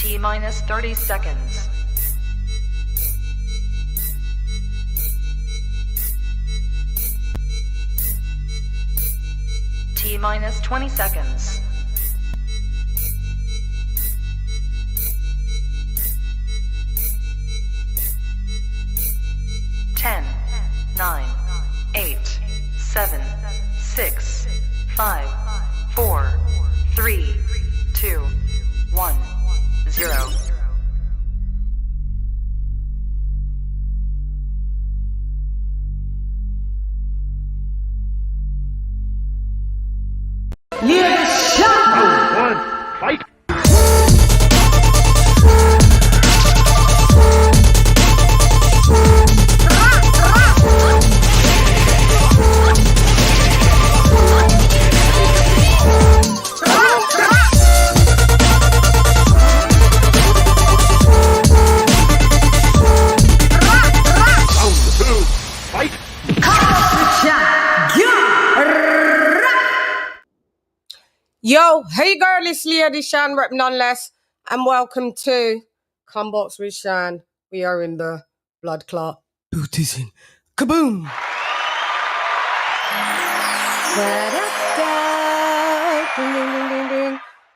T minus 30 seconds. T minus 20 seconds. Ten, 9, 8, 7, 6, 5, 4, 3, 2, 1, 0. LadyChann! Fight! Yo, hey girl, it's LadyChann, rep nonetheless, and welcome to Combox with Chan. We are in the blood clot bootism. Kaboom!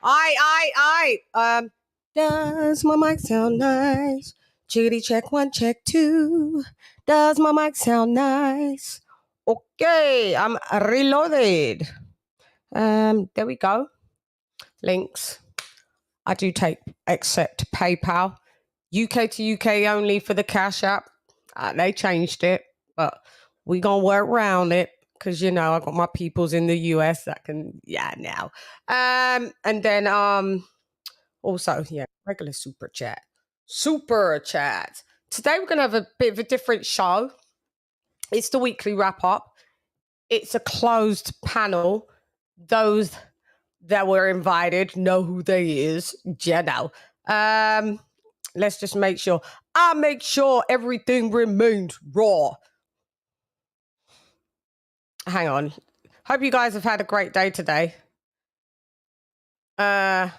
Aye. Does my mic sound nice? Chickity check 1, check 2. Does my mic sound nice? Okay, I'm reloaded. There we go. Links. I do accept PayPal. UK to UK only for the Cash App. They changed it, but we gonna work around it because you know I got my peoples in the US that can now. And then also regular super chat. Today we're gonna have a bit of a different show. It's the weekly wrap up. It's a closed panel. Those that were invited know who they is. Let's just make sure. I'll make sure everything remains raw. Hang on. Hope you guys have had a great day today. Let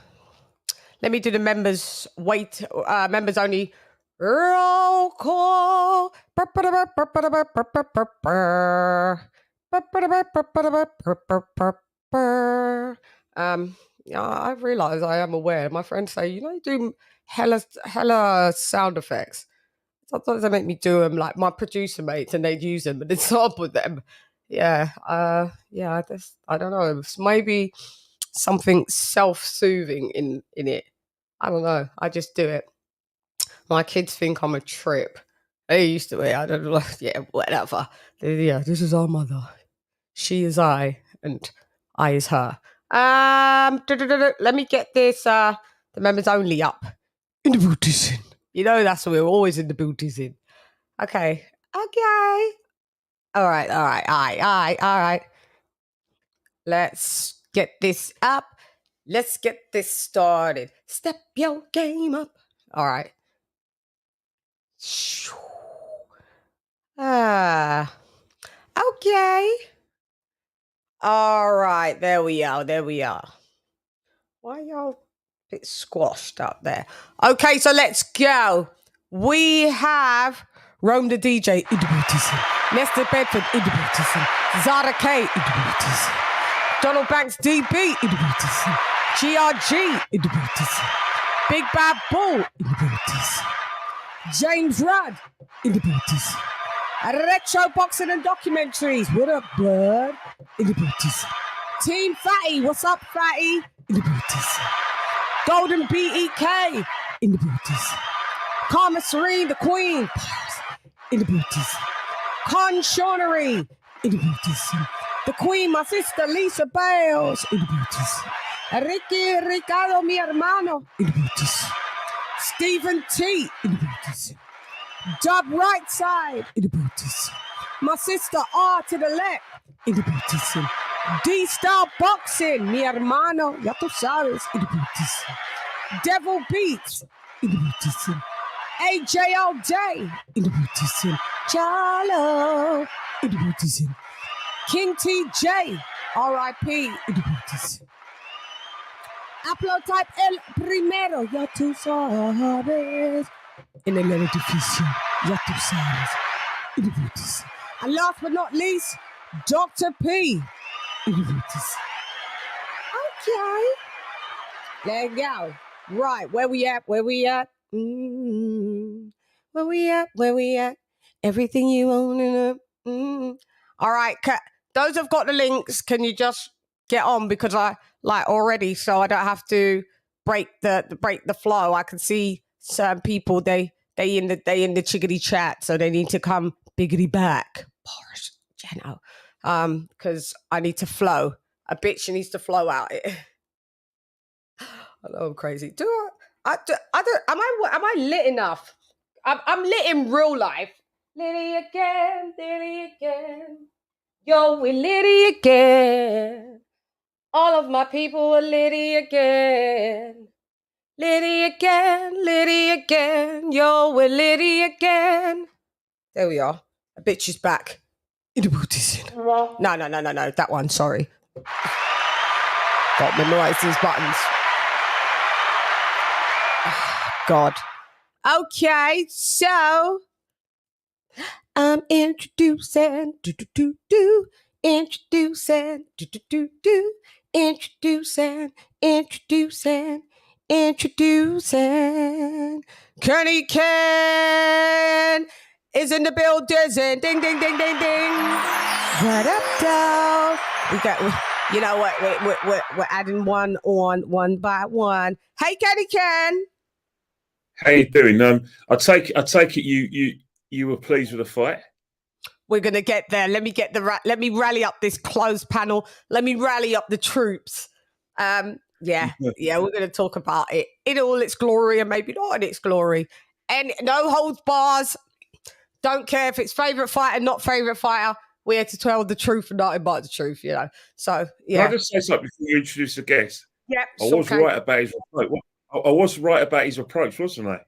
me do the members members only roll call. I realise I am aware. My friends say, you do hella sound effects. Sometimes they make me do them, like my producer mates, and they'd use them and then sample them. I don't know. It's maybe something self-soothing in it. I don't know. I just do it. My kids think I'm a trip. They used to be. I don't know. Yeah, whatever. Yeah, this is our mother. She is I, and I is her. Let me get this, the members only up. In the booties in. You know that's what we're always in the booties in. Okay. All right. Let's get this up. Let's get this started. Step your game up. All right. Okay. All right, there we are. Why y'all a bit squashed up there? Okay, so let's go. We have Rome the DJ in the booties. Nestor Bedford in the booties. Zara K in the booties. Donald Banks DB in the booties. GRG in the booties. Big Bad Bull in the booties. James Rudd in the booties. Retro Boxing and Documentaries. What up, bud? In the booties. Team Fatty. What's up, Fatty? In the booties. Golden BEK. In the booties. Karma Serene, the Queen. In the booties. Con Shaunery. In the booties. The Queen, my sister, Lisa Bales. In the booties. Ricardo, mi hermano. In the booties. Stephen T. In the booties. Dub right side in the booties. My sister R to the left in the booties. D-Star Boxing, mi hermano, ya tú sabes, in the booties. Devil Beats in the booties. AJ all day in the booties. Charlo in the booties. King TJ, RIP in the booties. Upload type el primero, ya tú sabes. En el edificio, ya tú sabes. And last but not least, Dr. P. Okay. There you go. Right, where we at? Where we at? Where we at? Where we at? Everything you own in a. All right, those have got the links. Can you just get on, because I like already, so I don't have to break the flow. I can see certain people they in the chickadee chat, so they need to come biggity back. Boris, Jeno, because I need to flow. A bitch needs to flow out. I know I'm crazy. I don't. Am I lit enough? I'm lit in real life. Litty again, litty again. Yo, we litty again. All of my people are litty again. Litty again, litty again. Yo, we're litty again. There we are. A bitch is back. In the booties. No. That one, sorry. Got memorize these buttons. God. Okay, so I'm introducing, introducing, introducing. Kenny Ken is in the building. Ding, ding, ding, ding, ding. What up, dog? We got, you know what? We're adding one on one by one. Hey, Kenny Ken. How you doing? I take it you were pleased with the fight. We're gonna get there. Let me rally up this closed panel. Let me rally up the troops. Yeah, we're gonna talk about it in all its glory and maybe not in its glory. And no holds bars. Don't care if it's favorite fighter, not favorite fighter. We're here to tell the truth and nothing but the truth, you know. So yeah. Can I just say something before you introduce the guest? Yeah. I was right about his approach. I was right about his approach, wasn't I? I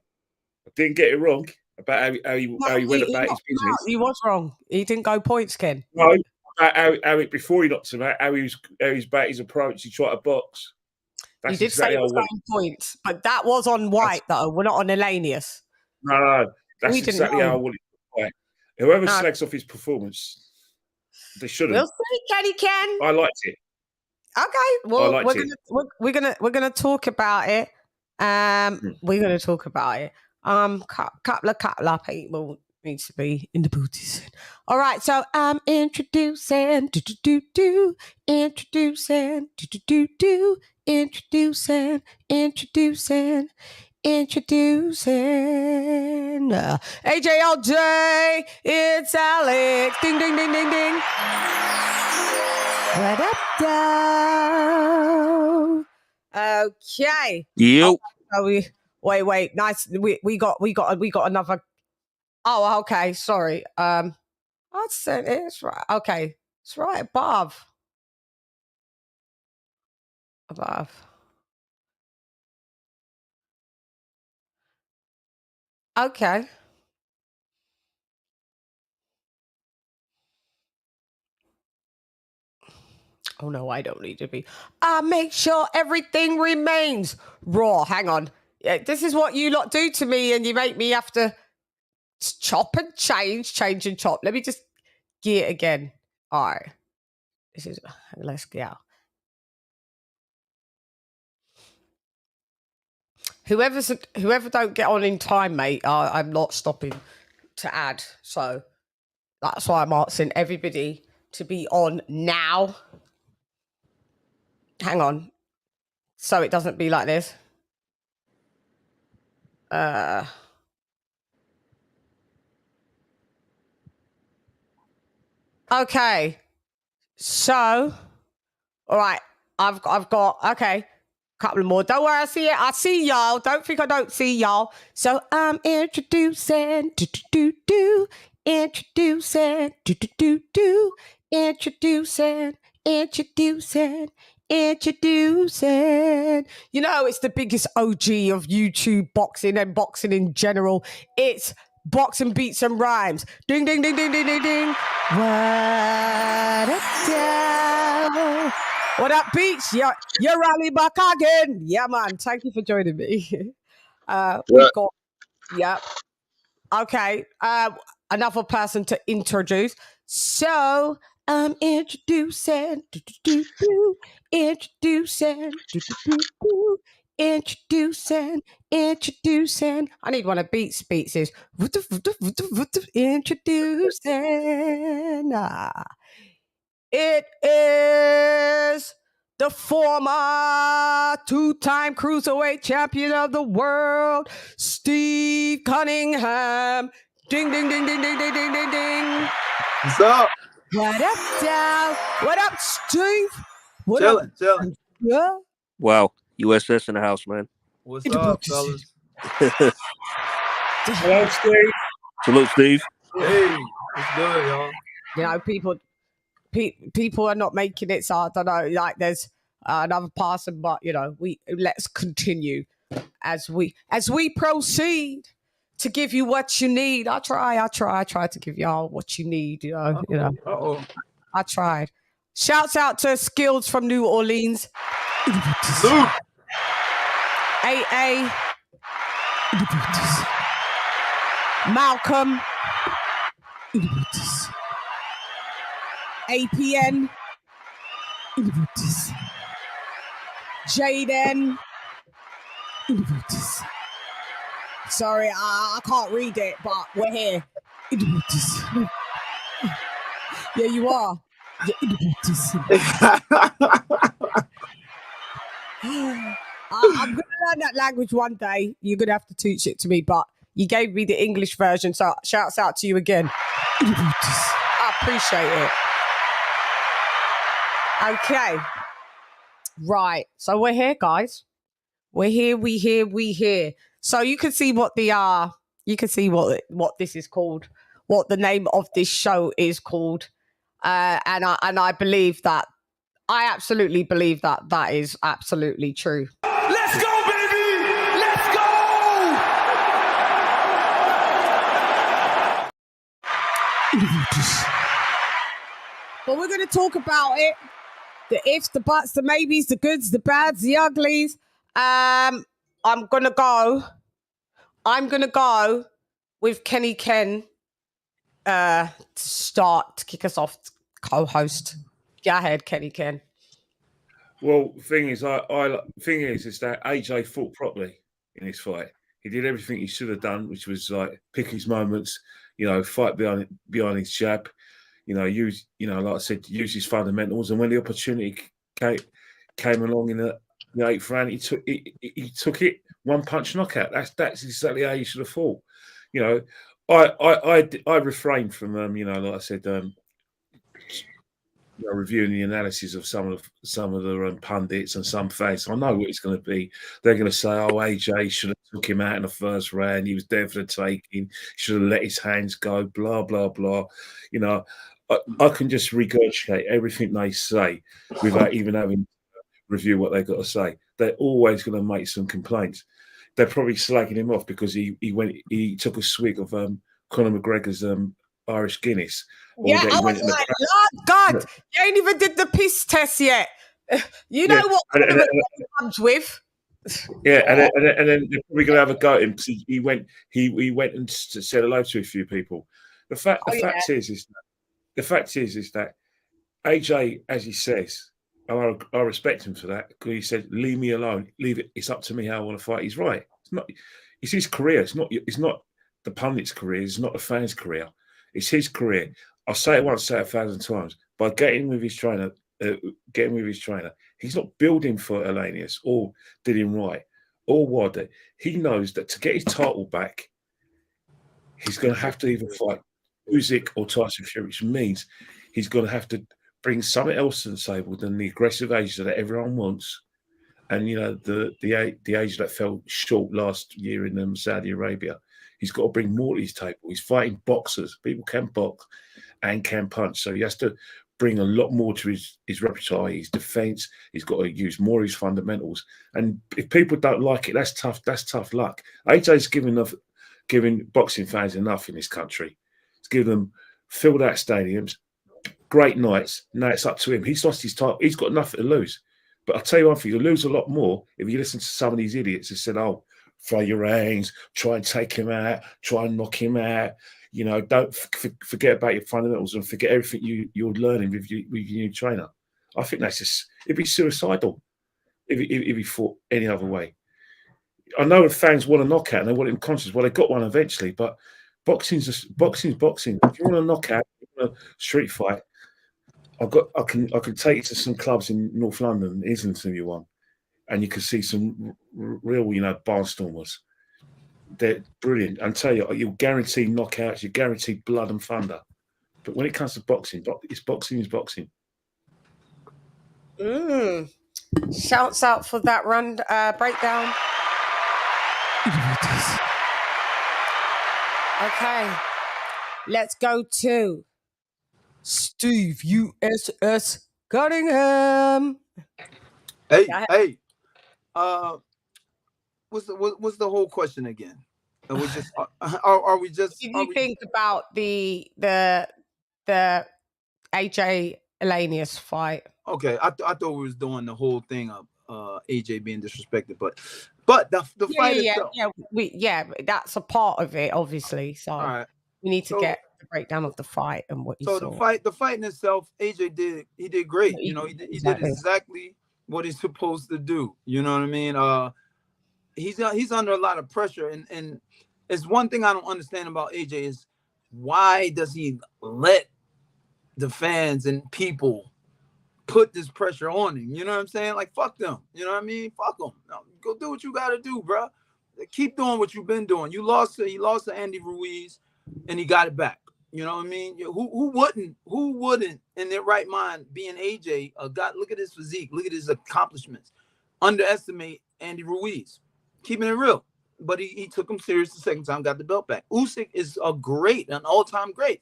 didn't get it wrong about how he went about his business. He was wrong. He didn't go points, Ken. No, before he knocked him out, how he was about his approach. He tried to box. He did say he was going points, but that was on White, though. We're not on Helenius. No, that's exactly how I wanted to fight. Whoever slags off his performance, they shouldn't. We'll see, Kenny Ken. I liked it. Okay, well, we're gonna talk about it. We're gonna talk about it. Couple of people needs to be in the booties. All right, so I'm introducing, introducing, AJLJ, it's Alex. Ding, ding, ding, ding, ding. What up, though? Okay. You. Wait. Nice. We got another. Oh, okay. Sorry. I said it's right. Okay, it's right above. Okay. Oh no, I don't need to be. I make sure everything remains raw. Hang on. Yeah, this is what you lot do to me, and you make me have to chop and change and chop. Let me just gear it again. All right. Let's go. Whoever don't get on in time, mate, I'm not stopping to add. So that's why I'm asking everybody to be on now. Hang on. So it doesn't be like this. Okay. So, all right. I've got, okay. Couple more. Don't worry, I see it. I see y'all. Don't think I don't see y'all. So I'm introducing, introducing. You know, it's the biggest OG of YouTube boxing and boxing in general. It's Boxing Beats and Rhymes. Ding, ding, ding, ding, ding, ding, ding. What up, down? What up, Beach? You're rally back again. Yeah, man. Thank you for joining me. We've got, yeah. Okay. Another person to introduce. So, introducing, introducing. I need one of Beats. Beats is introducing. It is the former two-time cruiserweight champion of the world, Steve Cunningham. Ding, ding, ding, ding, ding, ding, ding, ding, ding. What's up? What up, Dal? What up, Steve? What Chilling. Yeah. Wow, USS in the house, man. What's up, fellas? Hello, Steve. Salute, Steve. Hey, what's good, y'all? You know, people are not making it, so I don't know. Like, there's another person, but you know, let's continue as we proceed to give you what you need. I try to give y'all what you need. I tried. Shouts out to Skills from New Orleans. Salute. AA. Malcolm. APN. Jaden. Sorry, I can't read it, but we're here. Yeah, you are. I'm going to learn that language one day. You're going to have to teach it to me, but you gave me the English version, so shouts out to you again. I appreciate it. Okay. Right. So we're here, guys. We're here, we here. So you can see what you can see what this is called, what the name of this show is called. And I believe that, I absolutely believe that that is absolutely true. Let's go, baby! Let's go! But we're going to talk about it. The ifs, the buts, the maybes, the goods, the bads, the uglies. I'm going to go with Kenny Ken to start, to kick us off, co-host. Go ahead, Kenny Ken. Well, thing is that AJ fought properly in this fight. He did everything he should have done, which was like pick his moments, fight behind his jab, use, like I said, use his fundamentals. And when the opportunity came along in the 8th round, he took it, one punch knockout. That's exactly how you should have fought. I refrained from like I said, reviewing the analysis of some of the pundits and some fans. I know what it's going to be. They're going to say, "Oh, AJ should have took him out in the first round. He was there for the taking. Should have let his hands go." Blah blah blah. I can just regurgitate everything they say without even having to review what they've got to say. They're always going to make some complaints. They're probably slagging him off because he took a swig of Conor McGregor's Irish Guinness. Yeah, I was like, Lord God, you ain't even did the piss test yet. You know what comes with. Yeah, and then they're probably going to have a go at him because he went and said hello to a few people. The fact is that AJ, as he says, and I respect him for that, because he said, "Leave me alone. Leave it. It's up to me how I want to fight." He's right. It's his career. It's not the pundit's career. It's not the fans' career. It's his career. I'll say it once, say it 1,000 times. By getting with his trainer, he's not building for Helenius or Dillian Whyte or Whyte. He knows that to get his title back, he's going to have to either fight Usyk or Tyson Fury, which means he's going to have to bring something else to the table than the aggressive age that everyone wants. And, the age that fell short last year in Saudi Arabia. He's got to bring more to his table. He's fighting boxers. People can box and can punch. So he has to bring a lot more to his repertoire, his defense. He's got to use more of his fundamentals. And if people don't like it, that's tough. That's tough luck. AJ's giving boxing fans enough in this country. It's giving them filled out stadiums, great nights. Now it's up to him. He's lost his title. He's got nothing to lose. But I'll tell you one thing, you'll lose a lot more if you listen to some of these idiots who said, oh, throw your hands, try and take him out, try and knock him out. You know, don't forget about your fundamentals and forget everything you're learning with your new trainer. I think that's just, it'd be suicidal if he fought any other way. I know the fans want a knockout and they want him conscious. Well, they got one eventually, but boxing's boxing. If you want a knockout, you want a street fight, I can take you to some clubs in North London, Islington, you want, and you can see some real, barnstormers. They're brilliant. I tell you, you'll guarantee knockouts, you guarantee blood and thunder. But when it comes to boxing, it's boxing. Shouts out for that run breakdown. Okay, let's go to Steve USS Cunningham. Hey. What's the whole question again? Are we just are we just? What do you think about the AJ Helenius fight? Okay, I thought we was doing the whole thing of AJ being disrespected, but the fight itself. That's a part of it, obviously. So all right, we need to get the breakdown of the fight and what you saw. The fight in itself, AJ did great. He did exactly what he's supposed to do. You know what I mean? He's under a lot of pressure, and it's one thing I don't understand about AJ is why does he let the fans and people put this pressure on him? You know what I'm saying? Like, fuck them. You know what I mean? Fuck them. No, go do what you got to do, bro. Keep doing what you've been doing. He lost to Andy Ruiz, and he got it back. You know what I mean? Who wouldn't in their right mind, being AJ, look at his physique, look at his accomplishments, underestimate Andy Ruiz? Keeping it real. But he took him serious the second time, got the belt back. Usyk is an all-time great.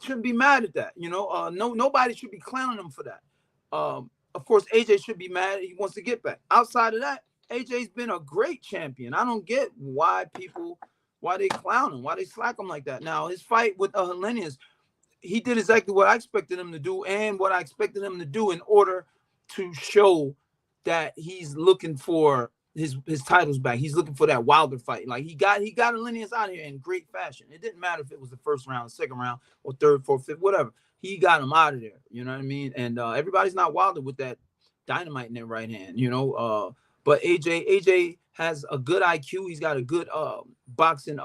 Shouldn't be mad at that. Nobody should be clowning him for that. Of course, AJ should be mad. He wants to get back. Outside of that, AJ's been a great champion. I don't get why they clown him, why they slack him like that. Now, his fight with Helenius, he did exactly what I expected him to do and what I expected him to do in order to show that he's looking for his titles back. He's looking for that Wilder fight. Like, he got Helenius out here in great fashion. It didn't matter if it was the first round, second round, or third, fourth, fifth, whatever. He got him out of there. You know what I mean? And everybody's not Wilder with that dynamite in their right hand. But AJ has a good IQ. He's got a good boxing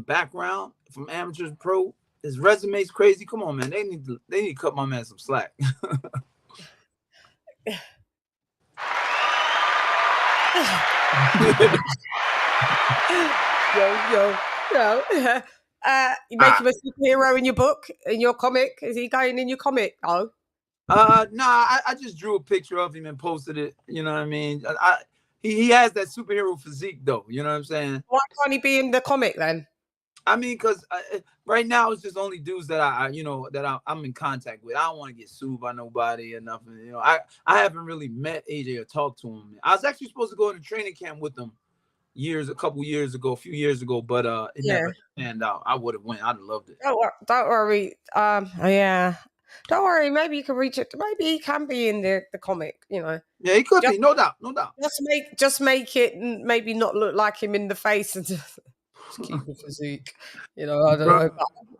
background from amateur to pro. His resume's crazy. Come on, man. They need to cut my man some slack. Yo. You make him a superhero in your book, in your comic? Is he going in your comic? Oh. I just drew a picture of him and posted it. You know what I mean? He has that superhero physique, though. You know what I'm saying? Why can't he be in the comic then? I mean, because right now it's just only dudes that I'm in contact with. I don't want to get sued by nobody or nothing. I haven't really met AJ or talked to him. I was actually supposed to go in a training camp with him a few years ago, but it never panned out. I would have went. I'd have loved it. Don't worry. Don't worry. Maybe you can reach it. Maybe he can be in the comic. Yeah, he could be. No doubt. Just make it maybe not look like him in the face and just keep the physique. I don't know.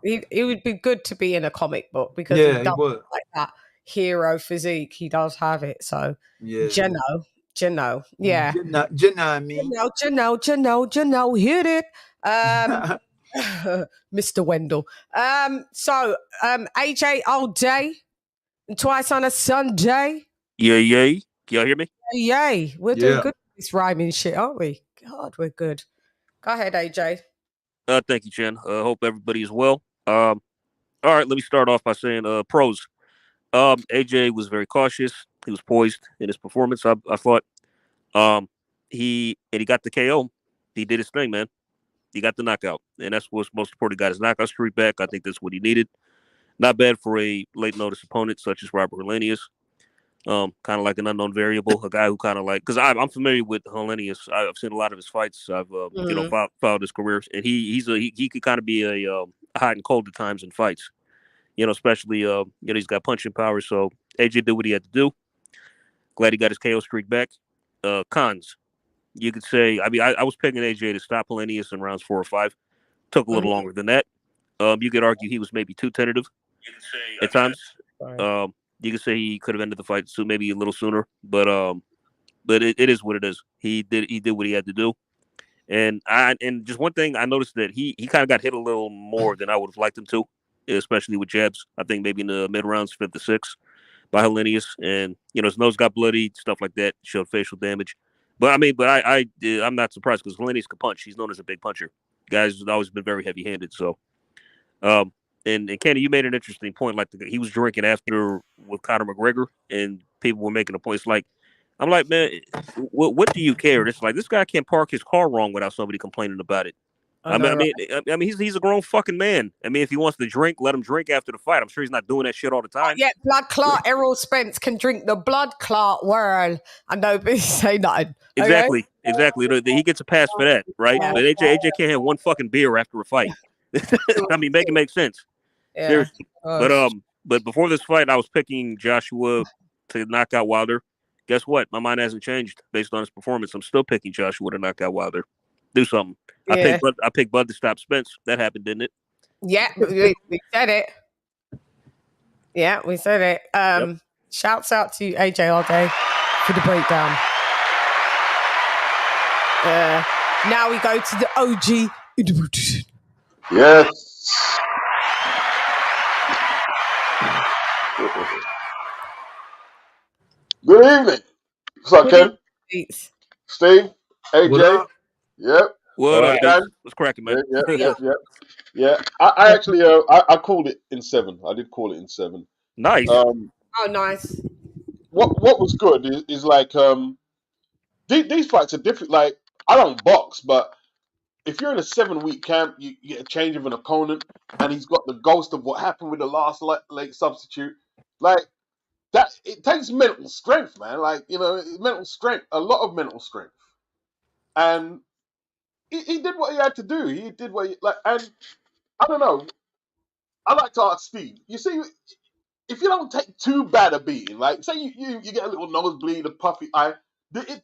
It would be good to be in a comic book because he does like that hero physique. He does have it. So Geno. Yeah. Geno, hit it. Mr. Wendell. So AJ all day, twice on a Sunday. Yay. Y'all hear me? Yay. We're doing good with this rhyming shit, aren't we? God, we're good. Go ahead, AJ. Thank you, Chan. Hope everybody is well. All right, let me start off by saying pros. AJ was very cautious. He was poised in his performance, I thought. He got the KO. He did his thing, man. He got the knockout, and that's what's most important. He got his knockout streak back. I think that's what he needed. Not bad for a late notice opponent such as Robert Helenius. Kind of like an unknown variable, a guy who kind of like, because I'm familiar with Helenius. I've seen a lot of his fights. I've followed his career, and he could kind of be a hot and cold at times in fights. especially he's got punching power. So AJ did what he had to do. Glad he got his KO streak back. Cons, you could say. I mean, I was picking AJ to stop Helenius in rounds 4 or 5. Took a little longer than that. You could argue he was maybe too tentative at times. You could say he could have ended the fight soon, maybe a little sooner. But it is what it is. He did what he had to do. And just one thing I noticed that he kind of got hit a little more than I would have liked him to, especially with jabs. I think maybe in the mid rounds, 5th to 6th by Helenius, and his nose got bloody, stuff like that, showed facial damage. But I'm not surprised because Helenius can punch. He's known as a big puncher. Guys have always been very heavy handed. So, and Kenny, you made an interesting point. Like he was drinking after with Conor McGregor, and people were making a point. It's like, I'm like, man, what do you care? It's like this guy can't park his car wrong without somebody complaining about it. I mean, he's a grown fucking man. I mean, if he wants to drink, let him drink after the fight. I'm sure he's not doing that shit all the time. Yeah, blood clot. Errol Spence can drink the blood clot world and nobody say nothing. Exactly. He gets a pass for that, right? Yeah. But AJ can't have one fucking beer after a fight. I mean, make it make sense. Yeah. Seriously. But before this fight, I was picking Joshua to knock out Wilder. Guess what? My mind hasn't changed based on his performance. I'm still picking Joshua to knock out Wilder. Do something. Yeah. I picked Bud to stop Spence. That happened, didn't it? Yeah, we said it. Yeah, we said it. Yep. Shouts out to AJ all day for the breakdown. Now we go to the OG. Yes. Good evening. What's up, Ken? Steve? AJ? Yep. What up, guys? What's cracking, man? Yeah. I actually I called it in 7. I did call it in 7. Nice. Nice. What was good is like these fights are different. Like I don't box, but if you're in a 7-week camp, you get a change of an opponent, and he's got the ghost of what happened with the last late substitute. Like that, it takes mental strength, man. Like mental strength, a lot of mental strength, and he did what he had to do. He did what and I don't know. I like to ask Steve. You see, if you don't take too bad a beating, like say you get a little nosebleed, a puffy eye, it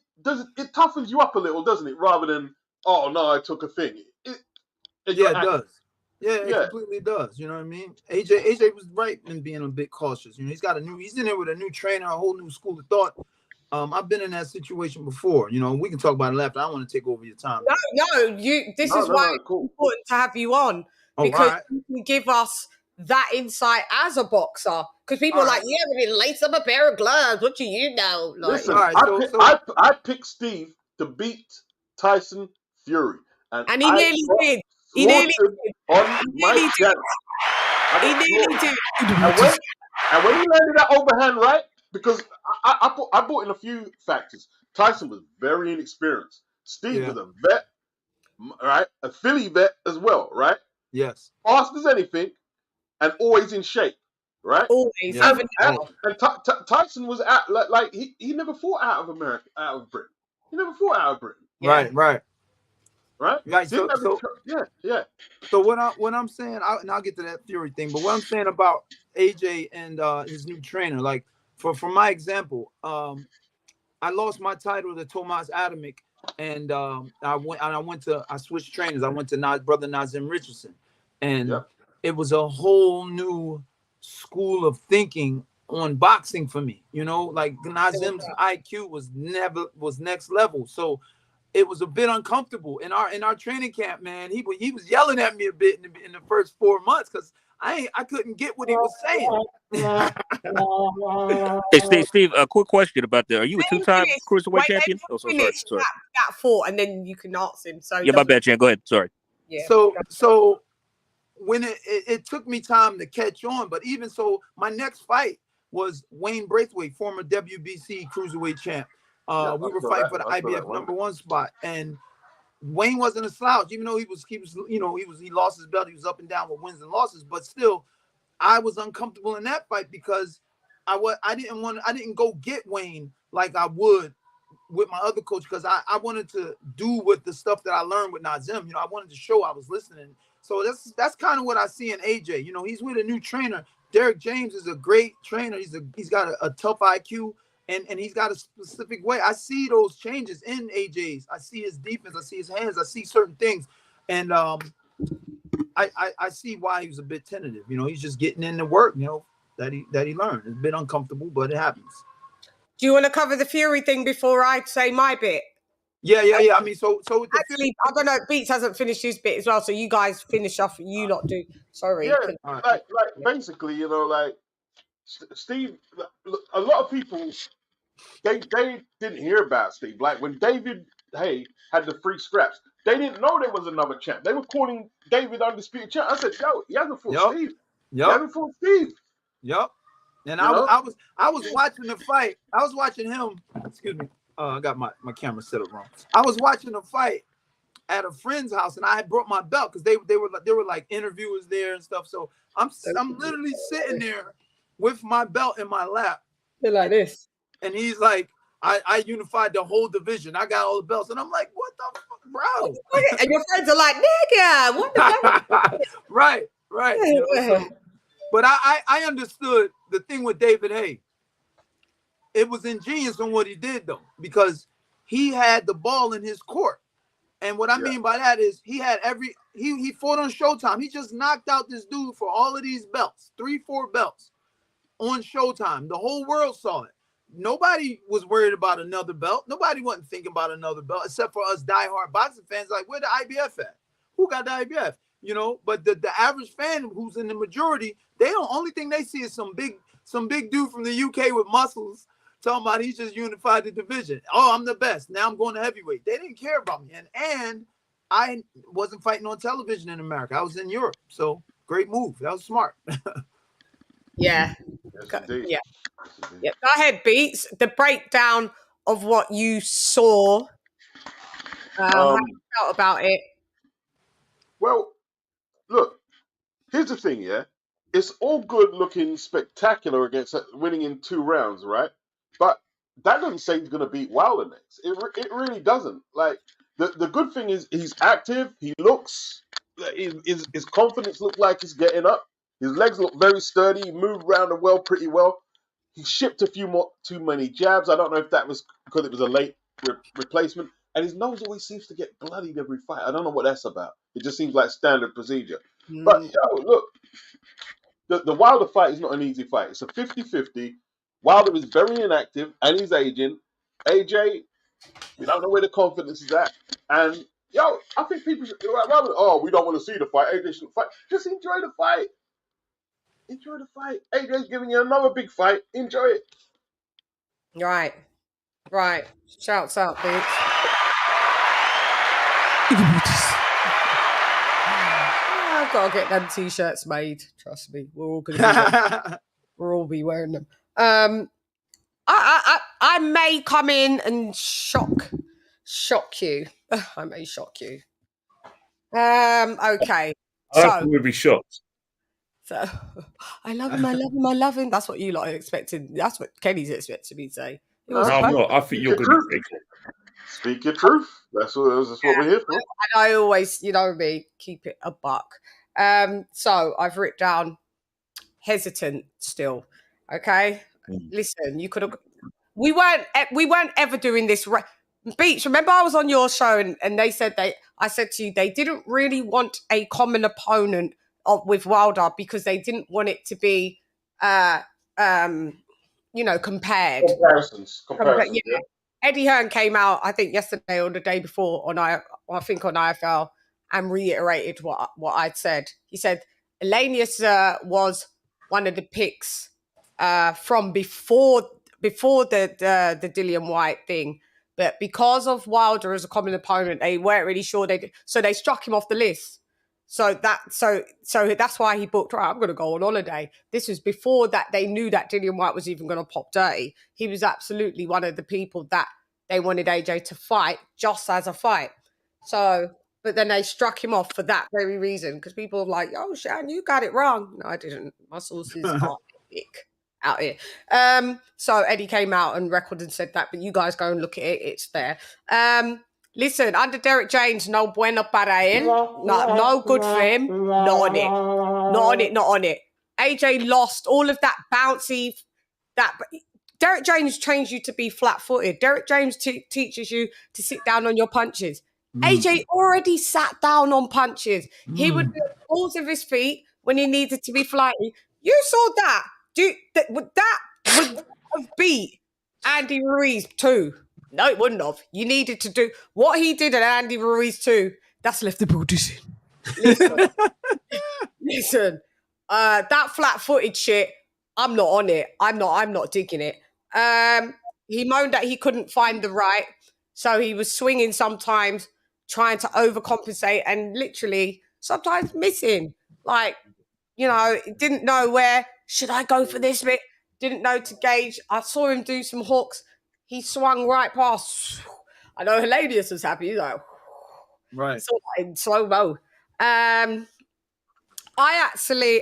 toughens you up a little, doesn't it? Rather than oh no, I took a thing. It does. Yeah, it completely does. You know what I mean? AJ was right in being a bit cautious. He's in there with a new trainer, a whole new school of thought. I've been in that situation before. We can talk about it after. I want to take over your time. No, this is why it's important to have you on because you can give us that insight as a boxer. Because people are like, yeah, but it lace up a pair of gloves. What do you know? Like, listen, I picked Steve to beat Tyson Fury, and he nearly did. He nearly did. On my channel. He nearly did. And when he landed that overhand right, because I brought in a few factors. Tyson was very inexperienced. Steve was a vet, right? A Philly vet as well, right? Yes. Fast as anything, and always in shape, right? Always. And Tyson was out like he never fought out of America, out of Britain. He never fought out of Britain. Yeah. Right. So what I'm saying, and I'll get to that Fury thing, but what I'm saying about AJ and his new trainer, like for my example, I lost my title to Tomas Adamic, and I switched trainers. I went to brother Nazim Richardson, and it was a whole new school of thinking on boxing for me. Like Nazim's IQ was next level, so it was a bit uncomfortable in our training camp, man. He was yelling at me a bit in the first 4 months because I couldn't get what he was saying. Hey, Steve, a quick question about that. Are you a 2-time cruiserweight champion? Oh, sorry. That fought, and then you can ask him. So my bad, Chan. Go ahead. Sorry. Yeah. So when it took me time to catch on, but even so, my next fight was Wayne Braithwaite, former WBC cruiserweight champ. We were fighting for the IBF #1 spot, and Wayne wasn't a slouch, even though he lost his belt. He was up and down with wins and losses, but still, I was uncomfortable in that fight because I didn't go get Wayne like I would with my other coach because I wanted to do with the stuff that I learned with Nazim. I wanted to show I was listening. So that's kind of what I see in AJ. He's with a new trainer, Derek James is a great trainer. He's got a tough IQ, and he's got a specific way. I see those changes in AJ's. I see his defense. I see his hands. I see certain things, and I see why he was a bit tentative. You know, he's just getting in the work. You know, that he learned. It's a bit uncomfortable, but it happens. Do you want to cover the Fury thing before I say my bit? Yeah. I mean, so with the actually, I don't know. Beats hasn't finished his bit as well, so you guys finish off. You lot do. Sorry. Yeah, like basically, you know, like Steve. A lot of people they didn't hear about Steve. Like when David Hay had the free scraps, they didn't know there was another champ. They were calling David undisputed champ. I said, yo, he hasn't fought Steve. He hasn't fought Steve. Yep. And I was watching the fight. I was watching him. Excuse me. I got my camera set up wrong. I was watching the fight at a friend's house, and I had brought my belt because they were like interviewers there and stuff. So I'm literally sitting there with my belt in my lap. They're like this. And he's like, I unified the whole division. I got all the belts. And I'm like, what the fuck, bro? And your friends are like, nigga, what the fuck? Right. You know, so, but I understood the thing with David Hay. It was ingenious on what he did, though, because he had the ball in his court. And what I mean by that is he fought on Showtime. He just knocked out this dude for all of these belts, 3-4 belts on Showtime. The whole world saw it. Nobody was worried about another belt. Nobody wasn't thinking about another belt, except for us diehard boxing fans. Like, where the IBF at? Who got the IBF? You know, but the average fan who's in the majority, only thing they see is some big dude from the UK with muscles talking about he just unified the division. Oh, I'm the best. Now I'm going to heavyweight. They didn't care about me. And I wasn't fighting on television in America. I was in Europe. So great move. That was smart. Yeah. Yeah. Go ahead, Beats. The breakdown of what you saw. How you felt about it. Well, look, here's the thing, yeah? It's all good looking spectacular against winning in 2 rounds, right? But that doesn't say he's going to beat Wilder next. It really doesn't. Like, the good thing is he's active. He looks, his confidence looks like he's getting up. His legs look very sturdy. He moved around the well pretty well. He shipped too many jabs. I don't know if that was because it was a late replacement. And his nose always seems to get bloodied every fight. I don't know what that's about. It just seems like standard procedure. But, look, the Wilder fight is not an easy fight. It's a 50-50. Wilder is very inactive, and he's aging. AJ, we don't know where the confidence is at. And, I think people should, rather than, we don't want to see the fight, AJ shouldn't fight. Just enjoy the fight. Enjoy the fight. AJ's giving you another big fight. Enjoy it. Right. Shouts out, Beats. I've got to get them t-shirts made. Trust me, we're all gonna be wearing them. I may come in and shock you. I may shock you. Okay. I would be shocked. So I love him. That's what you lot are expecting. That's what Kenny's expecting me to say. I'm not. I think you're going to be Speak your truth. That's what we're here for. And I always, you know me, keep it a buck. So I've written down hesitant still. Okay. Listen, you could have. We weren't ever doing this. Beach, remember I was on your show and they said I said to you they didn't really want a common opponent with Wilder because they didn't want it to be compared. Comparisons. Yeah. Eddie Hearn came out, I think yesterday or the day before on IFL and reiterated what I'd said. He said Helenius was one of the picks from before the Dillian Whyte thing, but because of Wilder as a common opponent, they weren't really sure so they struck him off the list. So that's why he booked, right, I'm going to go on holiday. This was before that they knew that Dillian Whyte was even going to pop dirty. He was absolutely one of the people that they wanted AJ to fight just as a fight. So, but then they struck him off for that very reason because people were like, oh, Shan, you got it wrong. No, I didn't. My sources are thick out here. So Eddie came out and recorded and said that, but you guys go and look at it. It's there. Listen, under Derek James, no bueno para él. No good for him. Not on it. AJ lost all of that bouncy. That Derek James trains you to be flat-footed. Derek James teaches you to sit down on your punches. AJ already sat down on punches. He would do balls of his feet when he needed to be flighty. You saw that. That would have beat Andy Ruiz too. No, it wouldn't have. You needed to do what he did at Andy Ruiz too. That's left the position. Listen, that flat-footed shit, I'm not on it. I'm not digging it. He moaned that he couldn't find the right, so he was swinging sometimes, trying to overcompensate, and literally sometimes missing. Like, didn't know where should I go for this bit. Didn't know to gauge. I saw him do some hooks. He swung right past. I know Helenius was happy. He's like, right, so in slow mo. I actually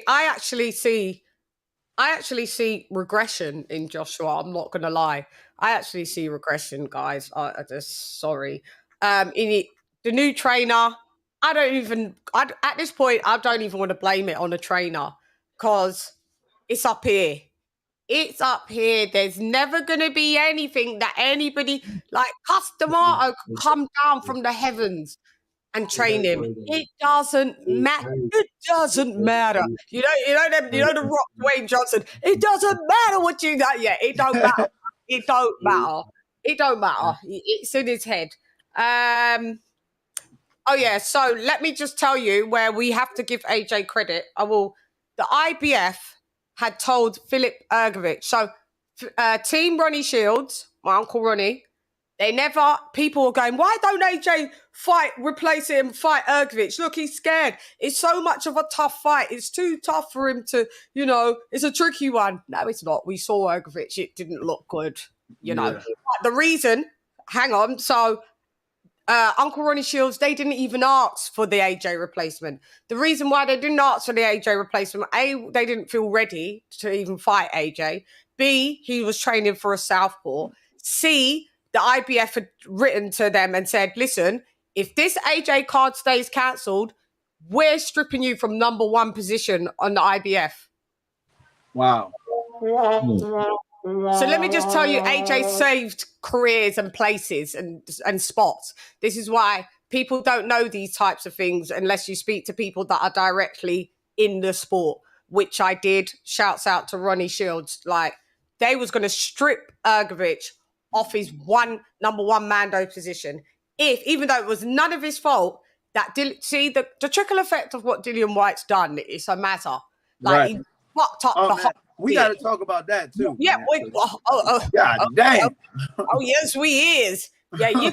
see regression in Joshua. I'm not gonna lie. I actually see regression, guys. I just sorry. The new trainer, at this point, I don't even want to blame it on a trainer because it's up here. It's up here. There's never going to be anything that anybody like Customato could come down from the heavens and train him. It doesn't matter. It doesn't matter. You know the Rock Dwayne Johnson. It doesn't matter what you got. Yeah, it don't matter. It don't matter. It don't matter. It's in his head. Oh yeah. So let me just tell you where we have to give AJ credit. The IBF had told Philip Ergovich. So Team Ronnie Shields, my Uncle Ronnie, people were going, why don't AJ replace him, fight Ergovich? Look, he's scared. It's so much of a tough fight. It's too tough for him to, it's a tricky one. No, it's not. We saw Ergovich. It didn't look good, know. But the reason, hang on, so Uncle Ronnie Shields, they didn't even ask for the AJ replacement. The reason why they didn't ask for the AJ replacement, A, they didn't feel ready to even fight AJ. B, he was training for a southpaw. C, the IBF had written to them and said, listen, if this AJ card stays cancelled, we're stripping you from number 1 position on the IBF. Wow. So let me just tell you, AJ saved careers and places and spots. This is why people don't know these types of things unless you speak to people that are directly in the sport, which I did. Shouts out to Ronnie Shields. Like, they was going to strip Ergovich off his number 1 Mando position. Even though it was none of his fault, the trickle effect of what Dillian Whyte's done is a matter. Like, right. He fucked up the whole. We got to talk about that too. Yeah. God damn. Oh yes, we is. Yeah, he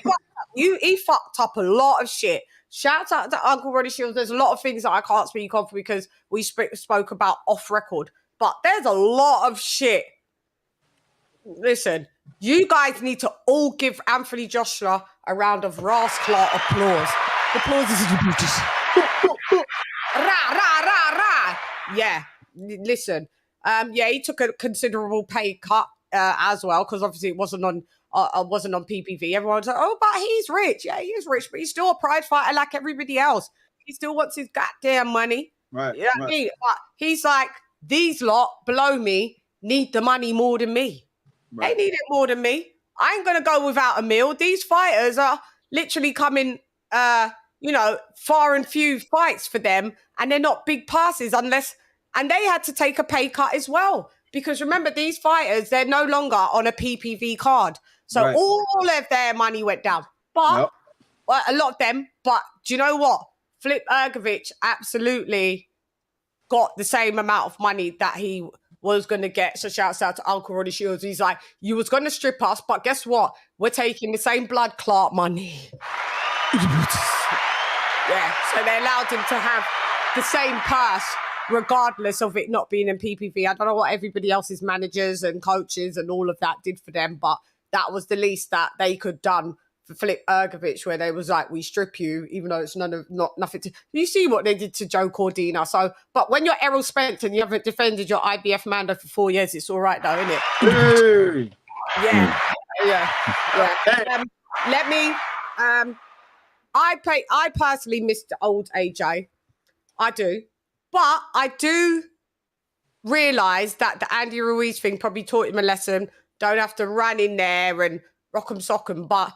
fucked up a lot of shit. Shout out to Uncle Ronnie Shields. There's a lot of things that I can't speak of because we spoke about off record. But there's a lot of shit. Listen, you guys need to all give Anthony Joshua a round of rascal applause. Applause is Rah, rah, rah, rah. Yeah, listen. He took a considerable pay cut as well because obviously it wasn't on PPV. Everyone's like, oh, but he's rich. Yeah, he is rich, but he's still a prize fighter like everybody else. He still wants his goddamn money. Right. You know what I mean? But he's like, these lot below me need the money more than me. Right. They need it more than me. I ain't gonna go without a meal. These fighters are literally coming, far and few fights for them, and they're not big passes and they had to take a pay cut as well. Because remember, these fighters, they're no longer on a PPV card. So all of their money went down. But a lot of them, but do you know what? Flip Ergovich absolutely got the same amount of money that he was going to get. So shouts out to Uncle Ronnie Shields. He's like, you was going to strip us, but guess what? We're taking the same blood clot money. Yeah, so they allowed him to have the same purse regardless of it not being in PPV. I don't know what everybody else's managers and coaches and all of that did for them, but that was the least that they could done for Flip Ergovich, where they was like, we strip you, even though it's nothing to... You see what they did to Joe Cordina. So, but when you're Errol Spence and you haven't defended your IBF Mando for 4 years, it's all right though, isn't it? Hey. Yeah. Let me... I personally miss the old AJ. I do. But I do realised that the Andy Ruiz thing probably taught him a lesson. Don't have to run in there and rock 'em sock 'em. But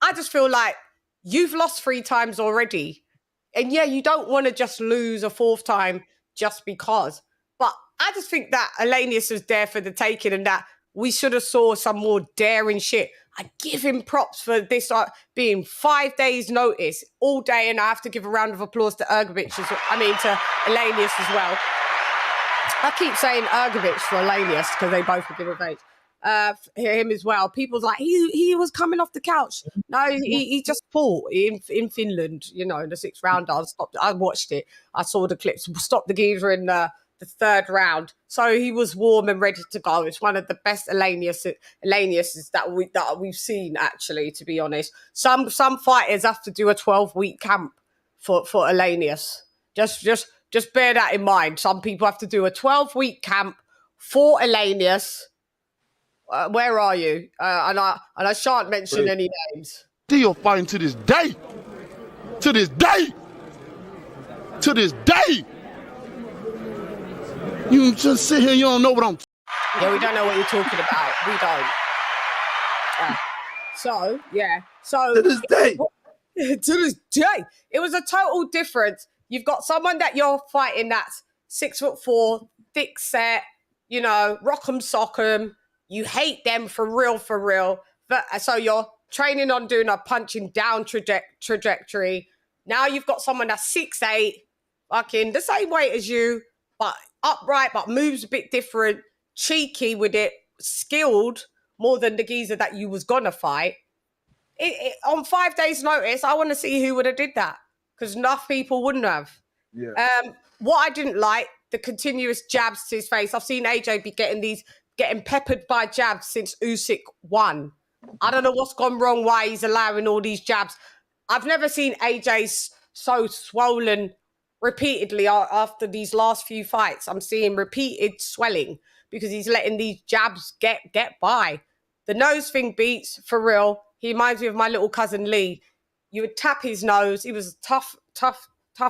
I just feel like you've lost 3 times already. And yeah, you don't want to just lose a 4th time just because. But I just think that Helenius was there for the taking and that we should have saw some more daring shit. I give him props for this being 5 days notice all day. And I have to give a round of applause to Helenius as well. I keep saying Ergovich for Helenius because they both begin with H. Him as well. People's like, he was coming off the couch. No, he just fought in Finland, in the 6th round. I watched it. I saw the clips. Stopped the geezer in the 3rd round. So he was warm and ready to go. It's one of the best Heleniuses that we've seen, actually, to be honest. Some fighters have to do a 12-week camp for Helenius. Just bear that in mind. Some people have to do a 12-week camp for Helenius. Where are you? And I shan't mention any names. Still fighting to this day. To this day. To this day. You just sit here, you don't know what I'm... Yeah, we don't know what you're talking about. We don't. So, yeah. So To this day. To this day. It was a total difference. You've got someone that you're fighting that's 6'4", thick set, rock 'em, sock 'em. You hate them for real. But so you're training on doing a punching down trajectory. Now you've got someone that's 6'8", fucking the same weight as you, but upright, but moves a bit different, cheeky with it, skilled more than the geezer that you was gonna fight. On 5 days' notice, I want to see who would have did that because enough people wouldn't have. Yeah. What I didn't like, the continuous jabs to his face. I've seen AJ be getting peppered by jabs since Usyk won. I don't know what's gone wrong, why he's allowing all these jabs. I've never seen AJ so swollen repeatedly after these last few fights. I'm seeing repeated swelling because he's letting these jabs get by. The nose thing beats, for real. He reminds me of my little cousin Lee. You would tap his nose. He was a tough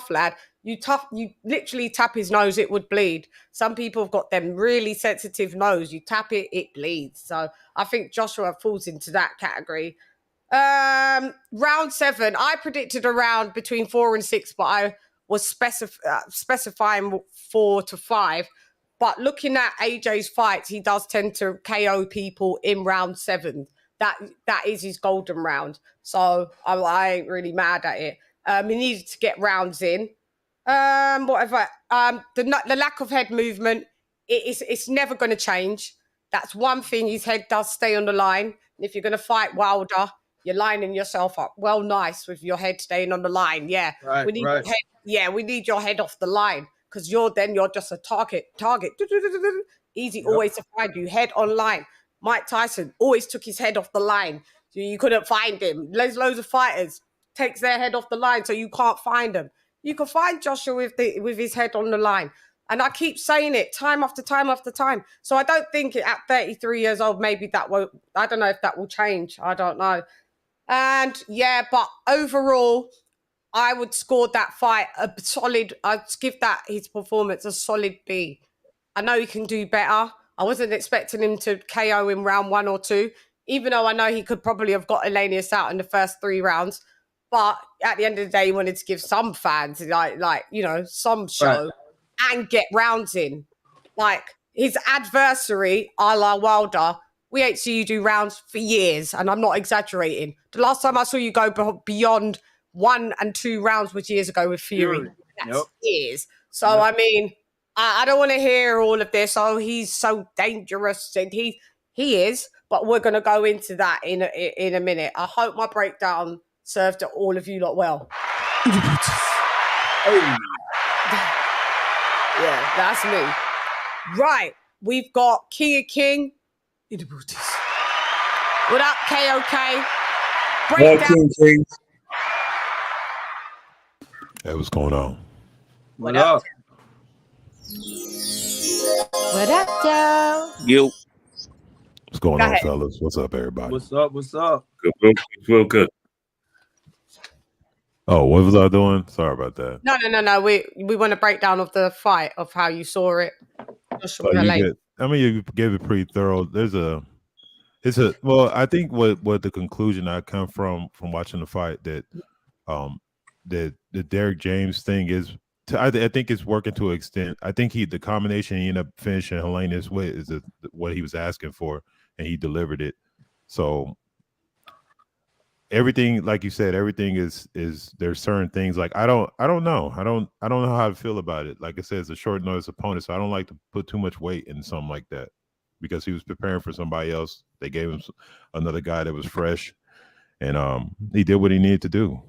lad. You literally tap his nose, it would bleed. Some people have got them really sensitive nose. You tap it, it bleeds. So I think Joshua falls into that category. Round 7, I predicted a round between 4 and 6, but I was specifying 4 to 5. But looking at AJ's fights, he does tend to KO people in round 7. That is his golden round. So I ain't really mad at it. He needed to get rounds in. The lack of head movement, it's never going to change. That's one thing. His head does stay on the line. And if you're going to fight Wilder, you're lining yourself up well nice with your head staying on the line. Yeah, Right, we need right. your head. Yeah, we need your head off the line because you're just a target. Easy always to find you. Head on line. Mike Tyson always took his head off the line. So you couldn't find him. There's loads of fighters takes their head off the line so you can't find them. You can find Joshua with his head on the line. And I keep saying it time after time after time. So I don't think at 33 years old, maybe that will, I don't know if that will change. I don't know. And yeah, but overall, I would score that fight a solid, I'd give that his performance a solid B. I know he can do better. I wasn't expecting him to KO in round 1 or 2, even though I know he could probably have got Helenius out in the first 3 rounds. But at the end of the day, he wanted to give some fans, some show and get rounds in. Like his adversary, a la Wilder, we ain't see you do rounds for years, and I'm not exaggerating. The last time I saw you go beyond 1 and 2 rounds was years ago with Fury. That's years. So, I mean, I don't want to hear all of this. Oh, he's so dangerous. And he is, but we're going to go into that in a minute. I hope my breakdown served all of you lot well. Hey. Yeah, that's me. Right. We've got Kia King. What up, KOK? Breakdown. Hey, what's going on? What up? What up, Joe? You. What's going Go on, ahead. fellas? What's up, everybody? What's up? What's up? Good, real good. Oh, what was I doing? Sorry about that. No. We want a breakdown of the fight, of how you saw it. Joshua you Helenius. get. I mean, you gave it pretty thorough. Well, I think what the conclusion I come from watching the fight that the Derek James thing is. I think it's working to an extent. I think the combination he ended up finishing Helenius with is what he was asking for, and he delivered it. So everything, like you said, everything is there's certain things like I don't know how to feel about it. Like I said, it's a short notice opponent, so I don't like to put too much weight in something like that because he was preparing for somebody else. They gave him another guy that was fresh, and he did what he needed to do.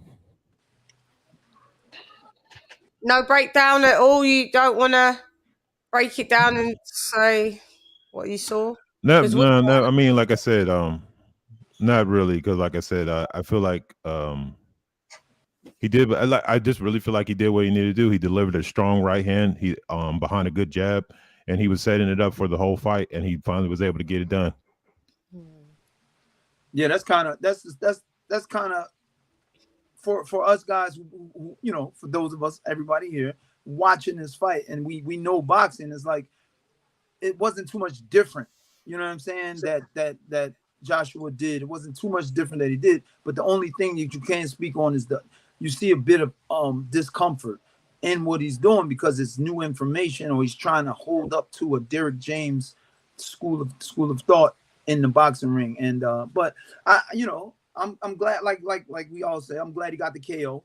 No breakdown at all. You don't want to break it down and say what you saw. No. I mean, like I said, not really, because like I said, I feel like he did. I just really feel like he did what he needed to do. He delivered a strong right hand. He behind a good jab, and he was setting it up for the whole fight, and he finally was able to get it done. Yeah, that's kind of for us guys who, you know, for those of us, everybody here watching this fight, and we know boxing is like it wasn't too much different. You know what I'm saying? That Joshua did. It wasn't too much different that he did. But the only thing that you can't speak on is you see a bit of discomfort in what he's doing because it's new information, or he's trying to hold up to a Derek James school of thought in the boxing ring. And but I'm glad, like we all say, I'm glad he got the KO.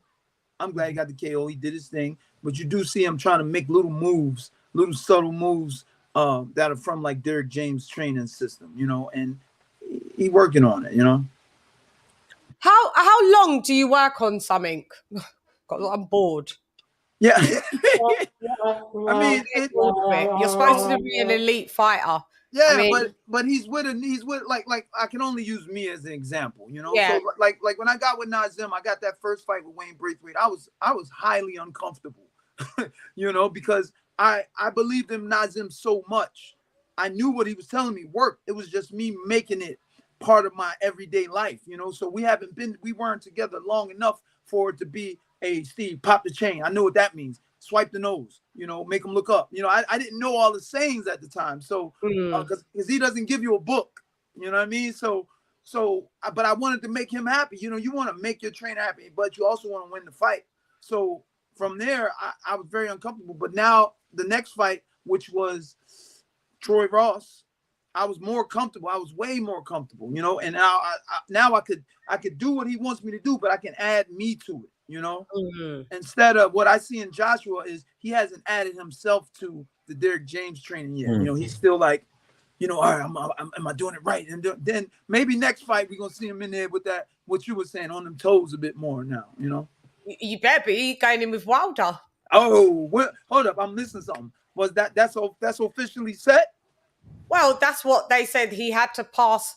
I'm glad he got the KO. He did his thing. But you do see him trying to make little moves, little subtle moves that are from like Derek James' training system, you know, and he working on it, you know. How long do you work on something? I'm bored. Yeah. I mean, you're supposed to be an elite fighter. Yeah, I mean, but he's with like I can only use me as an example, you know. Yeah. So like when I got with Nazim, I got that first fight with Wayne Braithwaite. I was highly uncomfortable, you know, because I believed in Nazim so much. I knew what he was telling me worked. It was just me making it part of my everyday life, you know. So we weren't together long enough for it to be a Steve, pop the chain. I know what that means. Swipe the nose, you know, make them look up. You know, I didn't know all the sayings at the time. So, because he doesn't give you a book, you know what I mean? So, but I wanted to make him happy. You know, you want to make your trainer happy, but you also want to win the fight. So from there, I was very uncomfortable. But now the next fight, which was Troy Ross, I was more comfortable. I was way more comfortable, you know, and now I could do what he wants me to do, but I can add me to it. You know, instead of what I see in Joshua is he hasn't added himself to the Derek James training yet. You know, he's still like, you know, all right, am I doing it right? And then maybe next fight we're gonna see him in there with that, what you were saying, on them toes a bit more now. You know, you better be going in with Wilder. Oh, hold up, I'm missing something. Was that's officially set? Well, that's what they said. He had to pass,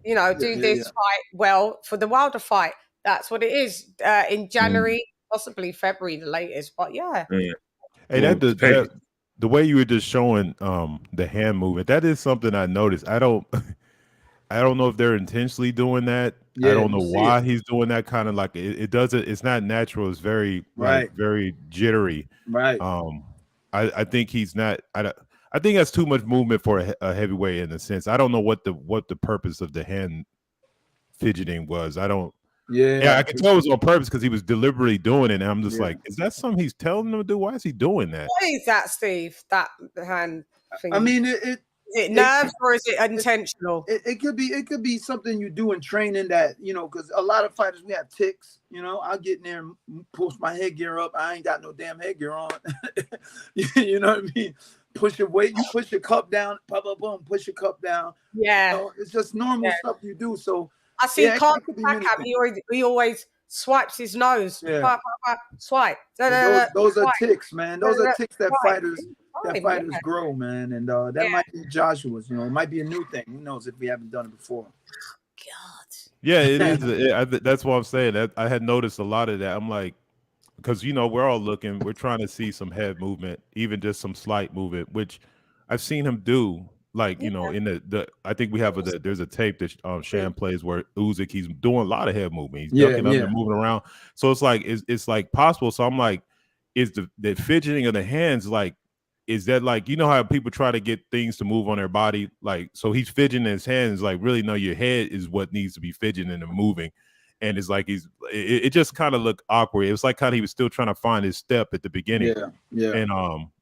you know, do this fight well for the Wilder fight. That's what it is in January, possibly February, the latest. But yeah. Hey, the way you were just showing the hand movement, that is something I noticed. I don't know if they're intentionally doing that. I don't know why he's doing that. Kind of like it doesn't. It's not natural. It's very very jittery. Right. I think he's not. I think that's too much movement for a heavyweight in a sense. I don't know what the purpose of the hand fidgeting was. I don't. Yeah, I can tell it was on purpose because he was deliberately doing it. And I'm just like, is that something he's telling them to do? Why is he doing that? What is that, Steve? That hand thing? I mean, is it nerves or is it intentional? It could be something you do in training that, you know, because a lot of fighters, we have tics. You know, I'll get in there and push my headgear up. I ain't got no damn headgear on. You know what I mean? Push your weight, you push your cup down, boom, push your cup down. Yeah. You know, it's just normal stuff you do. So I see Carl he always swipes his nose. Yeah. Swipe. Those are tics, man. Those are tics that fighters grow, man. And that might be Joshua's, you know, it might be a new thing. Who knows if we haven't done it before. God. Yeah, it is. That's what I'm saying. I had noticed a lot of that. I'm like, because, you know, we're all looking, we're trying to see some head movement, even just some slight movement, which I've seen him do. Like, you know, in the I think we have there's a tape that CHANN plays where Usyk, he's doing a lot of head movement. He's ducking up and moving around. So it's like it's like possible. So I'm like, is the fidgeting of the hands like is that like, you know how people try to get things to move on their body, like, so he's fidgeting his hands, like, really, no, your head is what needs to be fidgeting and moving. And it's like it just kind of looked awkward. It was like kind of he was still trying to find his step at the beginning.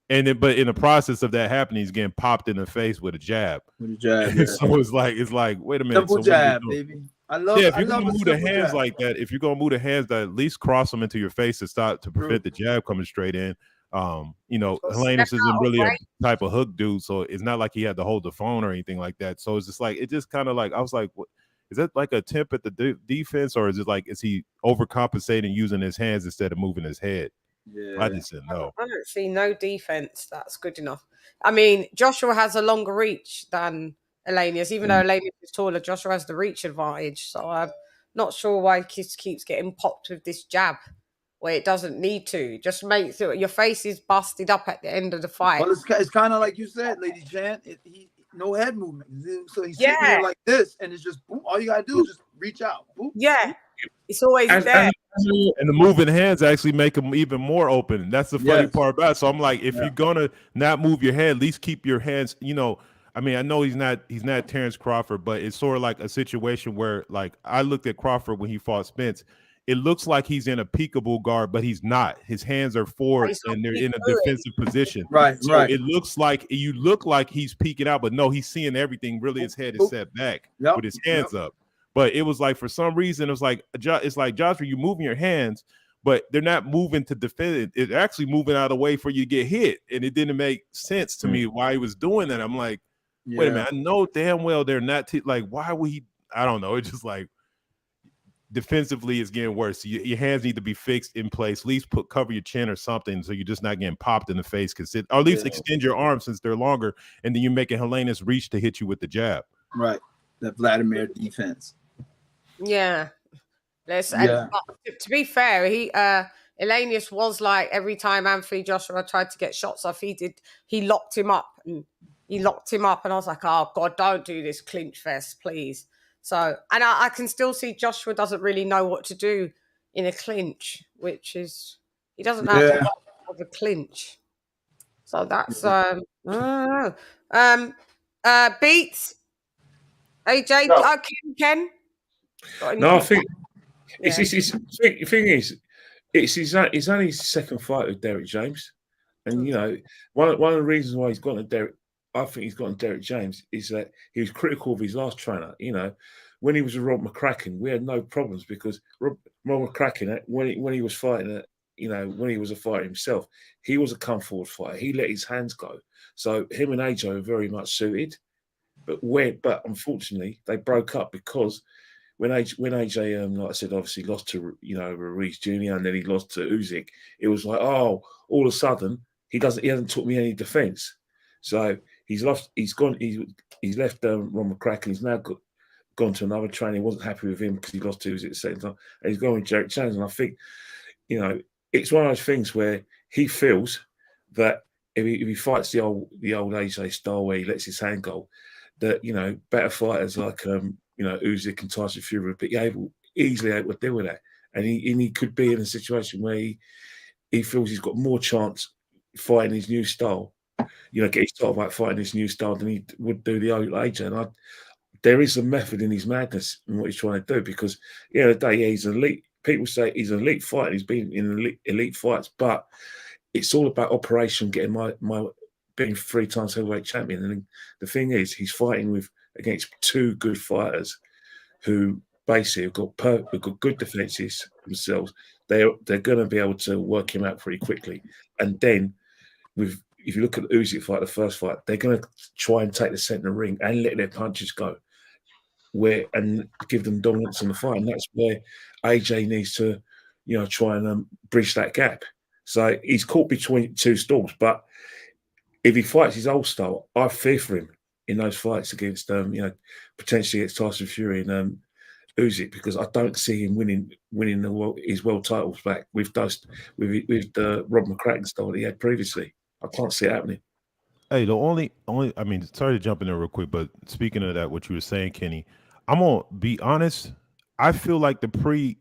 And then, but in the process of that happening, he's getting popped in the face with a jab. So it's like, wait a minute, simple jab, baby. I love. Yeah, if I you're love gonna a move the simple hands jab. like that, if you're gonna move the hands, that at least cross them into your face to prevent the jab coming straight in. You know, Helenius isn't really a type of hook dude, so it's not like he had to hold the phone or anything like that. So it's just like, it just kind of like, I was like, what is that, like a attempt at the defense, or is it like, is he overcompensating using his hands instead of moving his head? Yeah, I just didn't know. I don't see no defense. That's good enough. I mean, Joshua has a longer reach than Helenius. Even though Helenius is taller, Joshua has the reach advantage. So I'm not sure why he keeps getting popped with this jab where it doesn't need to. Just make sure your face is busted up at the end of the fight. Well, it's kind of like you said, LadyChann. No head movement. So he's sitting there like this, and it's just boom. All you gotta do is just reach out. Boom. Yeah, it's always there. And the moving hands actually make them even more open. That's the funny part about it. So I'm like, if you're gonna not move your head, at least keep your hands. You know, I mean, I know he's not Terence Crawford, but it's sort of like a situation where, like, I looked at Crawford when he fought Spence. It looks like he's in a peekaboo guard, but he's not. His hands are forward and they're in a defensive position. So it looks like you look like he's peeking out, but no, he's seeing everything. Really, his head is set back with his hands up. But it was like, for some reason, it's like Joshua, you're moving your hands, but they're not moving to defend it. It's actually moving out of the way for you to get hit. And it didn't make sense to me why he was doing that. I'm like, wait a minute, I know damn well they're not like, why would he? I don't know. It's just like, defensively it's getting worse. So your hands need to be fixed in place. At least cover your chin or something, so you're just not getting popped in the face. Or at least extend your arms since they're longer, and then you're making Helenius reach to hit you with the jab. Right, the Vladimir defense. Yeah. To be fair, Helenius was like, every time Anthony Joshua tried to get shots off, he locked him up, and I was like, oh God, don't do this clinch fest, please. So, and I can still see Joshua doesn't really know what to do in a clinch, which is, he doesn't know how to work with a clinch. So that's Beats, AJ, Ken. No, I think the thing is, it's his only second fight with Derek James, and you know, one of the reasons why he's gotten a Derek. I think he's gotten Derek James is that he was critical of his last trainer. You know, when he was with Rob McCracken, we had no problems because Rob McCracken, when he was fighting, when he was a fighter himself, he was a come forward fighter. He let his hands go. So him and AJ are very much suited. But unfortunately, they broke up because when AJ, like I said, obviously lost to Ruiz Jr. and then he lost to Usyk, it was like, oh, all of a sudden he hasn't taught me any defense. So he's left Ron McCracken. He's now gone to another trainer. He wasn't happy with him because he lost to Usyk at the same time. And he's going with Derek James. And I think, it's one of those things where he feels that if he fights the old AJ style where he lets his hand go, that, better fighters like, Usyk and Tyson Fury would be easily able to deal with that. And he could be in a situation where he feels he's got more chance fighting his new style, get his title back fighting his new style than he would do the old AJ. And there is a method in his madness in what he's trying to do, because at the end of the day, he's elite. People say he's an elite fighter. He's been in elite fights, but it's all about operation, getting my being 3 times heavyweight champion. And the thing is, he's fighting against 2 good fighters who basically have got good defenses themselves. They're going to be able to work him out pretty quickly. And then if you look at the Usyk fight, the first fight, they're going to try and take the centre of the ring and let their punches go, and give them dominance in the fight. And that's where AJ needs to, try and bridge that gap. So he's caught between 2 stools. But if he fights his old style, I fear for him in those fights against, potentially against Tyson Fury and Usyk, because I don't see him winning his world titles back with the Rob McCracken style that he had previously. I can't see it happening. Hey, the only, I mean, sorry to jump in there real quick, but speaking of that, what you were saying, Kenny, I'm gonna be honest. I feel like the pre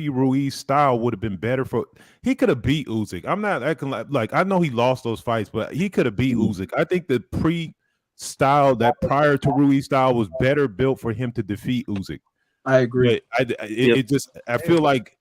Ruiz style would have been better for. He could have beat Usyk. I'm not acting like I know he lost those fights, but he could have beat Usyk. I think the pre style that prior to Ruiz style was better built for him to defeat Usyk. I agree. But I feel like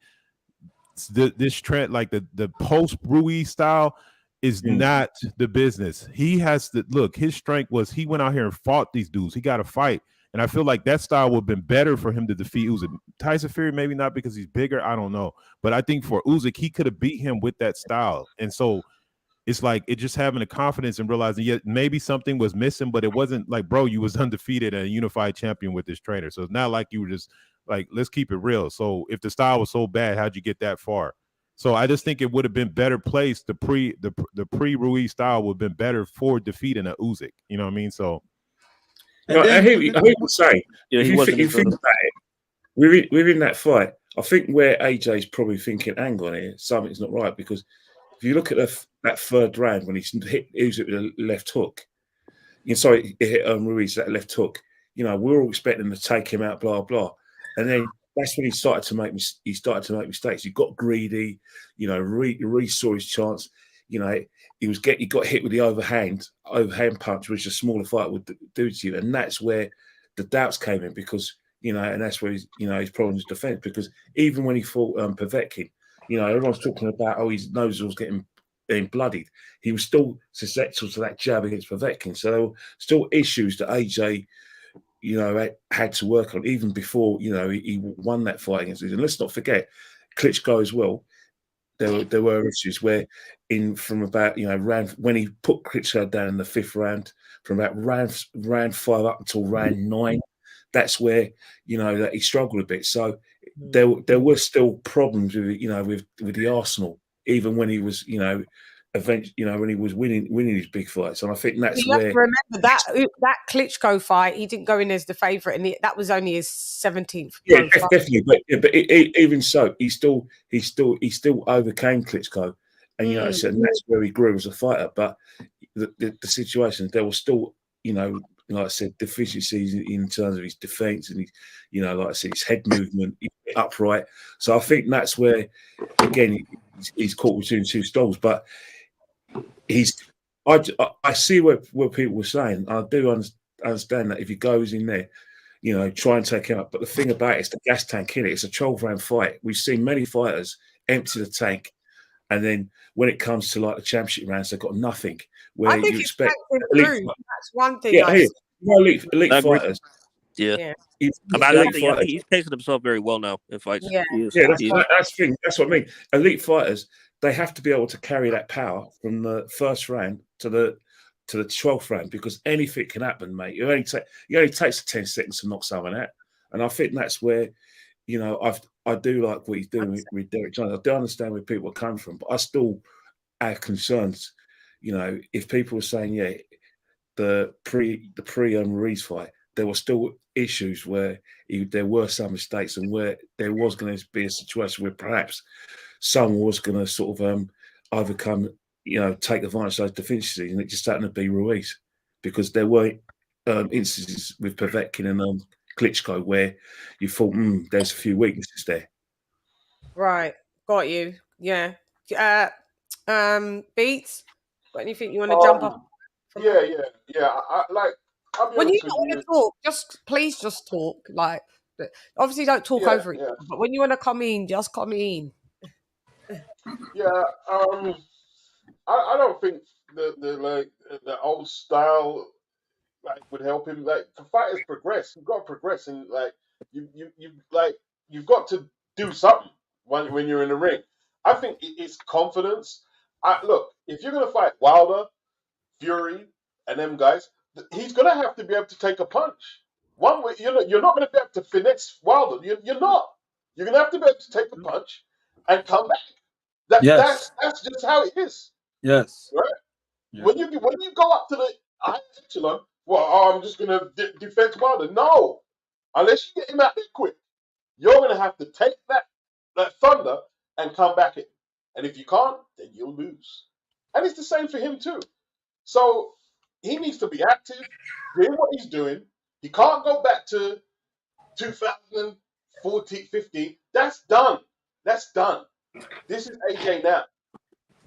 this trend, like the post Ruiz style, is not the business. He has to look. His strength was he went out here and fought these dudes. He got a fight. And I feel like that style would have been better for him to defeat Usyk. Tyson Fury, maybe not because he's bigger. I don't know. But I think for Usyk, he could have beat him with that style. And so it's like it just having the confidence and realizing, yeah, maybe something was missing, but it wasn't like, bro, you was undefeated and a unified champion with this trainer. So it's not like you were just like, let's keep it real. So if the style was so bad, how'd you get that far? So I just think it would have been better placed. The pre Ruiz style would have been better for defeating a Usyk. You know what I mean? So. I hear you say. Yeah, if you think about it, within that fight, I think where AJ's probably thinking, hang on here, something's not right. Because if you look at that third round when he hit Usyk with a left hook, he hit Ruiz that left hook. You know, we were all expecting to take him out, blah blah, and then that's when he started to make mistakes. He got greedy. You know, Ruiz saw his chance. You know, he got hit with the overhand punch, which a smaller fighter would do to you, and that's where the doubts came in because and that's where his problems defense. Because even when he fought Povetkin, everyone's talking about his nose was getting bloodied. He was still susceptible to that jab against Povetkin, so there were still issues that AJ had to work on even before he won that fight against him. And let's not forget Klitschko as well. There were issues where from about round when he put Klitschko down in the fifth round, from about round 5 up until round 9, that's where that he struggled a bit. So there were still problems with the Arsenal, even when he was eventually when he was winning his big fights. And I think that's you where have to remember that Klitschko fight, he didn't go in as the favourite, and that was only his 17th. Yeah, definitely. But even so, he still overcame Klitschko, and and that's where he grew as a fighter. But the situation, there was still like I said, deficiencies in terms of his defence and like I said, his head movement, upright. So I think that's where again he's caught between two stools. But I see where people were saying. I do understand that if he goes in there, try and take him out. But the thing about it is the gas tank in it. It's a 12-round fight. We've seen many fighters empty the tank, and then when it comes to like the championship rounds, they've got nothing. Where I think you expect that's one thing. Yeah, elite fighters. Yeah. I think he's pacing himself very well now in fights. Yeah, that's the thing. That's what I mean. Elite fighters, they have to be able to carry that power from the first round to the 12th round, because anything can happen, mate. It only takes 10 seconds to knock someone out, and I think that's where I do like what he's doing with Derek Jones. I do understand where people are coming from, but I still have concerns. If people are saying the pre Ruiz fight, there were still issues where there were some mistakes, and where there was going to be a situation where perhaps someone was going to sort of overcome, take advantage of those deficiencies, and it just happened to be Ruiz, because there were instances with Povetkin and Klitschko where you thought, there's a few weaknesses there. Right, got you. Yeah. Beats, got anything you want to jump up? When you don't want to talk, please just talk. Like, obviously, don't talk over each other. But when you want to come in, just come in. Yeah, I don't think the old style would help him. Like, the fighters progress. You've got to progress, and you've got to do something when you're in the ring. I think it's confidence. Look, if you're gonna fight Wilder, Fury, and them guys, he's gonna have to be able to take a punch. One way, you're not gonna be able to finesse Wilder. You're not. You're gonna have to be able to take a punch and come back. That's just how it is. Yes. Right. Yeah. When you go up to the high echelon, I'm just gonna defend Wilder. No, unless you get him out there quick, you're gonna have to take that thunder and come back in. And if you can't, then you'll lose. And it's the same for him too. So he needs to be active, doing what he's doing. He can't go back to 2005 14, 15. That's done. That's done. This is AJ now,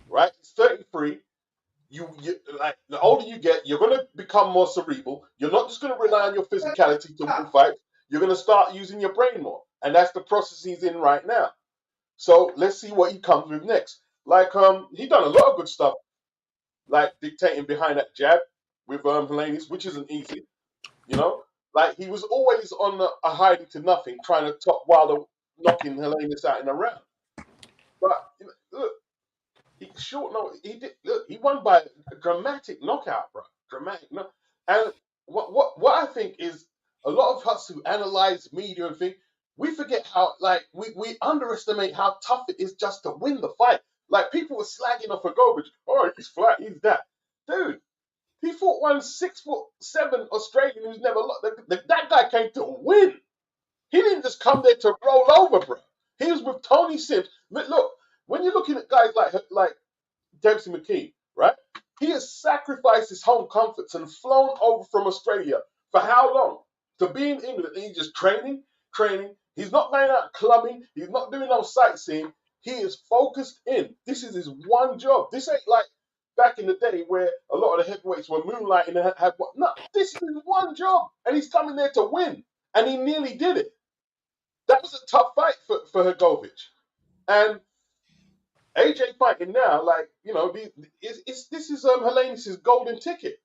right? He's 33. You like the older you get, you're gonna become more cerebral. You're not just gonna rely on your physicality to win fights. You're gonna start using your brain more, and that's the process he's in right now. So let's see what he comes with next. Like he done a lot of good stuff, like dictating behind that jab with Helenius, which isn't easy, you know. Like he was always on a hiding to nothing, trying to top Wilder, knocking Helenius out in a round. But look, he did. Look, he won by a dramatic knockout, bro. Dramatic, no. And what I think is a lot of us who analyze media and think we forget how we underestimate how tough it is just to win the fight. Like people were slagging off Agovic. Oh, he's flat. He's that, dude. He fought one 6'7" Australian who's never lost. That guy came to win. He didn't just come there to roll over, bro. He was with Tony Sims. Look, when you're looking at guys like Dempsey McKee, right? He has sacrificed his home comforts and flown over from Australia for how long? To be in England, and he's just training. He's not going out clubbing. He's not doing no sightseeing. He is focused in. This is his one job. This ain't like back in the day where a lot of the heavyweights were moonlighting and had what? No, this is his one job, and he's coming there to win, and he nearly did it. That was a tough fight for Hrgovic, and AJ fighting now, like, you know, this is Helenius' golden ticket.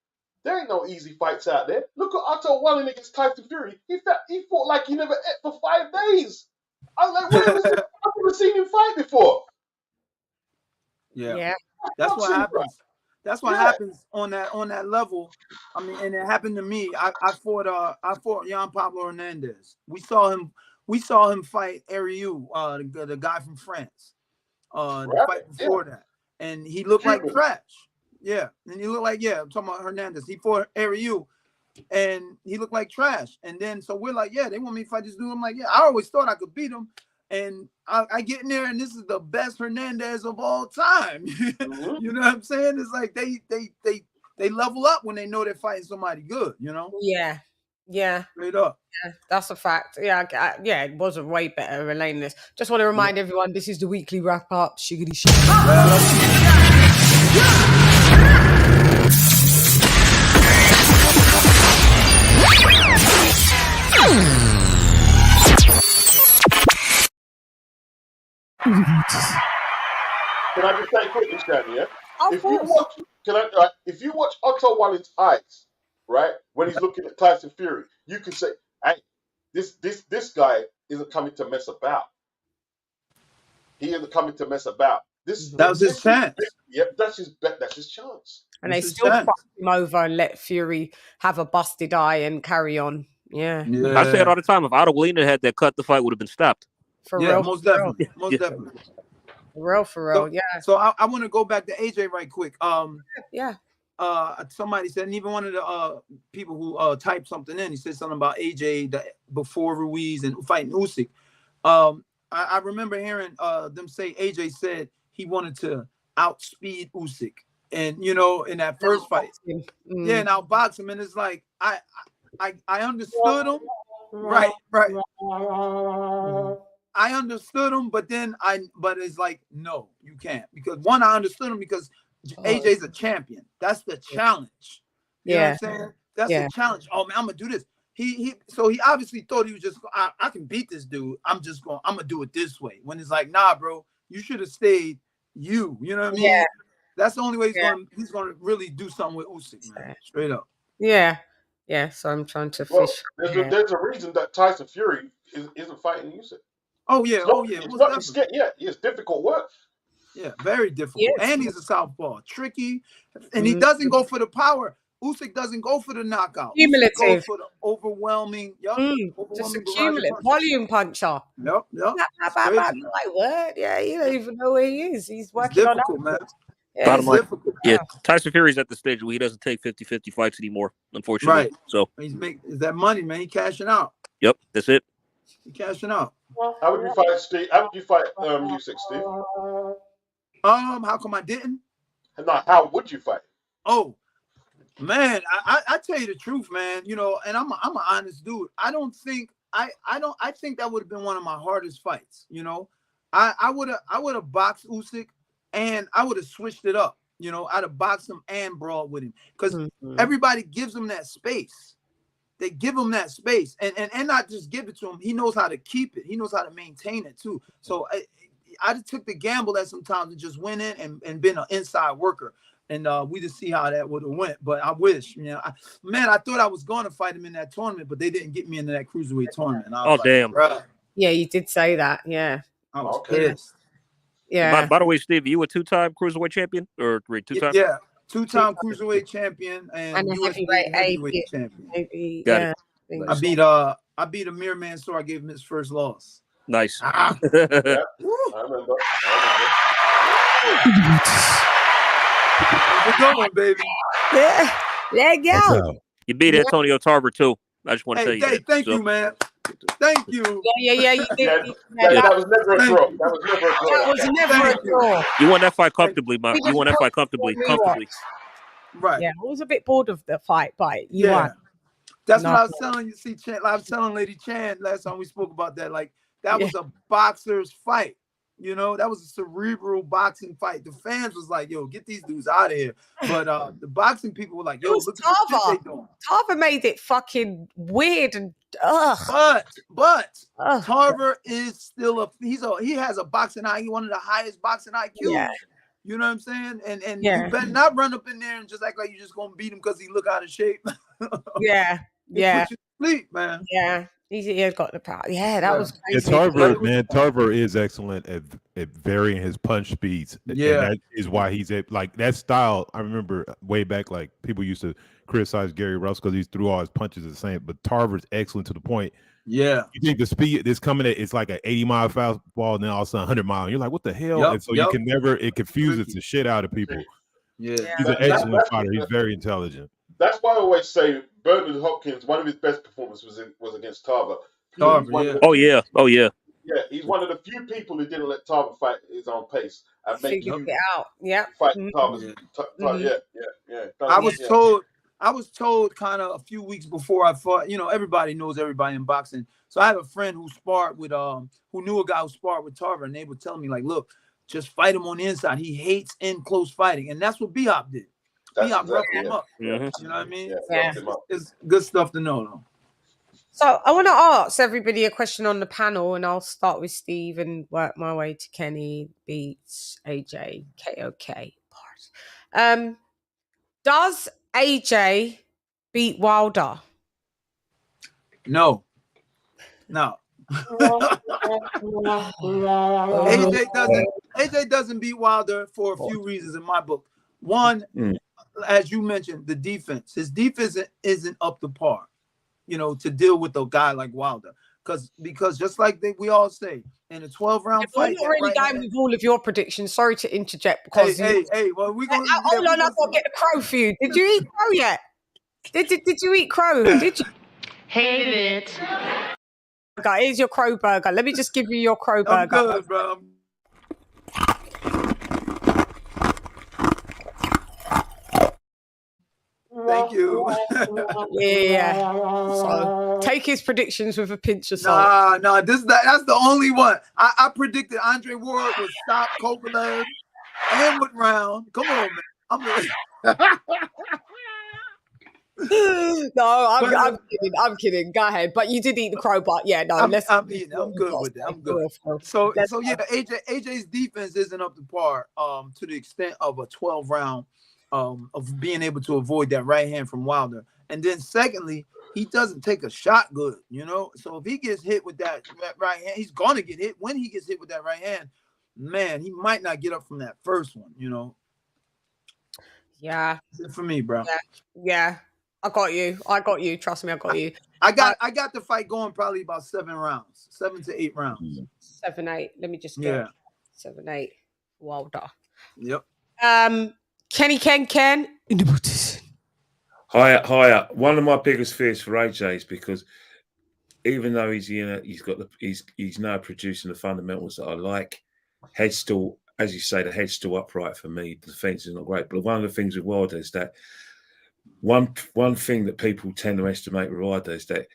There ain't no easy fights out there. Look at Otto Wallen against Tyson Fury. He fought like he never ate for 5 days. I was like, where was this? I've never seen him fight before. Yeah. That's what happens. That's what happens on that level. I mean, and it happened to me. I fought Jan Pablo Hernandez. We saw him fight Ariu, the guy from France. The fight before that, and he looked like trash. Yeah, and he looked like I'm talking about Hernandez. He fought Ariu, and he looked like trash. And then so we're like, they want me to fight this dude. I'm like, I always thought I could beat him, and I get in there, and this is the best Hernandez of all time. You know what I'm saying? It's like they level up when they know they're fighting somebody good. You know? Yeah. Straight up. Yeah, that's a fact. Yeah, it was a way better Helenius. Just want to remind everyone, this is the weekly wrap up. Shiggity shit. Can I just say quickly, Shanny, yeah? Of If you watch Otto Wallen's eyes, right, when he's looking at Tyson Fury, you can say, hey, this guy isn't coming to mess about. He isn't coming to mess about. That was his chance. Yep, that's his chance. And they still fucked him over and let Fury have a busted eye and carry on. Yeah. I say it all the time. If Otto Molina had that cut, the fight would have been stopped. For real. Most definitely. Most definitely. For real. So I want to go back to AJ right quick. Yeah. Somebody said, and even one of the people who typed something in, he said something about AJ before Ruiz and fighting Usyk. I remember hearing them say AJ said he wanted to outspeed Usyk, and you know, in that first fight, and outbox him. And it's like I understood him, right. I understood him, but it's like, no, you can't, because one, I understood him because AJ's a champion. That's the challenge. You know what I'm saying? That's the challenge. Oh man, I'm gonna do this. So he obviously thought he was just, I can beat this dude. I'm gonna do it this way. When it's like, nah, bro, you should have stayed you. You know what I mean? Yeah. That's the only way he's gonna really do something with Usyk, man. Straight up. Yeah. So I'm trying to fish. There's a reason that Tyson Fury isn't fighting Usyk. Oh yeah. It's not scared. Yeah, it's difficult work. Yeah, very difficult. Yes. And he's a southpaw, tricky, and he doesn't go for the power. Usyk doesn't go for the knockout. Cumulative. Usyk goes for the overwhelming. Just a cumulative volume puncher. Yep. Like what? Yeah, you don't even know where he is. He's working on that, man. Yeah, Tyson Fury's at the stage where he doesn't take 50-50 fights anymore, unfortunately. Right. So is that money, man? He cashing out. Yep, that's it. He cashing out. How would you fight Steve? How would you fight Usyk, Steve? How come I didn't? No, how would you fight? Oh, man, I tell you the truth, man. You know, and I'm an honest dude. I don't think I think that would have been one of my hardest fights. You know, I would have boxed Usyk, and I would have switched it up. You know, I'd have boxed him and brawled with him because everybody gives him that space. They give him that space, and not just give it to him. He knows how to keep it. He knows how to maintain it too. So I just took the gamble that sometimes and just went in and been an inside worker. And we just see how that would have went. But I wish, you know, I thought I was going to fight him in that tournament, but they didn't get me into that cruiserweight tournament. I was damn. Bruh. Yeah, you did say that. Yeah. I was pissed. Yeah. By the way, Steve, you a 2-time cruiserweight champion or 3-2-time? Yeah, 2-time cruiserweight champion and a US heavyweight champion. Maybe, Got it. I beat Amir Mansour. I gave him his first loss. Nice. Yeah, I remember. We're going, baby. Yeah. There you go. You beat Antonio Tarver too. I just want to tell you that. Thank you, man. Thank you. Yeah. You did. That was never a draw. That was never a draw. That was never a draw. You won that fight comfortably, man. You won that fight comfortably. Right. Yeah, I was a bit bored of the fight, but you won. That's what I was telling you. See, Chan, I was telling LadyChann last time we spoke about that. Like, that was a boxer's fight. You know, that was a cerebral boxing fight. The fans was like, yo, get these dudes out of here. But the boxing people were like, yo, look at the shit they doing. Tarver made it fucking weird and ugh. But Tarver is still he has a boxing IQ, one of the highest boxing IQs. Yeah. You know what I'm saying? And you better not run up in there and just act like you're just gonna beat him because he look out of shape. Yeah. Put you to sleep, man. Yeah. He's got the power. Yeah, that was crazy. Yeah, Tarver is excellent at varying his punch speeds. Yeah. And that is why he's like that style. I remember way back, like people used to criticize Gary Russell because he threw all his punches the same, but Tarver's excellent to the point. Yeah. You think the speed that's coming at it's like an 80-mile fastball, and then all of a sudden 100 mile. You're like, what the hell? And so you can never, it confuses the shit out of people. Yeah. He's an excellent fighter. He's very intelligent. That's why I always say Bernard Hopkins, one of his best performances was against Tarver. Oh yeah. Yeah, he's one of the few people who didn't let Tarver fight his own pace and make him it out. Yeah. Fight Tarver. Yeah. I was told kind of a few weeks before I fought, you know, everybody knows everybody in boxing. So I have a friend who sparred with who knew a guy who sparred with Tarver, and they were telling me, like, look, just fight him on the inside. He hates in close fighting. And that's what B-Hop did. B-Hop roughed him up. Mm-hmm. You know what I mean? Yeah. It's good stuff to know, though. So I want to ask everybody a question on the panel, and I'll start with Steve and work my way to Kenny, Beats, AJ, KOK. Does AJ beat Wilder? No. AJ doesn't beat Wilder for a few reasons in my book. One, as you mentioned, the defense. His defense isn't up to par, you know, to deal with a guy like Wilder. Because just like we all say, in a 12-round fight. We're not really going with all of your predictions. Sorry to interject. Because hey, well, we're going to... Hold on, I've got to get the crow for you. Did you eat crow yet? Did you eat crow? Did you? Hate it. Okay, here's your crow burger. Let me just give you your crow burger. I'm good, bro. Thank you. Yeah. So take his predictions with a pinch of salt. Nah, that's the only one. I predicted Andre Ward would stop Kovalev and would round. Come on, man. No, I'm kidding. Go ahead. But you did eat the crow, but yeah, no. I'm good with that. I'm good. So yeah, AJ's defense isn't up to par to the extent of a 12-round of being able to avoid that right hand from Wilder. And then secondly, he doesn't take a shot good, you know? So if he gets hit with that right hand, he's going to get hit. When he gets hit with that right hand, man, he might not get up from that first one, you know? Yeah. That's it for me, bro. Yeah. I got you. Trust me, I got you. I got the fight going probably about 7 to 8 rounds. 7, 8. Let me just get 7, 8. Wilder. Yep. Kenny Ken in the boots. Higher. One of my biggest fears for AJ is because even though he's now producing the fundamentals that I like, head still, as you say, the head's still upright for me. The defense is not great. But one of the things with Wilder is that one thing that people tend to estimate with Wilder is that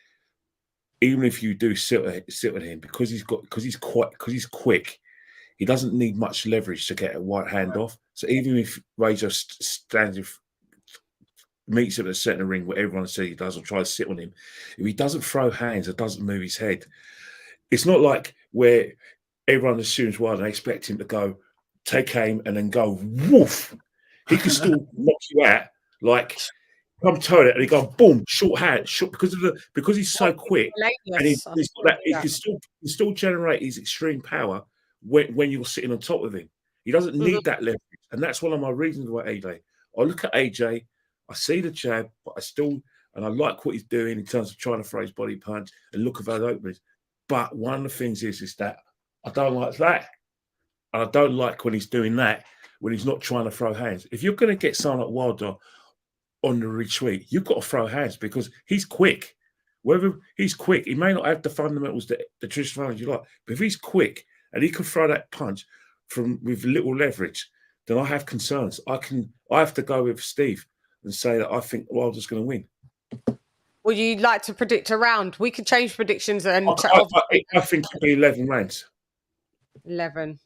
even if you do sit with him, because he's quick, he doesn't need much leverage to get a right hand off. So even if Razor meets him at a certain ring where everyone says he does or tries to sit on him, if he doesn't throw hands or doesn't move his head, it's not like where everyone assumes and they expect him to go take aim and then go woof. He can still knock you out, like come turn it and he go boom, short hand, because he's so quick, and he can still generate his extreme power when you're sitting on top of him. He doesn't need that leverage, and that's one of my reasons why AJ. I look at AJ, I see the jab, but I like what he's doing in terms of trying to throw his body punch and look at those openings. But one of the things is that I don't like that. And I don't like when he's doing that, when he's not trying to throw hands. If you're going to get someone like Wilder on the retreat, you've got to throw hands because he's quick. Whether he's quick, he may not have the fundamentals, the traditional fundamentals you like, but if he's quick and he can throw that punch with little leverage, then I have concerns. I have to go with Steve and say that I think Wilder's going to win. Would you like to predict a round? We could change predictions and I think it'll be 11 rounds. 11.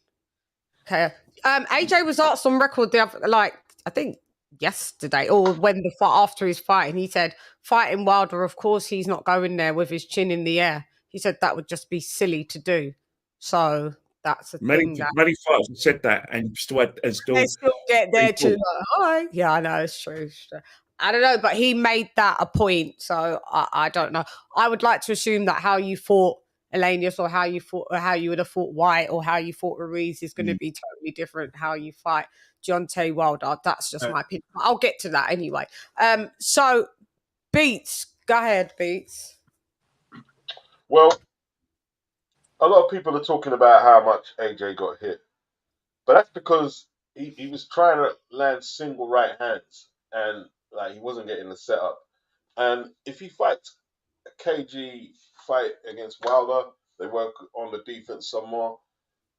Okay. AJ was asked on record I think yesterday or after his fight, and he said fighting Wilder, of course he's not going there with his chin in the air. He said that would just be silly to do. So that's a thing. Many fighters have said that and still get their chin. Like, yeah, I know it's true. I don't know, but he made that a point, so I don't know. I would like to assume that how you fought Helenius or how you would have fought Whyte or how you fought Ruiz is going to be totally different. How you fight Deontay Wilder, that's just my opinion. I'll get to that anyway. So Beats, go ahead, Beats. Well, a lot of people are talking about how much AJ got hit, but that's because he was trying to land single right hands and he wasn't getting the setup. And if he fights a KG fight against Wilder, they work on the defense some more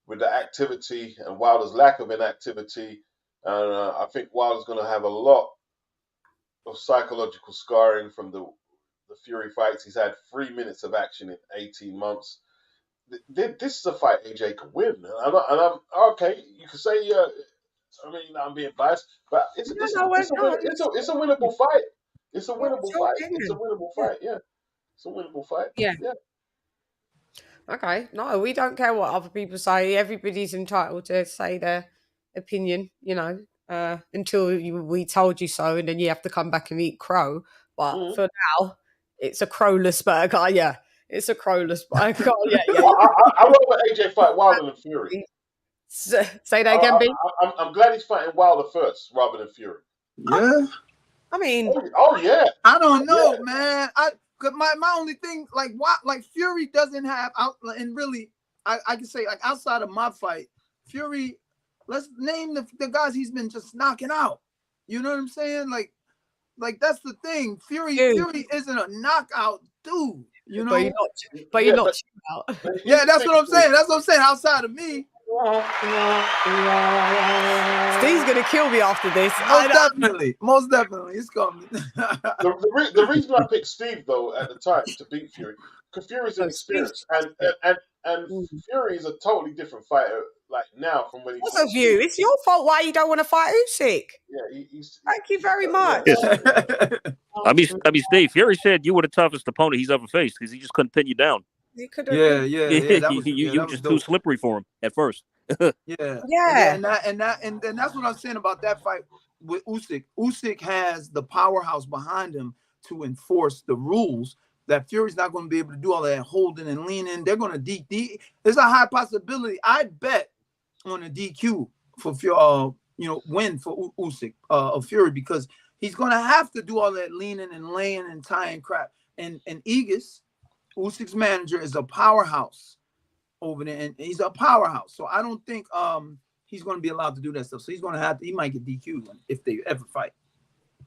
with the activity and Wilder's lack of inactivity. And I think Wilder's going to have a lot of psychological scarring from the Fury fights. He's had 3 minutes of action in 18 months. This is a fight AJ can win. And I'm okay. You can say, I'm being biased, but it's a winnable fight. It's a winnable fight. It's a winnable fight. Yeah. It's a winnable fight. Yeah. Okay. No, we don't care what other people say. Everybody's entitled to say their opinion, until we told you so, and then you have to come back and eat crow. But for now, it's a crowless burger. Yeah, it's a crowless burger. Yeah. I love when AJ fight Wilder than Fury. Say that again, B. I'm glad he's fighting Wilder first rather than Fury. Yeah. I mean, yeah. I don't know, man. My only thing, like Fury doesn't have and really, I can say outside of my fight, Fury. Let's name the guys he's been just knocking out. You know what I'm saying? Like that's the thing. Fury isn't a knockout dude. You know, but you're not out. Yeah, that's what I'm saying. That's what I'm saying. Outside of me. Steve's gonna kill me after this. Most definitely, it's coming. the reason I picked Steve though at the time to beat Fury, because Fury's inexperienced, and Fury is a totally different fighter. Like now from when he. What's of you? It's your fault why you don't want to fight Usyk. Yeah, thank you very much. I mean, Steve, Fury said you were the toughest opponent he's ever faced because he just couldn't pin you down. Yeah. You were just too slippery for him at first. Yeah. And that's what I'm saying about that fight with Usyk. Usyk has the powerhouse behind him to enforce the rules that Fury's not going to be able to do all that holding and leaning. They're going to there's a high possibility. I'd bet on a DQ for win for Usyk of Fury, because he's going to have to do all that leaning and laying and tying crap. And Igis, Usyk's manager, is a powerhouse over there, and he's a powerhouse. So I don't think he's going to be allowed to do that stuff. So he might get DQ'd if they ever fight.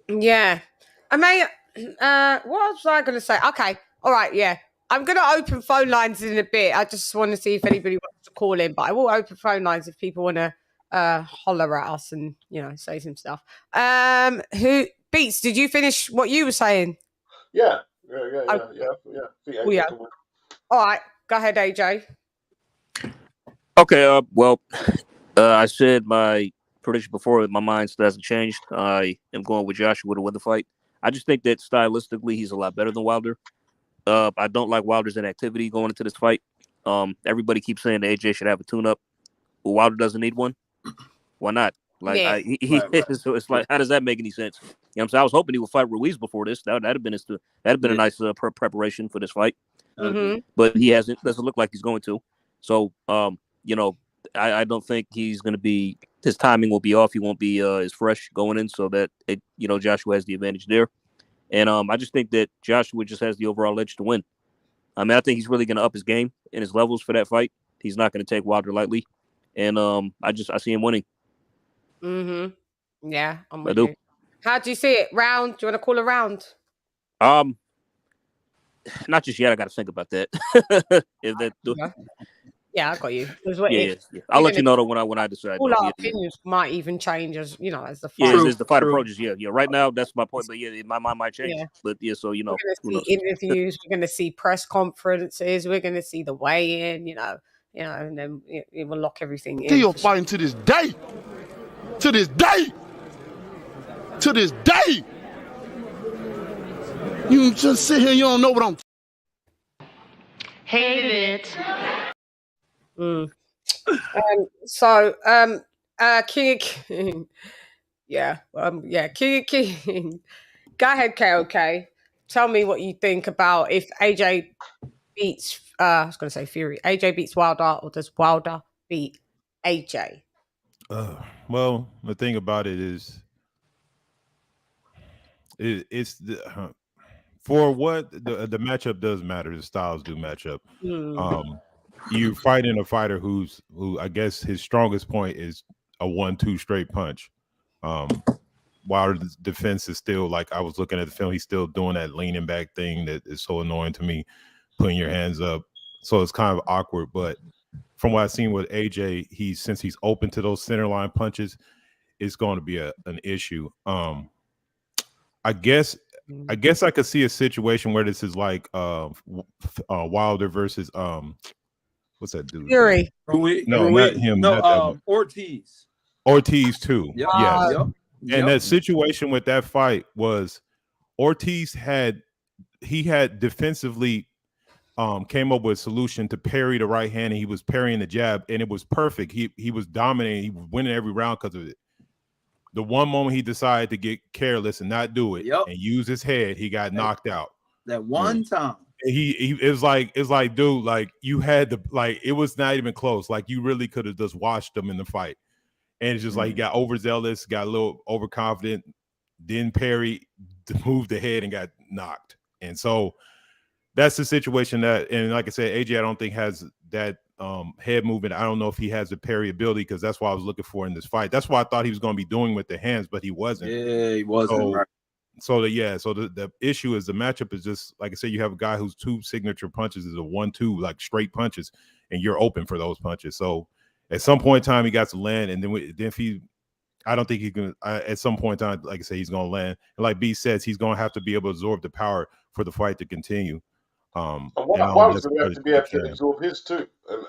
Yeah. I mean, what was I going to say? Okay. All right. Yeah. I'm going to open phone lines in a bit. I just want to see if anybody wants to call in, but I will open phone lines if people want to holler at us and, say some stuff. Beats, did you finish what you were saying? Yeah. Yeah. All right, go ahead, AJ. Okay. Well, I said my prediction before. My mind still hasn't changed. I am going with Joshua to win the fight. I just think that stylistically, he's a lot better than Wilder. I don't like Wilder's inactivity going into this fight. Everybody keeps saying that AJ should have a tune-up. Well, Wilder doesn't need one. Why not? Like, Yeah. right. So it's like, how does that make any sense? You know what I'm saying? I was hoping he would fight Ruiz before this. That'd have been a nice preparation for this fight. But he hasn't. Doesn't look like he's going to. So, you know, I don't think he's going to be. His timing will be off. He won't be as fresh going in. So that Joshua has the advantage there. And I just think that Joshua just has the overall edge to win. I mean, I think he's really going to up his game and his levels for that fight. He's not going to take Wilder lightly. And I see him winning. Yeah, I'm with you. How do you see it? Round? Do you want to call a round? Not just yet. I got to think about that. Yeah, I got you. Yeah. I'll let you know when I decide. All our opinions might even change as the fight. As the fight approaches. Yeah. Right now, that's my point. But my mind might change. Yeah. But so we're going to see interviews. We're going to see press conferences. We're going to see the weigh-in. And then it will lock everything in. Still fighting to this day. To this day. To this day. You just sit here. You don't know what I'm. Hate it. King of King. Yeah. King of King. Go ahead, KOK. Tell me what you think about if AJ beats I was gonna say Fury. AJ beats Wilder, or does Wilder beat AJ? Well, the thing about it is for what the matchup does matter. The styles do match up. You fighting a fighter who I guess his strongest point is a 1-2 straight punch. Wilder's defense is still, like, I was looking at the film, he's still doing that leaning back thing that is so annoying to me, putting your hands up. So it's kind of awkward. But from what I've seen with AJ, since he's open to those center line punches, it's going to be an issue. I guess I could see a situation where this is like Wilder versus what's that dude? Fury. No, not him. No, Ortiz. Ortiz too. Yep. Yes. Yep. And that situation with that fight was Ortiz had defensively came up with a solution to parry the right hand, and he was parrying the jab, and it was perfect. He was dominating. He was winning every round because of it. The one moment he decided to get careless and not do it and use his head, he got knocked out. That one time. It's like, dude, like, you had to, like, it was not even close. Like, you really could have just watched him in the fight. And it's just like he got overzealous, got a little overconfident, didn't parry, moved the head and got knocked. And so that's the situation and like I said, AJ, I don't think has that head movement. I don't know if he has the parry ability, because that's what I was looking for in this fight. That's what I thought he was going to be doing with the hands, but he wasn't. Yeah, he wasn't. So the issue is the matchup is just, like I said, you have a guy whose two signature punches is a 1-2, like straight punches, and you're open for those punches. So at some point in time, he got to land, and then if I don't think he can. At some point in time, like I say, he's going to land. And like B says, he's going to have to be able to absorb the power for the fight to continue. And Wilder's going to have to be able to absorb his too, and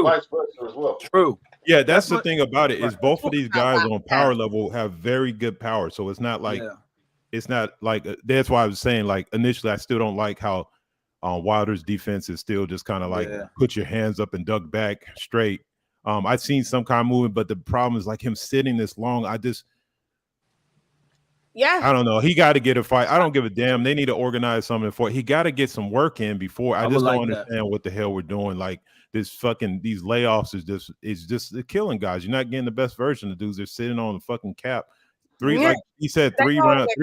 vice versa as well. True. Yeah, that's the thing about it is both of these guys on power level have very good power. So it's not like that's why I was saying, like, initially I still don't like how Wilder's defense is still just kind of like put your hands up and duck back straight. I've seen some kind of movement, but the problem is like him sitting this long. I don't know. He got to get a fight. I don't give a damn. They need to organize something for it. He got to get some work in before. I just don't understand what the hell we're doing. Like, these layoffs is just killing guys. You're not getting the best version of dudes. They're sitting on the fucking cap. Like he said, 3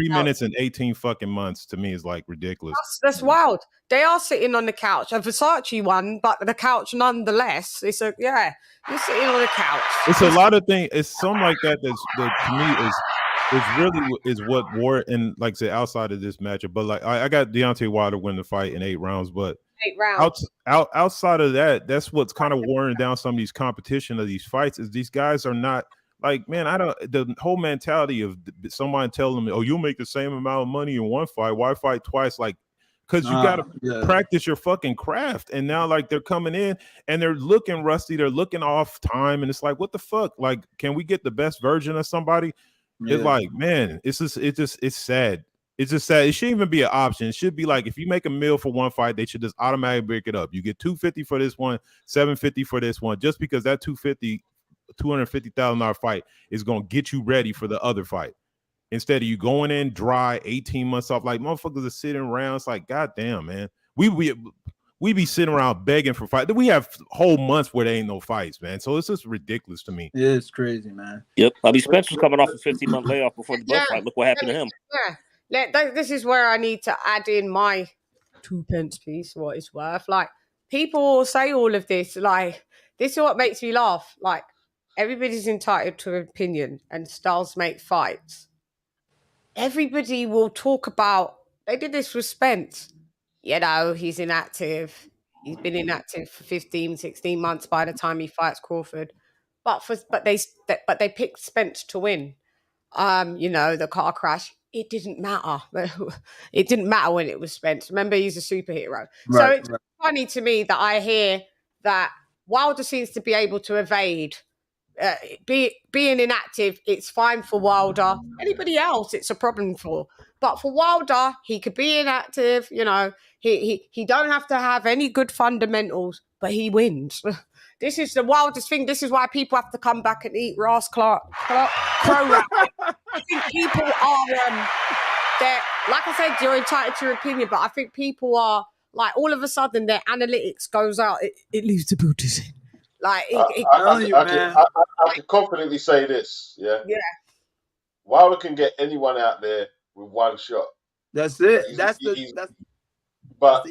minutes and 18 fucking months to me is like ridiculous. That's wild. They are sitting on the couch. A Versace one, but the couch nonetheless. You're sitting on the couch. It's a lot of things. It's something like that that to me is what wore, and like I said, outside of this matchup. But like I got Deontay Wilder win the fight in 8 rounds, but 8 rounds. Outside of that, that's what's kind of wearing down some of these competition of these fights is these guys are not. Like, man, the whole mentality of someone telling them, oh, you'll make the same amount of money in one fight. Why fight twice? Like, because you got to practice your fucking craft. And now, like, they're coming in and they're looking rusty. They're looking off time. And it's like, what the fuck? Like, can we get the best version of somebody? Yeah. It's like, man, it's sad. It's just sad. It shouldn't even be an option. It should be like, if you make a meal for one fight, they should just automatically break it up. You get $250 for this one, $750 for this one, just because that $250,000 fight is going to get you ready for the other fight. Instead of you going in dry 18 months off, like motherfuckers are sitting around. It's like, goddamn, man. We be sitting around begging for fights. We have whole months where there ain't no fights, man. So it's just ridiculous to me. Yeah, it's crazy, man. Yep. I mean, Spencer's coming off a 15-month layoff before the Bud fight. Look what happened to him. Yeah. This is where I need to add in my 2 pence piece, what it's worth. Like, people say all of this. Like, this is what makes me laugh. Like, everybody's entitled to an opinion, and styles make fights. Everybody will talk about, they did this with Spence. You know, he's inactive. He's been inactive for 15, 16 months by the time he fights Crawford. But they picked Spence to win. You know, the car crash, it didn't matter. It didn't matter when it was Spence. Remember, he's a superhero. So it's funny to me that I hear that Wilder seems to be able to evade being inactive. It's fine for Wilder. Anybody else, it's a problem for. But for Wilder, he could be inactive. You know, he don't have to have any good fundamentals, but he wins. This is the wildest thing. This is why people have to come back and eat Ross crow wrap. I think people are, they're, like I said, you're entitled to your opinion, but I think people are, like, all of a sudden their analytics goes out. It leaves the booties in. Like, I can confidently say this, yeah. Wilder can get anyone out there with one shot. That's it. That's the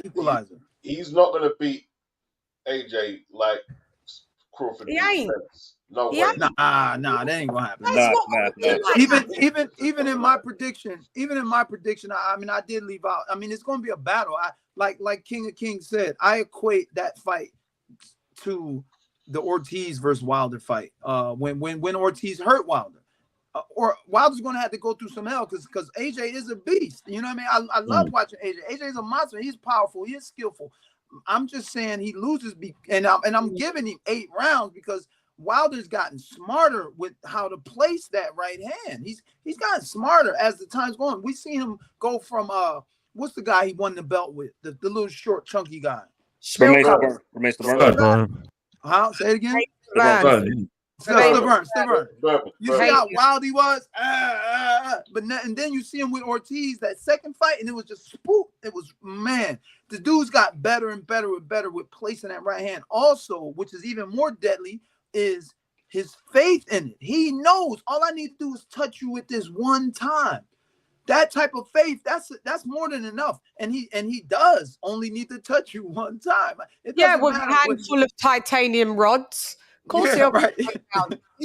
equalizer. He's not going to beat AJ like Crawford. He ain't. No way. Nah, that ain't gonna happen. Even in my prediction, I mean, I did leave out. I mean, it's gonna be a battle. Like King of Kings said, I equate that fight to the Ortiz versus Wilder fight. When Ortiz hurt Wilder, or Wilder's gonna have to go through some hell because AJ is a beast. You know what I mean? I love watching AJ. AJ is a monster. He's powerful. He's skillful. I'm just saying he loses, and I'm giving him 8 rounds because Wilder's gotten smarter with how to place that right hand. He's gotten smarter as the time's going. We see him go from what's the guy he won the belt with? The little short chunky guy. Remains the burn. How? Say it again. Still burn. You see how wild he was? And then you see him with Ortiz, that second fight, and it was just spook. It was, man, the dude's got better and better with placing that right hand. Also, which is even more deadly, is his faith in it. He knows all I need to do is touch you with this one time. That type of faith, that's more than enough. And he does only need to touch you one time. With a handful of titanium rods. Of course, he's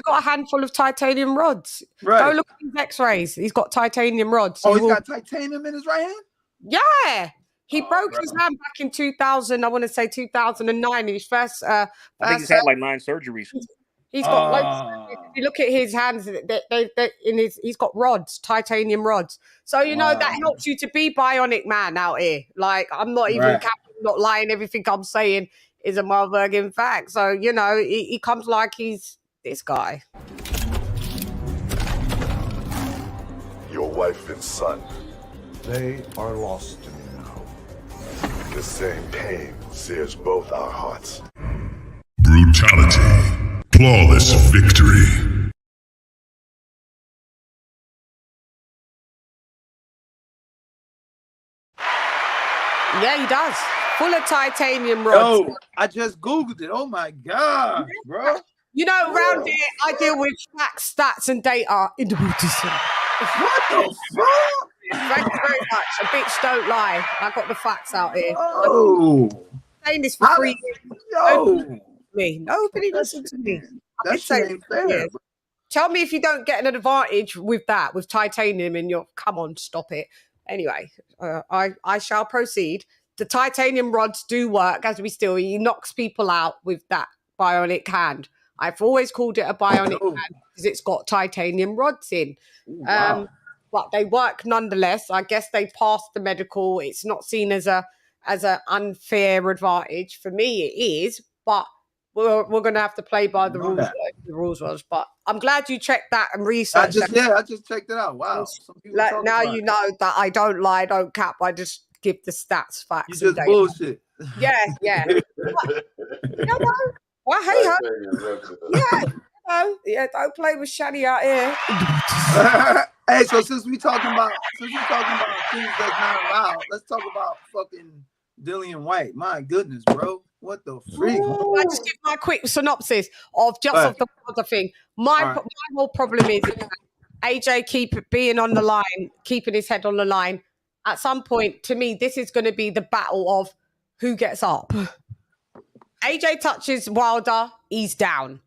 got a handful of titanium rods. Right. Go look at his X-rays. He's got titanium rods. So he's got titanium in his right hand? Yeah. He broke his hand back in 2000. I want to say 2009. His first. I think he's had like 9 surgeries. He's got. If you look at his hands, he's got rods, titanium rods. So you know that helps you to be bionic man out here. Like, I'm not even not lying. Everything I'm saying is a motherfucking fact. So, you know, he comes like he's this guy. Your wife and son, they are lost to me now. The same pain sears both our hearts. Brutality. Flawless victory. Yeah, he does. Full of titanium rods. Oh, I just Googled it. Oh my God, bro. You know, around here, I deal with facts, stats, and data in the Buddhism. What the fuck? Thank you very much. A bitch don't lie. I got the facts out here. Oh. I'm saying this for 3 years. Nobody listens to me. That's fair. Tell me if you don't get an advantage with that, with titanium, and you're, come on, stop it. Anyway, I shall proceed. The titanium rods do work, as we still. He knocks people out with that bionic hand. I've always called it a bionic hand because it's got titanium rods in. Wow. but they work nonetheless. I guess they passed the medical. It's not seen as an unfair advantage. For me, it is, but we're going to have to play by the rules. The rules was, but I'm glad you checked that and researched that. I just checked it out. Wow. Now you know that I don't lie, I don't cap. I just give the stats, facts. You just bullshit. Yeah. Well, hey, don't play with Shani out here. Hey, so since we talking about things that's not allowed, let's talk about fucking Dillian Whyte. My goodness, bro. What the freak? I just give my quick synopsis of the other thing. My whole problem is AJ being on the line, keeping his head on the line. At some point, to me, this is going to be the battle of who gets up. AJ touches Wilder, he's down.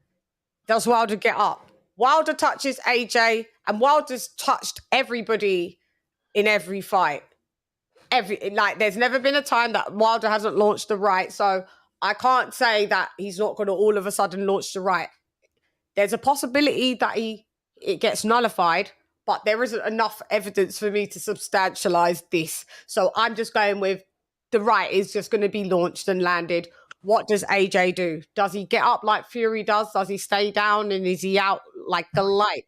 Does Wilder get up? Wilder touches AJ, and Wilder's touched everybody in every fight. There's never been a time that Wilder hasn't launched the right, so I can't say that he's not going to all of a sudden launch the right. There's a possibility that it gets nullified, but there isn't enough evidence for me to substantialize this. So I'm just going with the right is just going to be launched and landed. What does AJ do? Does he get up like Fury does? Does he stay down and is he out like the light?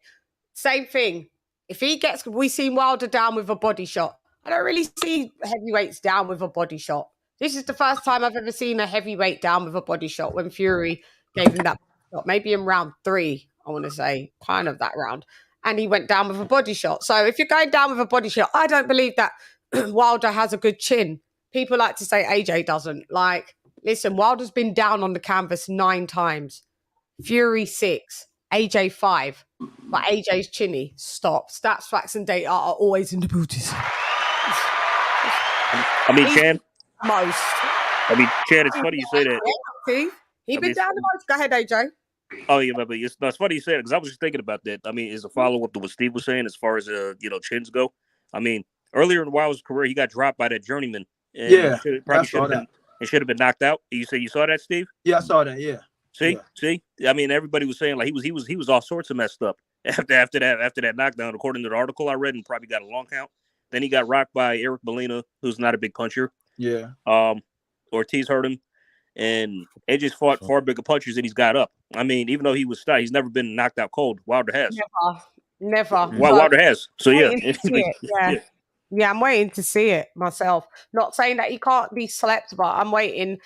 Same thing. If we see Wilder down with a body shot. I don't really see heavyweights down with a body shot. This is the first time I've ever seen a heavyweight down with a body shot when Fury gave him that shot. Maybe in round 3, I want to say, kind of that round. And he went down with a body shot. So if you're going down with a body shot, I don't believe that Wilder has a good chin. People like to say AJ doesn't. Listen, Wilder's been down on the canvas 9 times. Fury 6, AJ 5. But AJ's chinny. Stop. Stats, facts, and data are always in the booties. I mean, CHANN. Most. I mean, CHANN, it's funny you say that. See? He's been down the most. Go ahead, AJ. Oh, yeah, but it's funny you say it because I was just thinking about that. I mean, as a follow-up to what Steve was saying as far as, chins go. I mean, earlier in Wilder's career, he got dropped by that journeyman. And should have been knocked out. You say you saw that, Steve? Yeah, I saw that, yeah. See? I mean, everybody was saying he was all sorts of messed up after that knockdown, according to the article I read, and probably got a long count. Then he got rocked by Eric Molina, who's not a big puncher. Yeah. Ortiz hurt him, and AJ's fought far bigger punches than he's got up. I mean, even though he was stunned, he's never been knocked out cold. Wilder has. Never. Wilder has. So yeah. Yeah, I'm waiting to see it myself. Not saying that he can't be slept, but I'm waiting.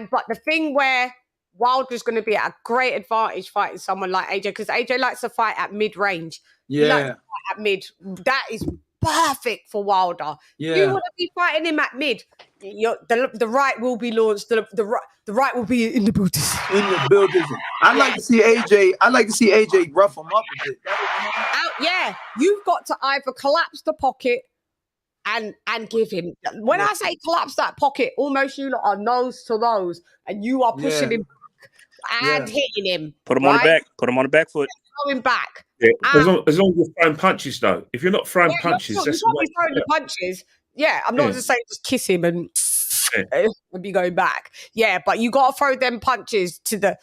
But the thing where Wilder's going to be at a great advantage fighting someone like AJ, because AJ likes to fight at mid-range. Yeah. He likes to fight at mid. That is perfect for Wilder. Yeah. You want to be fighting him at mid. The right will be launched. The right will be in the booties. In the building. I like to see AJ rough him up a bit. Yeah, you've got to either collapse the pocket and give him. When I say collapse that pocket, almost you lot are nose to nose, and you are pushing him back and hitting him. Put him on the back. Put him on the back foot. Going back. Yeah, as long as you're throwing punches, though. If you're not throwing punches, that's not throwing the punches. Yeah, I'm not just saying just kiss him and be going back. Yeah, but you got to throw them punches to the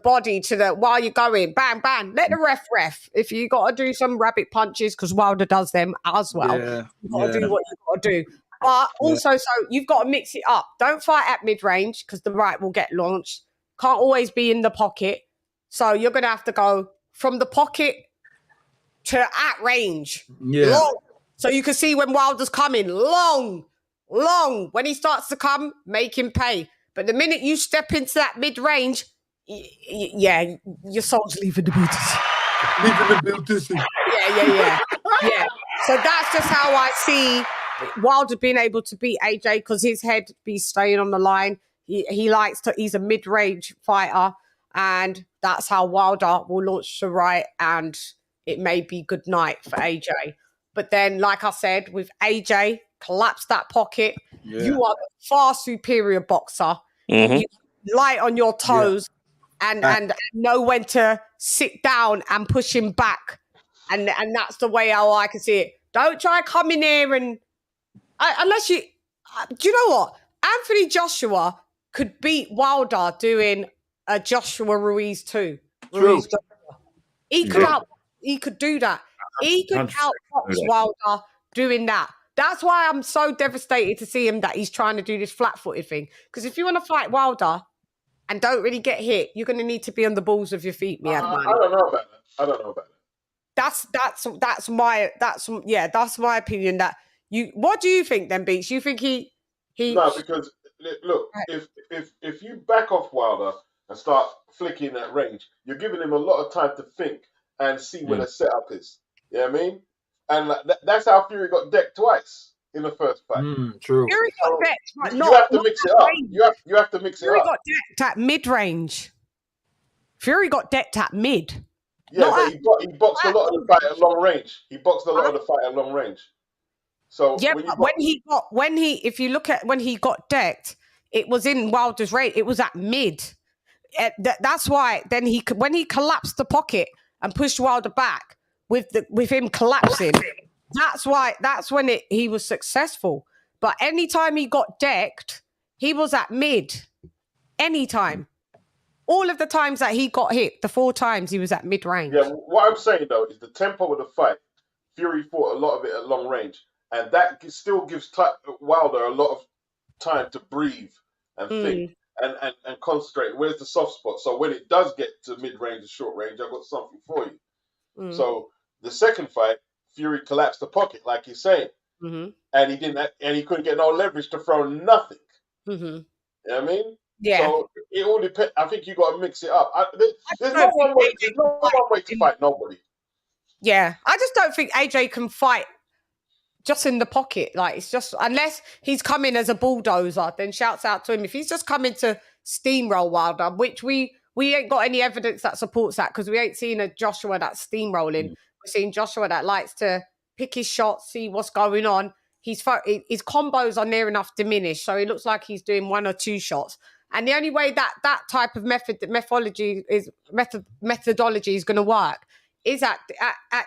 body, while you're going, bang, bang. Let the ref. If you got to do some rabbit punches, because Wilder does them as well, you got to do what you got to do. But also, so you've got to mix it up. Don't fight at mid-range, because the right will get launched. Can't always be in the pocket. So you're going to have to go from the pocket to at range. Yeah. Long. So you can see when Wilder's coming. Long. When he starts to come, make him pay. But the minute you step into that mid-range, your soul's leaving the booties. Yeah. So that's just how I see Wilder being able to beat AJ, because his head be staying on the line. He's a mid-range fighter, and that's how Wilder will launch the right, and it may be good night for AJ. But then, like I said, with AJ, collapse that pocket. Yeah. You are the far superior boxer. Mm-hmm. You light on your toes and know when to sit down and push him back. And that's the way how I can see it. Don't try come in here and unless you do you know what? Anthony Joshua could beat Wilder doing a Joshua Ruiz too. True. He could do that. He could 100% outbox do that. Wilder doing that. That's why I'm so devastated to see him that he's trying to do this flat-footed thing. Because if you want to fight Wilder and don't really get hit, you're going to need to be on the balls of your feet, I don't know about that. That's my opinion. That what do you think then, Beats? You think he No, because look, if you back off Wilder and start flicking at range, you're giving him a lot of time to think and see where the setup is. You know what I mean? And that's how Fury got decked twice in the first fight. True. Fury got decked, but you have to mix it up. You have to mix it up. Fury got decked at mid-range. Fury got decked at mid. Yeah, but he boxed a lot of the fight at long range. He boxed a lot of the fight at long range. So yeah, if you look at when he got decked, it was in Wilder's range. It was at mid. That's why then when he collapsed the pocket and pushed Wilder back with him collapsing, that's when he was successful. But anytime he got decked, he was at mid. Anytime. All of the times that he got hit, the 4 times he was at mid range. Yeah, what I'm saying though is the tempo of the fight. Fury fought a lot of it at long range, and that still gives Wilder a lot of time to breathe and think and concentrate. Where's the soft spot? So when it does get to mid range and short range, I've got something for you. So the second fight, Fury collapsed the pocket, like you're saying, and he couldn't get no leverage to throw nothing. You know what I mean? Yeah. So it all depends. I think you got to mix it up. There's no one way to fight nobody. Yeah, I just don't think AJ can fight just in the pocket. Like, it's just, unless he's coming as a bulldozer, then shouts out to him. If he's just coming to steamroll Wilder, which we ain't got any evidence that supports that, because we ain't seen a Joshua that's steamrolling. We're seeing Joshua that likes to pick his shots, see what's going on. His combos are near enough diminished, so it looks like he's doing 1 or 2 shots. And the only way that type of methodology is going to work is at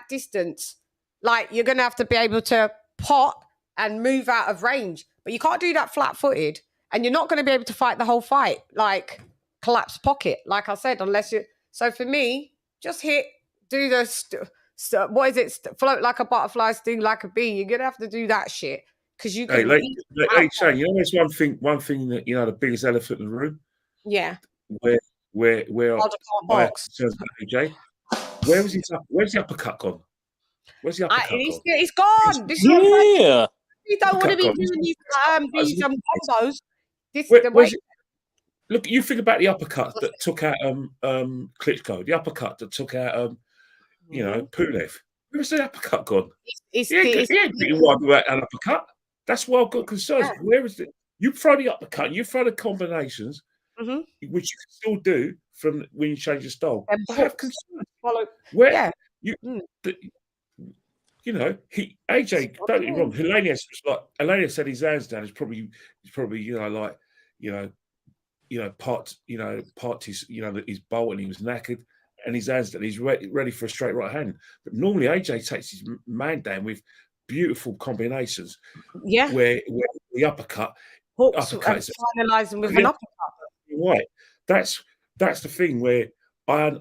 distance. Like, you're going to have to be able to pot and move out of range, but you can't do that flat-footed, and you're not going to be able to fight the whole fight like collapse pocket, like I said, unless you. So for me, just hit, do the float like a butterfly, sting like a bee. You're going to have to do that shit. Because you can. Hey, Chan, you know, there's one thing that, you know, the biggest elephant in the room. Yeah. Where box. AJ, where's the uppercut gone? Where's the uppercut gone? It's gone. You don't want to be doing these combos. Look, you think about the uppercut that took out Klitschko, the uppercut that took out Pulev. Where's the uppercut gone? He ain't beating Wilder without an uppercut. That's why I've got concerns. Yeah. Where is it? You throw the uppercut, you throw the combinations, which you can still do from when you change your style. I have concerns. AJ, don't get me wrong. Helenius was like, Helenius had his hands down. He's probably part his bolt, and he was knackered, and his hands down. He's ready for a straight right hand. But normally AJ takes his man down with beautiful combinations. Yeah, where the uppercut is finalizing with an uppercut. Right. That's the thing where I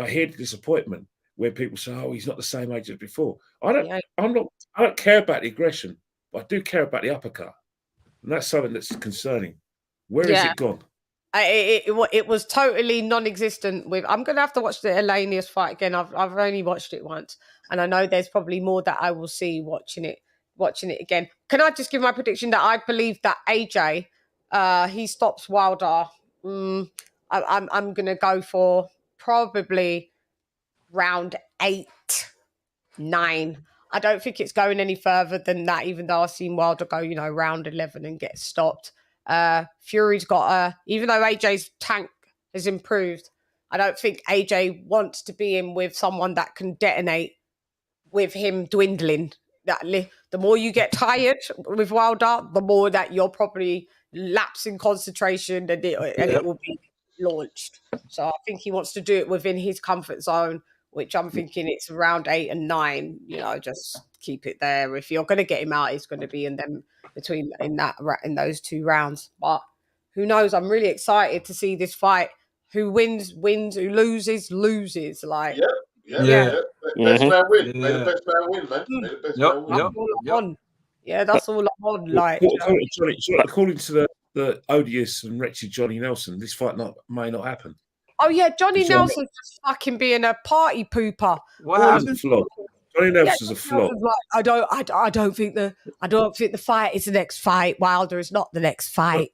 hear the disappointment where people say, "Oh, he's not the same age as before." I don't care about the aggression, but I do care about the uppercut, and that's something that's concerning. Where is it gone? It was totally non-existent. I'm going to have to watch the Helenius fight again. I've only watched it once, and I know there's probably more that I will see watching it again. Can I just give my prediction that I believe that AJ he stops Wilder? I'm going to go for probably round 8, 9. I don't think it's going any further than that, even though I've seen Wilder go, round 11 and get stopped. Fury's got even though AJ's tank has improved, I don't think AJ wants to be in with someone that can detonate with him dwindling. The more you get tired with Wilder, the more that you're probably lapsing concentration, and it will be launched. So I think he wants to do it within his comfort zone, which I'm thinking it's around 8 and 9. Just keep it there. If you're going to get him out, it's going to be in those 2 rounds. But who knows? I'm really excited to see this fight. Who wins, wins. Who loses, loses. Yeah. Best man win. Yeah. May the best man win, man. May the best man win. That's all I'm on. Yeah, that's all I'm on. Like, according to the odious and wretched Johnny Nelson, this fight may not happen. oh yeah, Johnny Nelson's just fucking being a party pooper. What happened? Johnny Nelson's a flop. Like, I don't think the fight is the next fight. Wilder is not the next fight.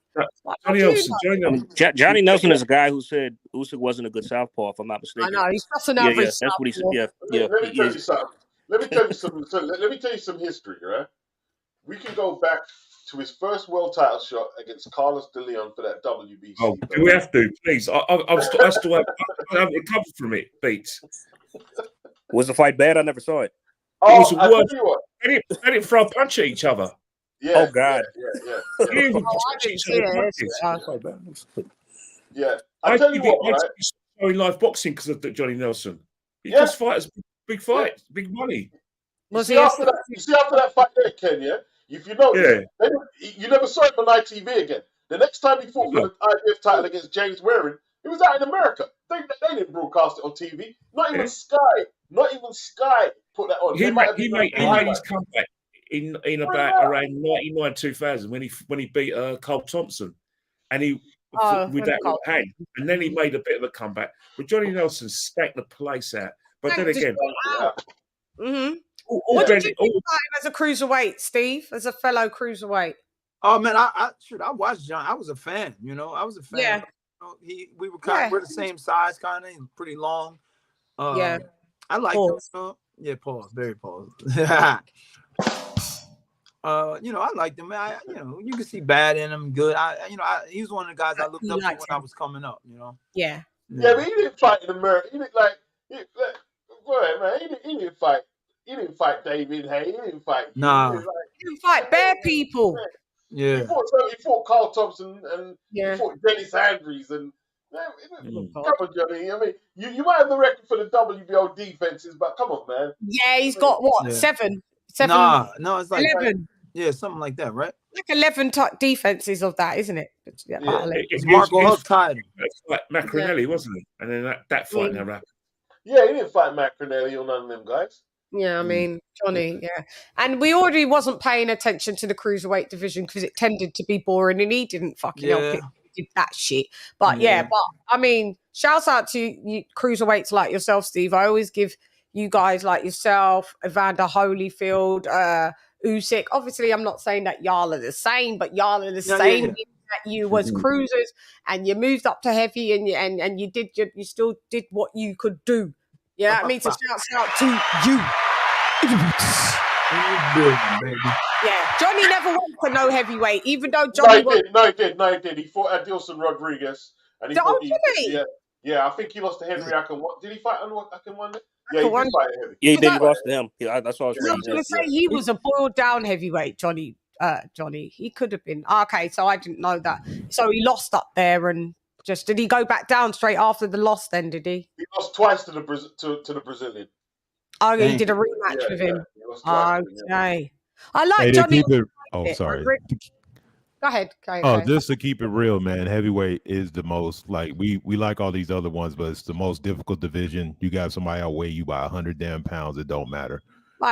Johnny Nelson is a guy who said Usyk wasn't a good southpaw, if I'm not mistaken. I know, he's just an average. That's what he said. Let me tell you something. Let me tell you some history, right? We can go back to his first world title shot against Carlos de Leon for that WBC. Oh, do we have to, please? I still have recovered from it, Beats. Was the fight bad? I never saw it. Oh, It was I tell you what. They didn't throw a punch at each other. Yeah, oh God. They didn't even touch each other. Yeah. I tell you what, right? I in live boxing because of Johnny Nelson. Because fighters, big fights, big money. You see after that fight there, Ken, yeah? If you notice, you never saw him on ITV again. The next time he fought for the IBF title against James Waring, it was out in America. They didn't broadcast it on TV. Not even Sky put that on. He made his comeback in about around 99, 2000 when he beat Cole Thompson, and he with that right hand, and then he made a bit of a comeback. But Johnny Nelson stacked the place out. But then again, what did you think about him as a cruiserweight, Steve? As a fellow cruiserweight? Oh man, I watched John. I was a fan. I was a fan. Yeah. We were we're the same size, kind of. He was pretty long. I like him. Yeah, pause. Very pause. I liked him. You can see bad in him, good. He was one of the guys I looked up to when I was coming up. Yeah, but he didn't fight in America. He didn't go ahead, man. He didn't fight. He didn't fight David Hay. He didn't fight. Nah. He didn't fight bare people. Yeah. He fought Carl Thompson and he fought Dennis Andrews and come on, Johnny. I mean, you might have the record for the WBO defenses, but come on, man. Yeah, he's got what, 7? No, it's like 11. Something like that, right? Like 11 defenses of that, isn't it? It's Marco Huck tied him. Like Macronelli, wasn't it? And then that fight never happened. Yeah, he didn't fight Macronelli or none of them guys. Yeah, I mean, Johnny, And we already wasn't paying attention to the cruiserweight division because it tended to be boring and he didn't fucking help it. He did that shit. But but I mean, shouts out to you cruiserweights like yourself, Steve. I always give you guys like yourself, Evander Holyfield, Usyk. Obviously, I'm not saying that y'all are the same, but y'all are the same. That you was cruisers and you moved up to heavy and you still did what you could do. You know what I mean? So shouts out to you. Yeah, Johnny never went for no heavyweight, even though Johnny No, he did. He fought Adilson Rodriguez. And I think he lost to Henry Akin. Did he fight Akin? Yeah, he did fight heavy. Yeah, he did. He lost to him. Yeah, that's all I was going to say. He was a boiled down heavyweight, Johnny. He could have been. Okay, so I didn't know that. So he lost up there and did he go back down straight after the loss then, did he? He lost twice to the Brazilian. Oh, he did a rematch with him. Okay. I like Johnny. Sorry. Go ahead. Just to keep it real, man, heavyweight is the most, like, we like all these other ones, but it's the most difficult division. You got somebody outweigh you by 100 damn pounds. It don't matter.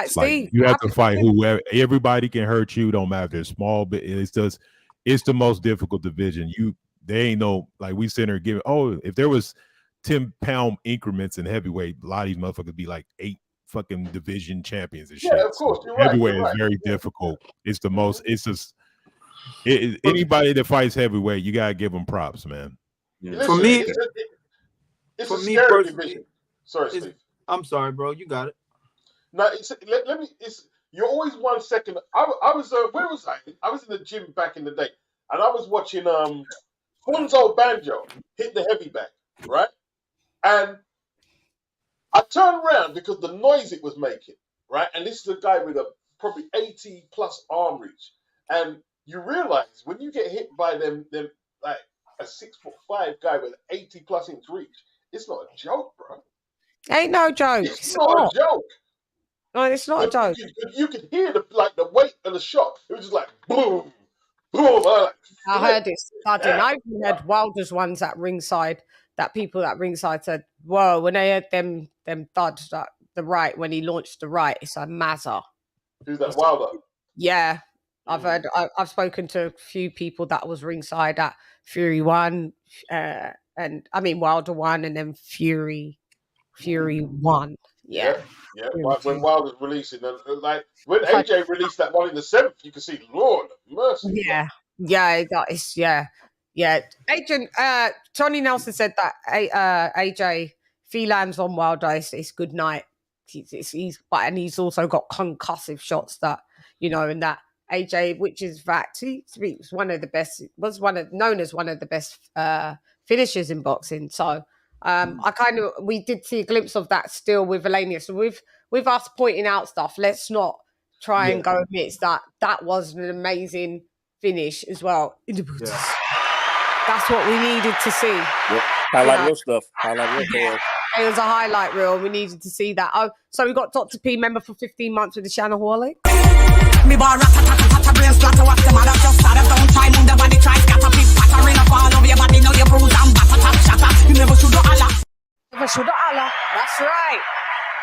Steve, you have to fight whoever. Everybody can hurt you. Don't matter if they're small, but it's the most difficult division. They ain't no, like, we sit there giving, if there was 10-pound increments in heavyweight, a lot of these motherfuckers be like 8 fucking division champions and shit. Yeah, of course. So heavyweight is very difficult. It's the most, anybody that fights heavyweight, you gotta give them props, man. Listen, for me, it's a scary division. Sorry, Steve. I'm sorry, bro. You got it. No, you're always 1 second. I was where was I? I was in the gym back in the day, and I was watching Funzo Banjo hit the heavy bag, right? And I turned around because the noise it was making, right? And this is a guy with a probably 80 plus arm reach, and you realize when you get hit by them like a 6'5" guy with 80 plus inch reach, it's not a joke, bro. Ain't no joke. It's not a joke. No, it's not a joke. You could hear the weight of the shot. It was just like boom, boom. I heard it sudden. I even heard Wilder's ones at ringside. That people at ringside said, "Whoa!" When they heard them them thuds that the right when he launched the right. It's a Mazza. Who's that? Wilder. Yeah, I've heard. I've spoken to a few people that was ringside at Fury 1, and I mean Wilder 1, and then Fury 1. Yeah. When Wilder's releasing, like when AJ released that one in the 7th, you can see, Lord mercy. That is Agent Tony Nelson said that AJ Phelan's on Wilder. It's good night. He's also got concussive shots that and that AJ, which is fact, he was known as one of the best finishers in boxing. So we did see a glimpse of that still with Helenius. So with us pointing out stuff, let's not try and go amidst that was an amazing finish as well. That's what we needed to see. Yep. Highlight real stuff. Highlight real. It was a highlight reel. We needed to see that. Oh, so we got Dr. P, member for 15 months with the CHANN Hallway. Me bar rat-a-tat-a-tat-a brain splatter. What's the matter? Just start up, don't try. Move the body, try scatter. Pick pattering up all over your body. Now you bruise and batter, tap, shatter. You never should Allah. Never should Allah. That's right.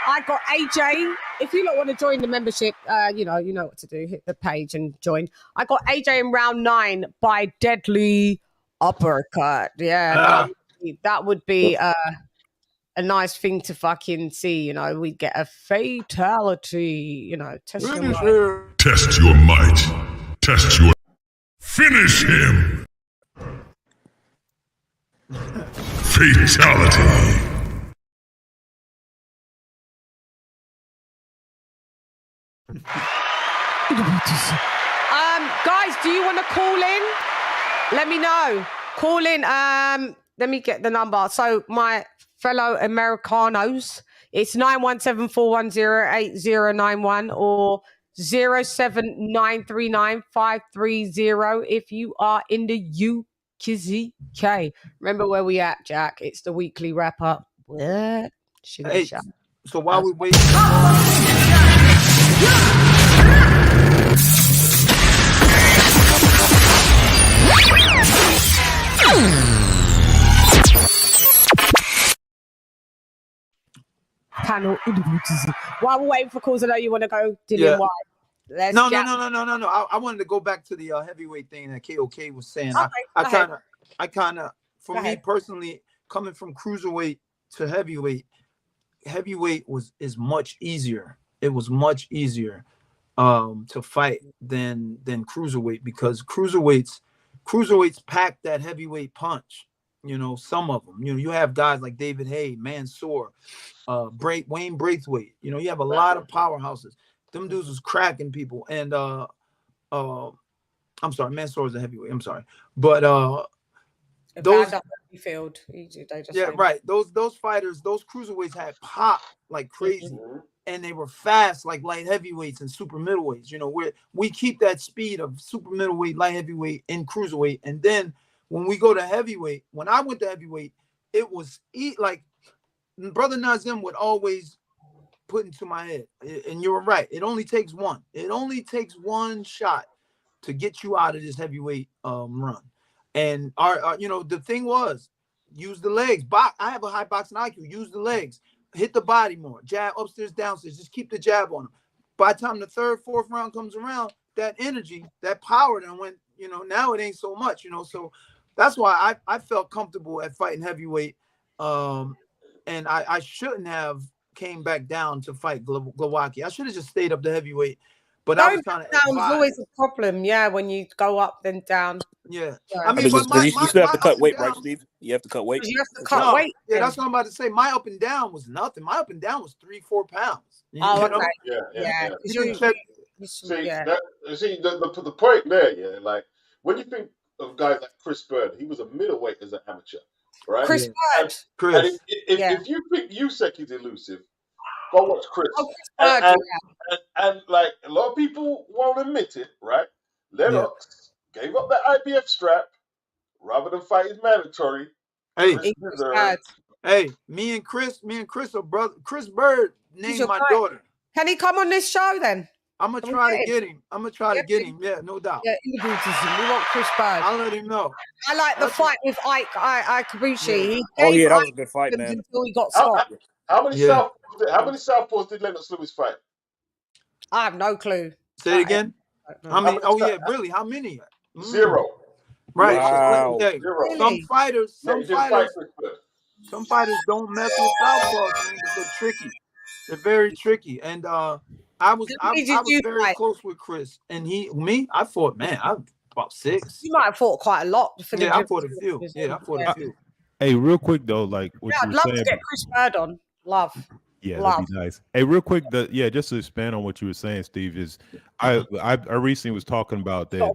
I got AJ. If you don't want to join the membership, you know what to do. Hit the page and join. I got AJ in round 9 by deadly uppercut. Yeah, that would be a nice thing to fucking see. We'd get a fatality. Test your might. Test your might. Test your... Finish him! Fatality. Guys, do you want to call in? Let me know. Call in. Let me get the number. So my fellow Americanos, it's 917-410-8091 or 079395330 if you are in the UK. Remember where we at, Jack? It's the weekly wrap up. What? Hey, so while we wait. Panel. While we're waiting for calls, I know you want to go, Dillian Whyte. No. I wanted to go back to the heavyweight thing that KOK was saying. Okay, I kind of, for me personally, coming from cruiserweight to heavyweight is much easier. It was much easier to fight than cruiserweight, because cruiserweights pack that heavyweight punch. Some of them. You have guys like David Haye, Mansoor, Wayne Braithwaite. You have a lot of powerhouses. Them dudes was cracking people. And I'm sorry, Mansoor is a heavyweight. I'm sorry, but those field. Right. Those fighters, those cruiserweights had pop like crazy, and they were fast like light heavyweights and super middleweights. We keep that speed of super middleweight, light heavyweight, and cruiserweight, and then when we go to heavyweight, when I went to heavyweight, it was like Brother Nazim would always put into my head, and you were right. It only takes one. It only takes one shot to get you out of this heavyweight run. And the thing was, use the legs. I have a high boxing IQ. Use the legs. Hit the body more. Jab upstairs, downstairs. Just keep the jab on them. By the time the 3rd, 4th round comes around, that energy, that power, then went. Now it ain't so much. So that's why I felt comfortable at fighting heavyweight. And I shouldn't have came back down to fight Glowacki. I should have just stayed up to heavyweight. But I was kind of always a problem, when you go up then down. Yeah. I mean, you still have to cut weight, right, Steve? You have to cut weight. You have to cut weight. Yeah, that's what I'm about to say. My up and down was nothing. My up and down was 3-4 pounds. Okay. Yeah. See, the point there, like when you think of guys like Chris Bird, he was a middleweight as an amateur, right? Chris Bird. And if you think Usyk is elusive, go watch Chris. And like a lot of people won't admit it, right? Lennox gave up that IBF strap rather than fight his mandatory. Hey, me and Chris are brother. Chris Bird named my daughter. Can he come on this show then? I'm gonna try to get him. Yeah, no doubt. Yeah, we want Chris Bird. I'll let him know. I like the fight with Ike Kabushi. Yeah. That was a good fight, man. Until he got stopped. How many Yeah. southpaws did Lennox Lewis fight? I have no clue. Say it again. How many? Oh yeah, really? How many? 0. Right. Wow. Okay. 0. Really? Some fighters don't mess with southpaws, man, because they're tricky. They're very tricky. And I was very fight? close with Chris, and I fought, man. I about 6. You might have fought quite a lot. Yeah, I fought a few. Yeah, I fought a few. Hey, real quick though, like what Yeah, you I'd were love saying. to get Chris Bird on. Love. Yeah, Love. that'd be nice. Hey, real quick, just to expand on what you were saying, Steve, is I recently was talking about that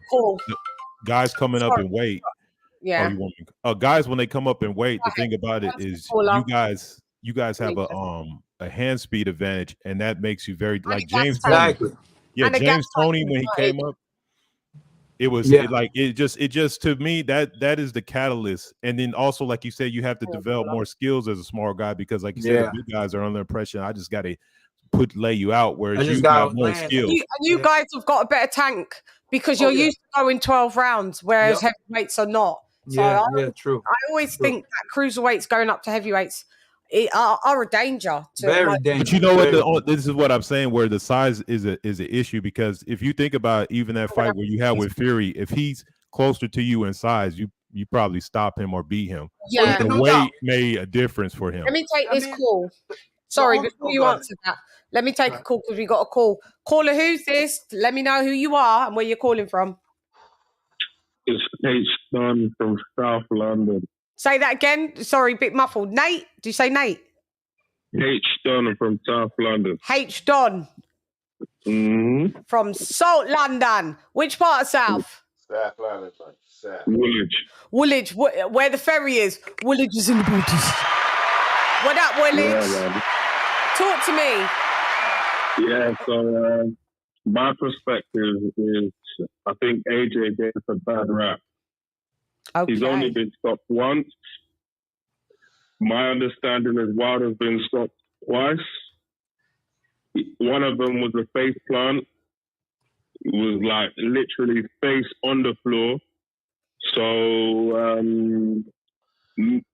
guys coming up in weight. Yeah. Oh, you want me? Guys, when they come up in weight, the thing about it is you guys have a hand speed advantage, and that makes you very like James Toney. Yeah, James Toney when he came up, it was it just to me that is the catalyst. And then also, like you said, you have to develop more skills as a small guy because, like you said, the big guys are under impression. I just got to lay you out, whereas you got more skills. You guys have got a better tank because you're used to going 12 rounds, whereas heavyweights are not. So true. I always think that cruiserweights going up to heavyweights are a danger. Very dangerous. But you know what? This is what I'm saying. Where the size is an issue because if you think about even that fight where you had with Fury, if he's closer to you in size, you probably stop him or beat him. Yeah, the weight made a difference for him. Let me take this call. Sorry, before you answer that, let me take a call because we got a call. Caller, who's this? Let me know who you are and where you're calling from. It's H. Dunn from South London. Say that again. Sorry, bit muffled. Nate? Do you say Nate? H. Dunn from South London. H. Don. Mm-hmm. From Salt London. Which part of South? South London. South. Woolwich. Where the ferry is. Woolwich is in the borders. What up, Woolwich? Yeah, talk to me. Yeah, so my perspective is I think AJ gets a bad rap. Okay. He's only been stopped once. My understanding is Wilder's been stopped twice. One of them was a face plant. It was like literally face on the floor. So,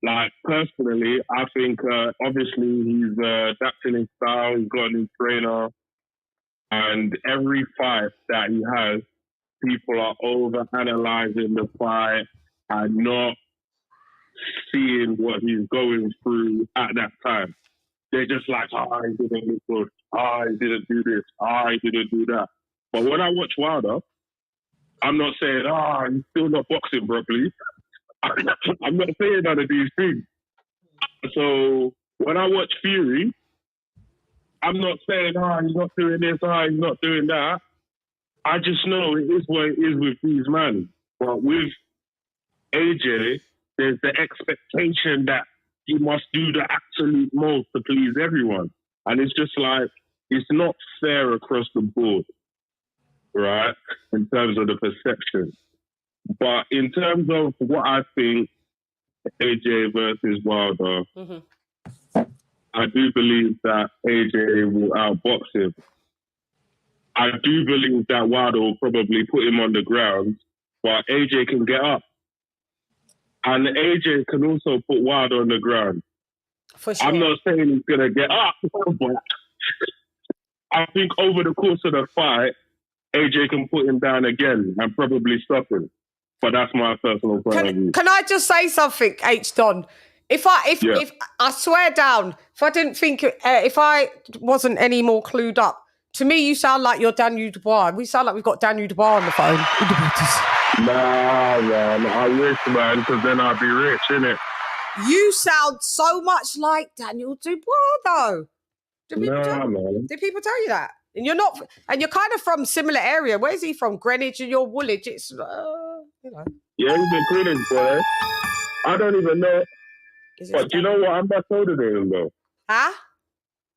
like personally, I think obviously he's adapting his style. He's got a new trainer. And every fight that he has, people are over-analyzing the fight and not seeing what he's going through at that time. They're just like, he didn't look good. He didn't do this. He didn't do that. But when I watch Wilder, I'm not saying, he's still not boxing properly. I'm not saying none of these things. So when I watch Fury, I'm not saying, he's not doing this, he's not doing that. I just know it is what it is with these men. But with AJ, there's the expectation that he must do the absolute most to please everyone. And it's just like, it's not fair across the board, right? In terms of the perception. But in terms of what I think, AJ versus Wilder, I do believe that AJ will outbox him. I do believe that Wilder will probably put him on the ground, but AJ can get up. And AJ can also put Wilder on the ground. For sure. I'm not saying he's going to get up, but I think over the course of the fight, AJ can put him down again and probably stop him. But that's my personal point of view. Can I just say something, H. Don? If I swear down, if I didn't think, if I wasn't any more clued up, to me, you sound like you're Daniel Dubois. We sound like we've got Daniel Dubois on the phone. Nah, man. I wish, man, because then I'd be rich, innit? You sound so much like Daniel Dubois, though. Do people tell you that? And you're not, and you're kind of from similar area. Where's he from? Greenwich and you're Woolwich. It's, you know. Yeah, he's in Greenwich, boy. I don't even know. But you know what? I'm much older than him, though. Huh?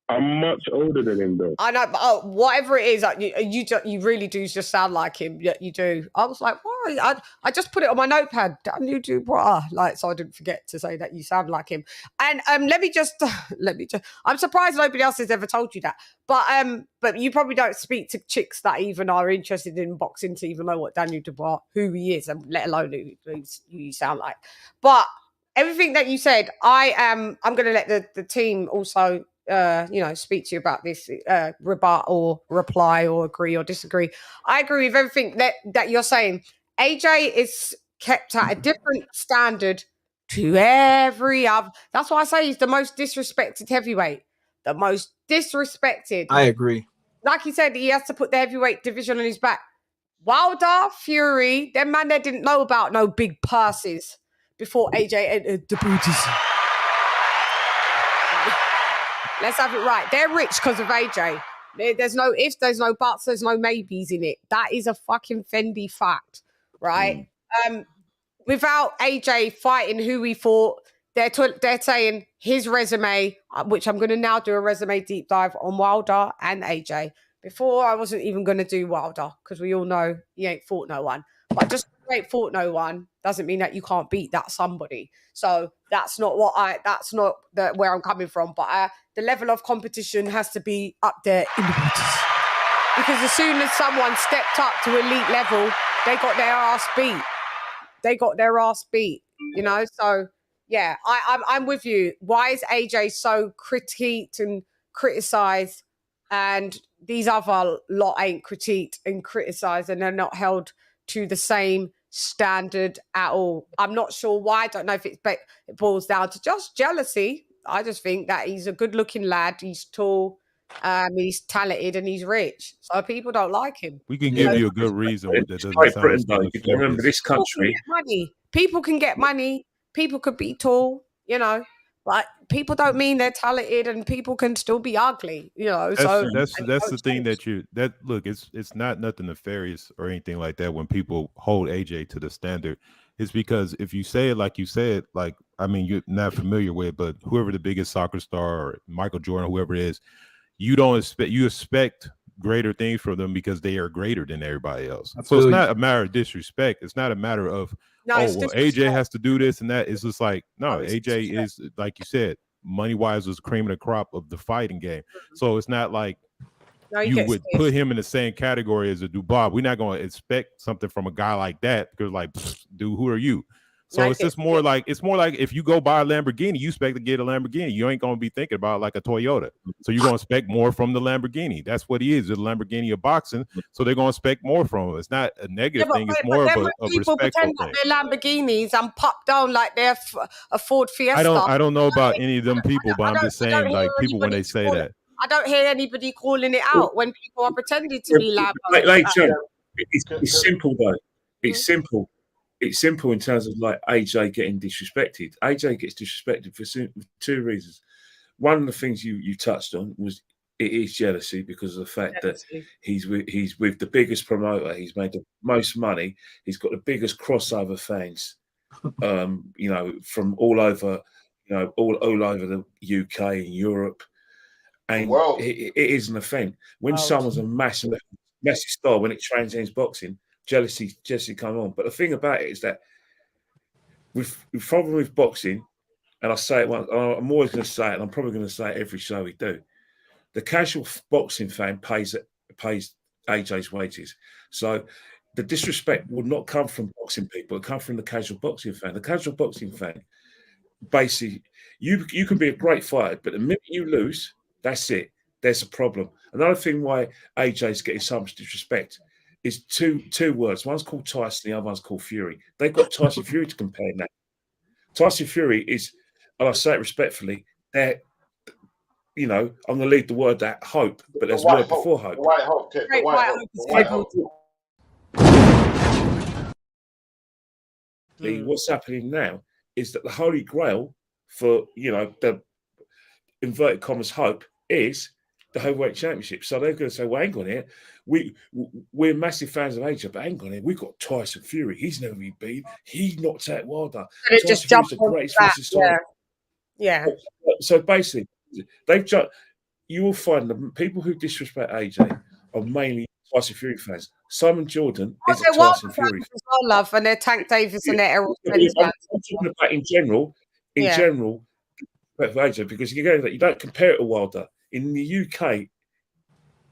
I'm much older than him, though. I know, but whatever it is, like, you really do just sound like him. Yeah, you do. I was like, why? I just put it on my notepad. Daniel Dubois, like, so I didn't forget to say that you sound like him. And let me just. I'm surprised nobody else has ever told you that. But you probably don't speak to chicks that even are interested in boxing to even know what Daniel Dubois, who he is, and let alone who you sound like. But everything that you said, I'm going to let the team also speak to you about this, rebut or reply or agree or disagree. I agree with everything that you're saying. AJ is kept at a different standard to every other. That's why I say he's the most disrespected heavyweight. The most disrespected. I agree. Like he said, he has to put the heavyweight division on his back. Wilder, Fury, them man, they didn't know about no big purses before AJ entered the booties. Let's have it right. They're rich because of AJ. There's no ifs, there's no buts, there's no maybes in it. That is a fucking Fendi fact, right? Without AJ fighting who he fought, they're saying his resume, which I'm going to now do a resume deep dive on Wilder and AJ. Before, I wasn't even going to do Wilder because we all know he ain't fought no one. But just because he ain't fought no one doesn't mean that you can't beat that somebody. So that's not where I'm coming from. But the level of competition has to be up there in the booties. Because as soon as someone stepped up to elite level, they got their ass beat. So yeah, I'm with you. Why is AJ so critiqued and criticized, and these other lot ain't critiqued and criticized, and they're not held to the same standard at all? I'm not sure why. I don't know if it boils down to just jealousy. I just think that he's a good-looking lad. He's tall, he's talented, and he's rich. So people don't like him. We can give you a good reason that doesn't Great sound Britain, though. like You can remember this country. People can get money. People could be tall, but people don't mean they're talented, and people can still be ugly, That's so that's the thing look, it's not nothing nefarious or anything like that when people hold AJ to the standard. It's because if you say it like you said, like, I mean, you're not familiar with, but whoever the biggest soccer star or Michael Jordan, whoever it is, you expect greater things from them because they are greater than everybody else. So it's not a matter of disrespect. It's not a matter of AJ has to do this and that. It's just like, no, AJ is, like you said, money wise was cream of the crop of the fighting game. So it's not like you would put him in the same category as a Dubois. We're not going to expect something from a guy like that because, like, dude, who are you? So it's just more like if you go buy a Lamborghini, you expect to get a Lamborghini. You ain't going to be thinking about like a Toyota. So you're going to expect more from the Lamborghini. That's what he is, the Lamborghini of boxing. So they're going to expect more from him. It's not a negative thing. It's more of a respectful thing. Like they're Lamborghinis and pop down like they're a Ford Fiesta. I don't know about any of them people, but I'm just saying, like, people when they say that. I don't hear anybody calling it out when people are pretending to be Lamborghinis. Like John, it's simple though. It's simple. It's simple in terms of like AJ getting disrespected. AJ gets disrespected for two reasons. One of the things you touched on was it is jealousy because of the fact that he's with the biggest promoter. He's made the most money. He's got the biggest crossover fans, from all over, all over the UK and Europe. And it is an event. When someone's a massive star, when it transcends boxing, jealousy come on. But the thing about it is that with the problem with boxing, and I say it once, I'm always going to say it, and I'm probably going to say it every show we do. The casual boxing fan pays AJ's wages. So the disrespect would not come from boxing people; it comes from the casual boxing fan. The casual boxing fan, basically, you can be a great fighter, but the minute you lose, that's it. There's a problem. Another thing why AJ's getting so much disrespect is two words. One's called Tyson, the other one's called Fury. They've got Tyson Fury to compare now. Tyson Fury is, and I say it respectfully, I'm going to leave the word that hope, but there's a word before hope. The white hope, kid. The white hope. What's happening now is that the holy grail for, the inverted commas hope is the heavyweight championship. So they're going to say, well, hang on here. We're massive fans of AJ, but hang on here. We've got Tyson Fury. He's never been beat. He knocked out Wilder. It just jumped the greatest yeah. So basically, you will find the people who disrespect AJ are mainly Tyson Fury fans. Simon Jordan is a Tyson Fury fan. I love, and they're Tank Davis and they're Errol Spence fans. I'm talking about in general, for AJ, because you don't compare it to Wilder. In the UK,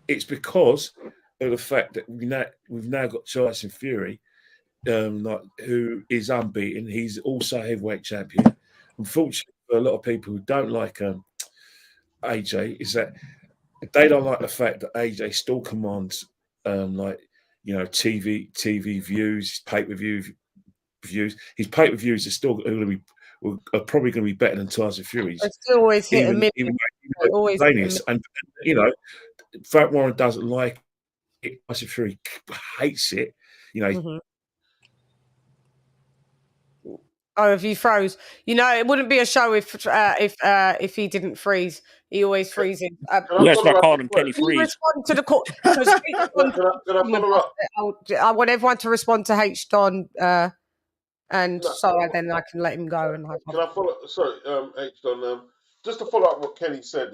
it's because of the fact that we've now got Tyson Fury, who is unbeaten. He's also heavyweight champion. Unfortunately, for a lot of people who don't like AJ is that they don't like the fact that AJ still commands, TV views, pay-per-view views. His pay-per-views are still going to be probably going to be better than Tyson Fury's. It's still always hit a miss. Always and Frank Warren doesn't like it. Tyson Fury hates it. Oh, if he froze, it wouldn't be a show if he didn't freeze. He always freezes. We gotta start calling him Kenny Freeze. Respond to the call. I want everyone to respond to H Don, and then I can let him go. And can I follow? Sorry, H Don. Just to follow up what Kenny said.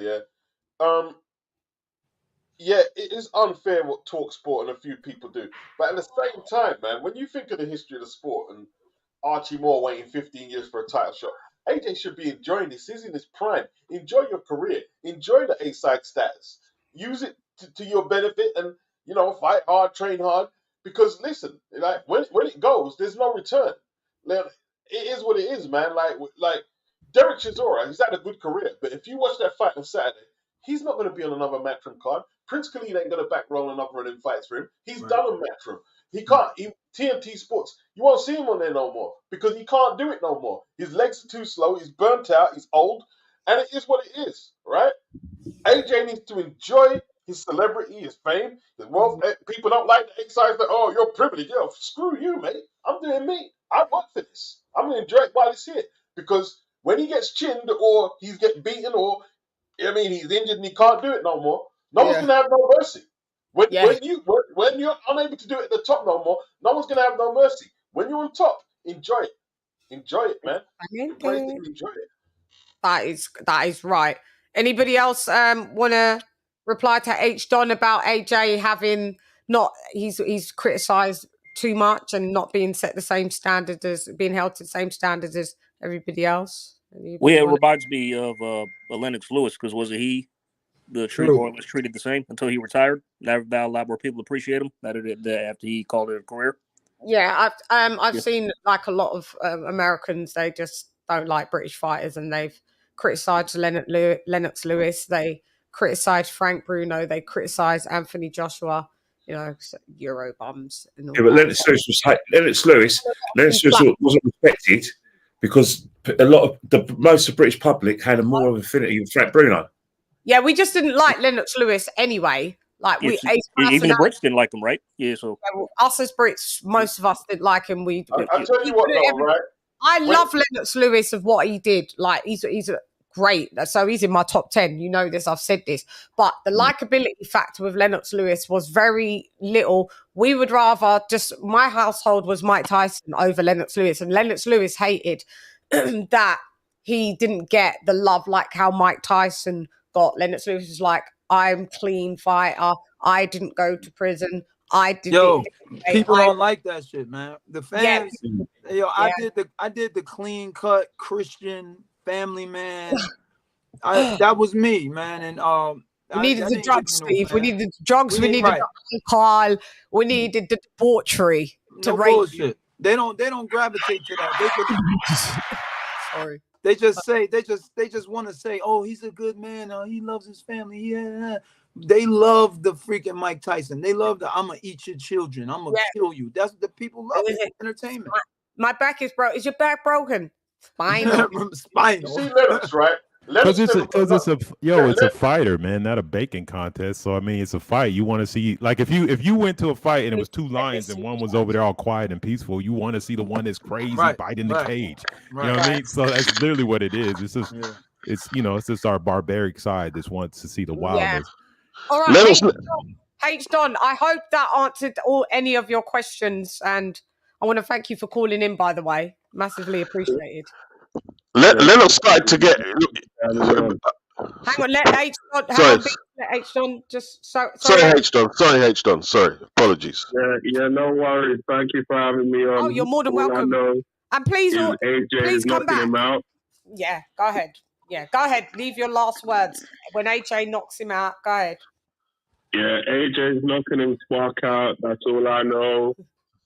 Yeah, it is unfair what TalkSport and a few people do, but at the same time, man, when you think of the history of the sport and Archie Moore waiting 15 years for a title shot, AJ should be enjoying this. He's in his prime. Enjoy your career. Enjoy the A-side status. Use it to your benefit and, fight hard, train hard. Because, listen, when it goes, there's no return. It is what it is, man. Like Derek Chisora, he's had a good career. But if you watch that fight on Saturday, he's not going to be on another Matchroom card. Prince Khalid ain't going to backroll another of them fights for him. He's done on Matchroom. He can't. TNT Sports, you won't see him on there no more because he can't do it no more. His legs are too slow. He's burnt out. He's old. And it is what it is, right? AJ needs to enjoy his celebrity, his fame, his wealth. People don't like the exercise that, oh, you're privileged. Yo, screw you, mate. I'm doing me. I work for this. I'm going to enjoy it while it's here. Because when he gets chinned or he's getting beaten or, he's injured and he can't do it no more, no one's going to have no mercy. When you're unable to do it at the top no more, no one's going to have no mercy. When you're on top, enjoy it. Enjoy it, man. Enjoy it. That is right. Anybody else want to reply to H Don about AJ having he's criticised too much and not being set the same standard as being held to the same standards as everybody else? Well, yeah, it reminds me of Lennox Lewis because wasn't he more or less treated the same until he retired? Now a lot more people appreciate him after he called it a career. Yeah, I've seen like a lot of Americans. They just don't like British fighters, and they've criticised Lennox Lewis. They criticised Frank Bruno. They criticised Anthony Joshua. Euro bums. And all but Lennox Lewis wasn't respected because most of the British public had more of an affinity with Frank Bruno. Yeah, we just didn't like Lennox Lewis anyway. Even the Brits didn't like him, right? Yeah, so us as Brits, most of us didn't like him. I'll tell you what, though, right? I love Lennox Lewis of what he did. Like he's a great. So he's in my top 10. You know this. I've said this. But the likability factor with Lennox Lewis was very little. We would rather my household was Mike Tyson over Lennox Lewis, and Lennox Lewis hated that he didn't get the love like how Mike Tyson got. Lennox Lewis was like, I'm clean fighter. I didn't go to prison. I didn't. People don't like that shit, man. The fans. I did the clean cut Christian family man. That was me, man. And we needed the drugs, Steve. We needed the drugs. We needed the alcohol. We needed the debauchery to rape bullshit. They don't gravitate to that. Sorry. They just want to say, oh, he's a good man. He loves his family. Yeah. They love the freaking Mike Tyson. They love I'm going to eat your children. I'm going to kill you. That's what the people love. Entertainment. My back is broke. Is your back broken? Spinal. You see Lennox, right? Because it's a fighter, man, not a baking contest. So I mean, it's a fight. You want to see, like, if you went to a fight and it was two lions and one was over there all quiet and peaceful, you want to see the one that's crazy biting the cage. You know what I mean? So that's literally what it is. It's just it's just our barbaric side that wants to see the wildness. All right, H Don, I hope that answered any of your questions, and I want to thank you for calling in. By the way, massively appreciated. Lennox started to get. Hang on, let H Don just. Sorry, H Don. Sorry, apologies. Yeah, no worries. Thank you for having me on. Oh, you're more than welcome. And please come back. Yeah, go ahead. Yeah, go ahead. Leave your last words. When AJ knocks him out, go ahead. Yeah, AJ's knocking him spark out. That's all I know.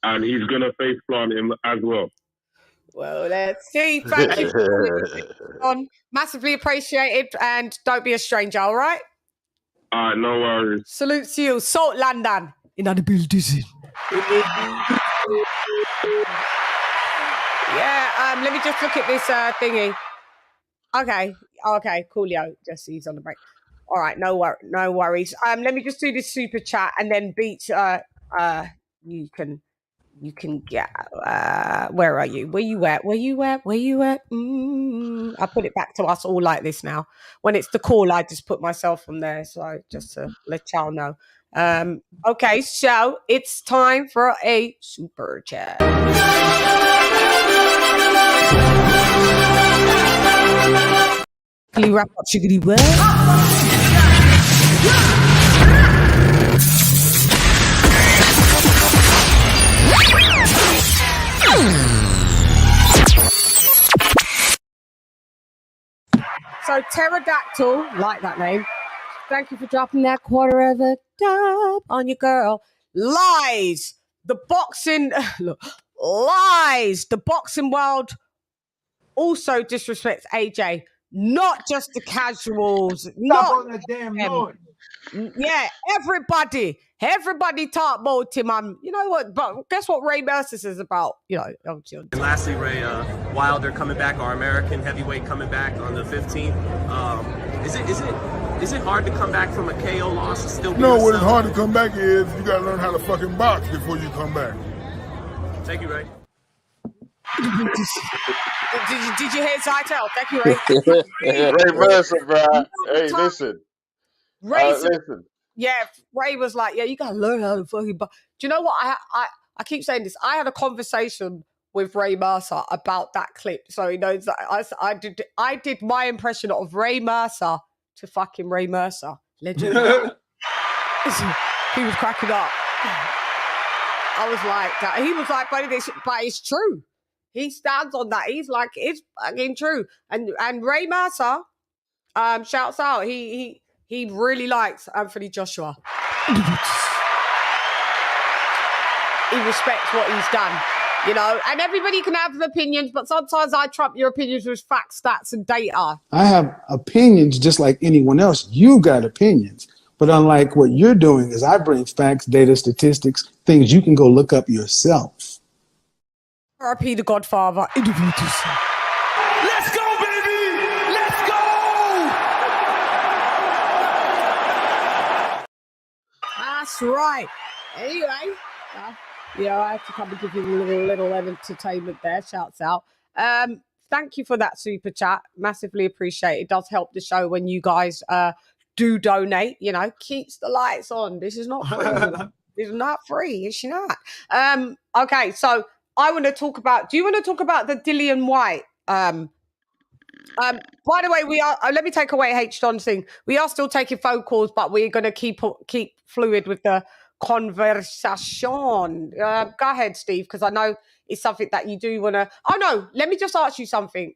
And he's going to face plant him as well. Well, let's see. Thank you for on. Massively appreciated, and don't be a stranger, all right? All right, no worries. Salute to you, Salt London. In the building. Yeah, let me just look at this thingy. Okay, coolio. Just he's on the break. All right, no worries. Let me just do this super chat, and then Beach, you can get. Where are you? Where you at? I put it back to us all like this now. When it's the call, I just put myself on there, so just to let y'all know. Okay, so it's time for a super chat. Can you wrap up Shiggity Word? So Pterodactyl, like that name. Thank you for dropping that quarter of a dub on your girl. Lies. The boxing lies. The boxing world also disrespects AJ. Not just the casuals. Stop on that damn noise. Yeah, everybody talk about him. You know what? But guess what Ray Mercer says about, And lastly, Ray, Wilder coming back, our American heavyweight coming back on the 15th. Is it hard to come back from a KO loss and still be what is hard to come back is you gotta learn how to fucking box before you come back. Thank you, Ray. Did you hear Zytel? Thank you, Ray. Ray Mercer, bro. Hey, listen. Listen. Yeah, Ray was like, yeah, you gotta learn how to fucking box. Do you know what? I keep saying this. I had a conversation with Ray Mercer about that clip. So he knows that I did my impression of Ray Mercer to fucking Ray Mercer. Legend. He was cracking up. I was like, he was like, but it's true. He stands on that. He's like, it's fucking true. And Ray Mercer shouts out. He really likes Anthony Joshua. He respects what he's done, and everybody can have opinions, but sometimes I trump your opinions with facts, stats, and data. I have opinions just like anyone else. You got opinions. But unlike what you're doing is I bring facts, data, statistics, things you can go look up yourself. R.I.P. the Godfather. Let's go, baby! Let's go! That's right. Anyway, I have to come and give you a little entertainment there. Shouts out. Thank you for that super chat. Massively appreciate it. It does help the show when you guys do donate. Keeps the lights on. This is not free. This is not free. It's not. Okay, so I want to talk about. Do you want to talk about the Dillian Whyte? By the way, we are. Let me take away H. Don's thing. We are still taking phone calls, but we're going to keep fluid with the conversation. Go ahead, Steve, because I know it's something that you do want to. Oh no, let me just ask you something.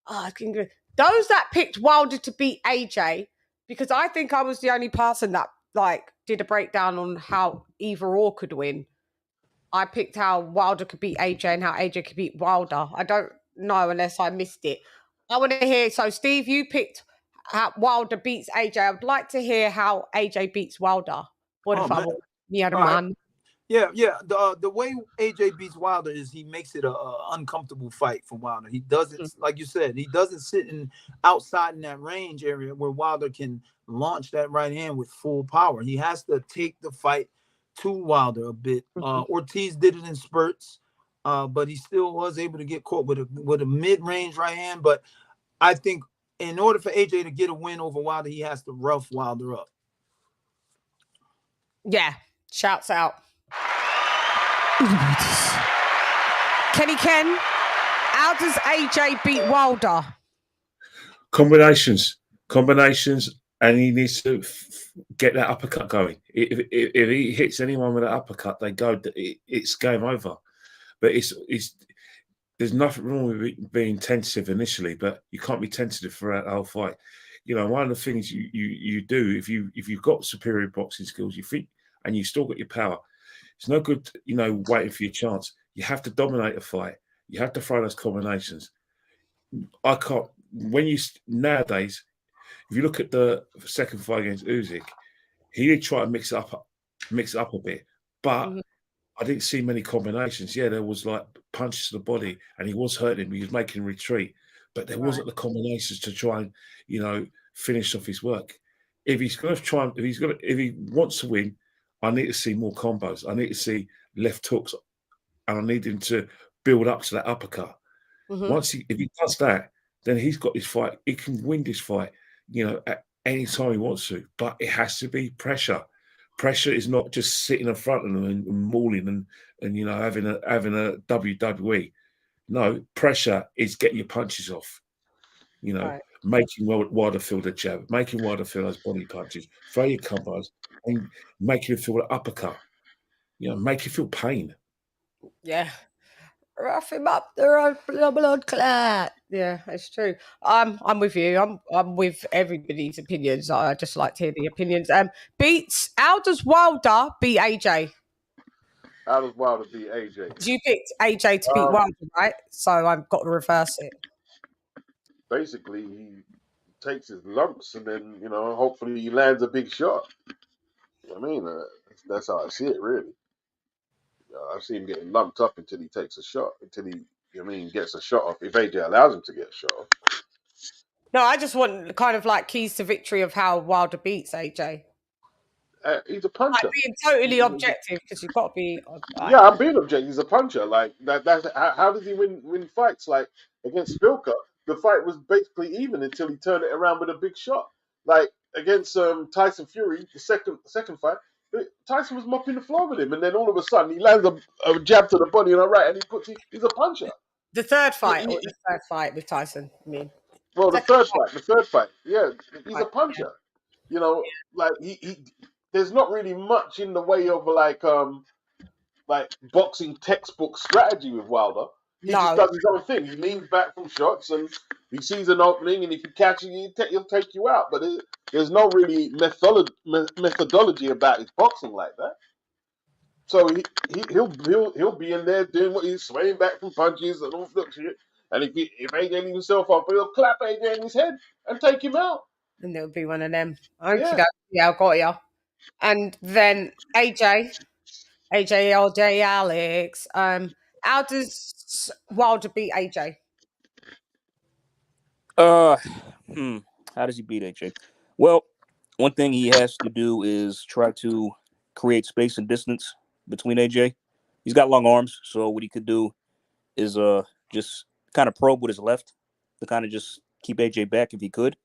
Those that picked Wilder to beat AJ, because I think I was the only person that did a breakdown on how either or could win. I picked how Wilder could beat AJ and how AJ could beat Wilder. I don't know unless I missed it. I want to hear. So, Steve, you picked how Wilder beats AJ. I would like to hear how AJ beats Wilder. What if I was the other man? Yeah. The way AJ beats Wilder is he makes it a uncomfortable fight for Wilder. He doesn't, like you said, he doesn't sit outside in that range area where Wilder can launch that right hand with full power. He has to take the fight to Wilder a bit. Ortiz did it in spurts, but he still was able to get caught with a mid-range right hand. But I think in order for AJ to get a win over Wilder, he has to rough Wilder up. Yeah, shouts out. Kenny Ken, how does AJ beat Wilder? Combinations, and he needs to get that uppercut going. If he hits anyone with an uppercut, they go. It's game over. But there's nothing wrong with being tentative initially, but you can't be tentative throughout the whole fight. One of the things you do if you've got superior boxing skills, you think, and you still got your power. It's no good, waiting for your chance. You have to dominate a fight. You have to throw those combinations. I can't. Nowadays, if you look at the second fight against Usyk, he did try to mix it up a bit, but I didn't see many combinations. Yeah, there was like punches to the body, and he was hurting him. He was making him retreat, but there wasn't the combinations to try and finish off his work. If he's going to try, if he wants to win, I need to see more combos. I need to see left hooks, and I need him to build up to that uppercut. If he does that, then he's got this fight. He can win this fight, at any time he wants to. But it has to be pressure. Pressure is not just sitting in front of them and mauling and having a WWE. No, pressure is getting your punches off. Making Wilder feel the jab, making Wilder feel those body punches, throw your combos, and making him feel the uppercut. Make you feel pain. Yeah. Rough him up, the blood clot. Yeah, it's true. I'm with you. I'm with everybody's opinions. I just like to hear the opinions. How does Wilder beat AJ? How does Wilder beat AJ? You picked AJ to beat Wilder, right? So I've got to reverse it. Basically, he takes his lumps and then, hopefully he lands a big shot. I mean, that's how I see it, really. I've seen him getting lumped up until he takes a shot, until he gets a shot off, if AJ allows him to get a shot off. No, I just want kind of like keys to victory of how Wilder beats AJ. He's a puncher. Like being totally objective, because you've got to be. Yeah, I'm being objective. He's a puncher. Like that's how does he win fights? Like against Spilka, the fight was basically even until he turned it around with a big shot. Like against Tyson Fury, the second fight, Tyson was mopping the floor with him, and then all of a sudden he lands a jab to the body and and he's a puncher. The third fight, the third fight with Tyson, I mean. Well, the third fight, yeah, he's a puncher. Like he there's not really much in the way of like boxing textbook strategy with Wilder. He just does his own thing. He leans back from shots and he sees an opening, and if you catch it, he'll take you out. But there's no really methodology about his boxing like that. So he'll be in there doing what he's swaying back from punches and all that shit. And if AJ leaves himself up, he'll clap AJ in his head and take him out. And it'll be one of them. Okay, yeah, I got ya. And then AJ, Alex. How does Wilder beat AJ? How does he beat AJ? Well, one thing he has to do is try to create space and distance between AJ. He's got long arms, so what he could do is just kind of probe with his left to kind of just keep AJ back if he could.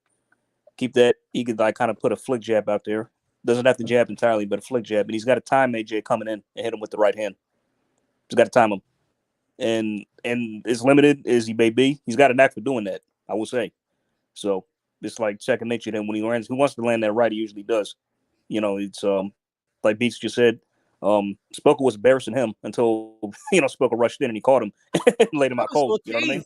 Keep that. He could like kind of put a flick jab out there. Doesn't have to jab entirely, but a flick jab. And he's got to time AJ coming in and hit him with the right hand. He's got to time him. And as limited as he may be, he's got a knack for doing that, I will say. So it's like second nature to him when he lands. Who wants to land that right, he usually does. It's like Beats just said, Spilka was embarrassing him until, Spilka rushed in and he caught him and laid him out cold. You know what I mean?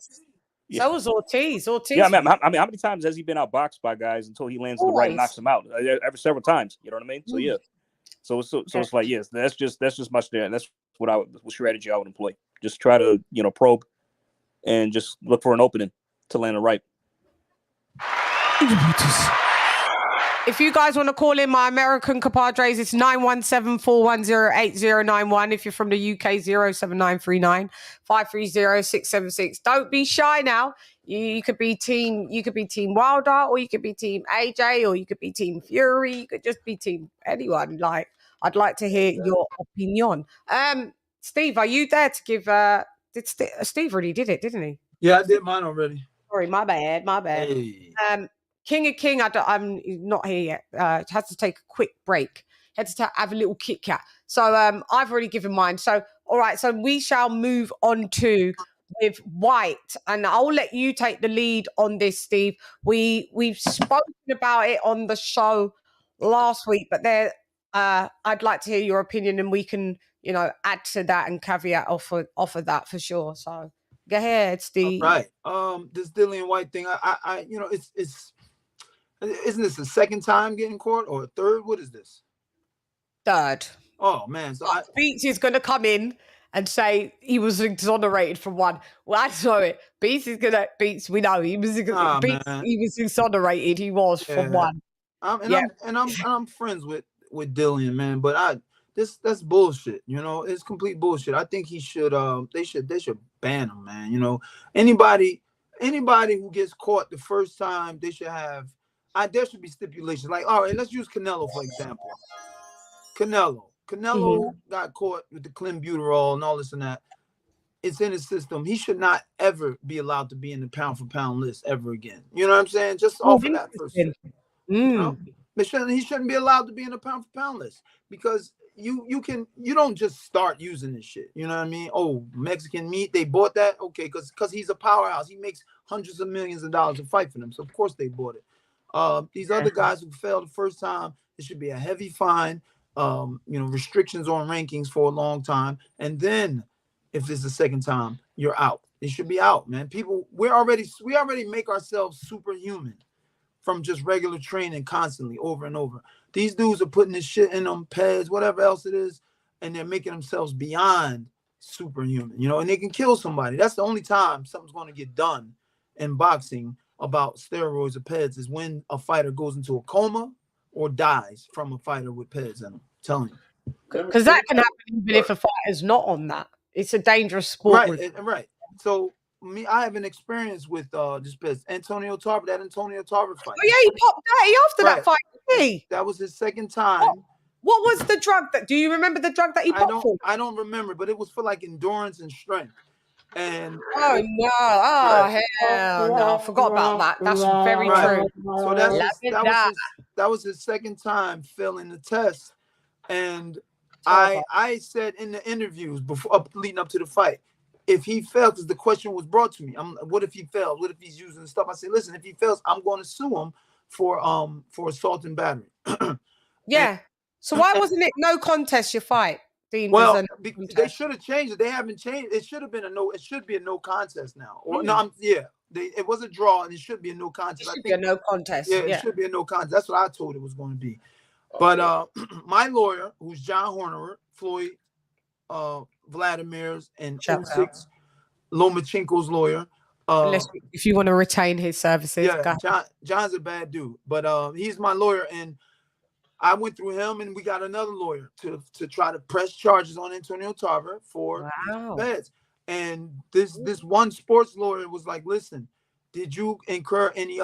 Yeah. So was Ortiz. Yeah, I mean, how many times has he been outboxed by guys until he lands the right and knocks him out? Every several times. You know what I mean? So yeah. So it's like, yes, that's just my stand. That's what strategy I would employ. Just try to probe and just look for an opening to land it right. If you guys want to call in my American compadres, it's 917-410-8091. If you're from the UK, 07939-530-676. Don't be shy now. You could be team Wilder, or you could be team AJ, or you could be team Fury. You could just be team anyone. Like, I'd like to hear your opinion. Steve, are you there to give? Steve already did it, didn't he? Yeah, I did mine already. Sorry, my bad. Hey. King of King, I'm not here yet. Has to take a quick break. Had to have a little Kit Kat. So I've already given mine. So all right, so we shall move on to with Whyte, and I'll let you take the lead on this, Steve. We've spoken about it on the show last week, but I'd like to hear your opinion, and we can add to that and caveat off of that for sure. So go ahead, Steve. All right. This Dillian Whyte thing, I it's isn't this the second time getting caught or a third? What is this? Third. Oh man, so Beats is going to come in and say he was exonerated from one. Well, I saw it. Beats, we know he was exonerated. He was from one. I'm friends with Dillian, man, but that's bullshit. You know, it's complete bullshit. I think he should they should ban him, man. You know, anybody who gets caught the first time, they should have there should be stipulations. Like, all right, let's use Canelo for example. Canelo got caught with the clenbuterol and all this and that. It's in his system. He should not ever be allowed to be in the pound for pound list ever again. You know what I'm saying? Just off of that first step. You know? He shouldn't be allowed to be in the pound for pound list because you don't just start using this shit. You know what I mean? Oh, Mexican meat, they bought that? Okay, because he's a powerhouse. He makes hundreds of millions of dollars to fight for them. So of course they bought it. These other guys who failed the first time, it should be a heavy fine, restrictions on rankings for a long time. And then if it's the second time, you're out. It should be out, man. We already make ourselves superhuman from just regular training constantly over and over. These dudes are putting this shit in them, pads, whatever else it is, and they're making themselves beyond superhuman, and they can kill somebody. That's the only time something's going to get done in boxing about steroids or pads is when a fighter goes into a coma or dies from a fighter with pads in them. I'm telling you. Because that can happen even if a fighter's not on that. It's a dangerous sport. Right. So I have an experience with this pads. Antonio Tarver fight. Oh yeah, he popped dirty after that fight, didn't he? That was his second time. What was the drug do you remember the drug that he popped for? I don't remember, but it was for like endurance and strength. And hell no, I forgot about that. That's very true. So that was his second time failing the test. And I said in the interviews before leading up to the fight, if he fails, because the question was brought to me, what if he fails? What if he's using stuff? I said, listen, if he fails, I'm going to sue him for assault and battery. So why wasn't it no contest your fight? Dean, well, they should have changed it. They haven't changed. It should have been it should be a no contest now. Or it was a draw and it should be a no contest. It should be a no contest. Yeah, it should be a no contest. That's what I told it was going to be. But my lawyer, who's John Horner, Floyd Vladimir's and M6 Lomachenko's lawyer. If you want to retain his services. John's a bad dude, but he's my lawyer, and I went through him, and we got another lawyer to try to press charges on Antonio Tarver for bets. And this one sports lawyer was like, "Listen, did you incur any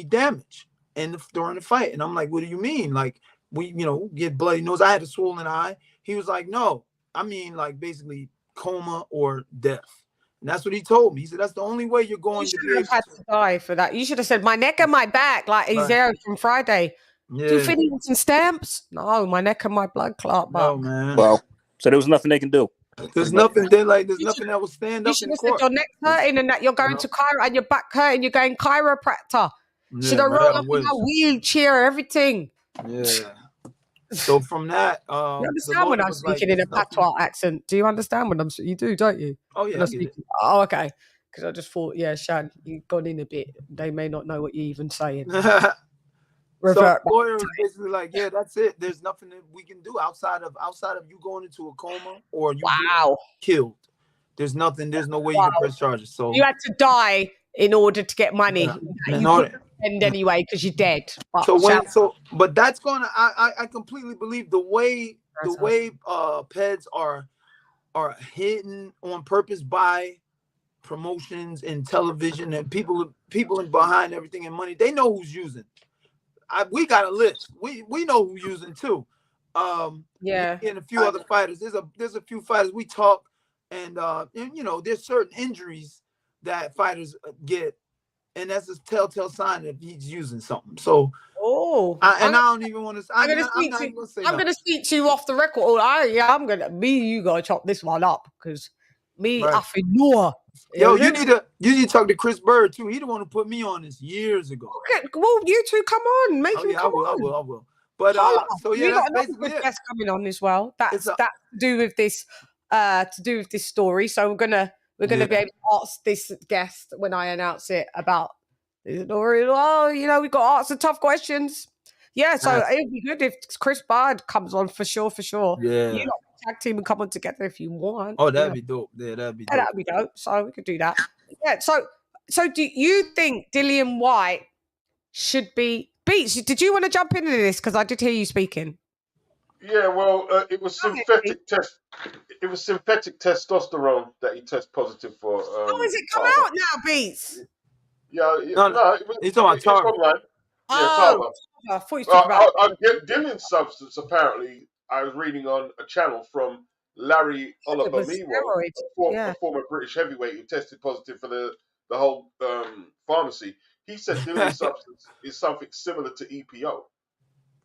damage during the fight?" And I'm like, "What do you mean? Like we get bloody nose? I had a swollen eye." He was like, "No, I mean like basically coma or death." And that's what he told me. He said, "That's the only way you're going to be able to die for that. You should have said my neck and my back, like he's there from Friday." Yeah. Do you think he wants some stamps? No, my neck and my blood clot. No, man. Well, so there was nothing they can do. There's nothing there. There's nothing that will stand up in court. You should have said your neck's hurting and that you're going to chiro and your back hurting. You're going chiropractor. Should have rolled up in a wheelchair, everything. Yeah. So from that, you understand when I'm speaking in a patois accent? Do you understand when you do, don't you? Oh yeah. Oh, okay. Because I just thought, Shan, you've gone in a bit. They may not know what you're even saying. So the lawyer was basically like, "Yeah, that's it. There's nothing that we can do outside of you going into a coma or you getting killed. There's nothing. There's no way you can press charges." So you had to die in order to get money. You couldn't spend anyway because you're dead. But that's gonna. I completely believe the way peds are hidden on purpose by promotions and television and people behind everything and money. They know who's using. We got a list. We know who's using too. And a few other fighters. There's a few fighters we talk, and there's certain injuries that fighters get, and that's a telltale sign that he's using something. So I don't even want to. I'm gonna speak to you off the record. You gotta chop this one up because I feel no. Yo, you need to talk to Chris Bird too. He the one who put me on this years ago. Okay, well, you two come on, make him come on. I will. But that's basically it. Guest coming on as well. That's to do with this. To do with this story. So we're gonna be able to ask this guest when I announce it about the story. Well, we've got to ask the tough questions. Yeah, so it'd be good if Chris Bird comes on for sure. Yeah. You tag team and come on together if you want. Oh, that'd be dope. Yeah, that'd be dope. That'd be dope. So we could do that. Yeah. So do you think Dillian Whyte should be Beats? Did you want to jump into this? Because I did hear you speaking. Yeah, well, it was synthetic test. It was synthetic testosterone that he tested positive for. Oh, has it come out now, Beats? Yeah, No, it was, he's talking about it's Tara. online. Oh, I thought you were talking about. Dillian's substance, apparently, I was reading on a channel from Larry Olabamiwo, a former British heavyweight who tested positive for the whole pharmacy. He said Dillian's substance is something similar to EPO.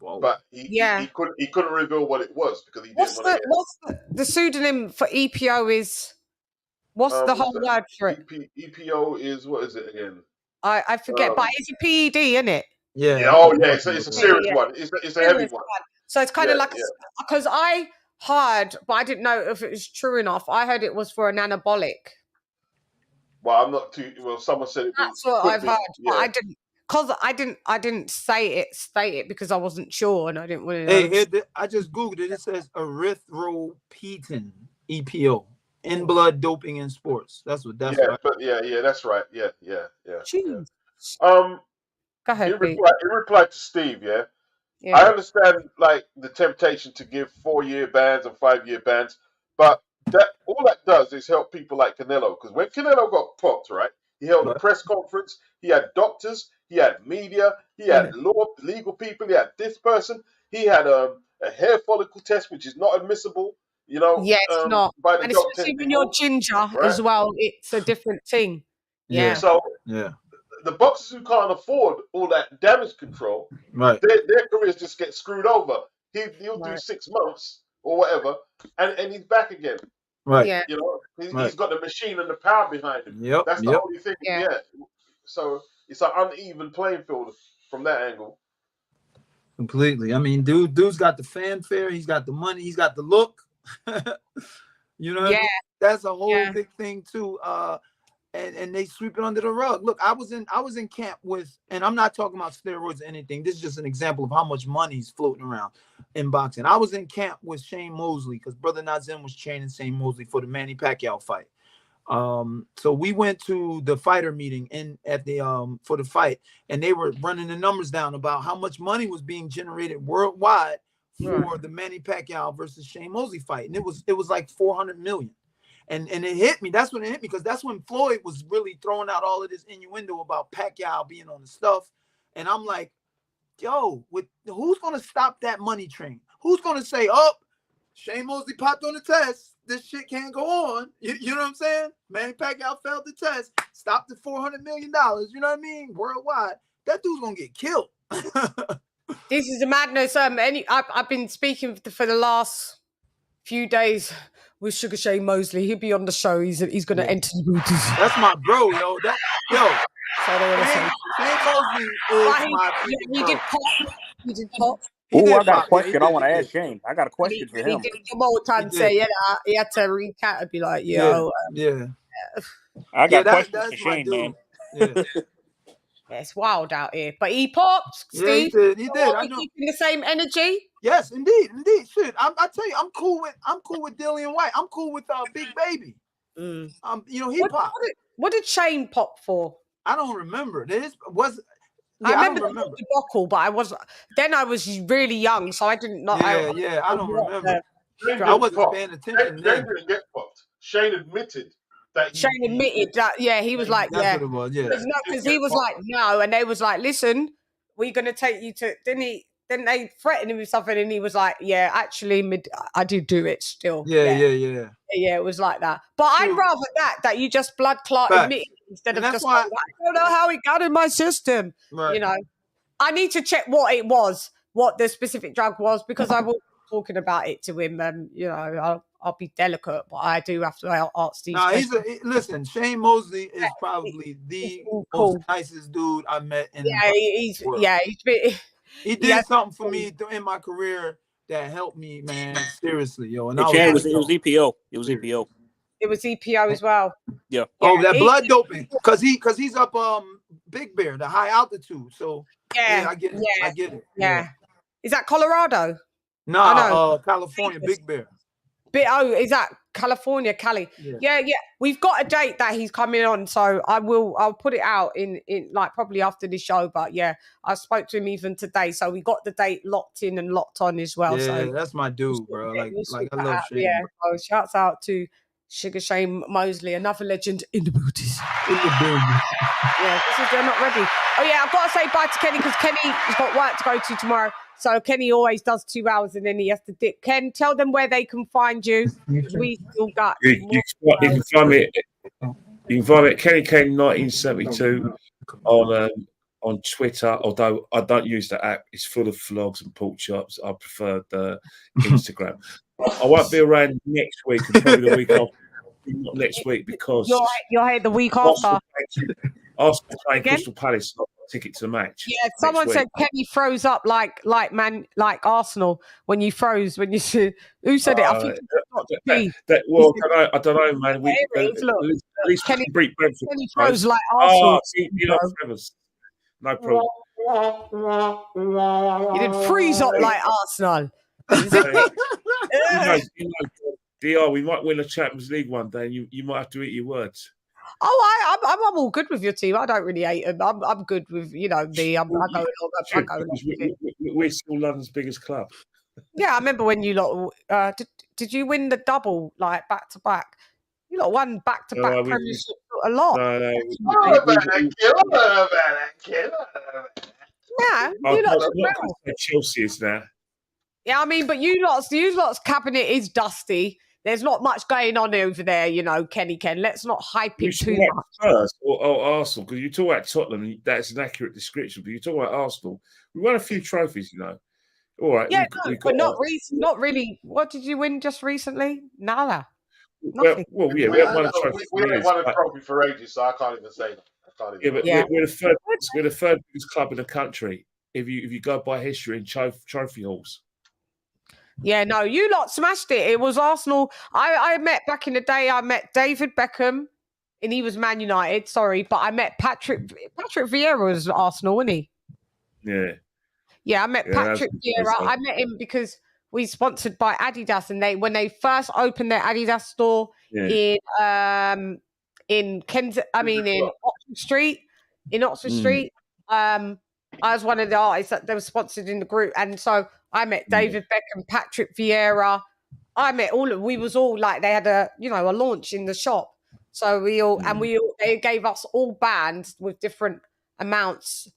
Whoa. But he couldn't reveal what it was because he didn't want to. What's the pseudonym for EPO is? What's the whole word for it? EPO is, what is it again? I forget, but it's a PED, isn't it? Yeah. Oh, yeah. It's a serious one. It's a heavy one. So it's kind of like because I heard, but I didn't know if it was true enough. I heard it was for an anabolic. Well, I'm not too. Well, someone said it. That's what I've heard, but I didn't. Because I didn't state it because I wasn't sure and I didn't want to know. Hey, I just Googled it. It says erythropoietin, EPO, in blood doping in sports. That's right. Yeah, that's right. Yeah. Jeez. Go ahead. In reply to Steve, I understand like the temptation to give 4-year bans and 5-year bans, but all that does is help people like Canelo. Because when Canelo got popped, right, he held a press conference. He had doctors. He had media. He had legal people. He had this person. He had a hair follicle test, which is not admissible. You know, it's not. By the and doctor especially when you're ginger as well, it's a different thing. Yeah. So the boxers who can't afford all that damage control, their careers just get screwed over. He'll do 6 months or whatever, and he's back again. Right. Yeah. You know, he's got the machine and the power behind him. Yep. That's the only thing. Yeah. So it's an uneven playing field from that angle. Completely. I mean, dude's got the fanfare. He's got the money. He's got the look. You know, what I mean? That's a whole big thing too. And they sweep it under the rug. Look, I was in camp with, and I'm not talking about steroids or anything. This is just an example of how much money's floating around in boxing. I was in camp with Shane Mosley because Brother Nazim was training Shane Mosley for the Manny Pacquiao fight. So we went to the fighter meeting for the fight, and they were running the numbers down about how much money was being generated worldwide for the Manny Pacquiao versus Shane Mosley fight, and it was like 400 million. And it hit me. That's when it hit me because that's when Floyd was really throwing out all of this innuendo about Pacquiao being on the stuff. And I'm like, yo, who's going to stop that money train? Who's going to say, oh, Shane Mosley popped on the test. This shit can't go on. You know what I'm saying? Manny Pacquiao failed the test. Stop the $400 million. You know what I mean? Worldwide. That dude's going to get killed. This is a madness. I've been speaking for the last few days with Sugar Shane Mosley. He'll be on the show. He's going to enter the booties. That's my bro, yo. Shane Mosley is my he did pop. He did pop. Oh, I got a question. I want to ask Shane. I got a question for him. He did come all the time and say, he had to recap and be like, yo. I got questions for Shane, man. Yeah. It's wild out here. But he popped, Steve. Yeah, he did. I know. Keeping the same energy. Yes, indeed. Shit, I tell you, I'm cool with Dillian Whyte. I'm cool with Big Baby. You know, he popped. What did Shane pop for? I don't remember. I remember the debacle, but I was really young, so I didn't know. I don't remember. I wasn't paying attention. Shane didn't get popped. Shane admitted that. He was like, that's what it was. Yeah, because he was like, no, and they was like, listen, we're gonna take you to. Then they threatened him with something, and he was like, yeah, actually, I did do it still. Yeah, it was like that. But I'd rather that you just blood clot admit instead of just I don't know how it got in my system. Right. You know, I need to check what it was, what the specific drug was, because I was talking about it to him. You know, I'll be delicate, but I do have to ask these. Listen, Shane Mosley is probably the most nicest dude I met in the world. He did something for me in my career that helped me, man. Seriously, yo. And it was EPO. It was EPO. It was EPO as well. Yeah. Oh, that blood doping, because he's up Big Bear, the high altitude. So I get it. I get it. Yeah. Is that Colorado? No, California, Big Bear. Is that California, Cali? Yeah. We've got a date that he's coming on, so I'll put it out in like probably after the show. But yeah, I spoke to him even today, so we got the date locked in and locked on as well. Yeah, so that's my dude, bro. Like I love Shane. Yeah, so shouts out to Sugar Shane Mosley, another legend in the booties. Yeah, they're not ready. Oh yeah, I've got to say bye to Kenny because Kenny has got work to go to tomorrow. So Kenny always does 2 hours and then he has to dip. Ken, tell them where they can find you. We still got. You can find me. You can find me at Kenny Kane 1972 on Twitter. Although I don't use the app, it's full of vlogs and pork chops. I prefer the Instagram. I won't be around next week and probably the week after. Not next week because you're here the week after. Arsenal playing Crystal Palace. Not a ticket to the match. Yeah, someone said Kenny froze up like Arsenal when you froze when you said who said it? I think I don't know, man. At least Kenny froze like Arsenal. No problem. You didn't freeze up like Arsenal. DR, we might win a Champions League one day, and you might have to eat your words. Oh, I'm all good with your team. I don't really hate them. I'm good with me. I go along. We're still London's biggest club. Yeah, I remember when you lot did you win the double like back to back? You lot won back to back Premiership a lot. No. Yeah, you lot. Chelsea is now. Yeah, I mean, but you lot's cabinet is dusty. There's not much going on over there, Kenny Ken. Let's not hype it too much. First, or Arsenal, because you talk about Tottenham, that's an accurate description. But you talk about Arsenal, we won a few trophies, All right. Yeah, but not really. What did you win just recently? Nada. Well, yeah, we haven't won a trophy. We haven't won a trophy for ages, so I can't even say that. We're the third biggest club in the country if you go by history in trophy halls. Yeah, no, you lot smashed it. It was Arsenal. I met back in the day. I met David Beckham, and he was Man United. Sorry, but I met Patrick Vieira was Arsenal, wasn't he? Yeah. Yeah, I met Patrick Vieira. I met him because we sponsored by Adidas, and when they first opened their Adidas store in Oxford Street. I was one of the artists that they were sponsored in the group, and so I met David Beckham, Patrick Vieira. I met we was all like they had a launch in the shop, so they gave us all bands with different amounts.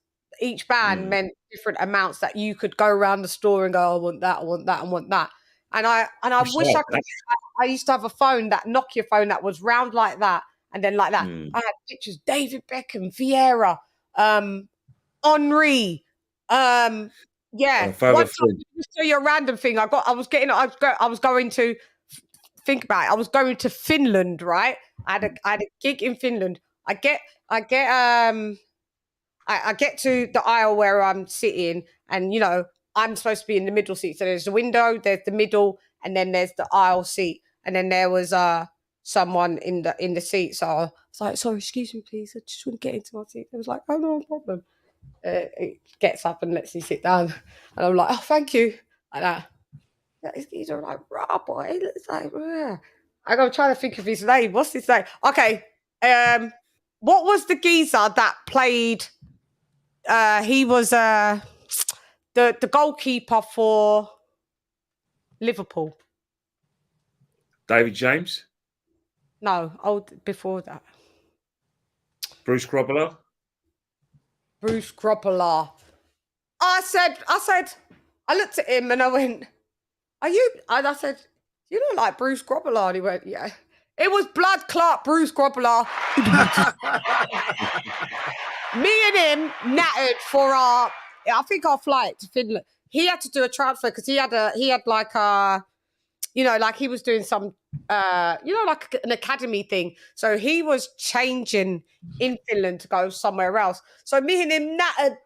Each band meant different amounts that you could go around the store and go, I want that, I want that, I want that. And I wish I could. I used to have a phone, that Nokia phone that was round like that, and then like that. I had pictures: David Beckham, Vieira, Henri. One time, just tell you a random thing. I was going to think about it. I was going to Finland, right? I had a gig in Finland. I get to the aisle where I'm sitting, and I'm supposed to be in the middle seat. So there's the window, there's the middle, and then there's the aisle seat. And then there was someone in the seat. So I was like, sorry, excuse me, please. I just want to get into my seat. I was like, oh, no problem. It gets up and lets me sit down. And I'm like, oh, thank you. Like that. He's all like, rah, boy. It's like, rah. I'm trying to think of his name. What's his name? Okay. What was the geezer that played? He was the goalkeeper for Liverpool. David James? No, before that. Bruce Grobbelaar? Bruce Grobbelaar. I said, I looked at him and I went, are you? And I said, you look like Bruce Grobbelaar. And he went, yeah. It was blood clot Bruce Grobbelaar. Me and him nattered for our flight to Finland. He had to do a transfer because he had like he was doing some like an academy thing. So he was changing in Finland to go somewhere else. So me and him nattered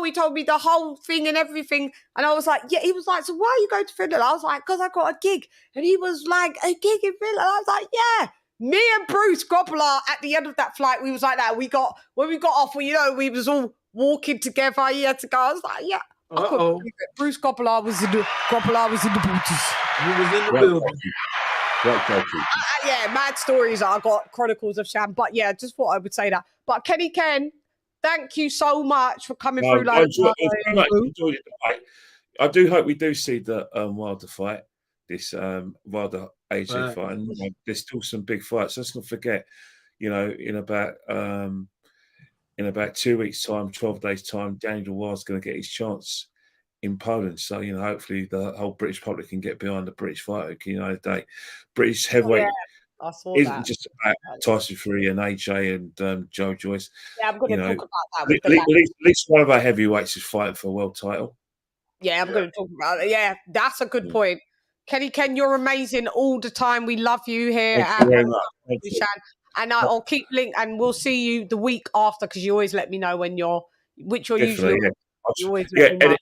he told me the whole thing and everything. And I was like, yeah, he was like, so why are you going to Finland? I was like, because I got a gig. And he was like, a gig in Finland? I was like, yeah. Me and Bruce Grobbelaar at the end of that flight, we was like that. When we got off, we was all walking together. He had to go. I was like, yeah. Bruce Grobbelaar was in the booties. He was in the building. Great goalkeeper. Yeah, mad stories. I got Chronicles of CHANN, but yeah, just thought I would say that. But Kenny Ken, thank you so much for coming through. I enjoyed the debate. I do hope we do see the Wilder fight, this Wilder AJ fight. And, there's still some big fights. Let's not forget, in about 2 weeks' time, 12 days' time, Daniel Wild's going to get his chance in Poland. So, hopefully the whole British public can get behind the British fighter. British heavyweight isn't just about Tyson Fury and AJ and Joe Joyce. Yeah, I'm going to talk about that. At least one of our heavyweights is fighting for a world title. Yeah, I'm going to talk about it. Yeah, that's a good point. Kenny Ken, you're amazing all the time. We love you here. Thank you very much. And I'll keep link, and we'll see you the week after, because you always let me know when you're usually. And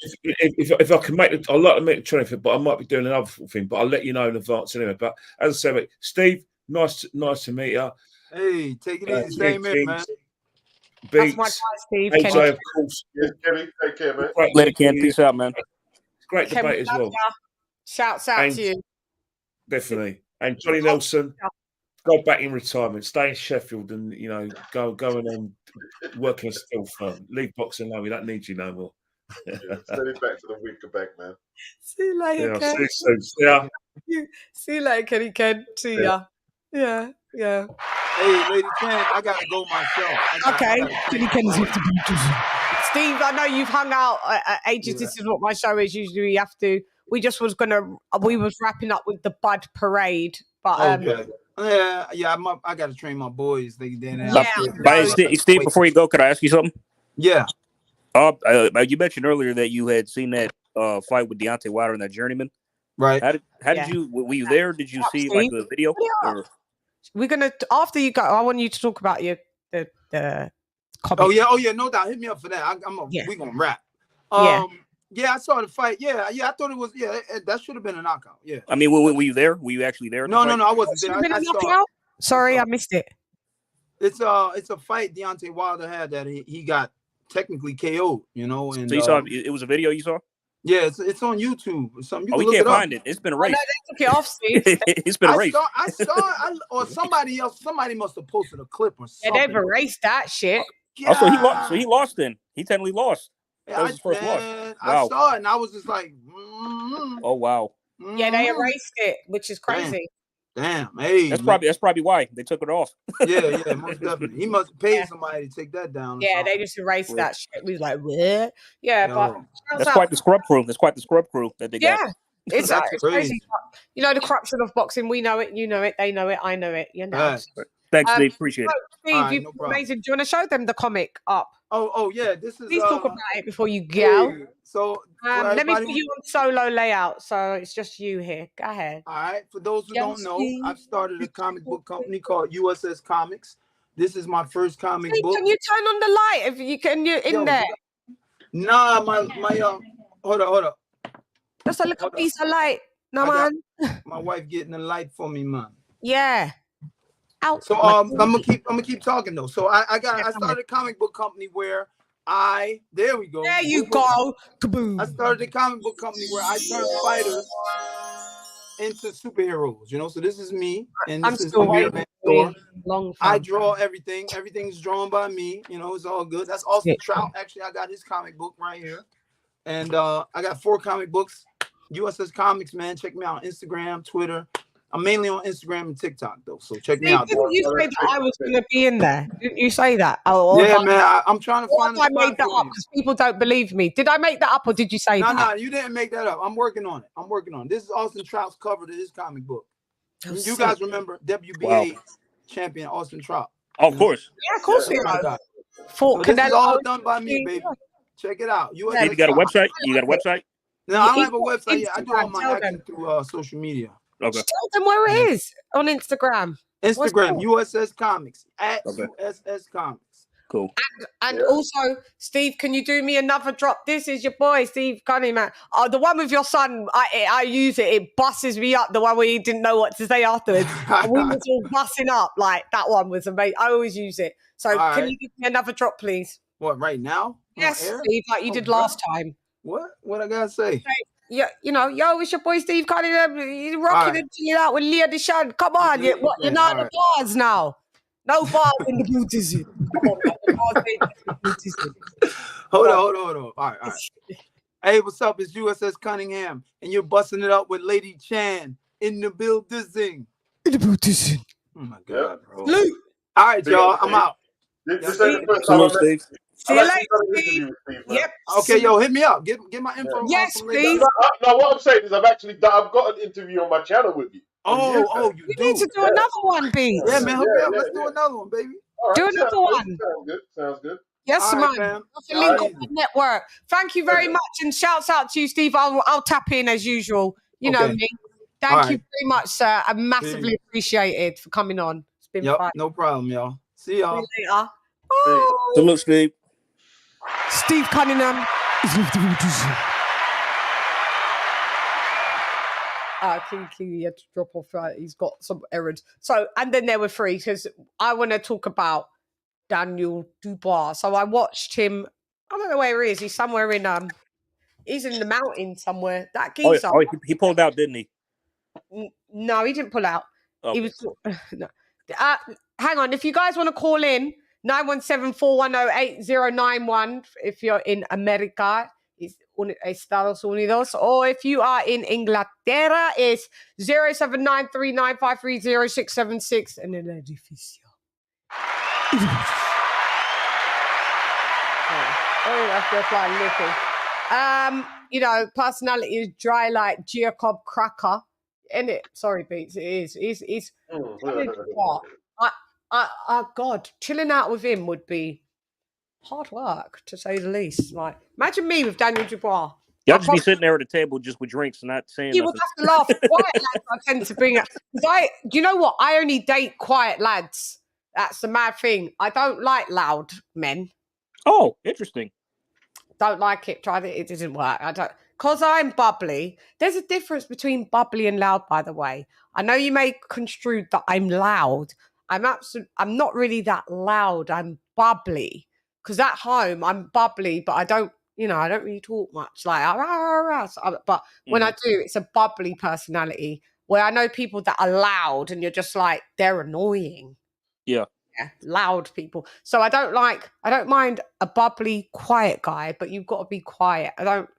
if I can I'd like to make the training fit, but I might be doing another thing. But I'll let you know in advance anyway. But as I said, Steve, nice to meet you. Hey, take it easy, same here, man. That's my guy, Steve. AJ, Kenny. of course. Yeah, Kenny, take care, man. LadyChann, peace out, man. Great Ken, debate as well. Shouts out to you. Definitely. And Johnny Nelson, go back in retirement, stay in Sheffield, and go and work in a steel firm. Leave boxing alone. We don't need you no more. Send it back to the weaker back, man. See you later, Ken. See you soon. See ya. See you later, Kenny Ken. See ya. Yeah. Hey, LadyChann, I gotta go myself. Okay. Kenny Ken's Steve, I know you've hung out ages. Yeah. This is what my show is. Usually we have to. We was wrapping up with the Bud Parade, but I gotta train my boys. Steve, before you go, could I ask you something? Yeah. You mentioned earlier that you had seen that fight with Deontay Wilder and that Journeyman. Right. How did you? Were you there? Did you see like the video? Or? We're gonna after you go. I want you to talk about the comic. Oh yeah, no doubt. Hit me up for that. We gonna rap. Yeah, I saw the fight. Yeah, I thought it was. Yeah, that should have been a knockout. Yeah. I mean, were you there? Were you actually there? No, I wasn't there. I saw. Sorry, I missed it. It's a fight Deontay Wilder had that he got technically KO'd. And so you saw it was a video you saw. Yeah, it's on YouTube. Something we can't find it. It's been erased. No, they took it off, Steve. It's been erased. I saw it, or somebody must have posted a clip or something. Yeah, they've erased that shit. Oh, so he lost. So he lost then. He technically lost. That was his first loss. Wow. I saw it and I was just like, oh wow. Yeah, they erased it, which is crazy. Damn. Hey, that's probably why they took it off. yeah, most definitely. He must pay somebody to take that down. Yeah, they just erased that shit. We was like, what? Yeah, but that's quite the scrub crew. That's quite the scrub crew that they got. Yeah, it's crazy. The corruption of boxing. We know it. You know it. They know it. I know it. Thanks, Steve. Appreciate it. Steve, you've been amazing. Do you want to show them the comic up? Oh yeah. This is. Please talk about it before you go. So let me put you on solo layout, so it's just you here. Go ahead. All right. For those who don't know, I've started a comic book company called USS Comics. This is my first comic book. Can you turn on the light if you can? You're in there. Nah, my hold up. Just a little piece of light. No man. My wife getting the light for me, man. Yeah. Out. So I'm gonna keep talking though. So I started a comic book company where there we go. There you go. Kaboom. I started a comic book company where I turn fighters into superheroes. So this is me, and this is the store. I draw everything. Everything's drawn by me. It's all good. That's Austin Trout. Actually, I got his comic book right here, and I got 4 comic books. USS Comics, man. Check me out on Instagram, Twitter. I'm mainly on Instagram and TikTok though, so check me out. Didn't you say that I was going to be in there? Didn't you say that? Yeah, man. I'm trying to find. I made that up because people don't believe me. Did I make that up or did you say that? No, you didn't make that up. I'm working on it. This is Austin Trout's cover to his comic book. You guys remember WBA champion Austin Trout? Oh, of course. Yeah, of course we know. So this is all done by me, baby. Check it out. You got a website? You got a website? No, I don't have a website yet. I do all my action through social media. Okay. Tell them where it is on Instagram. USS Comics at USS Comics. Cool. And also, Steve, can you do me another drop? This is your boy, Steve Cunningham. The one with your son, I use it. It busses me up. The one where you didn't know what to say afterwards. We was all bussing up. Like that one was amazing. I always use it. So can you give me another drop, please? What, right now? Yes, Steve, like you did last time. What I gotta say? Yeah, you know, yo, it's your boy Steve Cunningham. He's rocking and chilling out with LadyChann. Come on, you know the bars now. No bars in the beauty. Come on, man. The bars ain't in the beauty. Hold on. All right. Hey, what's up? It's USS Cunningham, and you're busting it up with LadyChann in the building. In the building. Oh my God, bro. Luke. All right, y'all. I'm out. This ain't the first time I'm See you later, Steve. Yep. Okay, yo, hit me up. Get my info. Yes, please. No, what I'm saying is I've got an interview on my channel with you. You do. Need to do another one, B. Yeah, man. Hook me up. Let's do another one, baby. All right, Do another one. Sounds good. Yes, All right, man. fam. Link up the network. Thank you very much, and shouts out to you, Steve. I'll tap in as usual. You know me. Thank you very much, sir. I massively appreciated for coming on. It's been fun. No problem, y'all. See y'all. See you later. Bye. Salute, Steve. Steve Cunningham is with the Rooters. King, he had to drop off. He's got some errands. So, and then there were three, because I want to talk about Daniel Dubois. So I watched him. I don't know where he is. He's somewhere in he's in the mountains somewhere. That geezer. He pulled out, didn't he? No, he didn't pull out. Okay. He was. No. Hang on. If you guys want to call in, 917-410-8091. If you're in America, it's Estados Unidos. Or if you are in Inglaterra, it's 07939530676 and el edificio. That's just like little. You know, personality is dry like Jacob Cracker. Isn't it? Sorry, Beats. It is. He's God, chilling out with him would be hard work, to say the least. Like, imagine me with Daniel Dubois. Y'all just be sitting there at a table just with drinks and not saying You nothing. would have to laugh. Quiet lads I tend to bring up. Do you know what? I only date quiet lads. That's the mad thing. I don't like loud men. Oh, interesting. Don't like it. Tried it. It didn't work. I don't. Because I'm bubbly. There's a difference between bubbly and loud, by the way. I know you may construe that I'm loud. I'm not really that loud. I'm bubbly. Because at home, I'm bubbly, but I don't really talk much. Like, but when I do, it's a bubbly personality. Where I know people that are loud and you're just like, they're annoying. Yeah. Yeah, loud people. So I don't mind a bubbly, quiet guy, but you've got to be quiet. I don't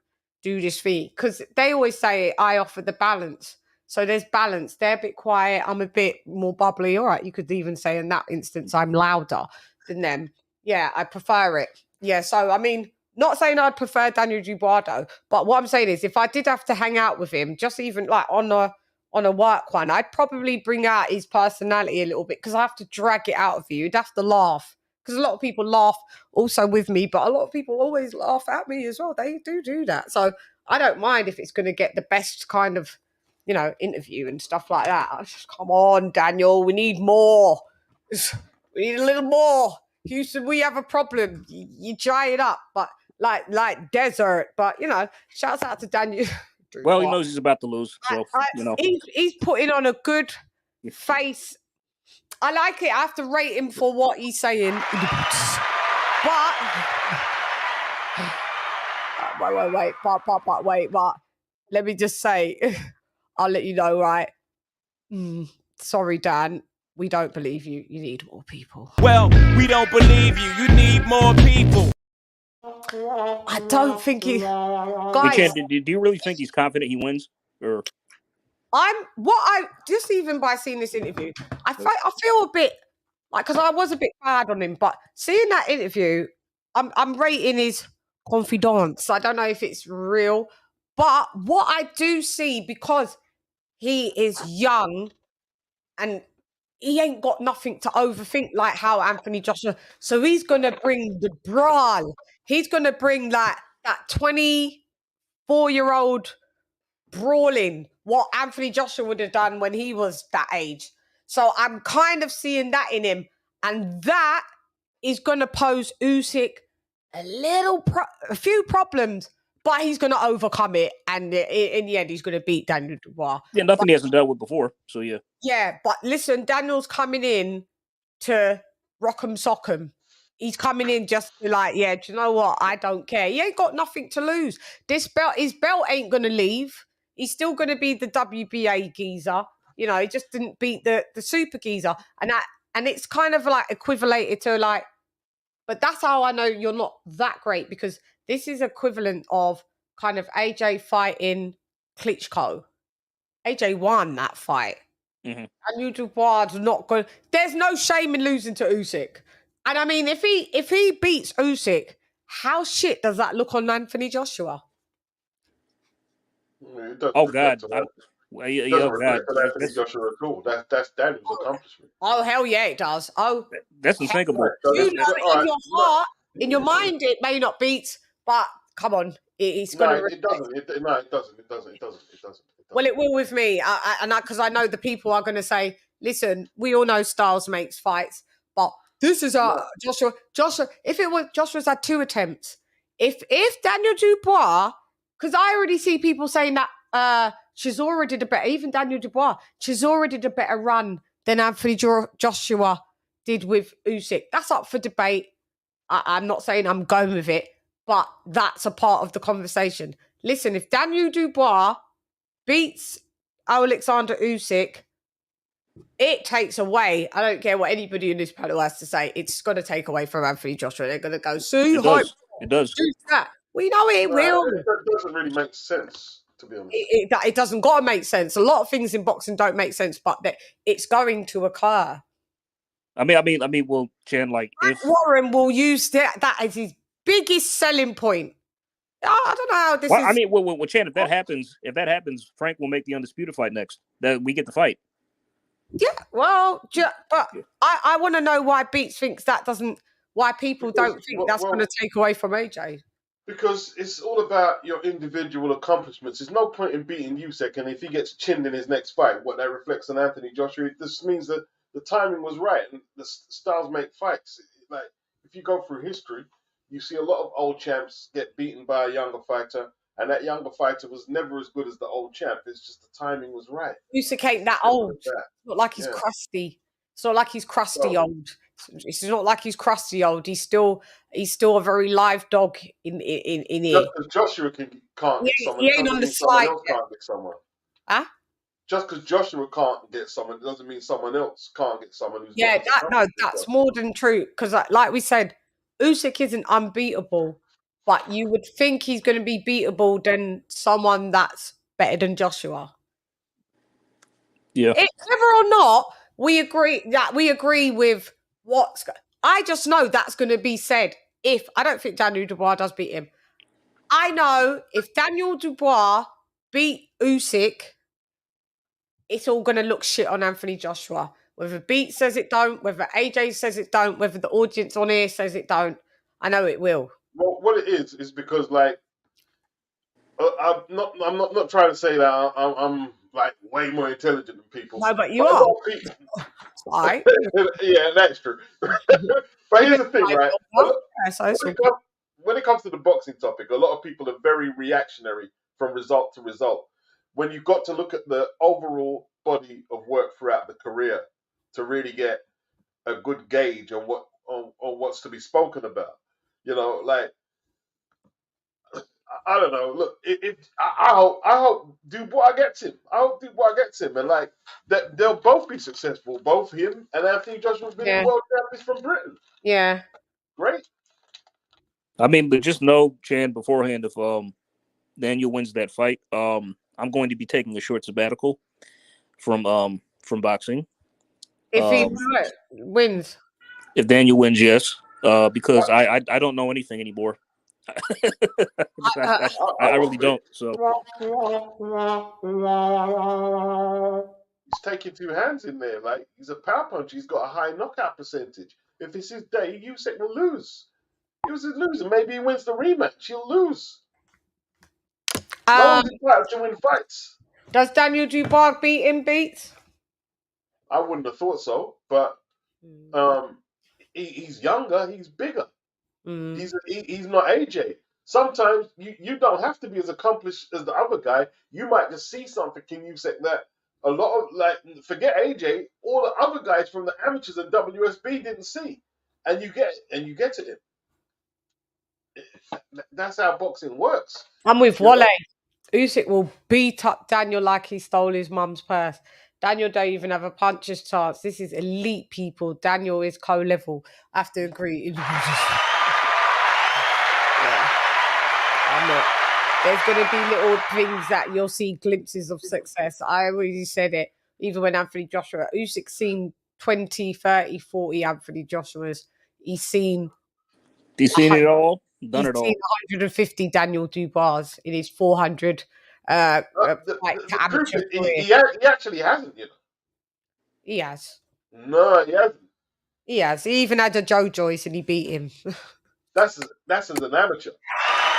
do this thing because they always say I offer the balance. So there's balance. They're a bit quiet. I'm a bit more bubbly. All right, you could even say in that instance I'm louder than them. Yeah, I prefer it. Yeah, so I mean, not saying I'd prefer Daniel Dubois, but what I'm saying is if I did have to hang out with him, just even like on a work one, I'd probably bring out his personality a little bit because I have to drag it out of you. You'd have to laugh because a lot of people laugh also with me, but a lot of people always laugh at me as well. They do that. So I don't mind if it's going to get the best kind of, interview and stuff like that. I just, come on, Daniel, we need more. We need a little more. Houston, we have a problem. You dry it up, but like desert. But, shouts out to Daniel. Well, he knows he's about to lose, so he's putting on a good face. I like it. I have to rate him for what he's saying. But wait. But let me just say, I'll let you know, right? Sorry, Dan. We don't believe you. You need more people. Well, we don't believe you. You need more people. I don't think he... Guys... Do you really think he's confident he wins? Or just even by seeing this interview, I feel a bit like, because I was a bit bad on him, but seeing that interview, I'm rating his confidence. I don't know if it's real, but what I do see, because he is young and he ain't got nothing to overthink like how Anthony Joshua. So he's going to bring the brawl. He's going to bring that 24-year-old brawling, what Anthony Joshua would have done when he was that age. So I'm kind of seeing that in him. And that is going to pose Usyk a few problems, but he's going to overcome it. And in the end, he's going to beat Daniel Dubois. Yeah, nothing he hasn't dealt with before. So, yeah. Yeah, but listen, Daniel's coming in to rock'em sock'em. he's coming in just to like, yeah, do you know what? I don't care. He ain't got nothing to lose. His belt ain't gonna leave. He's still gonna be the WBA geezer. You know, he just didn't beat the super geezer. And it's kind of like equivalated to like, but that's how I know you're not that great, because this is equivalent of kind of AJ fighting Klitschko. AJ won that fight. Mm-hmm. And Dubois not good. There's no shame in losing to Usyk. And I mean, if he beats Usyk, how shit does that look on Anthony Joshua? Oh God! Anthony Joshua at all. That's Daniel's accomplishment. Oh hell yeah, it does. Oh, that's unthinkable. You know, in your heart, in your mind, it may not beat, but come on, it's going to. It doesn't. It doesn't. Well, it will with me, because I know the people are going to say, "Listen, we all know Styles makes fights, but this is Joshua. If it was Joshua's had 2 attempts, if Daniel Dubois, because I already see people saying that Chisora did a better, even Daniel Dubois, Chisora did a better run than Anthony Joshua did with Usyk. That's up for debate. I'm not saying I'm going with it, but that's a part of the conversation. Listen, if Daniel Dubois beats Alexander Usyk, it takes away. I don't care what anybody in this panel has to say. It's going to take away from Anthony Joshua. They're going to go, see, it does. We know it will. It doesn't really make sense, to be honest. It doesn't got to make sense. A lot of things in boxing don't make sense, but it's going to occur. I mean, well, Chan, like if Warren will use that as his biggest selling point. I don't know how this is. I mean, well, Chan, if that happens, Frank will make the undisputed fight next. That we get the fight. Yeah, well, but I want to know why Beats thinks that doesn't. Why people don't think that's going to take away from AJ. Because it's all about your individual accomplishments. There's no point in beating Usyk, and if he gets chinned in his next fight, what that reflects on Anthony Joshua, this means that the timing was right, and the styles make fights. Like, if you go through history, you see a lot of old champs get beaten by a younger fighter, and that younger fighter was never as good as the old champ. It's just the timing was right. Usyk ain't that old. It's not like he's crusty. It's not like he's crusty old. It's not like he's crusty old. He's still a very live dog in here. Just because Joshua can't get someone, he ain't on the slide. Else can't get someone. Huh? Just because Joshua can't get someone doesn't mean someone else can't get someone who's that's more than true. Because like we said, Usyk isn't unbeatable, but you would think he's going to be beatable than someone that's better than Joshua. Yeah. Whether or not we agree with what's. I just know that's going to be said. If I don't think Daniel Dubois does beat him, I know if Daniel Dubois beat Usyk, it's all going to look shit on Anthony Joshua. Whether Beat says it don't, whether AJ says it don't, whether the audience on here says it don't, I know it will. Well, what it is because like I'm not trying to say that I'm like way more intelligent than people. No, but you are. All right. Yeah, that's true. But here's the thing, right? When it comes to the boxing topic, a lot of people are very reactionary from result to result. When you've got to look at the overall body of work throughout the career to really get a good gauge on what's to be spoken about. You know, like I don't know. Look, I hope Dubois gets him. I hope Dubois gets him, and like that they'll both be successful. Both him and Anthony Joshua's been world champions from Britain. Yeah, great. I mean, but just know, Chan, beforehand, if Daniel wins that fight, I'm going to be taking a short sabbatical from boxing. If he wins. If Daniel wins, yes. Because I don't know anything anymore. I really don't. So he's taking 2 hands in there. Like he's a power puncher. He's got a high knockout percentage. If it's his day, Usyk will lose. He was a loser. Maybe he wins the rematch. He'll lose. No one's entitled to win fights. Does Daniel Dubois beat him? Beats? I wouldn't have thought so, but he's younger. He's bigger. He's not AJ. Sometimes you don't have to be as accomplished as the other guy. You might just see something in Usyk that a lot of, like, forget AJ, all the other guys from the amateurs and WSB didn't see. and you get to him. That's how boxing works. I'm with Wale. Usyk will beat up Daniel like he stole his mum's purse. Daniel don't even have a puncher's chance. This is elite people. Daniel is co-level. I have to agree. I'm not. There's going to be little things that you'll see glimpses of success. I already said it. Even when Anthony Joshua, Usyk's seen 20, 30, 40 Anthony Joshua's. He's seen it all. Done it all. He's seen 150 Daniel Dubois in his 400 The truth is, he actually hasn't, you know. He has. No, he hasn't. He has. He even had a Joe Joyce and he beat him. That's as an amateur.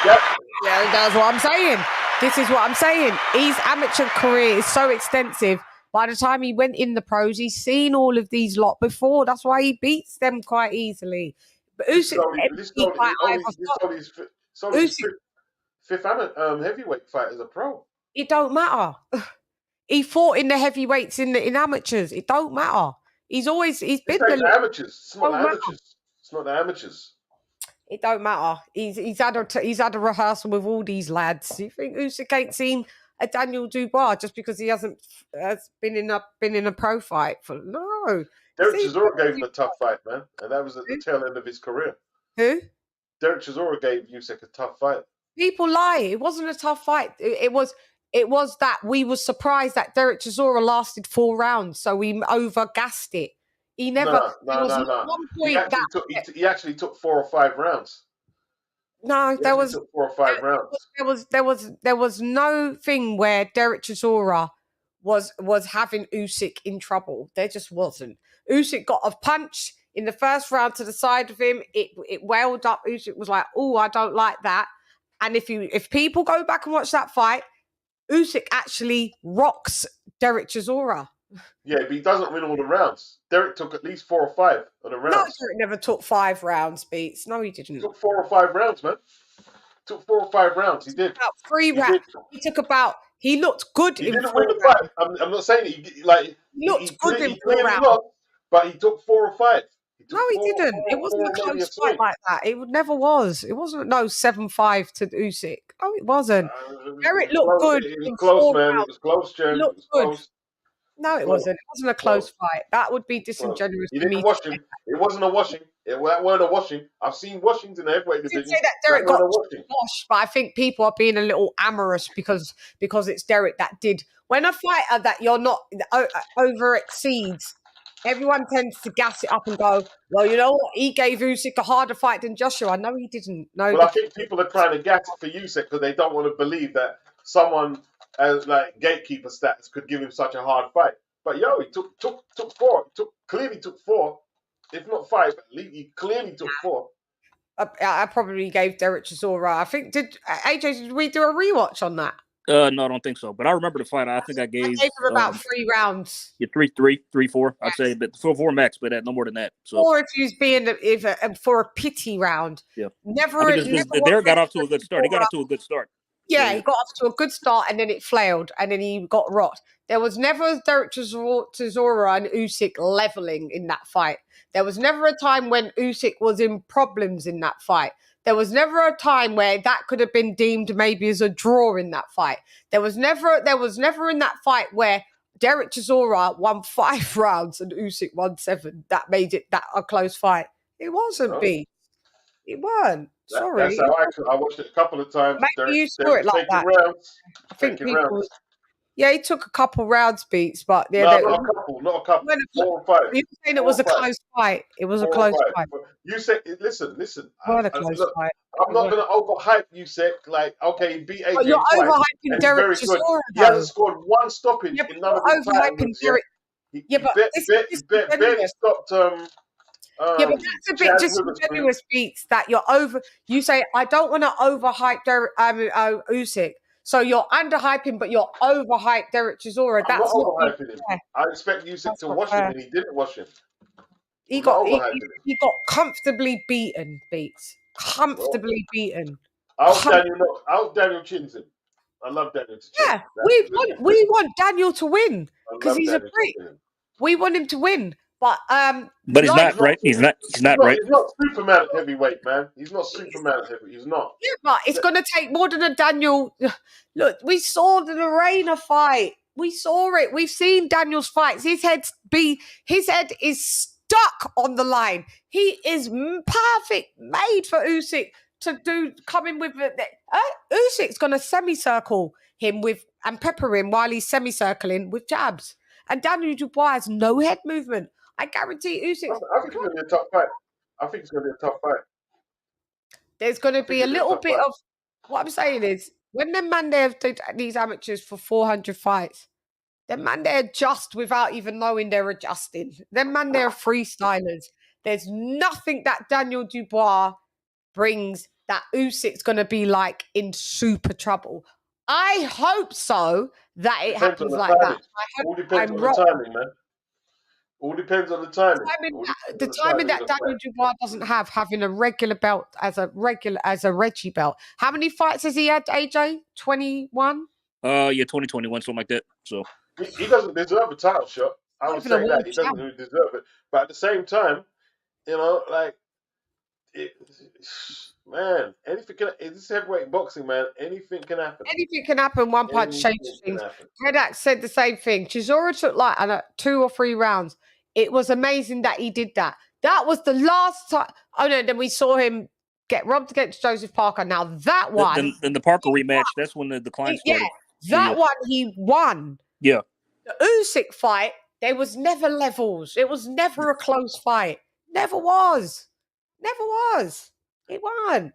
Yeah, that's what I'm saying. This is what I'm saying. His amateur career is so extensive. By the time he went in the pros, he's seen all of these lot before. That's why he beats them quite easily. But Usyk his fifth heavyweight fight as a pro. It don't matter. He fought in the heavyweights in amateurs. It don't matter. He's been the amateurs. It's not the amateurs. It's not the amateurs. It don't matter. He's had a rehearsal with all these lads. You think Usyk ain't seen a Daniel Dubois just because he hasn't been in a pro fight? No. Derek Chisora gave him a tough fight, man, and that was at the tail end of his career. Who? Derek Chisora gave Usyk a tough fight. People lie. It wasn't a tough fight. It was that we were surprised that Derek Chisora lasted 4 rounds, so we overgassed it. He never. No. He actually took 4 or 5 rounds. No, there was 4 or 5 rounds. There was no thing where Derek Chisora was having Usyk in trouble. There just wasn't. Usyk got a punch in the first round to the side of him. It welled up. Usyk was like, "Oh, I don't like that." And if people go back and watch that fight, Usyk actually rocks Derek Chisora. Yeah, but he doesn't win all the rounds. Derek took at least 4 or 5 of the rounds. No, Derek never took 5 rounds, Beats. No, he didn't. He took 4 or 5 rounds, man. Took 4 or 5 rounds. He did. About 3 rounds. He looked good. He didn't win the fight. I'm not saying it. He looked good in 4 rounds. Lost, but he took 4 or 5. No, he didn't. It wasn't a close fight like that. It never was. It wasn't 7-5 to Usyk. No, it wasn't. Derek looked good. It was close, man. It was close, Jen. It was close. No, it wasn't. It wasn't a close fight. That would be disingenuous to me. He didn't wash him. It wasn't a washing. That weren't a washing. I've seen washings in the heavyweight division. I didn't say that Derek got washed, but I think people are being a little amorous because it's Derek that did. When a fighter that you're not over exceeds, everyone tends to gas it up and go, well, you know what? He gave Usyk a harder fight than Joshua. No, he didn't. No. Well, I think people are trying to gas it for Usyk because they don't want to believe that someone as like gatekeeper stats could give him such a hard fight. But he took 4. Clearly took 4, if not 5. He clearly took 4. I probably gave Derek Chisora. I think did we do a rewatch on that? No, I don't think so. But I remember the fight. I think I gave him about 3 rounds. Yeah, 3, 4. I'd say, but 4 max, but no more than that. So, or if he was being for a pity round. Yeah, never. Derek got off to a good start. He got off to a good start. Yeah, he got off to a good start and then it flailed and then he got rocked. There was never Derek Chisora and Usyk leveling in that fight. There was never a time when Usyk was in problems in that fight. There was never a time where that could have been deemed maybe as a draw in that fight. There was never in that fight where Derek Chisora won 5 rounds and Usyk won 7. That made it a close fight. It wasn't, B. It weren't. Sorry. That's how I watched it a couple of times. Maybe you saw it like that. I think people. Yeah, he took a couple rounds, Beats, but yeah, not a couple. 4 or 5. You're saying it was a close fight. It was a close fight. You said, listen. What a close fight. I'm not going to overhype you, Sek. Like, okay, he beat AJ. You're overhyping Derek Chisora. He hasn't scored 1 stoppage in none of his overhyping Derek. He barely stopped. Yeah, but that's a bit disingenuous, Beats. That you're over. You say I don't want to overhype Usyk. So you're underhyping, but you're overhyped Derek Chisora. That's not overhyping him. I expect Usyk to wash him, and he didn't wash him. He got comfortably beaten, Beats. Comfortably beaten. I hope Daniel chins him. I love Daniel to chin. Yeah, we want Daniel to win because he's a prick. We want him to win. But But he's like, not right. He's not right. He's not Superman at heavyweight, man. He's not Superman at heavyweight. He's not. Yeah, but it's going to take more than a Daniel. Look, we saw the Lorena fight. We saw it. We've seen Daniel's fights. His head is stuck on the line. He is perfect, made for Usyk to come in with it. Usyk's going to semicircle him and pepper him while he's semicircling with jabs. And Daniel Dubois has no head movement. I guarantee Usyk. I think it's going to be a tough fight. I think it's going to be a tough fight. There's going to be a little bit of what I'm saying is when them man they have these amateurs for 400 fights, them man they adjust without even knowing they're adjusting. Them man they're freestylers. There's nothing that Daniel Dubois brings that Usyk's going to be like in super trouble. I hope so that it happens like that. All depends on the timing, man. All depends on the timing. The timing that Daniel Dubois doesn't have, having a regular belt as a Reggie belt. How many fights has he had, AJ? 21? Yeah, 2021, something like that. So he doesn't deserve a title shot. I would say that he doesn't really deserve it. But at the same time, you know, like, man, anything can. This heavyweight boxing, man. Anything can happen. Anything can happen. One punch changes things. Redak said the same thing. Chisora took like 2 or 3 rounds. It was amazing that he did that. That was the last time. Oh no! Then we saw him get robbed against Joseph Parker. Now that one, then the Parker rematch. That's when the decline started. Yeah, one he won. Yeah. The Usyk fight, there was never levels. It was never a close fight. Never was. Never was. He won.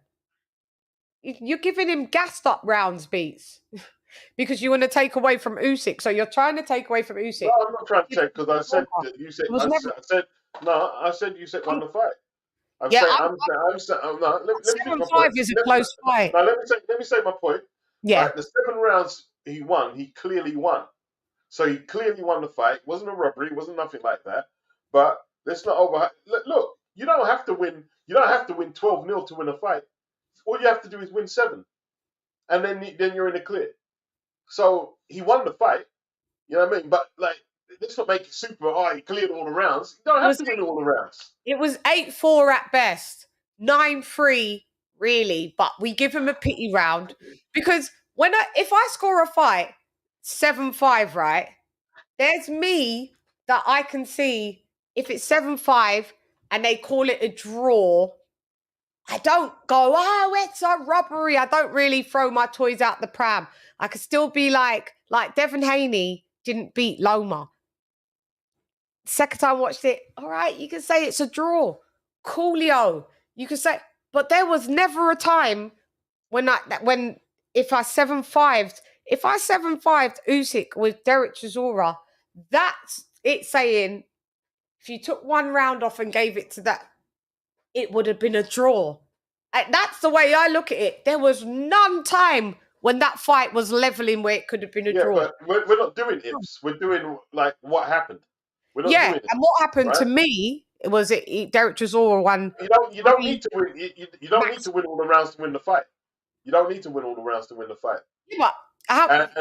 You're giving him gassed up rounds, beats, because you want to take away from Usyk. So you're trying to take away from Usyk. No, I'm not trying to take because I said that you said. I said Usyk won the fight. I'm saying. No, let me finish my point. 7-5 is a close fight. Now let me say my point. Yeah. Right, the 7 rounds he won, he clearly won. So he clearly won the fight. It wasn't a robbery. It wasn't nothing like that. But let's not over. Look, you don't have to win. You don't have to win 12-0 to win a fight. All you have to do is win 7, and then you're in the clear. So he won the fight. You know what I mean? But like, let's not make it super. Oh, he cleared all the rounds. You don't have to win all the rounds. It was 8-4 at best, 9-3 really. But we give him a pity round because if I score a fight 7-5, right? There's me that I can see if it's 7-5 and they call it a draw. I don't go, oh, it's a robbery. I don't really throw my toys out the pram. I could still be like Devin Haney didn't beat Loma. Second time I watched it, all right, you can say it's a draw. Coolio, you can say, but there was never a time when if I 7-5'd Usyk with Derek Chisora, that's it saying if you took 1 round off and gave it to that, it would have been a draw. And that's the way I look at it. There was none time when that fight was leveling where it could have been a draw. But we're not doing ifs. We're doing like what happened. We're not doing it, and what happened to me was Derek Chisora won. You don't need to win. You don't need to win all the rounds to win the fight. You don't need to win all the rounds to win the fight. Yeah, but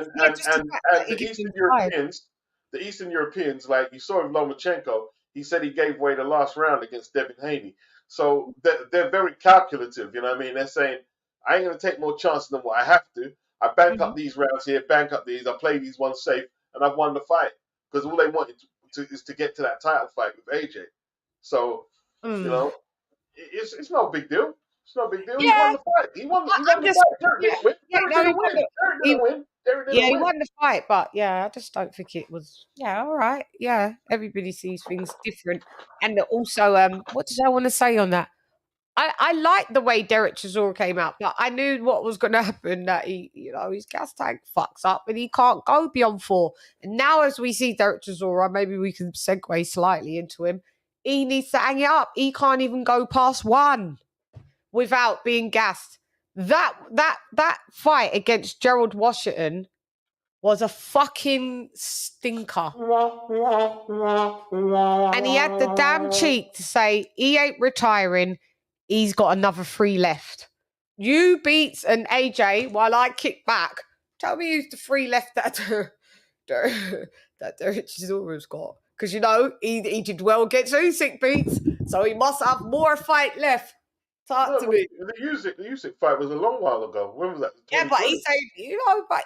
the Eastern Europeans, like you saw with Lomachenko, he said he gave away the last round against Devin Haney. So they're very calculative, you know what I mean? They're saying, I ain't going to take more chances than what I have to. I bank up these rounds here, bank up these, I play these ones safe, and I've won the fight. Because all they want is to get to that title fight with AJ. So, you know, it's no big deal. It's no big deal. Yeah. He won the fight. He won the fight. He won the fight, but I just don't think it was. Yeah, all right. Yeah, everybody sees things different, and also, what did I want to say on that? I like the way Derek Chisora came out, but I knew what was going to happen. That his gas tank fucks up, and he can't go beyond 4. And now, as we see Derek Chisora, maybe we can segue slightly into him. He needs to hang it up. He can't even go past 1 without being gassed. That fight against Gerald Washington was a fucking stinker. And he had the damn cheek to say he ain't retiring. He's got another 3 left. You Beats and AJ, while I kick back, tell me who's the 3 left that Derek Chisora's got. because he did well against Usyk beats, so he must have more fight left. Talk to me. The Usyk fight was a long while ago. When was that? Yeah, but he said, but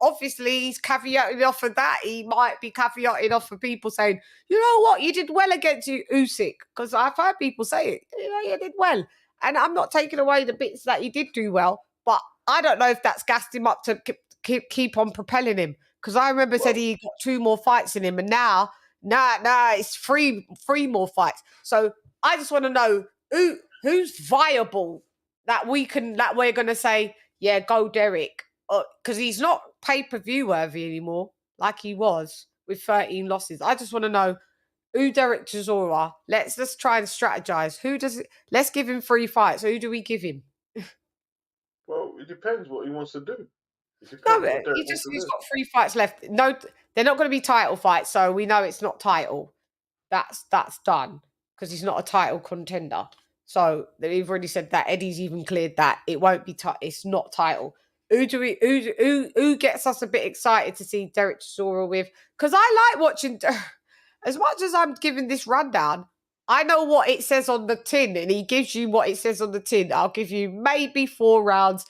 obviously he's caveating off of that. He might be caveating off of people saying, you know what, you did well against Usyk, because I've heard people say it. You did well, and I'm not taking away the bits that he did do well, but I don't know if that's gassed him up to keep on propelling him. Because I remember said he got 2 more fights in him, and now, it's 3 more fights. So I just want to know who's viable that we're going to say, yeah, go Derek. Because he's not pay-per-view worthy anymore, like he was with 13 losses. I just want to know who Derek Chisora. Let's just try and strategize. Let's give him 3 fights. Who do we give him? Well, it depends what he wants to do. He's got 3 fights left. No, they're not going to be title fights, so we know it's not title. That's done because he's not a title contender. So they've already said that. Eddie's even cleared that it won't be. It's not title. Who gets us a bit excited to see Derek Chisora with? Because I like watching. As much as I'm giving this rundown, I know what it says on the tin, and he gives you what it says on the tin. I'll give you maybe 4 rounds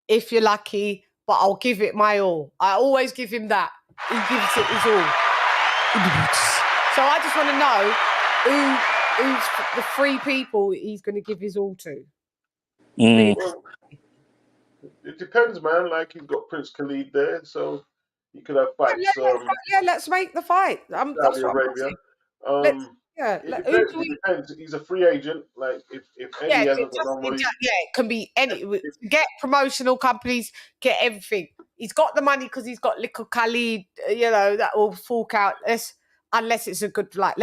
if you're lucky, but I'll give it my all. I always give him that. He gives it his all. So I just want to know who's the 3 people he's going to give his all to. Well, it depends, man. Like, he's got Prince Khalid there, so he could have fights. Let's make the fight. Saudi Arabia. It depends. He's a free agent. Like, if Eddie hasn't got no money, it can be any. Get promotional companies, get everything. He's got the money because he's got little Khalid. That will fork out. Unless it's a good like.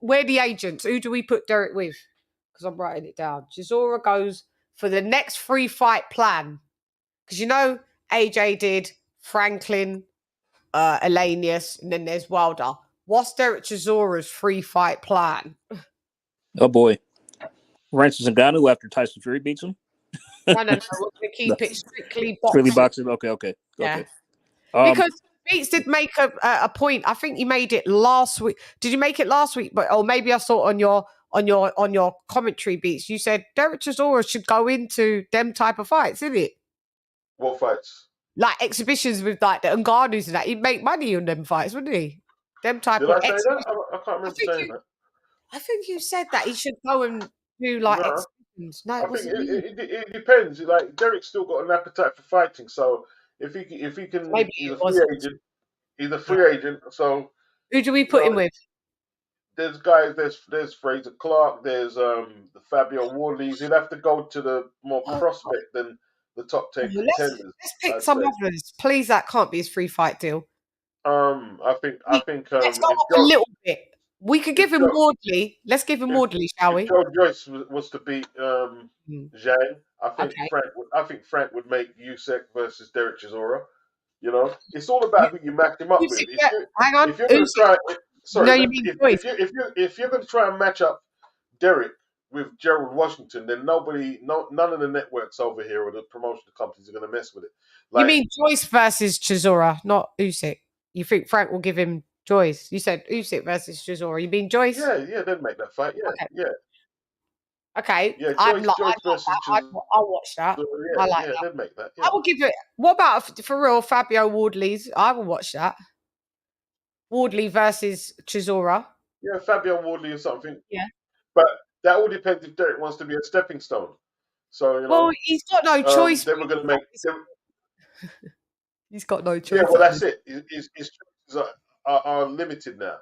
We're the agents. Who do we put Derek with? Because I'm writing it down. Chisora goes for the next 3 fight plan. Because AJ did Franklin, Helenius, and then there's Wilder. What's Derek Chisora's 3 fight plan? Oh boy, Francis Ngannou after Tyson Fury beats him. No. We're going to keep it strictly boxing. Strictly boxing. Okay. Yeah. Because Beats did make a point. I think you made it last week. Did you make it last week? Or maybe I saw it on your commentary, Beats. You said Derek Chisora should go into them type of fights, isn't it? What fights? Like exhibitions with like the Ngannou's and that. He'd make money on them fights, wouldn't he? Them type Did of I say that? I can't remember saying that. I think you said that he should go and do like exhibitions. No, I think it depends. Like, Derek's still got an appetite for fighting, so if he can, he's a free agent. He's a free agent. So who do we put him with? There's guys. There's Fraser Clark. There's the Fabio Wardleys. He'd have to go to the more prospect than the top 10 contenders. Let's pick some others, please. That can't be his free fight deal. I think. Let's go up a little bit. We could give him Wardley. Let's give him Wardley, shall we? If Joe Joyce was to beat Zhang, I think Frank would make Usyk versus Derek Chisora. It's all about who you match him up with. Hang on. If you're going to try, if you're going to try and match up Derek with Gerald Washington, then none of the networks over here or the promotional companies are going to mess with it. You mean Joyce versus Chisora, not Usyk? You think Frank will give him Joyce? You said Usyk versus Chisora. You mean Joyce? Yeah, they'd make that fight. Okay. Yeah, I'll watch that. I like that. They'd make that. I will give it. What about for real Fabio Wardley's? I will watch that. Wardley versus Chisora. Yeah, Fabio Wardley or something. Yeah. But that all depends if Derek wants to be a stepping stone. So well, he's got no choice. Then we're going to make. He's got no choice. Yeah, well, that's it. His choices are limited now.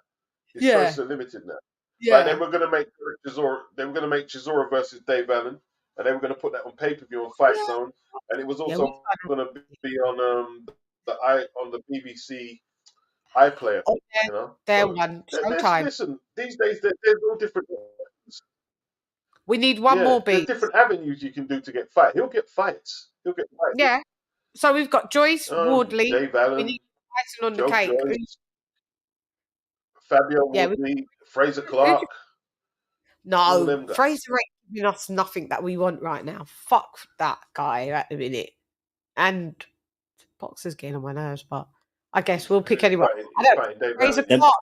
His choices are limited now. Yeah. Like, then we're going to make Chisora. They were going to make Chisora versus Dave Allen, and they were going to put that on pay-per-view on Fight Zone, and it was also going to be on the BBC iPlayer. Showtime. Listen, these days there's all different. We need one more beat. There's different avenues you can do to get fight. He'll get fights. Yeah. So we've got Joyce, Wardley, Dave Allen, we need icing on the cake. Joyce, Fabio Wardley, Fraser Clark. No, Fraser ain't giving us nothing that we want right now. Fuck that guy at the minute. And boxer's getting on my nerves, but I guess we'll pick anyone. Fraser Clark.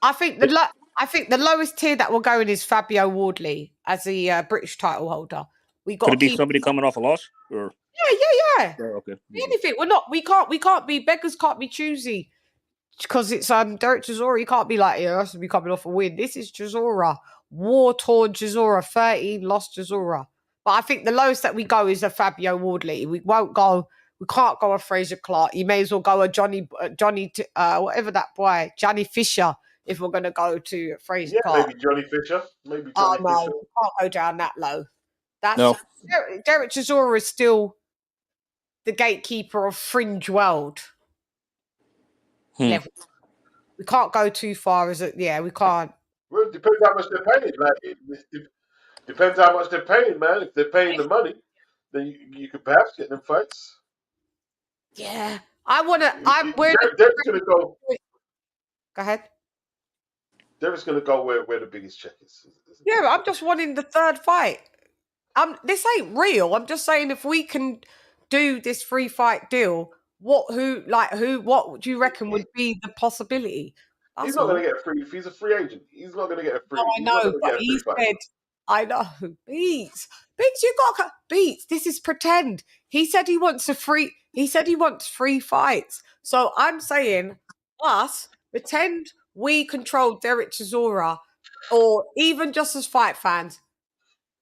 I think the lowest tier that we're going is Fabio Wardley as the British title holder. We got Could it to be keep. somebody coming off a loss? Or Yeah. oh, okay. Anything. We can't be beggars. Can't be choosy. Because it's Derek Chisora, you can't be like, yeah, has to be coming off a win. This is Chisora, war-torn Chisora, 13 lost Chisora. But I think the lowest that we go is a Fabio Wardley. We can't go a Fraser Clark. You may as well go a Johnny, whatever that boy, Johnny Fisher, if we're going to go to Fraser Clark. Maybe Johnny Fisher. No, Fisher. we can't go down that low. No. Derek Chisora is still the gatekeeper of fringe world. Level. We can't go too far, is it? Yeah, we can't. Well, it depends how much they're paying. Like, it depends how much they're paying, man. If they're paying the money, then you could perhaps get them fights. Yeah, I want to. Derek's going to go. Go ahead. Derek's going to go where the biggest check is. Yeah, but I'm just wanting the third fight. This ain't real. I'm just saying if we can do this free fight deal, what do you reckon would be the possibility? He's not going to get a free. If he's a free agent, he's not going to get a free. No, I know, but he said, I know, Beats, you got Beats. This is pretend. He said he wants free fights. So I'm saying, us pretend we control Derek Chisora, or even just as fight fans.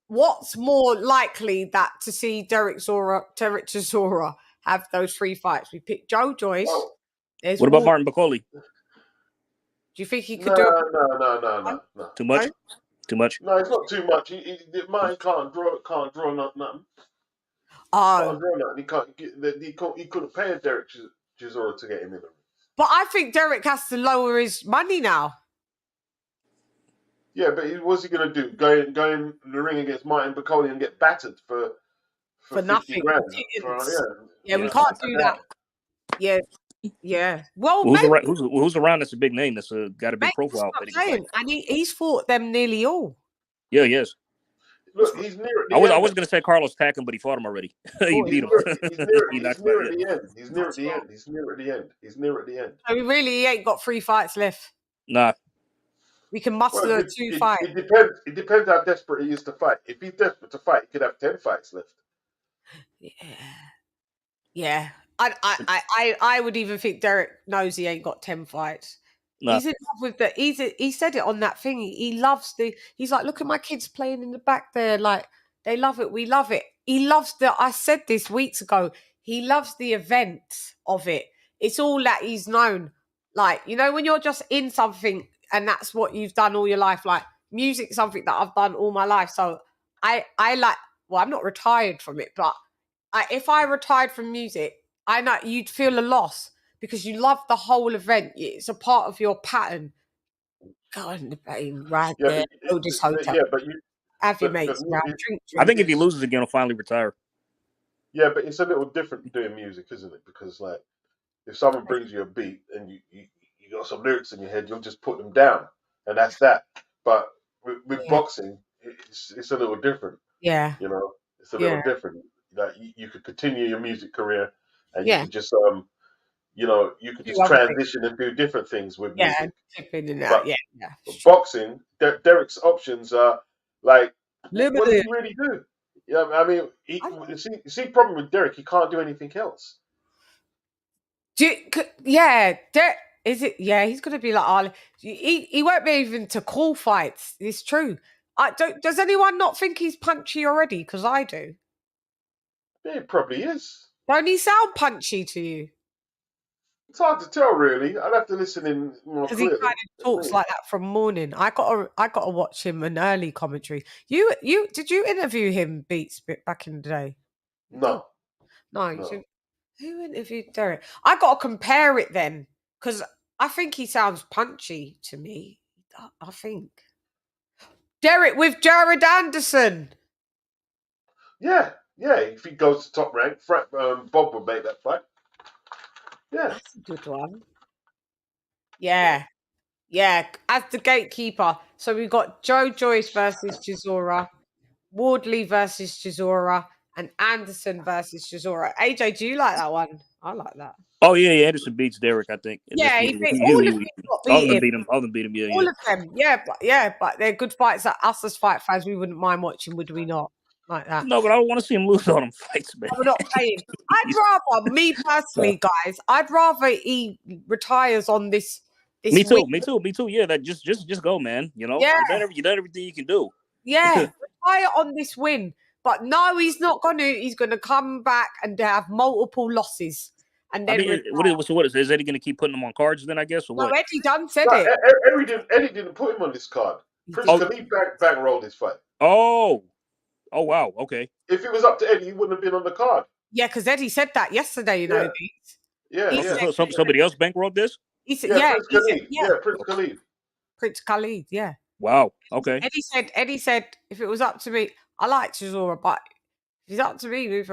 What's more likely that to see Derek Chisora have those free fights? We pick Joe Joyce. What about Martin Bacoli? Do you think he could do it? No. Too much? Too much? No, it's not too much. Martin can't draw nothing. Oh. He couldn't pay Derek Chisora to get him in. But I think Derek has to lower his money now. Yeah, but what's he going to do? Go in the ring against Martin Bacoli and get battered for nothing. Yeah, we can't do that. Yeah. Well, who's around that's a big name that's got a big profile? And he's fought them nearly all. Yeah, he is. Look, he's near at the end. I was going to say Carlos Takam, but he fought him already. He beat him. He's near at the end. So he ain't got 3 fights left. Nah. We can muster 2 fights. It depends how desperate he is to fight. If he's desperate to fight, he could have 10 fights left. Yeah. I would even think Derek knows he ain't got 10 fights. No. He's in love with he said it on that thing. He loves he's like, look at my kids playing in the back there. Like, they love it. We love it. He loves I said this weeks ago. He loves the event of it. It's all that he's known. Like, you know, when you're just in something and that's what you've done all your life, like music's something that I've done all my life. So I like, well, I'm not retired from it, but if I retired from music, I know you'd feel a loss because you love the whole event. It's a part of your pattern. Go on the plane, right there. Go this hotel. Yeah, but you have your mates around. Drink. I think if he loses again, he'll finally retire. Yeah, but it's a little different doing music, isn't it? Because like, if someone brings you a beat and you got some lyrics in your head, you'll just put them down, and that's that. But with boxing, it's a little different. Yeah, you know, it's a little different. Like you could continue your music career, and you could just you could just transition and do different things with music. But boxing, Derek's options are like, limited. What does he really do? Yeah, I mean, you see, problem with Derek, he can't do anything else. Derek, is it? Yeah, he's gonna be like, he won't be even to call fights. It's true. Does anyone not think he's punchy already? Because I do. Yeah, it probably is. Don't he sound punchy to you? It's hard to tell, really. I'd have to listen in more clearly. Because he kind of talks like that from morning. I gotta watch him an early commentary. Did you interview him, Beats, back in the day? No. Who interviewed Derek? I gotta compare it then, because I think he sounds punchy to me. I think Derek with Jared Anderson. Yeah. If he goes to top rank, Bob would make that fight. Yeah, that's a good one. Yeah, as the gatekeeper. So we've got Joe Joyce versus Chisora, Wardley versus Chisora, and Anderson versus Chisora. AJ, do you like that one? I like that. Oh yeah, Anderson beats Derek, I think. Yeah, he beat all of them. All of them beat him. All of them beat him. Yeah, all of them. Yeah, but they're good fights that us as fight fans we wouldn't mind watching, would we not? Like that. No, but I don't want to see him lose all them fights, man. We're not paying. I'd rather, me personally, guys. I'd rather he retires on this. Me too. Yeah, that just go, man. You know, Yeah. you done everything you can do. Yeah, retire on this win. But no, he's not going to. He's going to come back and have multiple losses. And then what is Eddie going to keep putting them on cards then, I guess, or what? No, Eddie done said No, it. Eddie didn't put him on this card. Prince Khalid bankrolled his fight. Oh, wow, okay. If it was up to Eddie, he wouldn't have been on the card. Yeah, because Eddie said that yesterday, you know. Yeah. Somebody else bankrolled this? He said, Prince Khalid. Prince Khalid. Prince Khalid, yeah. Wow, okay. Eddie said, if it was up to me, I like Chisora, but if it's up to me,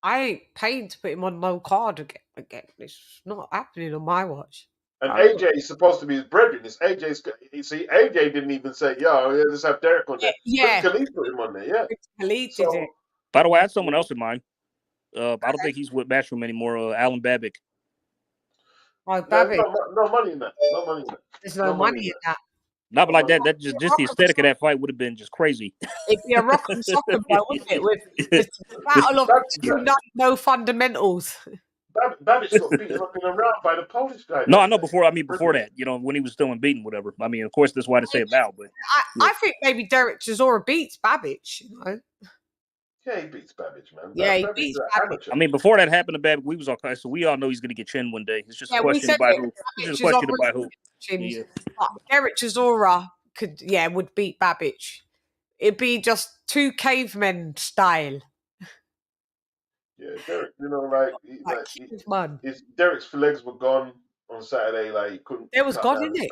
I ain't paying to put him on no card again. It's not happening on my watch. And AJ is supposed to be his brethren. It's AJ's. See, AJ didn't even say, let's have Derek on there. Yeah. Prince Khalid put him on there, yeah. Prince Khalid did it. By the way, I had someone else in mind. I don't think he's with Matchroom anymore. Alan Babick. Oh, Babick. No money in that. No money in that. There's no money in that. Not but like that. That just the aesthetic of that fight would have been just crazy. It'd be a rock and soccer fight, wouldn't it? With the battle of no fundamentals. Babick got beaten up in a round by the Polish guy. No, I know before that, you know, when he was still unbeaten, whatever. I mean, of course, that's why to say it now, but I think maybe Derek Chisora beats Babic, you know. Yeah, he beats Babic, man. Yeah, he beats Babic. I mean, before that happened to Babic, we was all so we all know he's going to get Chen one day. It's just a question by who. It's just a question by who. Yeah. Derek Chisora would beat Babic. It'd be just two cavemen style. Yeah, Derek, you know, Derek's legs were gone on Saturday. Like he couldn't. It was gone, isn't it?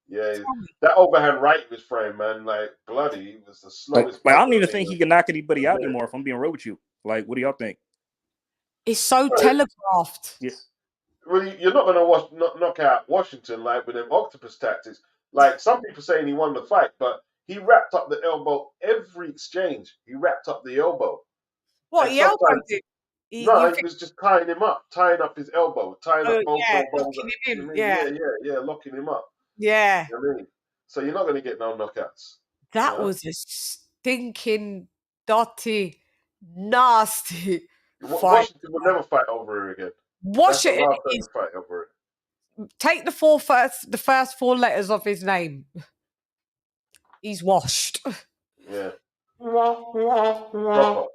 Yeah, that overhand right he was frame, man. Like bloody, he was the slowest. But I don't even think he can knock anybody out anymore. If I'm being real with you, like, what do y'all think? It's so telegraphed. Yes. Well, you're not going to knock out Washington like with them octopus tactics. Like some people saying he won the fight, but he wrapped up the elbow every exchange. He wrapped up the elbow. What he elbowed him? He was just tying up his elbow, tying up both elbows. Locking him in. Yeah, locking him up. Yeah. You know what I mean? So you're not going to get no knockouts. That was a stinking, dirty, nasty fight. Washington will never fight over her again. Washington is fight over it. Take the first four letters of his name. He's washed. Yeah. My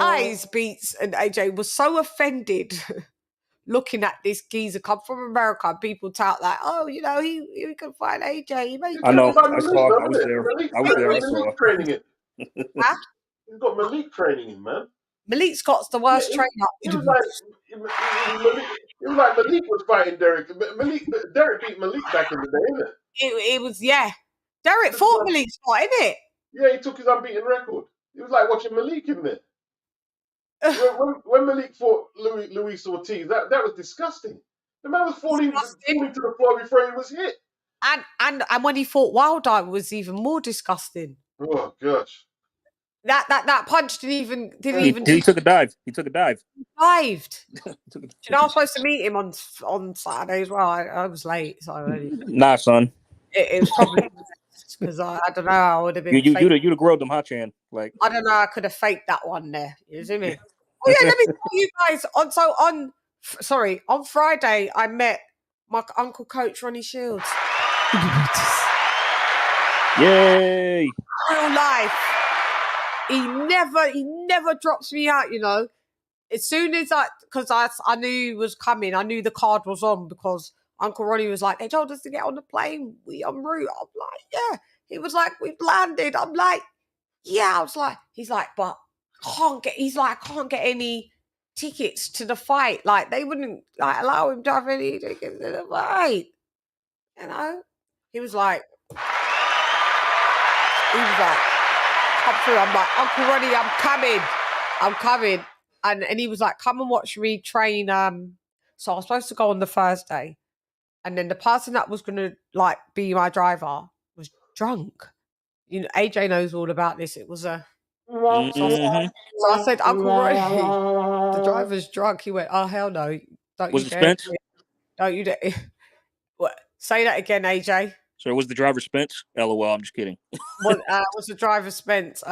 eyes beats and AJ was so offended looking at this geezer come from America and people talk like, oh, you know, he can fight AJ. I know. I was there. I saw training it. He's got Malik training him, man. Malik's got the worst trainer. It was like Malik was fighting Derek. Derek beat Malik back in the day, isn't it? It was, Derek fought Malik's fight, isn't it? Yeah, he took his unbeaten record. It was like watching Malik, isn't it? when Malik fought Luis Ortiz, that was disgusting. The man was falling to the floor before he was hit. And when he fought Wilder, it was even more disgusting. Oh gosh. That punch didn't even. He took a dive. He dived. You know, I was supposed to meet him on Saturday as well. I was late, so nah, son. It was probably because I don't know. I would have been. You'd have grilled them, huh, Chan? Like I don't know. I could have faked that one there. You see me? Oh yeah, let me tell you guys. On Friday, I met my uncle Coach Ronnie Shields. Yay! Real life. He never drops me out, you know. As soon as I knew he was coming, I knew the card was on because Uncle Ronnie was like, they told us to get on the plane. We en route. I'm like, yeah. He was like, we've landed. I'm like, yeah. I was like, he's like, but I can't get any tickets to the fight. Like they wouldn't allow him to have any tickets to the fight. You know? He was like, come through. I'm like, Uncle Ronnie, I'm coming. And he was like, come and watch me train. So I was supposed to go on the Thursday. And then the person that was going to be my driver was drunk. You know, AJ knows all about this. It was a Mhm. So I said, Uncle Ray, the driver's drunk. He went, oh, hell no. Don't Was you it dare. Spence? Don't you dare. What? Say that again, AJ. So was the driver Spence? LOL, I'm just kidding. Was the driver Spence?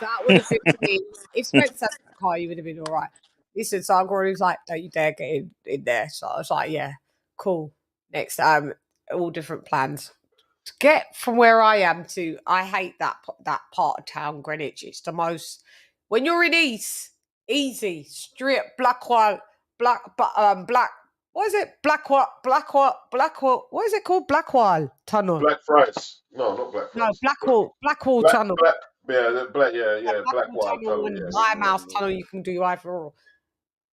That would have been to me. If Spence had the car, you would have been all right. Listen, so Uncle Ronnie was like, don't you dare get in there. So I was like, yeah, cool. Next time, all different plans. To get from where I am to, I hate that part of town, Greenwich. It's the most, when you're in East, easy, strip, Blackwell, black, what is it? Blackwell, what is it called? Blackwell Tunnel. Blackfriars. No, not Blackfriars. No, Blackwell Tunnel. Blackwall Tunnel and Tunnel. Limehouse Tunnel, you can do either or.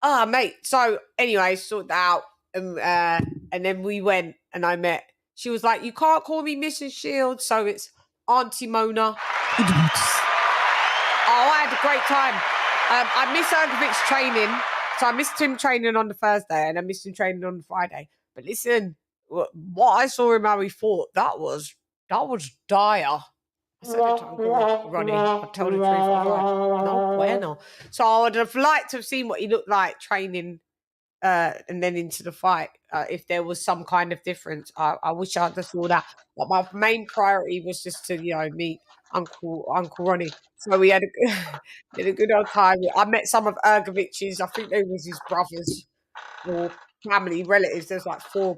Ah, mate. So anyway, sorted that out. And then we went and I met, she was like, you can't call me Mrs. Shields, so it's Auntie Mona. Oh, I had a great time. I missed Ergovic's training. So I missed him training on the Thursday and I missed him training on the Friday. But listen, what I saw him how he fought, that was dire. I said it to Uncle Ronnie. I'll tell the truth. I was like, no bueno. So I would have liked to have seen what he looked like training and then into the fight. If there was some kind of difference, I wish I'd have saw that. But my main priority was just to, meet Uncle Ronnie. So we had a good old time. I met some of Ergovic's. I think they was his brothers or family relatives. There's like 4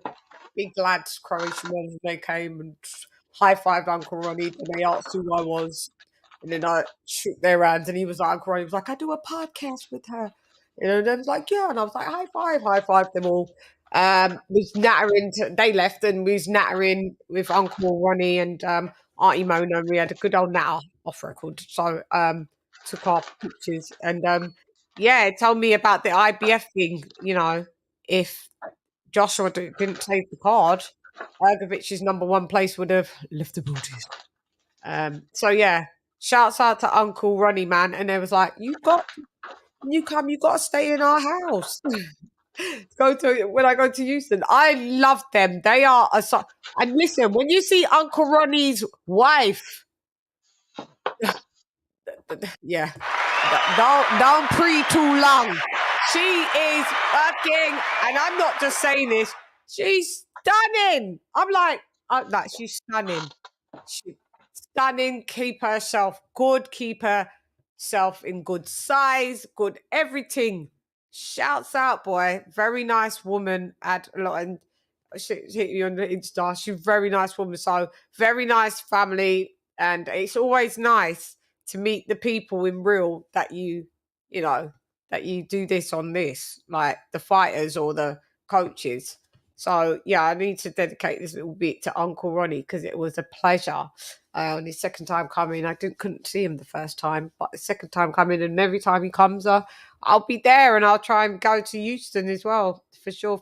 big lads, Croatian ones. They came and high-fived Uncle Ronnie, and they asked who I was. And then I shook their hands, and he was like, Uncle Ronnie was like, I do a podcast with her. And I was like, yeah. And I was like, high-five them all. Was nattering. They left, and we was nattering with Uncle Ronnie and Auntie Mona, and we had a good old natter off record. So took our pictures, and it told me about the IBF thing. If Joshua didn't take the card, Ergovic's number 1 place would have left the booties. So yeah, shouts out to Uncle Ronnie, man. And they was like, you got to stay in our house. When I go to Houston, I love them. They are and listen, when you see Uncle Ronnie's wife, yeah, don't pre too long. She is fucking, and I'm not just saying this. She's stunning. I'm like, she's stunning. She's stunning. Keep herself good. Keep herself in good size. Good everything. Shouts out, boy. Very nice woman. Had a lot, and she hit you on the Insta. She's a very nice woman. So very nice family, and it's always nice to meet the people in real that that you do this on this, like the fighters or the coaches. So yeah, I need to dedicate this little bit to Uncle Ronnie because it was a pleasure. On his second time coming, I couldn't see him the first time, but the second time coming, and every time he comes, I'll be there, and I'll try and go to Houston as well, for sure,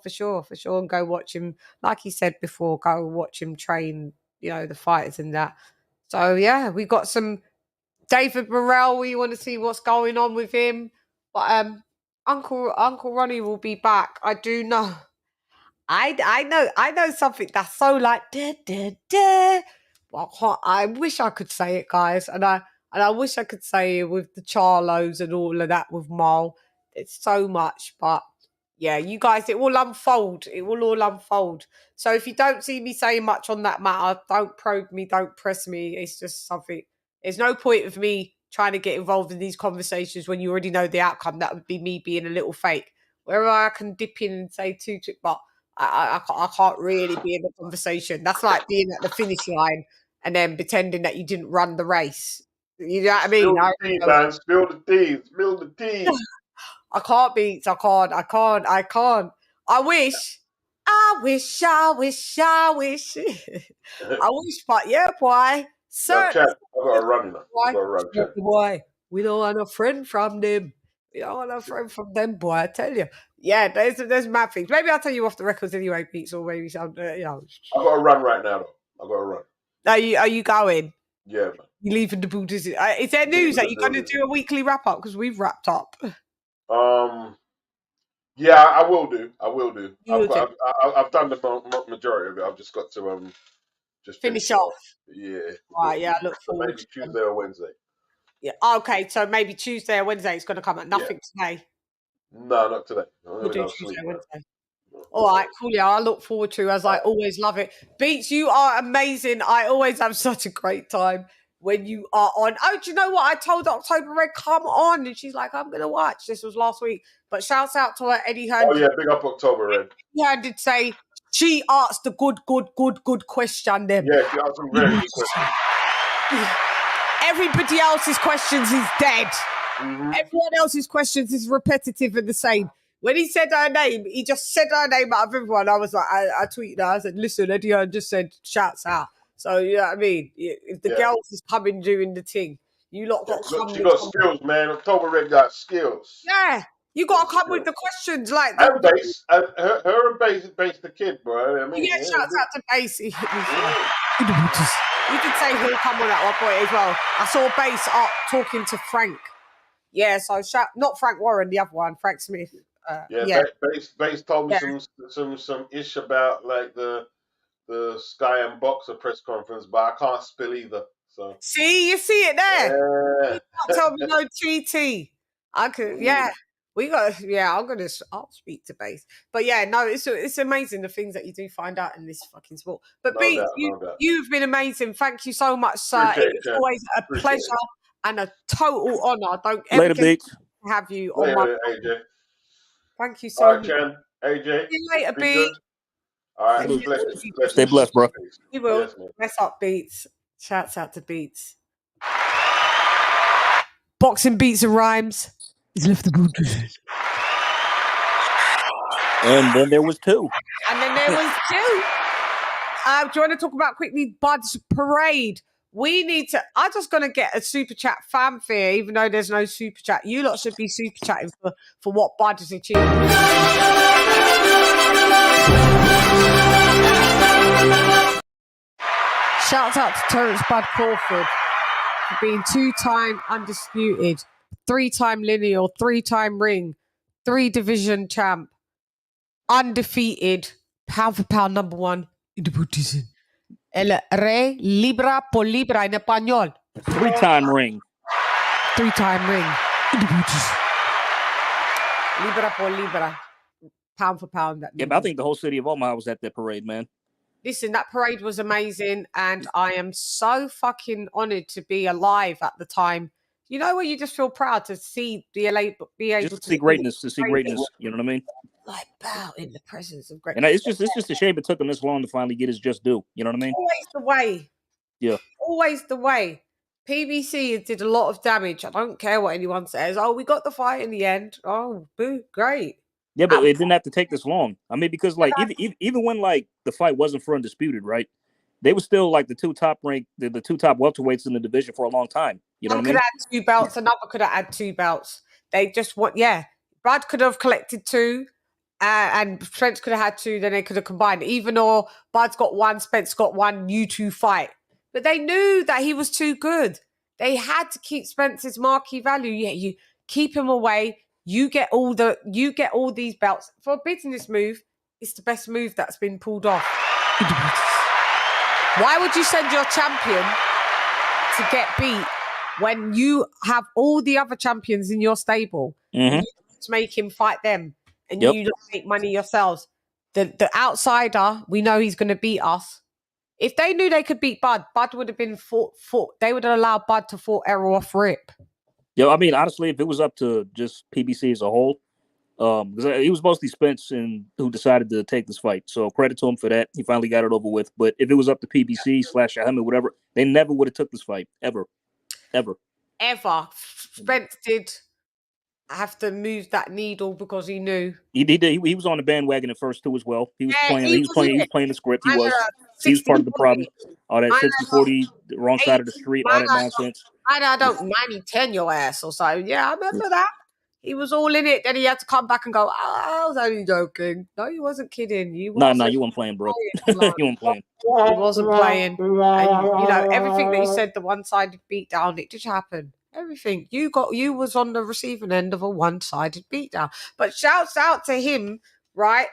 and go watch him. Like he said before, go watch him train, the fighters and that. So yeah, we got some David Morrell. We want to see what's going on with him, but Uncle Ronnie will be back. I do know. I know something that's so like Well, I wish I could say it, guys, and I wish I could say it with the Charlos and all of that with Mal. It's so much, but yeah, you guys, it will unfold. It will all unfold. So if you don't see me saying much on that matter, don't probe me, don't press me. It's just something. There's no point of me trying to get involved in these conversations when you already know the outcome. That would be me being a little fake. Where I can dip in and say but I can't really be in the conversation. That's like being at the finish line and then pretending that you didn't run the race. You know what I mean? Spill the tea. I can't be. I can't. I wish. I wish, but yeah, boy. Sir, I got a run. boy, we don't want a friend from them. You know, and I'm friend from them, boy. I tell you. Yeah, there's mad things. Maybe I'll tell you off the records anyway, Beats, or maybe some. You know. I've got to run right now, though. I've got to run. Are you going? Yeah, man. You leaving the boot? Is there news that you're going to do a weekly wrap up? Because we've wrapped up. Yeah, I will do. I've done the majority of it. I've just got to just finish off. Yeah. Right. Yeah. I look forward. Maybe Tuesday or Wednesday. Yeah. Okay. So maybe Tuesday or Wednesday it's going to come out. Nothing today. No, not today. We'll do Tuesday, Wednesday. All right, cool. Yeah, I look forward to, as I always love it. Beats, you are amazing. I always have such a great time when you are on. Oh, do you know what? I told October Red, come on. And she's like, I'm going to watch. This was last week. But shouts out to her, Eddie Hearn. Oh, yeah, big up October Red. Yeah, I did say she asked the good question. Them. Yeah, she asked some very good questions. Everybody else's questions is dead. Mm-hmm. Everyone else's questions is repetitive and the same. When he said her name, he just said her name out of everyone. I was like, I tweeted her. I said, listen, Eddie Hearn just said, shouts out. So, you know what I mean? If the girls is coming doing the thing, you lot got to come. She got skills, man. October Red got skills. Yeah. You got to come with the questions. Like and Bass. Her and Bass the kid, bro. I mean, yeah, shouts out to Bass. He hit me. You did say he'll come on at one point as well. I saw Bass up talking to Frank. Yeah, so not Frank Warren, the other one, Frank Smith. Bass told me some ish about like the Sky and Boxer press conference, but I can't spill either. So see, you see it there. You can't tell me no TT. I could, we got, I'll speak to Bass. But yeah, no, it's amazing the things that you do find out in this fucking sport. But Beats, you've been amazing. Thank you so much, sir. It's always a pleasure and a total honor. Don't ever get to have you on my AJ. Thank you so much. Chan, AJ. See you later, Beats. All right, stay blessed, bro. You will. Yes, mess up, Beats. Shouts out to Beats. Boxing beats and rhymes. He's left the boot. And then there was two. Do you want to talk about quickly Bud's parade? We need to. I'm just going to get a super chat fanfare, even though there's no super chat. You lot should be super chatting for what Bud has achieved. Shout out to Terence Crawford for being 2-time undisputed, 3-time lineal, 3-time ring, 3-division champ, undefeated, pound for pound #1 in the Buddhism. El Rey Libra por Libra in español. 3-time ring. 3-time ring in the Buddhism. Libra por Libra, pound for pound. Yeah, but I think the whole city of Omaha was at that parade, man. Listen, that parade was amazing, and I am so fucking honoured to be alive at the time. You know, where you just feel proud to see the LA be able just to see greatness, you know what I mean? Like bow in the presence of And greatness. it's just a shame it took him this long to finally get his just due. You know what I mean? Always the way. Yeah. Always the way. PBC did a lot of damage. I don't care what anyone says. Oh, we got the fight in the end. Oh, boo, great. Yeah, but it didn't have to take this long. I mean, because like even when like the fight wasn't for undisputed, right? They were still like the two top ranked, the two top welterweights in the division for a long time. You know what I mean? Could have 2 belts. Another could have had 2 belts. They just want, Brad could have collected 2, and Spence could have had 2. Then they could have combined. Even though Bud's got 1, Spence got 1, you 2 fight. But they knew that he was too good. They had to keep Spence's marquee value. Yeah, you keep him away. You get all these belts. For a business move, it's the best move that's been pulled off. Why would you send your champion to get beat when you have all the other champions in your stable? Mm-hmm. You just make him fight them, and you don't make money yourselves. The outsider, we know he's going to beat us. If they knew they could beat Bud would have been fought. They would have allowed Bud to fight Errol off rip. Yeah, I mean, honestly, if it was up to just PBC as a whole, because it was mostly Spence who decided to take this fight. So credit to him for that. He finally got it over with. But if it was up to PBC / Ahmed, whatever, they never would have took this fight ever. Spence did have to move that needle because he knew he did. He was on the bandwagon at first too as well. He was playing the script. He was part of the problem. All that 60-40, the wrong side of the street, all that nonsense. I don't 90-10 your ass or so. Yeah, I remember that. He was all in it. Then he had to come back and go, I was only joking. No, he wasn't kidding. You No, you weren't playing, bro. You weren't playing. He wasn't playing. And, you know, everything that he said, the one-sided beatdown, it did happen. Everything. You was on the receiving end of a one-sided beatdown. But shouts out to him, right?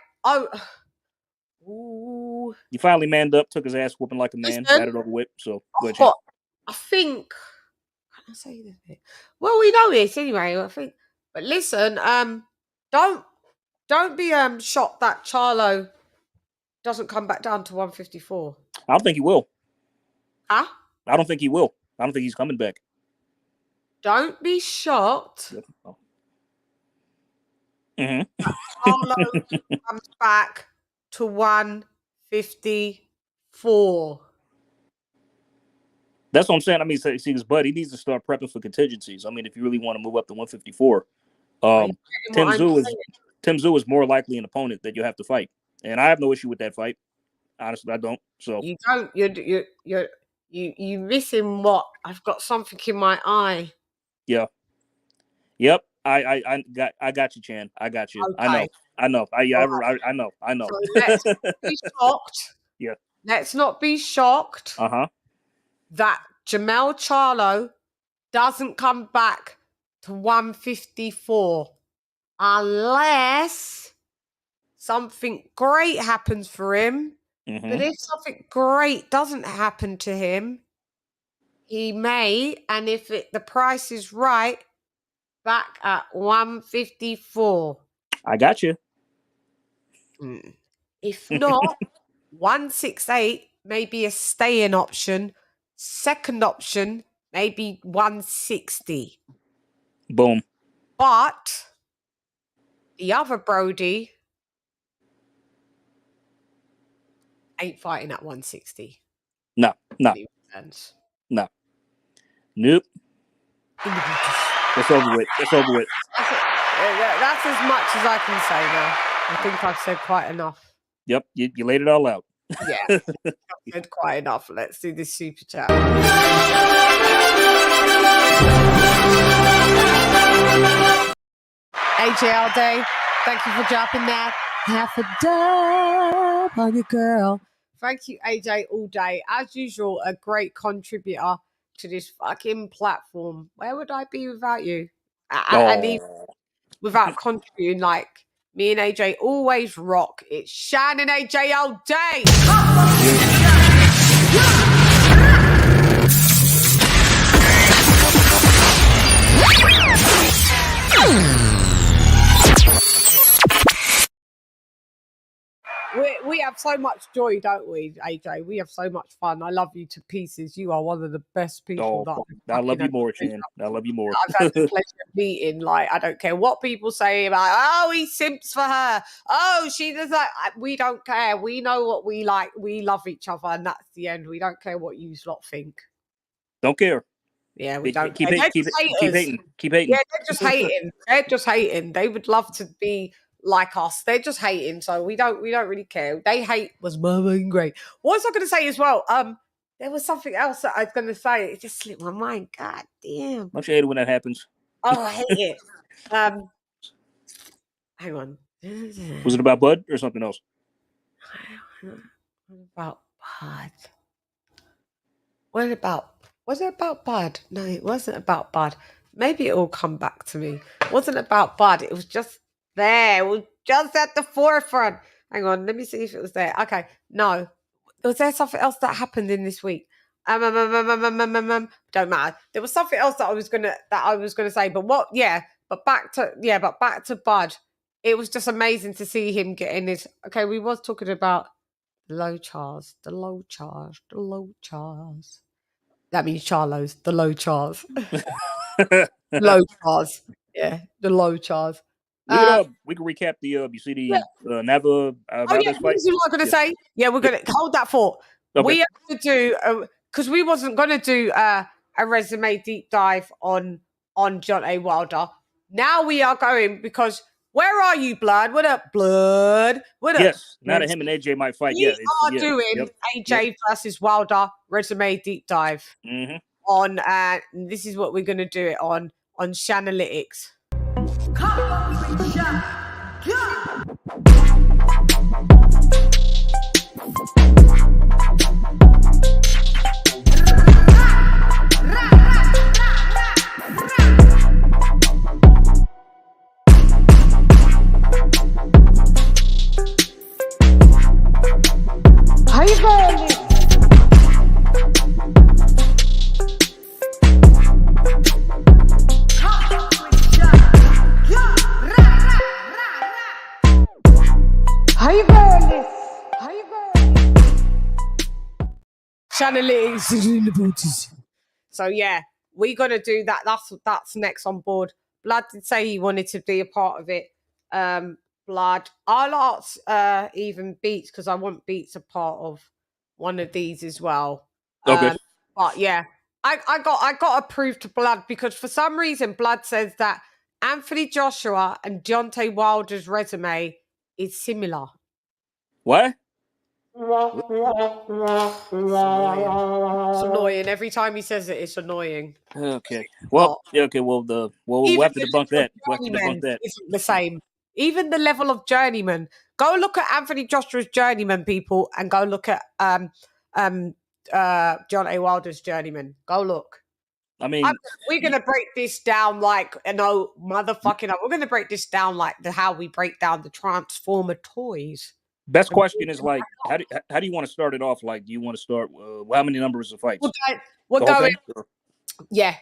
Ooh. He finally manned up, took his ass whooping like a man, got it over with. So go ahead, I think, can I say this? Well, we know this anyway. I think, but listen, don't be shocked that Charlo doesn't come back down to 154. I don't think he will. Huh? I don't think he will. I don't think he's coming back. Don't be shocked. Mm-hmm. Charlo comes back to 154. That's what I'm saying. I mean, see his buddy, he needs to start prepping for contingencies. I mean, if you really want to move up to 154, Tim Tszyu is more likely an opponent that you have to fight, and I have no issue with that fight. Honestly, I don't. So you don't. You missing what? I've got something in my eye. Yeah. Yep. I got you, Chan. I got you. Okay. I know. I know. So let's be shocked. Yeah. Let's not be shocked. That Jermell Charlo doesn't come back to 154 unless something great happens for him. Mm-hmm. But if something great doesn't happen to him, he may, and if the price is right, back at 154. I got you. If not, 168 may be a stay-in option. Second option, maybe 160. Boom. But the other Brody ain't fighting at 160. No. Nope. It's over with. That's as much as I can say now. I think I've said quite enough. Yep, you laid it all out. Yeah, I've said quite enough. Let's do this super chat. AJ all day. Thank you for dropping that. Half a dub on your girl. Thank you, AJ, all day. As usual, a great contributor to this fucking platform. Where would I be without you? And even without contributing, like, me and AJ always rock. It's Shan and AJ all day. We have so much joy, don't we, AJ? We have so much fun. I love you to pieces. You are one of the best people I love you more, Chan. I love you more. I've had the pleasure of meeting. Like, I don't care what people say about, oh, he simps for her. Oh, she does like. We don't care. We know what we like. We love each other, and that's the end. We don't care what you lot think. Don't care. Yeah, we don't keep care. Keep hating. Yeah, they're just hating. They're just hating. They would love to be like us. They're just hating, so we don't really care. They hate was great. What was I going to say as well? There was something else that I was going to say. It just slipped my mind. God damn. Don't you hate it when that happens? Oh, I hate it. Hang on. Was it about Bud or something else? About Bud. Was it about Bud? No, it wasn't about Bud. Maybe it will come back to me. It wasn't about Bud. It was just there. It was just at the forefront. Hang on. Let me see if it was there. Okay. No. Was there something else that happened in this week? Don't matter. There was something else that I was gonna say. But what? Yeah. But back to Bud. It was just amazing to see him getting his. Okay, we was talking about the low chars. That means Charlos. The low chars. Low chars. Yeah, the low chars. We can recap the you see the Nava this is what I'm going to say. Yeah, we're going to hold that thought. Okay. We have to do because we wasn't going to do a resume deep dive on John A. Wilder. Now we are going because where are you, Blood? What up, Blood? What up? Yes, now that him and AJ might fight. We are doing AJ versus Wilder resume deep dive on. This is what we're going to do it on Chanalytics. Channel. So yeah, we're gonna do that. That's next on board. Blood did say he wanted to be a part of it. Blood. ALOT even Beats, because I want Beats a part of one of these as well. Okay. But yeah, I got approved to Blood because for some reason Blood says that Anthony Joshua and Deontay Wilder's resume is similar. What? It's annoying. Every time he says it, it's annoying. Okay. Well, yeah, okay. Well, we'll have to debunk that. We'll have to debunk that. Isn't the same. Even the level of journeyman. Go look at Anthony Joshua's journeyman, people, and go look at Deontay Wilder's journeyman. Go look. I mean, we're gonna break this down like motherfucking. We're gonna break this down like how we break down the Transformer toys. Best question is like, how do you want to start it off? Like, do you want to start? How many numbers of fights? We're going. Yeah.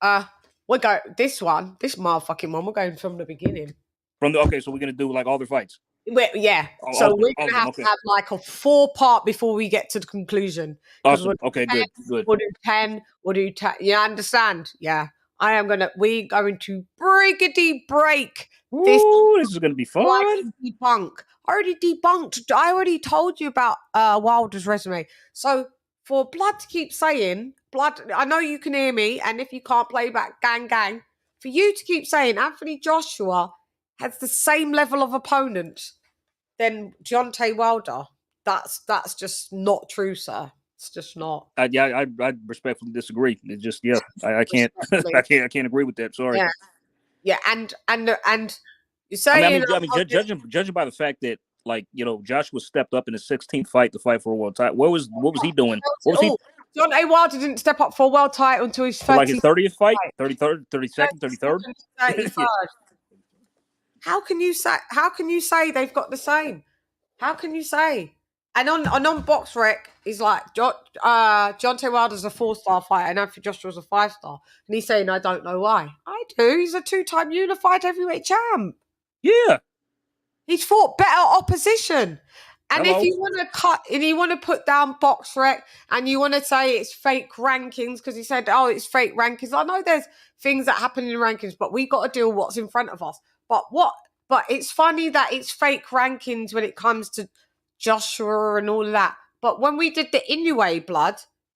We'll go this motherfucking one. We're going from the beginning. Okay, so we're gonna do like all the fights. Yeah. So we're gonna have to have like a 4-part before we get to the conclusion. Awesome. Okay, 10, good. We'll do 10. We'll do 10. You understand? Yeah. We're going to brigadly break this. Ooh, this is gonna be fun. Debunk. I already told you about Wilder's resume. So for Blood to keep saying, Blood, I know you can hear me, and if you can't play back, gang, for you to keep saying Anthony Joshua has the same level of opponent than Deontay Wilder, that's just not true, sir. It's just not. I respectfully disagree. It's just I can't I can't agree with that. Sorry. Yeah, and you say judging by the fact that Joshua stepped up in his 16th fight to fight for a world title. What was he doing? What was he? Deontay Wilder didn't step up for a world title until his 30th like his 30th fight, 33rd, 32nd, 33rd. 33rd. How can you say they've got the same? How can you say? And on Box Rec, he's like Deontay Wilder's a 4-star fighter and Anthony Joshua's a 5-star. And he's saying I don't know why. I do. He's a 2-time unified heavyweight champ. Yeah. He's fought better opposition. And if you want to cut and you want to put down Box Rec and you want to say it's fake rankings because he said, oh, it's fake rankings. I know there's things that happen in rankings, but we got to deal with what's in front of us. But it's funny that it's fake rankings when it comes to Joshua and all of that. But when we did the Inoue Blood,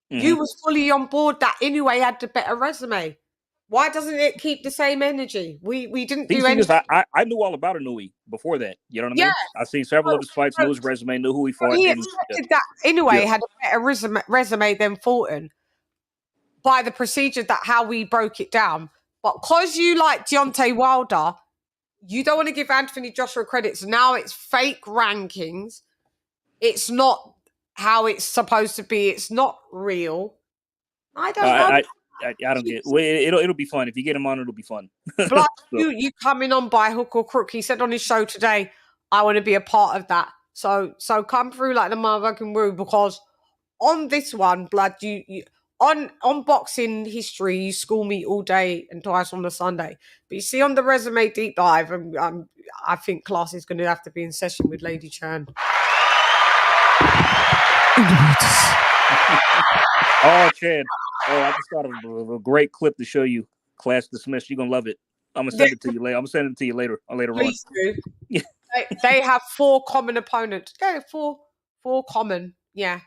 you was fully on board that Inoue had the better resume. Why doesn't it keep the same energy? We didn't do anything. I knew all about Inoue before that. You know what I mean? I seen several of his fights, knew his resume, knew who he fought. He accepted that Inoue had a better resume than Fulton by the procedure that how we broke it down. But because you like Deontay Wilder, you don't want to give Anthony Joshua credit. So now it's fake rankings. It's not how it's supposed to be. It's not real. I don't know. I don't get it. It'll be fun. If you get him on, it'll be fun. Blood, you coming on by hook or crook. He said on his show today, I want to be a part of that. So come through like the motherfucking woo, because on this one, Blood, you on boxing history, you school me all day and twice on a Sunday. But you see on the resume deep dive, I think class is going to have to be in session with LadyChann. Oh, Chad. Oh, I just thought of a great clip to show you. Class dismissed. You're going to love it. I'm going to send it to you later. I'm going to send it to you later Please on. Do. They have 4 common opponents. Yeah, four common. Yeah.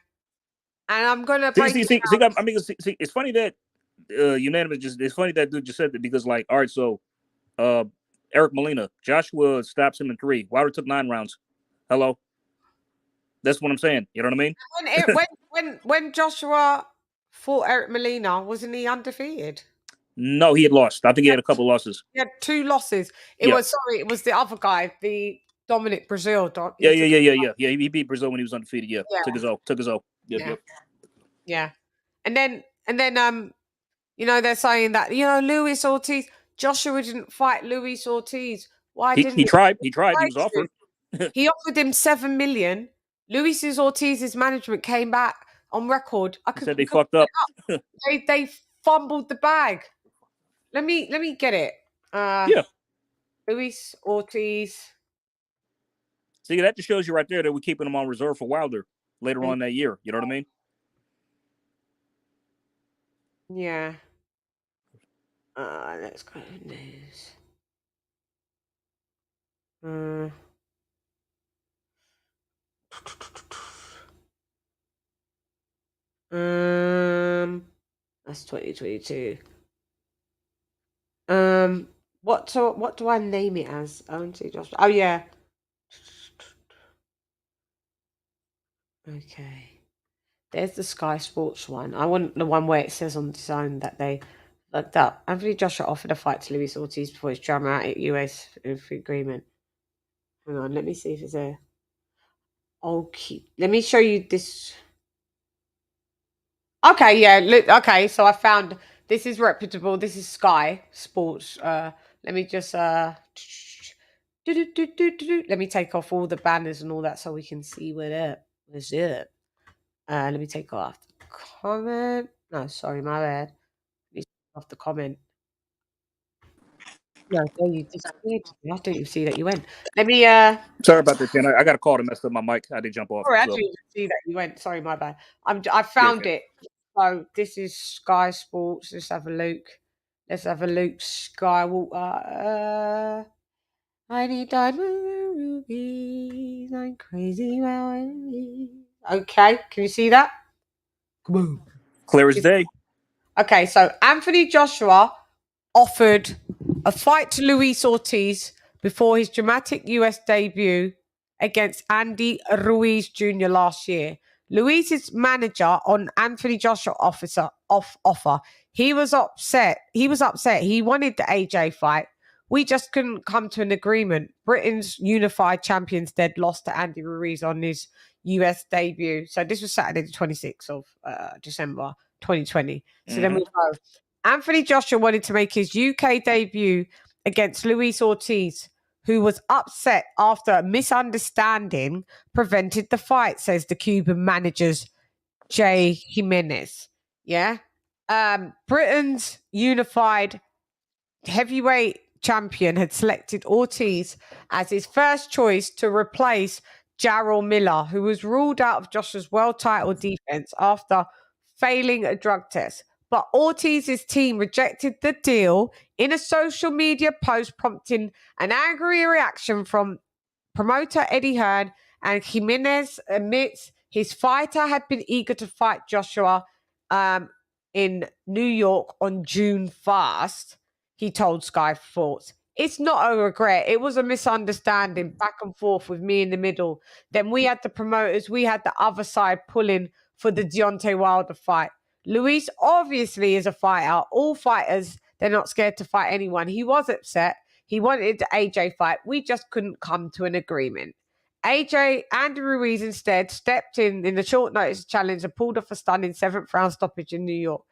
And I'm going to break see, it's funny that unanimous. It's funny that dude just said that because, like, all right, so Eric Molina, Joshua stops him in 3. Wilder took 9 rounds. Hello. That's what I'm saying. You know what I mean? When Joshua fought Eric Molina, wasn't he undefeated? No, he had lost. I think he had a couple losses. He had 2 losses. It was the other guy, the Dominic Brazil. Yeah. He beat Brazil when he was undefeated. Yeah. Took his O. Yep. Yeah. And then they're saying that, Luis Ortiz, Joshua didn't fight Luis Ortiz. Why didn't he? He tried. He was offered. He offered him $7 million. Luis Ortiz's management came back on record. Said they fucked up. They fumbled the bag. Let me get it. Luis Ortiz. See, that just shows you right there that we're keeping him on reserve for Wilder later on that year. You know what I mean? Yeah. Let's go to news. That's 2022. What do I name it as? Oh yeah. Okay. There's the Sky Sports one. I want the one where it says on DAZN that they looked up. Anthony Joshua offered a fight to Luis Ortiz before his dramatic US agreement. Hang on, let me see if it's there. Okay, let me show you this. Okay, yeah. Look, okay, so I found this is reputable. This is Sky Sports. Let me just let me take off all the banners and all that so we can see what is it. Let me take off the comment. No, sorry, my bad. Let me take off the comment. No, you disappeared. I don't even see that you went. Let me Sorry about that, Jen. I got a call to mess up my mic. I did jump off. Sorry, I didn't even see that you went. Sorry, my bad. I found it. So this is Sky Sports. Let's have a look. Skywalker. I need diamond rubies. I'm crazy about it. Okay, can you see that? Boom. Clear as day. Okay, so Anthony Joshua offered a fight to Luis Ortiz before his dramatic US debut against Andy Ruiz Jr. last year. Luis's manager on Anthony Joshua offer. He was upset. He wanted the AJ fight. We just couldn't come to an agreement. Britain's unified champion instead lost to Andy Ruiz on his US debut. So this was Saturday the 26th of December 2020. So then we go. Anthony Joshua wanted to make his UK debut against Luis Ortiz, who was upset after a misunderstanding prevented the fight, says the Cuban manager's Jay Jimenez. Yeah. Britain's unified heavyweight champion had selected Ortiz as his first choice to replace Jarrell Miller, who was ruled out of Joshua's world title defense after failing a drug test. But Ortiz's team rejected the deal in a social media post, prompting an angry reaction from promoter Eddie Hearn, and Jimenez admits his fighter had been eager to fight Joshua in New York on June 1st. He told Sky Sports, "It's not a regret. It was a misunderstanding back and forth with me in the middle. Then we had the promoters, we had the other side pulling for the Deontay Wilder fight. Luis obviously is a fighter. All fighters, they're not scared to fight anyone. He was upset. He wanted the AJ fight. We just couldn't come to an agreement. Andy Ruiz instead stepped in the short notice challenge and pulled off a stunning 7th round stoppage in New York.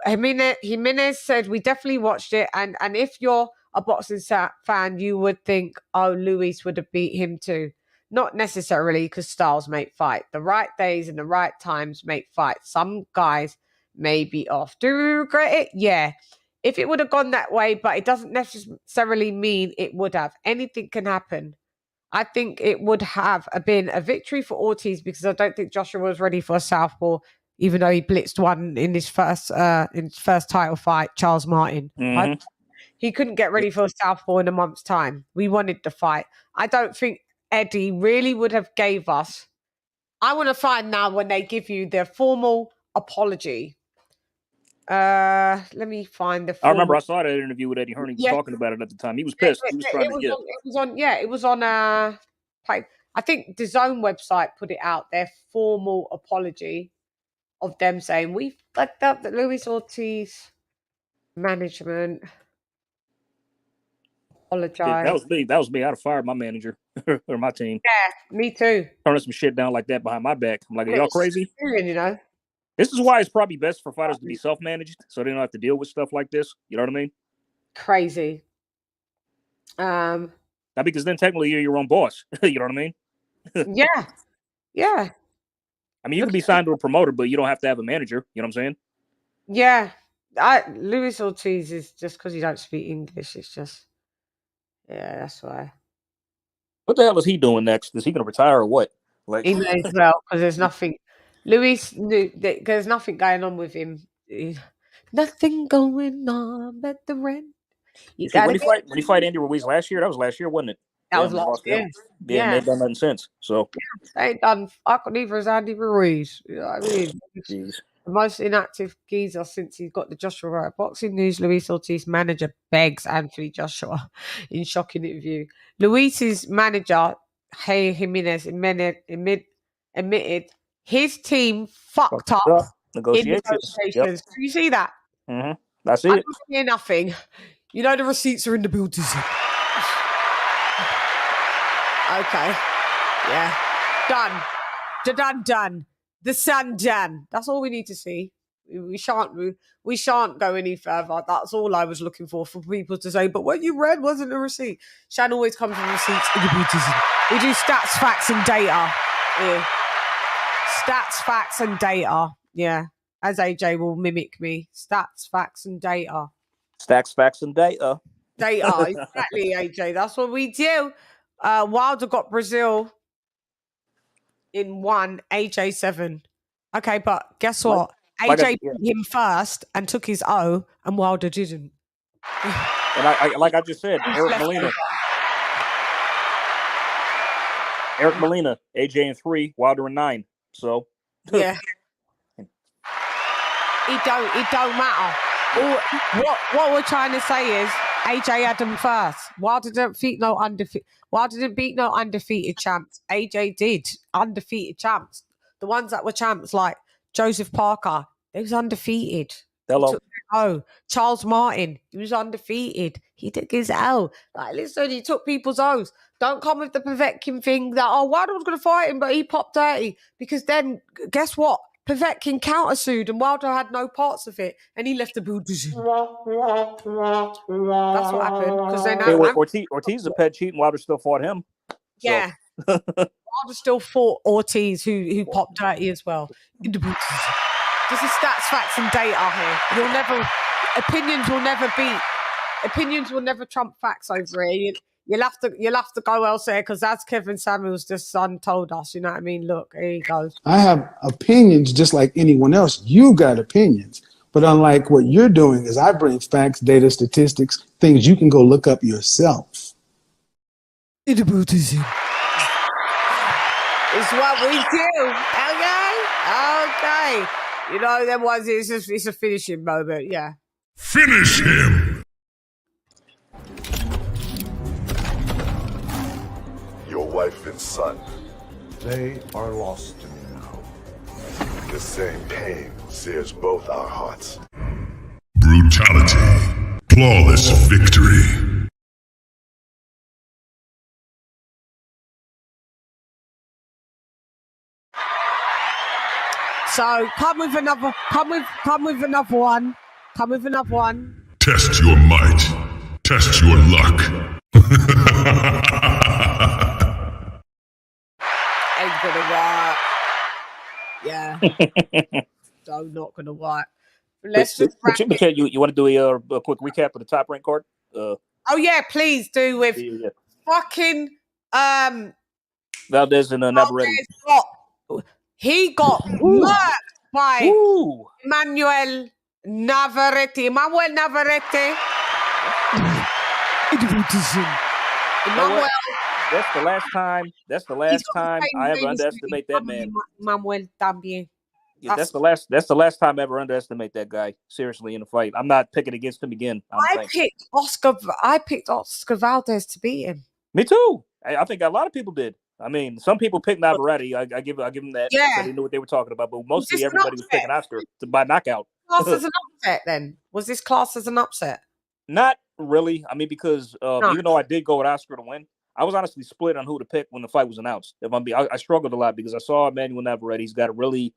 Jimenez said, we definitely watched it. And if you're a boxing fan, you would think, oh, Luis would have beat him too. Not necessarily, because styles make fight. The right days and the right times make fights. Some guys may be off. Do we regret it? Yeah. If it would have gone that way, but it doesn't necessarily mean it would have. Anything can happen. I think it would have been a victory for Ortiz because I don't think Joshua was ready for a southpaw, even though he blitzed one in his first title fight, Charles Martin. He couldn't get ready for a southpaw in a month's time. We wanted the fight. I don't think Eddie really would have gave us. I want to find now when they give you their formal apology. Let me find the. I remember I saw that interview with Eddie Hearn. He was talking about it at the time. He was pissed. He was trying to get. It was on. I think the DAZN website put it out. Their formal apology of them saying we fucked up that Luis Ortiz. Management. Apologize. That was me. That was me. I'd have fired my manager or my team. Yeah, me too. Turning some shit down like that behind my back. I'm like, are y'all crazy? You know. This is why it's probably best for fighters to be self-managed, so they don't have to deal with stuff like this. You know what I mean? Crazy. Now, because then technically you're your own boss. You know what I mean? Yeah. Yeah. I mean, you can be signed to a promoter, but you don't have to have a manager. You know what I'm saying? Yeah. Luis Ortiz is just because you don't speak English. It's just, yeah, that's why. What the hell is he doing next? Is he going to retire or what? Like, He may as well, because there's nothing. Luis, there's nothing going on with him. Nothing going on but the rent. You when gotta he fight Andy Ruiz last year, that was last year, wasn't it? That was last year. Yeah, they've done nothing since. So they ain't done fuck neither as Andy Ruiz. You know what I mean? Jeez. The most inactive geezer since he got the Joshua right. Boxing News, Luis Ortiz manager begs Anthony Joshua in shocking interview. Luis's manager, Hey Jimenez, admitted his team fucked up negotiations. In negotiations. Yep. Do you see that? Mm-hmm. I see I it. don't hear nothing. You know the receipts are in the building. Okay. Yeah. Done. The sun done. That's all we need to see. We shan't go any further. That's all I was looking for people to say. But what you read wasn't a receipt. CHANN always comes with receipts in the building. We do stats, facts, and data. Yeah. Stats, facts, and data. Yeah. As AJ will mimic me. Stats, facts, and data. Stacks, facts, and data. Data, exactly, AJ. That's what we do. Wilder got Brazil in 1, AJ 7. Okay, but guess what? AJ beat him first and took his O, and Wilder didn't. And I just said, Eric Molina, AJ in 3, Wilder in 9. So yeah, it don't matter. What we're trying to say is AJ had him first. Wilder didn't beat no undefeated champs. AJ did. Undefeated champs. The ones that were champs like Joseph Parker, they was undefeated. Hello. Charles Martin, he was undefeated. He took his L. Like, listen, he took people's O's. Don't come with the Povetkin thing that, Wilder was going to fight him, but he popped 30. Because then, guess what? Povetkin countersued and Wilder had no parts of it, and he left the building. That's what happened. Because then Ortiz a pet cheat, and Wilder still fought him. So. Yeah, Wilder still fought Ortiz, who popped 30 as well. In the building. This is stats, facts, and data here. Opinions will never trump facts over here. You'll have to go elsewhere, because as Kevin Samuels just told us, you know what I mean? Look, here he goes. I have opinions just like anyone else. You got opinions. But unlike what you're doing is I bring facts, data, statistics, things you can go look up yourself. It's what we do. Okay. You know, them ones, it's a finishing moment, yeah. Finish him! Your wife and son, they are lost to me now. The same pain sears both our hearts. Brutality. Flawless victory. So come with another one. Test your might. Test your luck. Ain't gonna work. Yeah. So not gonna work. Let's just you want to do a quick recap of the top rank card? Oh yeah, please do with fucking Valdez and Navarrete. He got murked by Emmanuel Navarrete. That's the last time I ever underestimate that man. Manuel también. Yeah, that's the last time I ever underestimate that guy. Seriously, in a fight, I'm not picking against him again. I picked Oscar Valdez to beat him. Me too. I think a lot of people did. I mean, some people picked Navarrete. I give them that. Yeah, they knew what they were talking about. But mostly everybody was picking Oscar by knockout. classed as an upset then? Was this classed as an upset? Not really. I mean, because even though I did go with Oscar to win, I was honestly split on who to pick when the fight was announced. If I struggled a lot because I saw Emmanuel Navarrete. He's got a really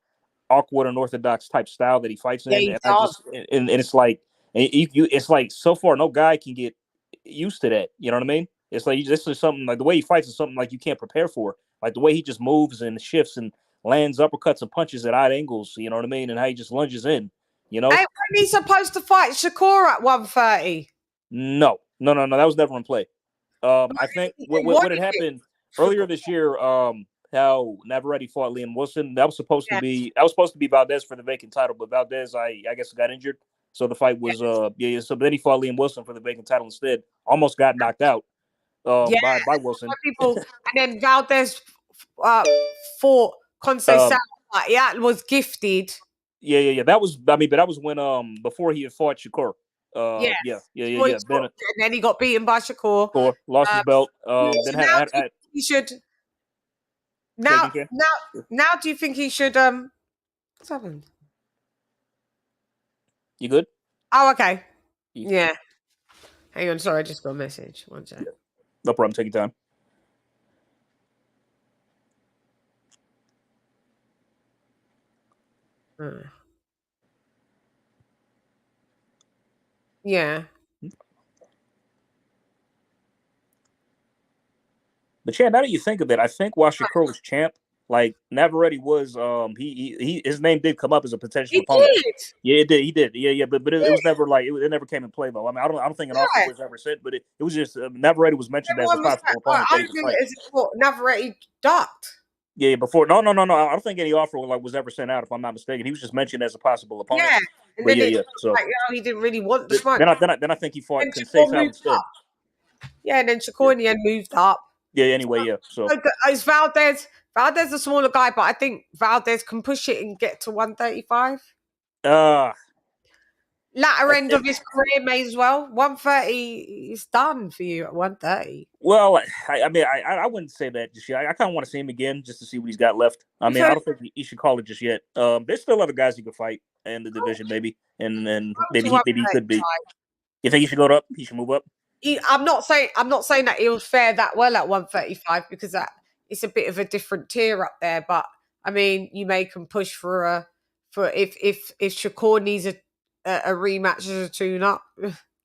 awkward, unorthodox type style that he fights in, Yeah, and it's like it's like so far no guy can get used to that. You know what I mean? It's like this is something like the way he fights is something like you can't prepare for. Like the way he just moves and shifts and lands uppercuts and punches at odd angles. You know what I mean? And how he just lunges in. You know? Hey, wasn't he supposed to fight Shakur at 130? No. That was never in play. I think what had happened earlier this year, how Navarrete fought Liam Wilson, that was supposed to be Valdez for the vacant title, but Valdez I guess got injured. So the fight was so then he fought Liam Wilson for the vacant title instead. Almost got knocked out by Wilson. People, and then Valdez fought Conce Salazar. Yeah, was gifted. Yeah. That was but that was when before he had fought Shakur. Yeah. And then he got beaten by Shakur. Lost his belt. Then he should. Now, do you think he should? What's happened? You good? Oh, okay. Yeah. Hang on, sorry, I just got a message. One second. Yeah. No problem. Take your time. Yeah. But yeah, now that you think of it, I think while Shakur was champ, like Navarrete was, his name did come up as a potential opponent. Yeah, it did. He did. Yeah. But it was never like it never came in play though. I mean, I don't think an offer was ever sent, but it was just Navarrete was mentioned as a possible opponent. I don't think Navarrete ducked. Yeah, before no. I don't think any offer was ever sent out. If I'm not mistaken, he was just mentioned as a possible opponent. Yeah, and then So he didn't really want the smoke. Then I think he fought Conceição instead. Yeah, and then Shakur in the end moved up. Yeah. Anyway, yeah. So is Valdez a smaller guy, but I think Valdez can push it and get to 135. Latter end of his career may as well. 130 is done for you at 130. Well, I mean, I wouldn't say that just yet. I kind of want to see him again just to see what he's got left. I mean, I don't think he should call it just yet. There's still other guys he could fight in the division, maybe, and maybe he could be. You think he should go up? He should move up. I'm not saying that he'll fare that well at 135 because it's a bit of a different tier up there. But I mean, you make him push for if Shakur needs a rematch as a tune-up.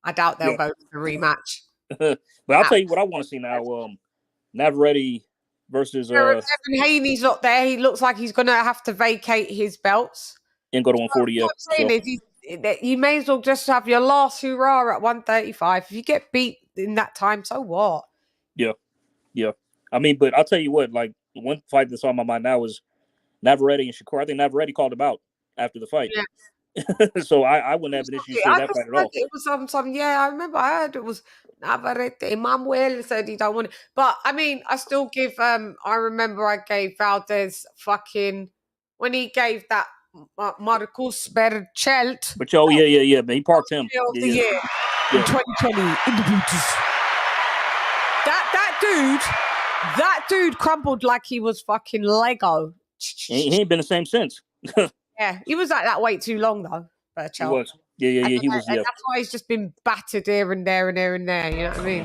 I doubt they'll go for the rematch. But I'll tell you what I want to see now. Navarrete versus Devin Haney's not there. He looks like he's going to have to vacate his belts and go to 140. What I'm saying is you may as well just have your last hurrah at 135. If you get beat in that time, so what? Yeah. I mean, but I'll tell you what. Like one fight that's on my mind now is Navarrete and Shakur. I think Navarrete called him out after the fight. Yeah. So I wouldn't have an issue seeing that fight at all. It was some. Yeah, I remember. I heard it was Navarrete. Manuel said he don't want it, but I mean, I still give. I remember I gave Valdez when he gave that Marcus Berchelt. But yeah. But he parked him. In 2020 in the Beauties. That dude crumbled like he was fucking Lego. He ain't been the same since. Yeah, he was like that weight too long though. Berchelt. He was. Yeah. He was. Yeah. That's why he's just been battered here and there and there and there. You know what I mean?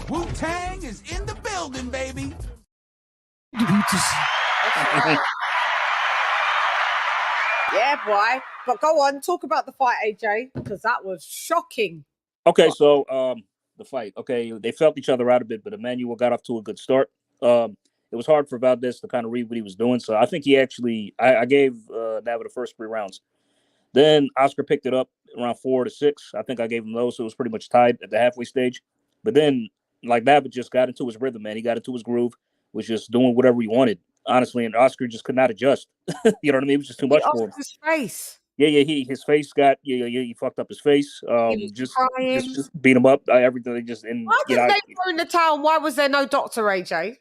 Wu-Tang is in the building, baby. Yeah, boy. But go on, talk about the fight, AJ, because that was shocking. Okay, so the fight. Okay, they felt each other out a bit, but Emmanuel got off to a good start. It was hard for Valdez to kind of read what he was doing, so I think he actually I gave Nava the first 3 rounds. Then Oscar picked it up around 4 to 6. I think I gave him those, so it was pretty much tied at the halfway stage. But then, like, Nava just got into his rhythm, man. He got into his groove, was just doing whatever he wanted, honestly, and Oscar just could not adjust. You know what I mean? It was just too much for him. His face. Yeah, his face got he fucked up his face. Just beat him up. Everything Why did they throw in the towel? Why was there no doctor, AJ?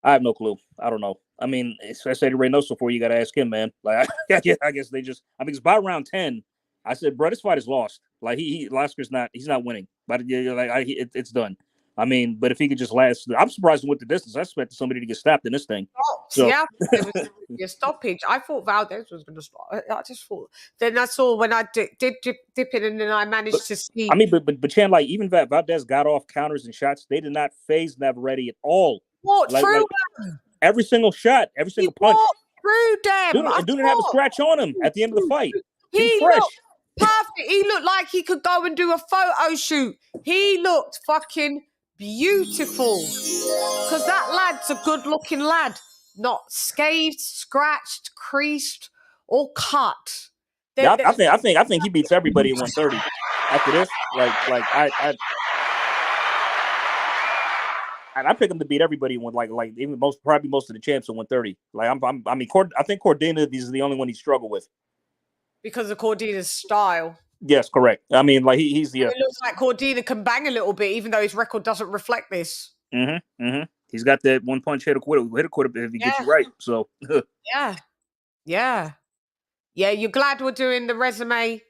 I have no clue. I don't know. I mean, I said to Reynoso before, you got to ask him, man. Like, I guess they just. I mean, it's by round 10. I said, bro, this fight is lost. Like, Oscar's not. He's not winning. But it's done. I mean, but if he could just last, I'm surprised with the distance. I expected somebody to get stopped in this thing. So, yeah, there was a stoppage. I thought Valdez was going to stop. I just thought. Then I saw when I did dip in, and then I managed to see. I mean, but Chan, like even Valdez got off counters and shots. They did not phase Navarrete at all. Walked through them. Every single shot, every single punch. Through them. Dude didn't have a scratch on him at the end of the fight. He was fresh. Perfect. He looked like he could go and do a photo shoot. He looked fucking beautiful. Because that lad's a good-looking lad. Not scathed, scratched, creased, or cut. Yeah, I think he beats everybody at 130. After this, I pick him to beat everybody when even probably most of the champs at 130. I think Cordina is the only one he struggled with. Because of Cordina's style. Yes, correct. I mean, like he's the. It looks like Cordina can bang a little bit, even though his record doesn't reflect this. He's got that one punch hit a quitter if he gets you right. So yeah. You're glad we're doing the resume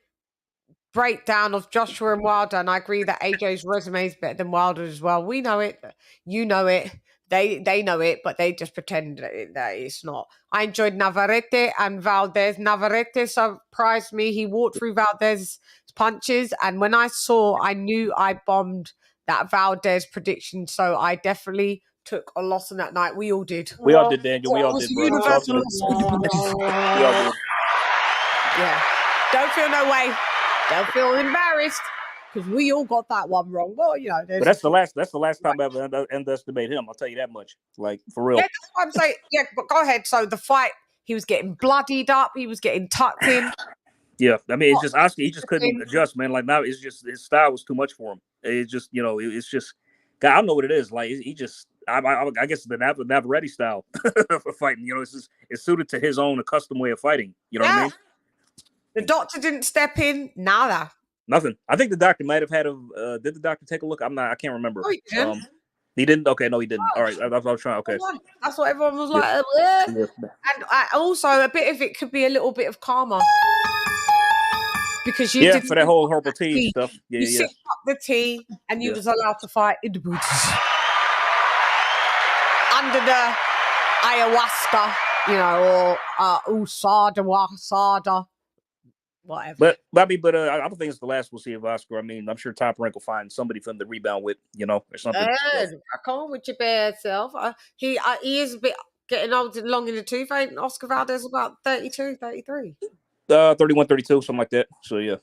breakdown of Joshua and Wilder, and I agree that AJ's resume is better than Wilder as well. We know it, you know it, they know it, but they just pretend that it's not. I enjoyed Navarrete and Valdez. Navarrete surprised me. He walked through Valdez's punches, and when I knew I bombed that Valdez prediction, so I definitely took a loss on that night. We all did. We all did, Daniel. We all did, bro. Universal loss. We all did. Yeah. Don't feel no way. Don't feel embarrassed because we all got that one wrong. Well, you know. But that's the last time I ever underestimated him. I'll tell you that much. Like for real. Yeah, that's what I'm saying. Yeah, but go ahead. So the fight, he was getting bloodied up. He was getting tucked in. Yeah, I mean, it's just Oscar. He just couldn't adjust, man. Like now, it's just his style was too much for him. It's just it's just. God, I don't know what it is. Like he just. I guess the Navarrete style for fighting. It's suited to his own accustomed way of fighting. You know what I mean? The doctor didn't step in. Nada. Nothing. I think the doctor might have had a. Did the doctor take a look? I can't remember. Oh, he didn't. He didn't. Okay, no, he didn't. All right, I was trying. Okay. That's what everyone was like. Yeah. And also a bit of it could be a little bit of karma because you did for that whole herbal tea stuff. Yeah, you sipped up the tea and you was allowed to fight in the boots under the ayahuasca, or usada. Whatever. But I don't think it's the last we'll see of Oscar. I mean, I'm sure Top Rank will find somebody for him to rebound with, or something. Come on with your bad self. He is a bit getting old and long in the tooth. Ain't Oscar Valdez about 32, 33? 31, 32, something like that. So, yeah.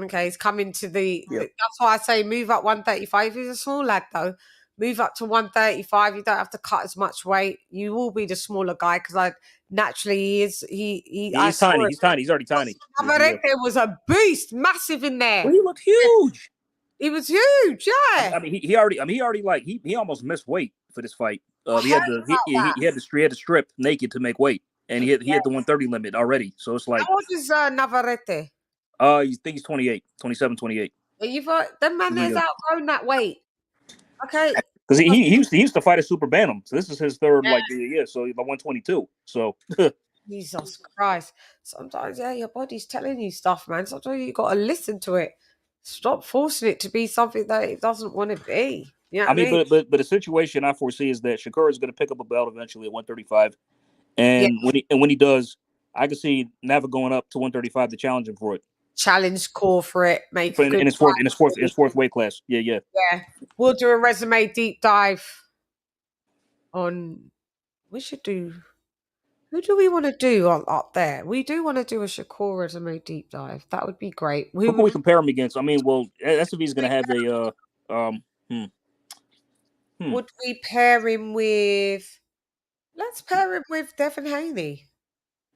Okay, he's coming to the... That's why I say move up 135. He's a small lad, though. Move up to 135. You don't have to cut as much weight. You will be the smaller guy because naturally he is. He's tiny. He's tiny. He's already tiny. Navarrete was a beast, massive in there. Well, he looked huge. He was huge. Yeah. I mean, he almost missed weight for this fight. He had to strip naked to make weight, and he had the 130 limit already. So it's like. How old is Navarrete? You think he's 28, 27, 28. Them man has outgrown that weight. Okay. Because he used to fight a super bantam, so this is his third so he's 122. So Jesus Christ! Sometimes your body's telling you stuff, man. Sometimes you got to listen to it. Stop forcing it to be something that it doesn't want to be. You know what I mean? But the situation I foresee is that Shakur is going to pick up a belt eventually at 135, and when he does, I can see Nava going up to 135 to challenge him for it. Challenge call for it, make it in his fourth weight class. Yeah. We'll do a resume deep dive on. We should do. Who do we want to do up there? We do want to do a Shakur resume deep dive. That would be great. Who can we compare him against? I mean, well, SFV is going to have a. Would we pair him with? Let's pair him with Devin Haney.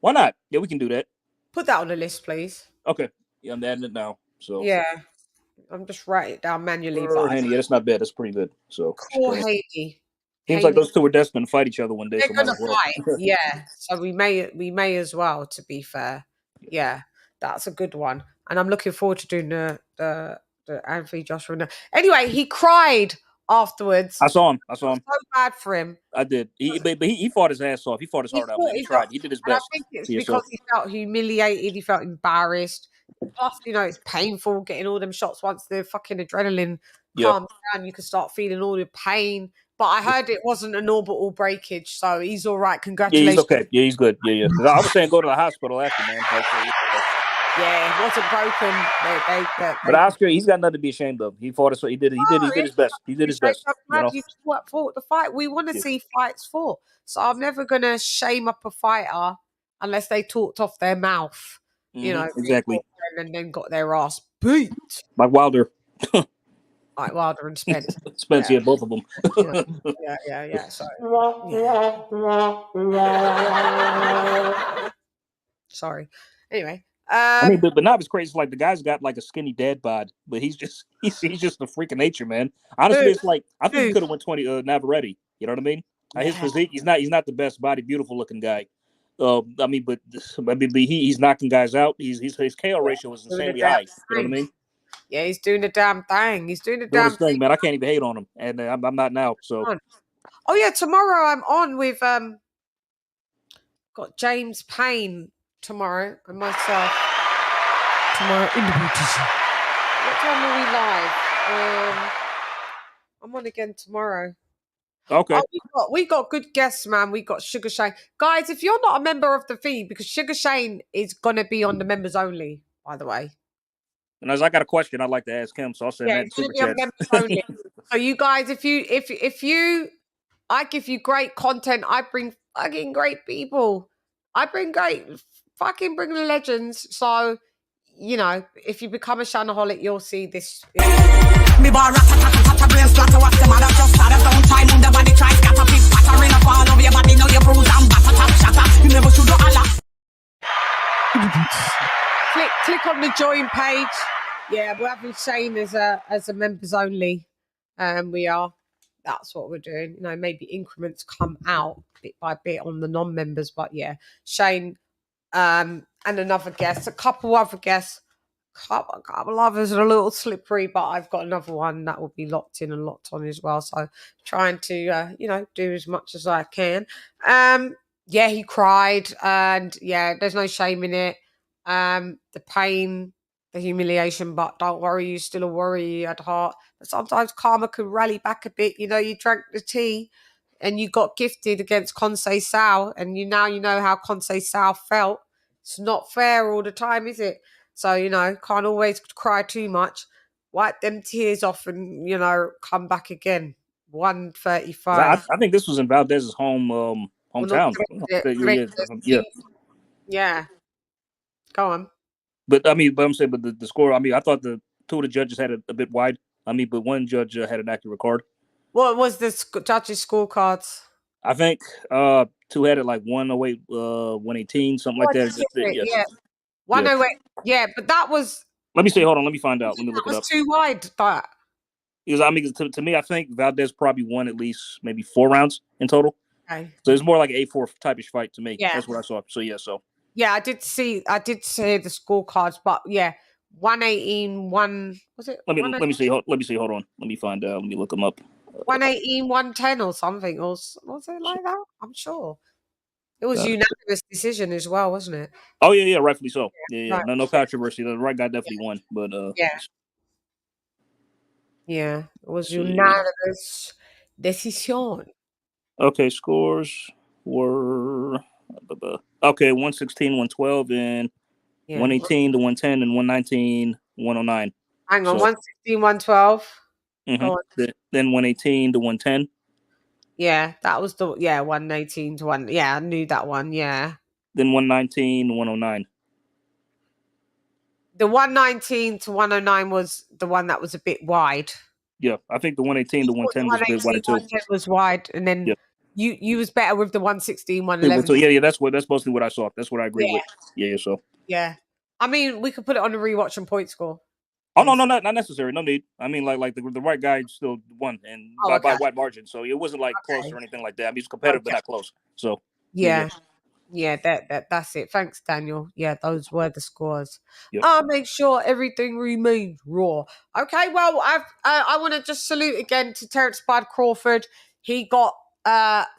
Why not? Yeah, we can do that. Put that on the list, please. Okay. Yeah, I'm adding it now. So yeah, I'm just writing it down manually. Haney, that's not bad. That's pretty good. So cool, Haney. Seems like those two are destined to fight each other one day. They're gonna fight. Yeah. So we may as well. To be fair, yeah, that's a good one, and I'm looking forward to doing the Anthony Joshua. Anyway, he cried afterwards. I saw him. So bad for him. I did. He fought his ass off. He fought his heart out. He tried. He did his best. I think it's because he felt humiliated. He felt embarrassed. Plus, you know, it's painful getting all them shots. Once the fucking adrenaline calms down, you can start feeling all the pain. But I heard it wasn't an orbital breakage, so he's all right. Congratulations. Yeah, he's okay. Yeah, he's good. Yeah. Because I was saying go to the hospital after, man. Yeah, it wasn't broken. But Oscar, he's got nothing to be ashamed of. He fought us. He did his best. He did his best. You fought the fight. We want to see fights fought. So I'm never gonna shame up a fighter unless they talked off their mouth. You know, exactly. And then got their ass beat. Like Wilder. Like Wilder and Spence. Spence, yeah, both of them. Yeah. So, sorry. Anyway. I mean, but now it's crazy. It's like the guy's got like a skinny dad bod, but he's just a freak of nature, man. Honestly, it's like I think he could have went 20 Navarrete. You know what I mean? His physique, he's not the best body, beautiful looking guy. I mean, but he's knocking guys out. His KO ratio is insanely high. You know what I mean? Yeah, he's doing the damn thing. He's doing the Doing damn his thing, man. I can't even hate on him, and I'm not now. So. Oh yeah, tomorrow I'm on with got James Payne tomorrow and myself. Tomorrow in the beauties. What time are we live? I'm on again tomorrow. Okay. Oh, we got good guests, man. We got Sugar Shane. Guys, if you're not a member of the feed, because Sugar Shane is gonna be on the members only, by the way. And as I got a question, I'd like to ask him, so I'll send that in super chat. So you guys, if you, I give you great content. I bring fucking great people. I bring bring the legends. So, you know, if you become a Shannaholic, you'll see this. Me bar brain splatter, what's the matter? Just started, don't try, move the body, try, scatter, pick, pattering up all over your body, know your bruise and batter, tap, shatter. You never should do a lot. Click on the join page. Yeah, we're having Shane as a members only. We are. That's what we're doing. You know, maybe increments come out bit by bit on the non-members, but yeah, Shane and another guest, a couple other guests, couple others are a little slippery, but I've got another one that will be locked in and locked on as well. So trying to you know, do as much as I can. Yeah, he cried, and yeah, there's no shame in it. The pain, the humiliation, but don't worry, you're still a warrior at heart. But sometimes karma can rally back a bit. You know, you drank the tea and you got gifted against Conseil Sal, and you know how Conseil Sal felt. It's not fair all the time, is it? So, you know, can't always cry too much. Wipe them tears off and, you know, come back again. 135. I think this was in Valdez's hometown. Yeah. Go on. But I mean, I'm saying, the score. I mean, I thought the two of the judges had it a bit wide. I mean, but one judge had an accurate card. What was the judges' scorecards? I think two had it like 108, 118, something like that. Yeah. 108. Yeah, but that was. Let me see. Hold on. Let me find out. Let me look it up. It was too wide. That. Because I mean, to me, I think Valdez probably won at least maybe 4 rounds in total. Okay. So it's more like an 8-4 type-ish fight to me. Yeah. That's what I saw. So yeah. Yeah, I did see the scorecards, but yeah, 118, was it? Let me see. Hold on. Let me find out. Let me look them up. 118, 110 or something, or was it like that? I'm sure. It was unanimous decision as well, wasn't it? Oh yeah, rightfully so. Yeah. Right. No controversy. The right guy definitely won, but yeah, it was unanimous decision. Okay, scores were 116, 112, and 118 to 110 and 119, 109. Hang on, 116, 112. Then 118 to 110. Yeah, that was 118 to 1. Yeah, I knew that one. Yeah. Then 119 to 109. The 119 to 109 was the one that was a bit wide. Yeah, I think the 118 to 110 was a bit wide too. 110 was wide, and then you was better with the 116, 111. Yeah, that's mostly what I saw. That's what I agree with. Yeah, so. Yeah, I mean, we could put it on a rewatch and point score. Oh no, not necessary. No need. I mean, like the right guy still won, and by wide margin. So it wasn't like close or anything like that. I mean, it's competitive, but not close. So yeah, that's it. Thanks, Daniel. Yeah, those were the scores. Yep. I'll make sure everything remains raw. Okay, well, I want to just salute again to Terence Crawford. He got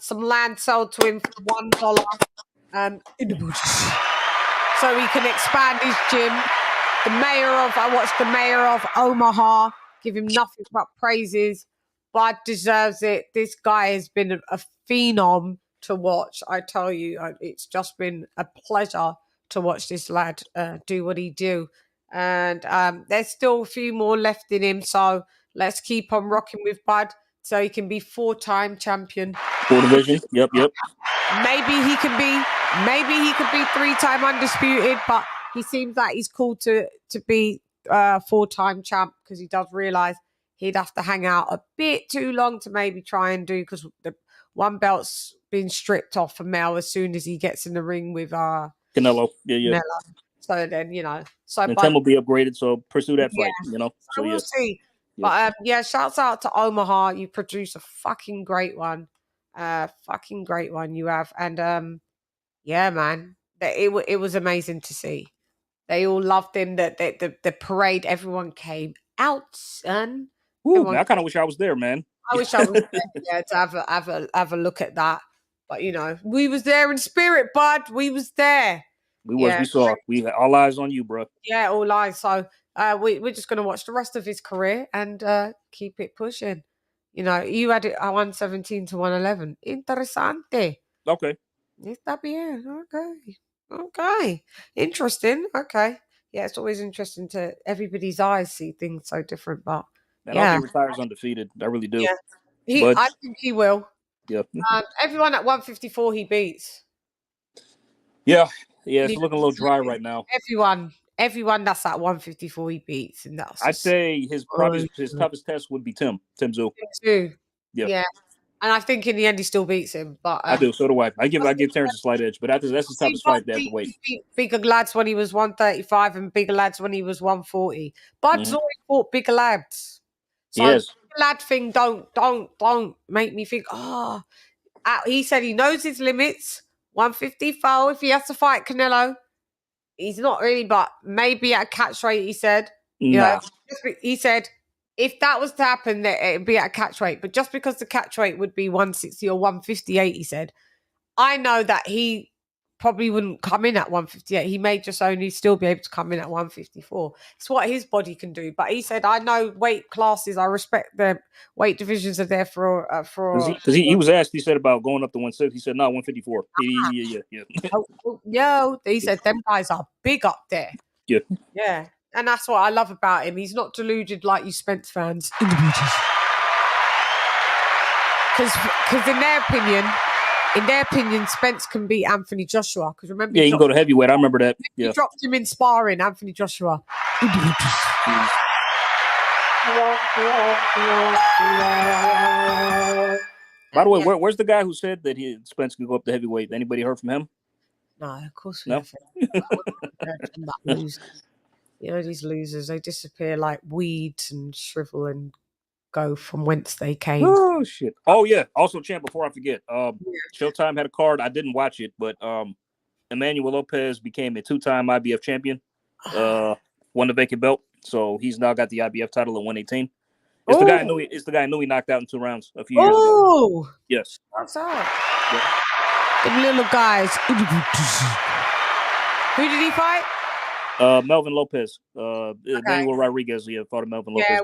some land sold to him for $1 in the bush, so he can expand his gym. I watched the mayor of Omaha give him nothing but praises. Bud deserves it. This guy has been a phenom to watch. I tell you, it's just been a pleasure to watch this lad do what he do. And there's still a few more left in him, so let's keep on rocking with Bud so he can be 4-time champion. 4 division. Yep. Maybe he could be 3-time undisputed, but he seems like he's cool to be 4-time champ because he does realize he'd have to hang out a bit too long to maybe try and do, because the one belt's been stripped off for Mel as soon as he gets in the ring with Canelo. Yeah. Canelo. So then, and Tim will be upgraded, so pursue that fight, So we'll see. But shouts out to Omaha. You produce a fucking great one. You have. And man, it was amazing to see. They all loved him. The parade, everyone came out, son. Ooh, man, I kind of wish I was there, man. I wish I was there, to have a look at that. But we was there in spirit, Bud. We was there. We saw. We had all eyes on you, bro. Yeah, all eyes. So we're just gonna watch the rest of his career and keep it pushing. You had it 117 to 111. Interessante. Okay. Está bien. Okay. Interesting. Okay. Yeah, it's always interesting to everybody's eyes see things so different, but I don't think he retires undefeated. I really do. Yeah. I think he will. Yeah. Everyone at 154 he beats. Yeah, it's looking a little dry right now. Everyone that's at 154 he beats, and that's. I'd say his toughest test would be Tim Tszyu. Yeah. And I think in the end he still beats him. But I do. So do I. I give Terence a slight edge, but that's his toughest fight there to wait. He beat bigger lads when he was 135 and bigger lads when he was 140. Bud's already fought bigger lads. So yes. The lad thing don't make me think. He said he knows his limits. 154. If he has to fight Canelo, he's not really, but maybe at a catch weight. He said. He said. If that was to happen, that it'd be at a catch weight. But just because the catch weight would be 160 or 158, he said, I know that he probably wouldn't come in at 158. He may just only still be able to come in at 154. It's what his body can do. But he said, I know weight classes. I respect them. Weight divisions are there for. Because he was asked. He said about going up to 160. He said, no, 154. Yeah. He said, them guys are big up there. Yeah. Yeah. And that's what I love about him. He's not deluded like you Spence fans. Because in their opinion, Spence can beat Anthony Joshua. Because remember, he can go to heavyweight. I remember that. He dropped him in sparring, Anthony Joshua. By the way, where's the guy who said that Spence could go up to heavyweight? Anybody heard from him? No, of course we haven't. These losers, they disappear like weeds and shrivel and go from whence they came. Oh, shit. Oh, yeah. Also, champ, before I forget, Showtime had a card. I didn't watch it, but Emmanuel Lopez became a 2-time IBF champion, won the vacant belt. So he's now got the IBF title at 118. It's the guy I knew he knocked out in 2 rounds a few years ago. Yes. What's up? Them little guys. Who did he fight? Melvin Lopez. Manuel Rodriguez. Yeah, fought Melvin Lopez.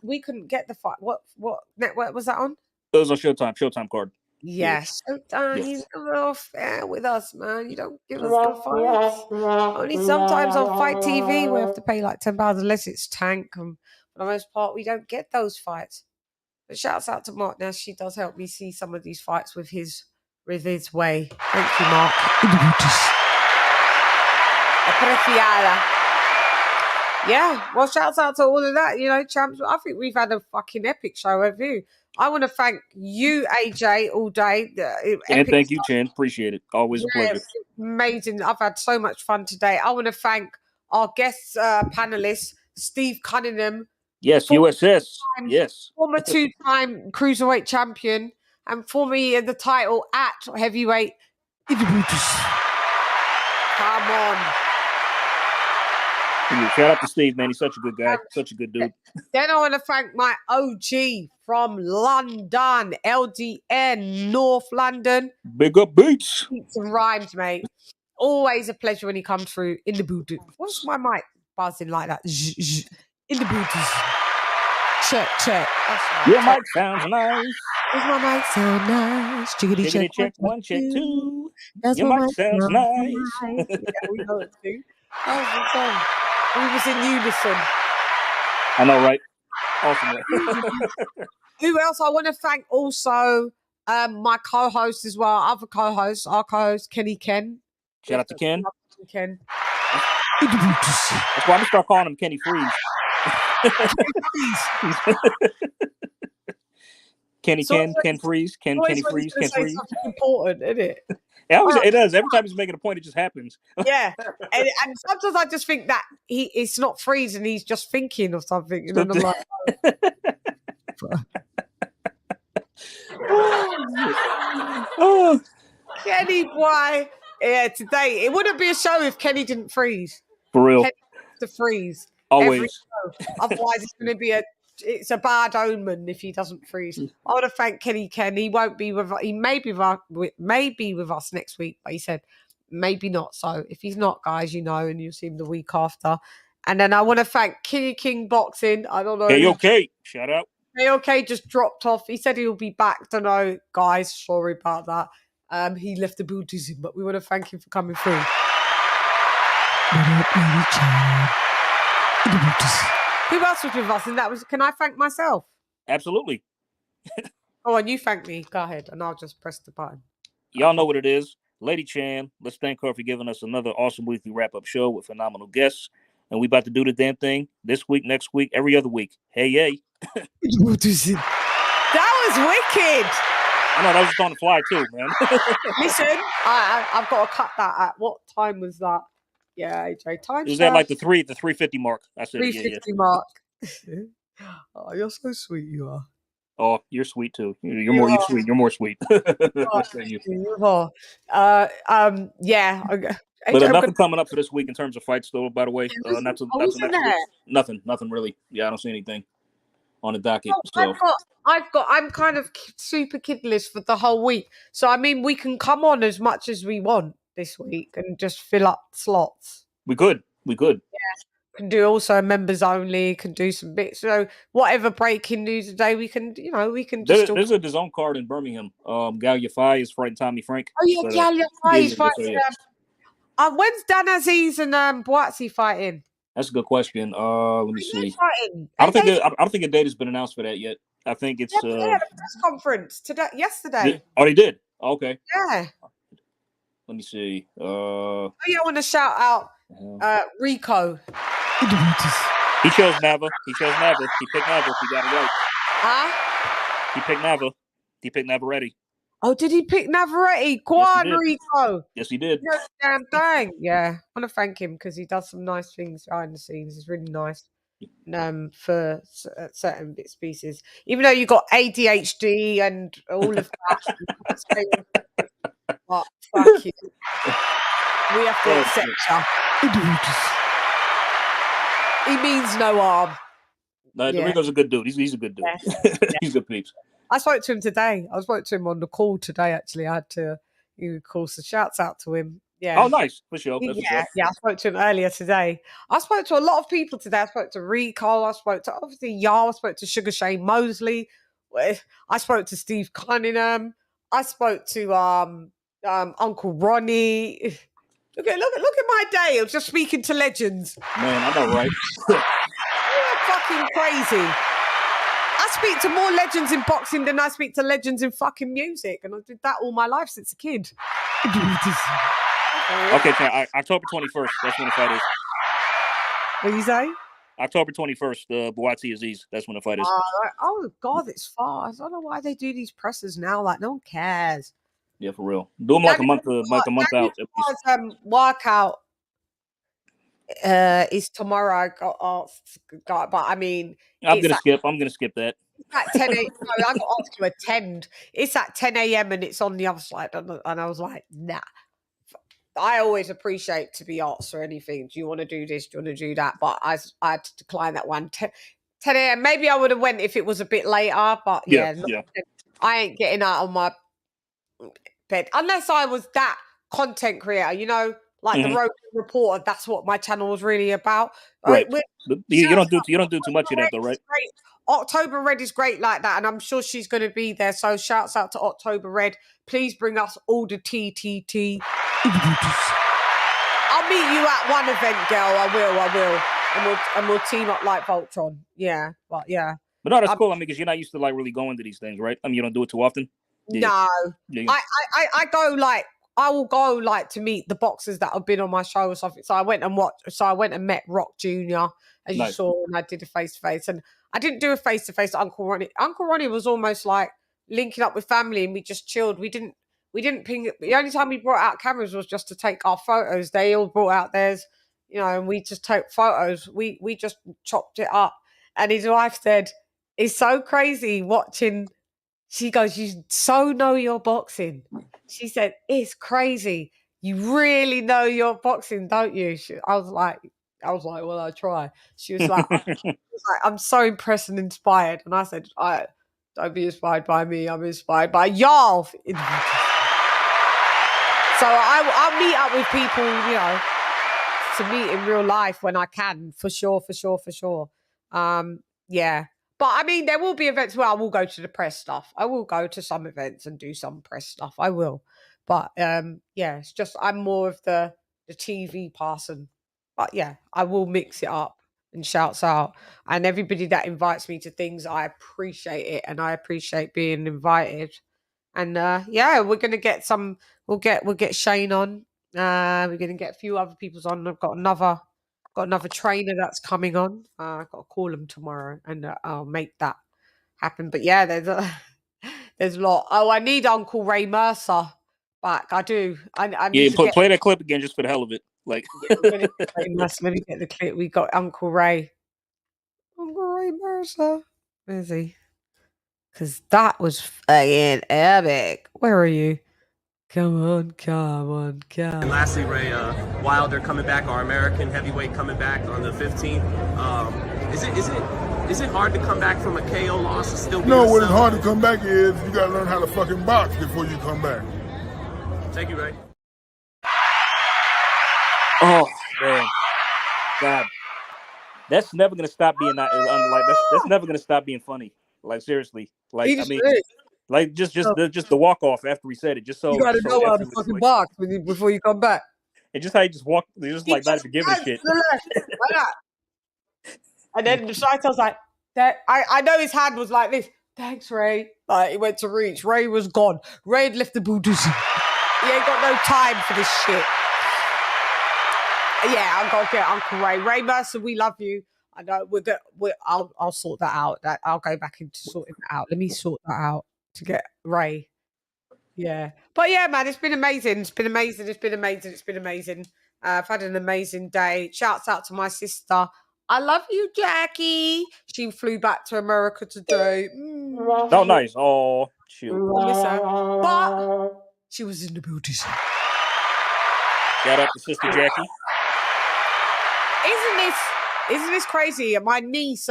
We couldn't get the fight. What network was that on? It was on Showtime card. Yes. Showtime. He's a little fair with us, man. You don't give us good fights. Only sometimes on Fight TV we have to pay like £10 unless it's Tank. And for the most part, we don't get those fights. But shouts out to Mark. Now she does help me see some of these fights with his way. Thank you, Mark. Apreciada. Yeah, well, shouts out to all of that, champs. I think we've had a fucking epic show, have you? I want to thank you, AJ, all day. And thank you, Chan. Appreciate it. Always a pleasure. Amazing. I've had so much fun today. I want to thank our guest panelists, Steve Cunningham. Yes, USS. Yes. Former 2-time cruiserweight champion and former the title at heavyweight. Come on. Shout out to Steve, man. He's such a good guy. Such a good dude. Then I want to thank my OG from London, LDN, North London. Big up Beats. Beats and rhymes, mate. Always a pleasure when he comes through in the boot. What's my mic? buzzing like that. In the booties. Check. That's right. Your mic sounds nice. Does my mic sound nice? Jiggity check. 1, check 2. That's Your what mic sounds nice. Yeah, we know it too. That was the song. We was in unison. I know, right? Awesome. Who else? I want to thank also my co-host as well. Other co-hosts, our co-host Kenny Ken. Shout out to Ken. Ken. That's why I'm gonna start calling him Kenny Freeze. Ken Freeze, Kenny Freeze, Ken Freeze. Something important, isn't it? It does. Every time he's making a point, it just happens. Yeah, and sometimes I just think that it's not freezing; he's just thinking of something, and then I'm like, oh, Kenny, boy, yeah. Today it wouldn't be a show if Kenny didn't freeze. For real, Kenny has to freeze always. Otherwise, it's going to be it's a bad omen if he doesn't freeze. I want to thank Kenny Ken. He won't be with. He may be with us next week, but he said maybe not. So if he's not, guys, and you'll see him the week after. And then I want to thank Kenny King Boxing. I don't know. Hey, okay. Shout out. Hey, okay, just dropped off. He said he'll be back. Don't know, guys. Sorry about that. He left the booties in, but we want to thank him for coming through. Who else was with us? And that was. Can I thank myself? Absolutely. Oh, and you thank me. Go ahead, and I'll just press the button. Y'all know what it is. LadyChann, let's thank her for giving us another awesome weekly wrap-up show with phenomenal guests. And we about to do the damn thing this week, next week, every other week. Hey, yay. That was wicked. I know, that was just on the fly too, man. Listen, I've got to cut that. At what time was that? Yeah, AJ. Time. It was at like the 350 mark. I said 350 mark. Oh, you're so sweet, you are. Oh, you're sweet too. You're more sweet. Thank you. Yeah. But nothing coming up for this week in terms of fights, though. By the way, nothing really. Yeah, I don't see anything on the docket. I'm kind of super kidless for the whole week, so I mean, we can come on as much as we want this week and just fill up slots. We could. Yeah. Can do also members only. Can do some bits. So whatever breaking news today, we can. We can just. There's a DAZN card in Birmingham. Galia Fai is fighting Tommy Frank. Oh yeah, Galia Fai is fighting. When's Dan Aziz and Boatsy fighting? That's a good question. Let me see. I don't think a date has been announced for that yet. I think it's they had a press conference yesterday. They did. Okay. Yeah. Let me see. I want to shout out Rico. He chose Nava. He picked Nava. He got it right. Huh? He picked Nava. He picked Navarrete. Oh, did he pick Navarrete? Go on, Rico. Yes, he did. No damn thing. Yeah. I want to thank him because he does some nice things behind the scenes. It's really nice. For certain bits pieces. Even though you got ADHD and all of that. But fuck you. We have to accept you. He means no harm. No, Rico's a good dude. He's a good dude. Yeah. He's good peeps. I spoke to him today. I spoke to him on the call today, actually. I had to, of course, the shouts out to him. Yeah. Oh, nice. For sure. Yeah, I spoke to him earlier today. I spoke to a lot of people today. I spoke to Rico. I spoke to, obviously, Yar. I spoke to Sugar Shane Mosley. I spoke to Steve Cunningham. I spoke to Uncle Ronnie. Look at my day. I was just speaking to legends. Man, I know, right? You're fucking crazy. I speak to more legends in boxing than I speak to legends in fucking music. And I did that all my life since a kid. Okay, October 21st. That's when the fight is. What do you say? October 21st, Boatsy Aziz. That's when the fight is. Oh, God, it's far. I don't know why they do these presses now. Like, no one cares. Yeah, for real. Do them like a month out. Workout is tomorrow. I got asked, but I mean, I'm gonna skip that. It's at 10 a.m. I got asked to attend. It's at 10 a.m. and it's on the other side, and I was like, nah. I always appreciate to be asked or anything. Do you want to do this? Do you want to do that? But I had to decline that one. 10 a.m. Maybe I would have went if it was a bit later, but yeah. I ain't getting out of my bed unless I was that content creator. like the Rogan Reporter. That's what my channel was really about. Right. You don't do too much of that though, right? Great. October Red is great like that, and I'm sure she's going to be there. So shouts out to October Red. Please bring us all the TTT. I'll meet you at one event, girl. I will, and we'll team up like Voltron. Yeah, but yeah. But no, that's cool. I mean, because you're not used to like really going to these things, right? I mean, you don't do it too often. No, I go like. I will go like to meet the boxers that have been on my show or something. So I went and met Rock Jr. as you saw, and I did a face-to-face. And I didn't do a face-to-face to Uncle Ronnie. Uncle Ronnie was almost like linking up with family, and we just chilled. We didn't ping. The only time we brought out cameras was just to take our photos. They all brought out theirs, and we just took photos. We just chopped it up. And his wife said, "It's so crazy watching." She goes, "You so know your boxing." She said, "It's crazy. You really know your boxing, don't you?" I was like, "Well, I try." She was like, "I'm so impressed and inspired." And I said, "Don't be inspired by me. I'm inspired by y'all." So I'll meet up with people, to meet in real life when I can, for sure. Yeah. But I mean, there will be events where I will go to the press stuff. I will go to some events and do some press stuff. I will. But yeah, it's just I'm more of the TV person. But yeah, I will mix it up and shouts out. And everybody that invites me to things, I appreciate it. And I appreciate being invited. And yeah, we're gonna get some. We'll get Shane on. We're gonna get a few other people's on. I've got another trainer that's coming on. I've got to call him tomorrow, and I'll make that happen. But yeah, there's a lot. Oh, I need Uncle Ray Mercer back. I do. I need to play that clip again just for the hell of it. Like, let me get the clip. We got Uncle Ray. Uncle Ray Mercer. Where is he? Because that was fucking epic. Where are you? Come on. And lastly, Ray, Wilder coming back, our American heavyweight coming back on the 15th. Is it hard to come back from a KO loss and still be what is hard to come back is you gotta learn how to fucking box before you come back. Thank you, Ray. Oh man, God, that's never gonna stop being that's never gonna stop being funny. Like seriously, like I mean. Like just the walk off after he said it, just so you gotta know how to fucking box before you come back. And just how he just walked, just like not even giving a shit. And then the Saito's like, that I know his hand was like this. Thanks, Ray. Like he went to reach. Ray was gone. Ray had left the Buddhism. He ain't got no time for this shit. Yeah, I'll go get Uncle Ray. Ray Mercer, we love you. I know I'll sort that out. I'll go back into sorting that out. Let me sort that out to get Ray. Yeah. But yeah, man, it's been amazing. I've had an amazing day. Shouts out to my sister. I love you, Jackie. She flew back to America today. Oh, nice. Oh, shoot. I miss her. But she was in the building. Shout out to Sister Jackie. Isn't this crazy? My niece,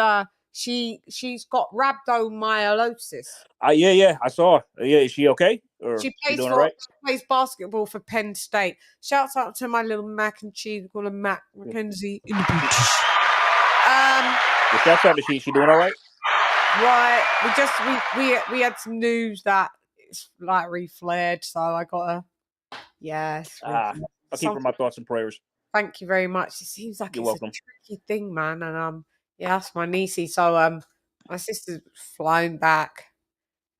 she's got rhabdomyolysis. Yeah, I saw her. Yeah, is she okay? Or she plays basketball for Penn State. Shouts out to my little mac and cheese. We call her Mac Mackenzie in the beach. Shouts out to she doing all right? Right. We had some news that it's like reflared, so I got a yes. I'll keep her my thoughts and prayers. Thank you very much. It seems like You're welcome. A tricky thing, man. And yeah, that's my niecey. So my sister's flown back.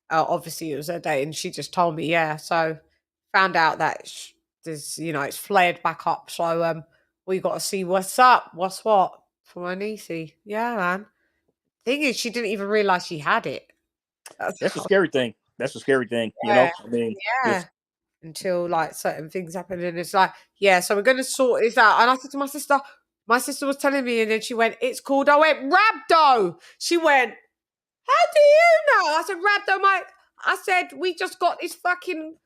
Obviously it was her day, and she just told me, yeah. So found out that there's, it's flared back up. So we got to see what's up, what's what for my niecey. Yeah, man. Thing is, she didn't even realize she had it. That's a scary thing. Yeah. You know. I mean, yeah. Until like certain things happen, and it's like, yeah, so we're gonna sort this out. And I said to my sister was telling me, and then she went, "It's called." I went, "Rhabdo." She went, "How do you know?" I said, "Rhabdo, I said, "We just got this fucking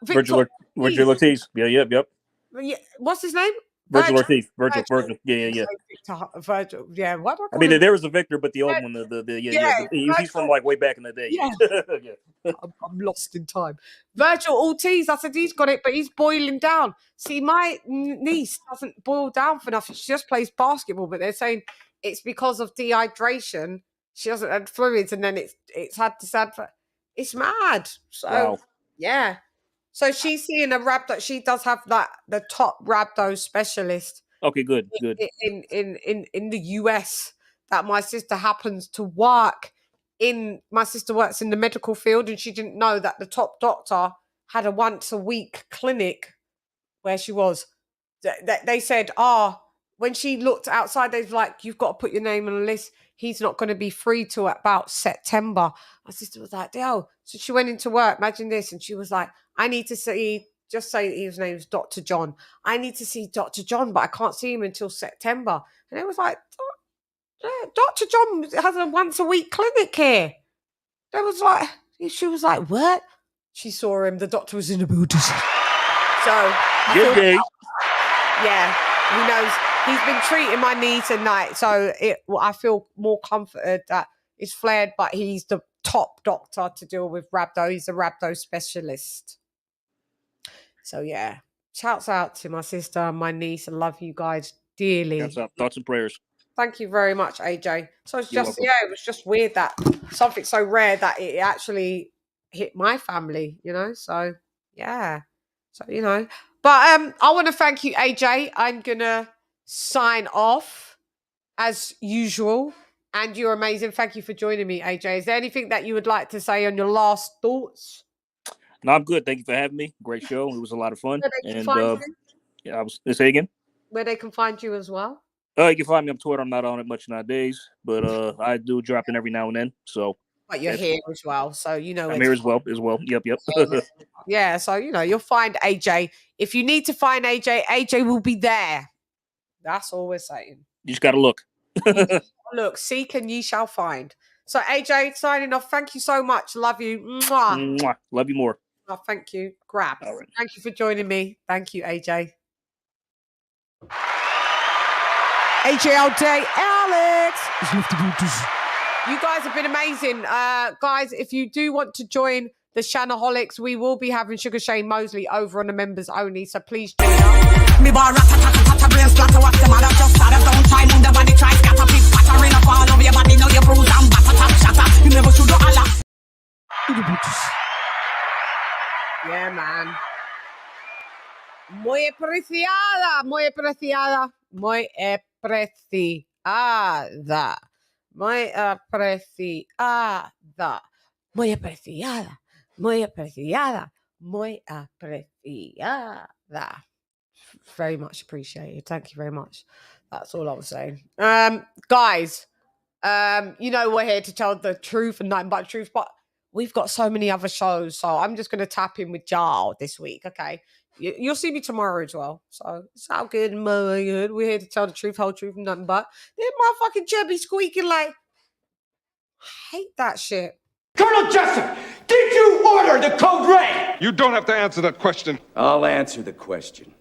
Virgil Ortiz." Yeah, yep. Yeah, what's his name? Virgil Ortiz. Virgil. Yeah. Virgil. Yeah. Why do I I call mean, him? there was a Victor, but the old one, he's from like way back in the day. Yeah. Yeah. I'm lost in time. Virgil Ortiz, I said he's got it, but he's boiling down. See, my niece doesn't boil down for nothing. She just plays basketball, but they're saying it's because of dehydration. She hasn't had fluids, and then it's had this advert. It's mad. So Wow. yeah. So she's seeing a rhabdo. She does have the top rhabdo specialist. Okay, good. In the US that my sister happens to work in. My sister works in the medical field, and she didn't know that the top doctor had a once a week clinic where she was. They said, when she looked outside, they're like, you've got to put your name on a list. He's not going to be free till about September. My sister was like, so she went into work. Imagine this. And she was like, I need to see, just say his name's Dr. John. I need to see Dr. John, but I can't see him until September. And it was like, Dr. John has a once a week clinic here. She was like, what? She saw him. The doctor was in the building. So, yeah, he knows. He's been treating my knee tonight, so I feel more comforted that it's flared, but he's the top doctor to deal with rhabdo. He's a rhabdo specialist. So, yeah, shouts out to my sister and my niece. I love you guys dearly. That's up. Thoughts and prayers. Thank you very much, AJ. So it's just, it was just weird that something so rare that it actually hit my family, So, yeah. So, But I want to thank you, AJ. I'm going to sign off as usual. And you're amazing. Thank you for joining me, AJ. Is there anything that you would like to say on your last thoughts? No, I'm good. Thank you for having me. Great show. It was a lot of fun. I was say again. Where they can find you as well? You can find me on Twitter. I'm not on it much nowadays, but I do drop in every now and then. So, but you're here as well, so I'm here as well. Yep. Yeah, so you'll find AJ. If you need to find AJ, AJ will be there. That's all we're saying. You just gotta look. Look, seek and ye shall find. So AJ, signing off. Thank you so much. Love you. Mwah. Mwah. Love you more. Oh, thank you. Grab. All right. Thank you for joining me. Thank you, AJ. AJ all day, Alex. You guys have been amazing. Guys, if you do want to join the Shannaholics, we will be having Sugar Shane Mosley over on the members only, so please join us. Me bar brain splatter, what's the matter? Just start don't try move the body, try scatter, pick pattering up all over your body, now you bruise and batter, tap, shatter. You never should do a lot. Yeah, man. Muy apreciada, muy apreciada, muy apreciada. Muy apreciada. Muy apreciada. Muy apreciada. Muy apreciada. Very much appreciated. Thank you very much. That's all I was saying. Guys, we're here to tell the truth and nothing but the truth, but we've got so many other shows, so I'm just going to tap in with y'all this week, okay? You'll see me tomorrow as well. So it's all good and good. We're here to tell the truth, whole truth, and nothing but. This motherfucking chubby squeaking like, I hate that shit. Colonel Jessup, did you order the code red? You don't have to answer that question. I'll answer the question.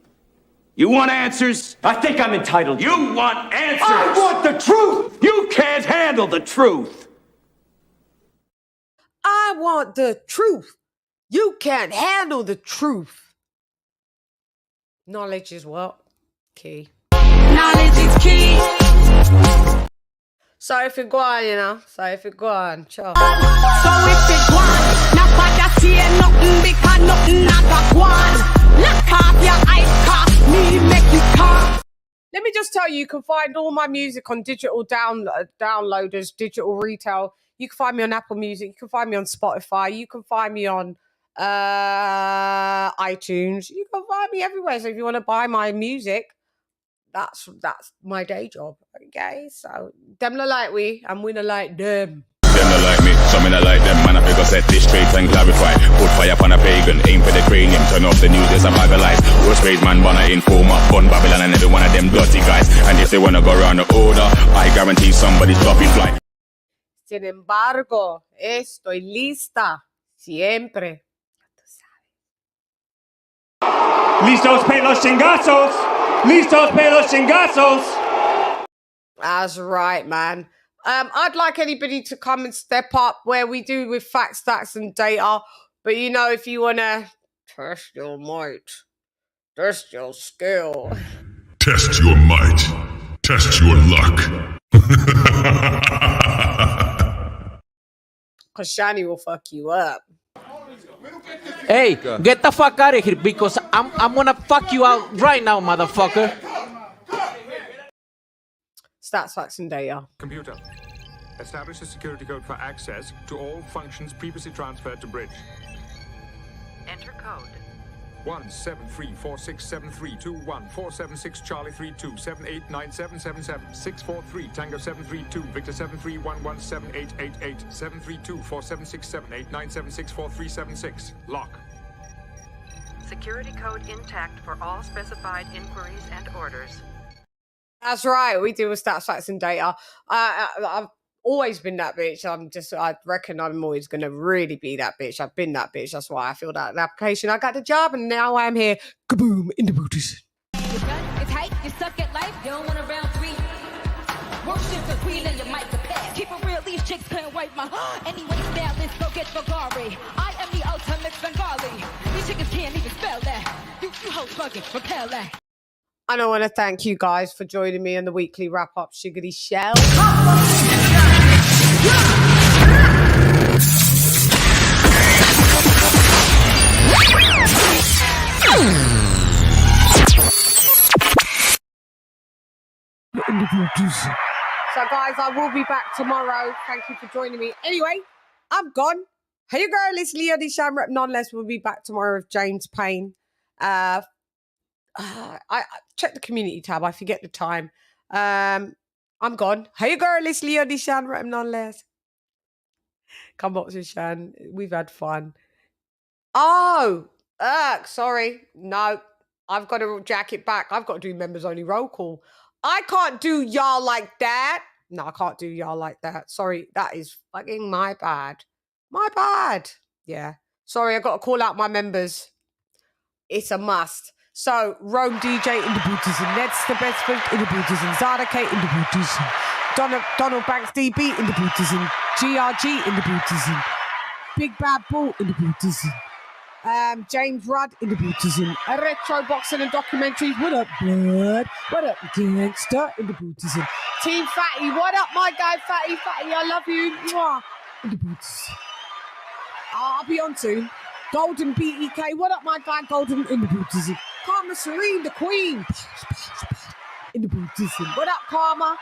You want answers? I think I'm entitled. You want answers? I want the truth! You can't handle the truth! I want the truth. You can't handle the truth. Knowledge is what? Key. Knowledge is key. So if it go on, So if it go on, sure. So if it go on, not bad to see nothing because nothing not got one. Lock off your eyes, cough, me make you cough. Let me just tell you, you can find all my music on digital downloaders, digital retail. You can find me on Apple Music. You can find me on Spotify. You can find me on iTunes. You can find me everywhere. So if you want to buy my music, that's my day job. Okay, so them not like we, and we not like them. Them not like me, some not like them. Man, I figure set this straight and clarify. Put fire upon a pagan, aim for the cranium. Turn off the news, there's a bag of lies. Worst raised man, wanna inform up, fun Babylon and every one of them dirty guys. And if they wanna go around the order, I guarantee somebody's dropping flight. Sin embargo, estoy lista siempre. Listos para los chingazos. Listos para los chingazos. That's right, man. I'd like anybody to come and step up where we do with facts, stats, and data. But you know, if you wanna test your might, test your skill, Test your might. Test your luck. because Shani will fuck you up. Hey, get the fuck out of here because I'm gonna fuck you out right now, motherfucker. Stats, facts, and data. Computer, establish a security code for access to all functions previously transferred to bridge. Enter code. 173467321 Charlie 32789777 643 Tango 732 Victor 73117888 732 476789764376 Lock. Security code intact for all specified inquiries and orders. That's right. We deal with stats, facts, and data. I've always been that bitch. I reckon I'm always going to really be that bitch. I've been that bitch. That's why I filled out an application. I got the job and now I'm here. Kaboom, in the booties. It's hype, you suck at life, you don't want a round three. Worship the queen and you might prepare. Keep it real, these chicks couldn't wipe my anyway, now let's go get Ferrari. I am the ultimate Bengali. These chickens can't even spell that. You hoes bugging, repel that. And I want to thank you guys for joining me on the weekly wrap-up Shiggity Shell. So guys, I will be back tomorrow. Thank you for joining me. Anyway, I'm gone. Hey girl, it's LadyChann rep nonetheless. We'll be back tomorrow with James Payne. I check the community tab. I forget the time. I'm gone. Hey girl, it's LadyChann rep nonetheless. Come watch with Shan. We've had fun. Oh, sorry. No, I've got to jack it back. I've got to do members only roll call. I can't do y'all like that. No, I can't do y'all like that. Sorry, that is fucking my bad. My bad. Yeah. Sorry, I got to call out my members. It's a must. So, Rome DJ in the booties, and Ned's the best friend in the booties, and Zara K in the booties, and Donald Banks DB in the booties, and GRG in the booties, and Big Bad Bull in the booties, and James Rudd in the booties, and Retro Boxing and Documentaries. What up, blood? What up, gangster? In the booties, and Team Fatty. What up, my guy, Fatty? Fatty, I love you. Mwah. In the booties. I'll be on soon. Golden BEK. What up, my guy, Golden in the booties. Karma Serene, the Queen. In the bootism. What up, Karma?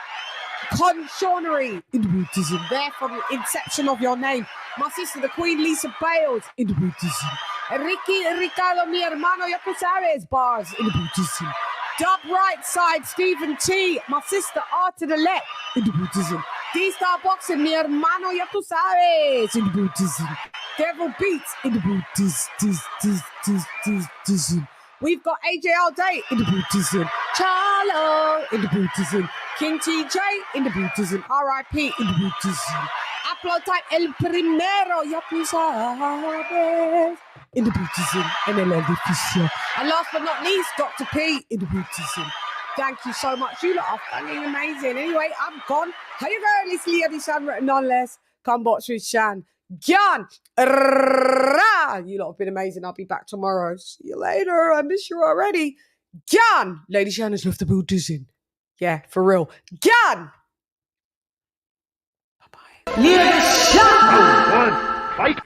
Conshawnery in the bootism. There from the inception of your name. My sister, the Queen, Lisa Bales in the bootism. Ricardo, mi hermano, ya tú sabes, bars in the bootism. Dub right side, Stephen T. My sister, Art to the left in the bootism. D-Star Boxing, mi hermano, ya tú sabes in the bootism. Devil Beats in the bootism. We've got AJ All Day in the bootism. Charlo in the bootism. King TJ in the bootism. RIP in the bootism. Upload type El Primero, ya tú sabes, in the bootism. And el edificio. And last but not least, Dr. P in the bootism. Thank you so much. You lot are fucking amazing. Anyway, I'm gone. How you going? It's LadyChann, nonetheless. Come watch with Shan. Gone. You lot have been amazing. I'll be back tomorrow. See you later. I miss you already. Gone. LadyChann has left the bootism. Yeah, for real. Gone. Bye-bye. LadyChann. Fight.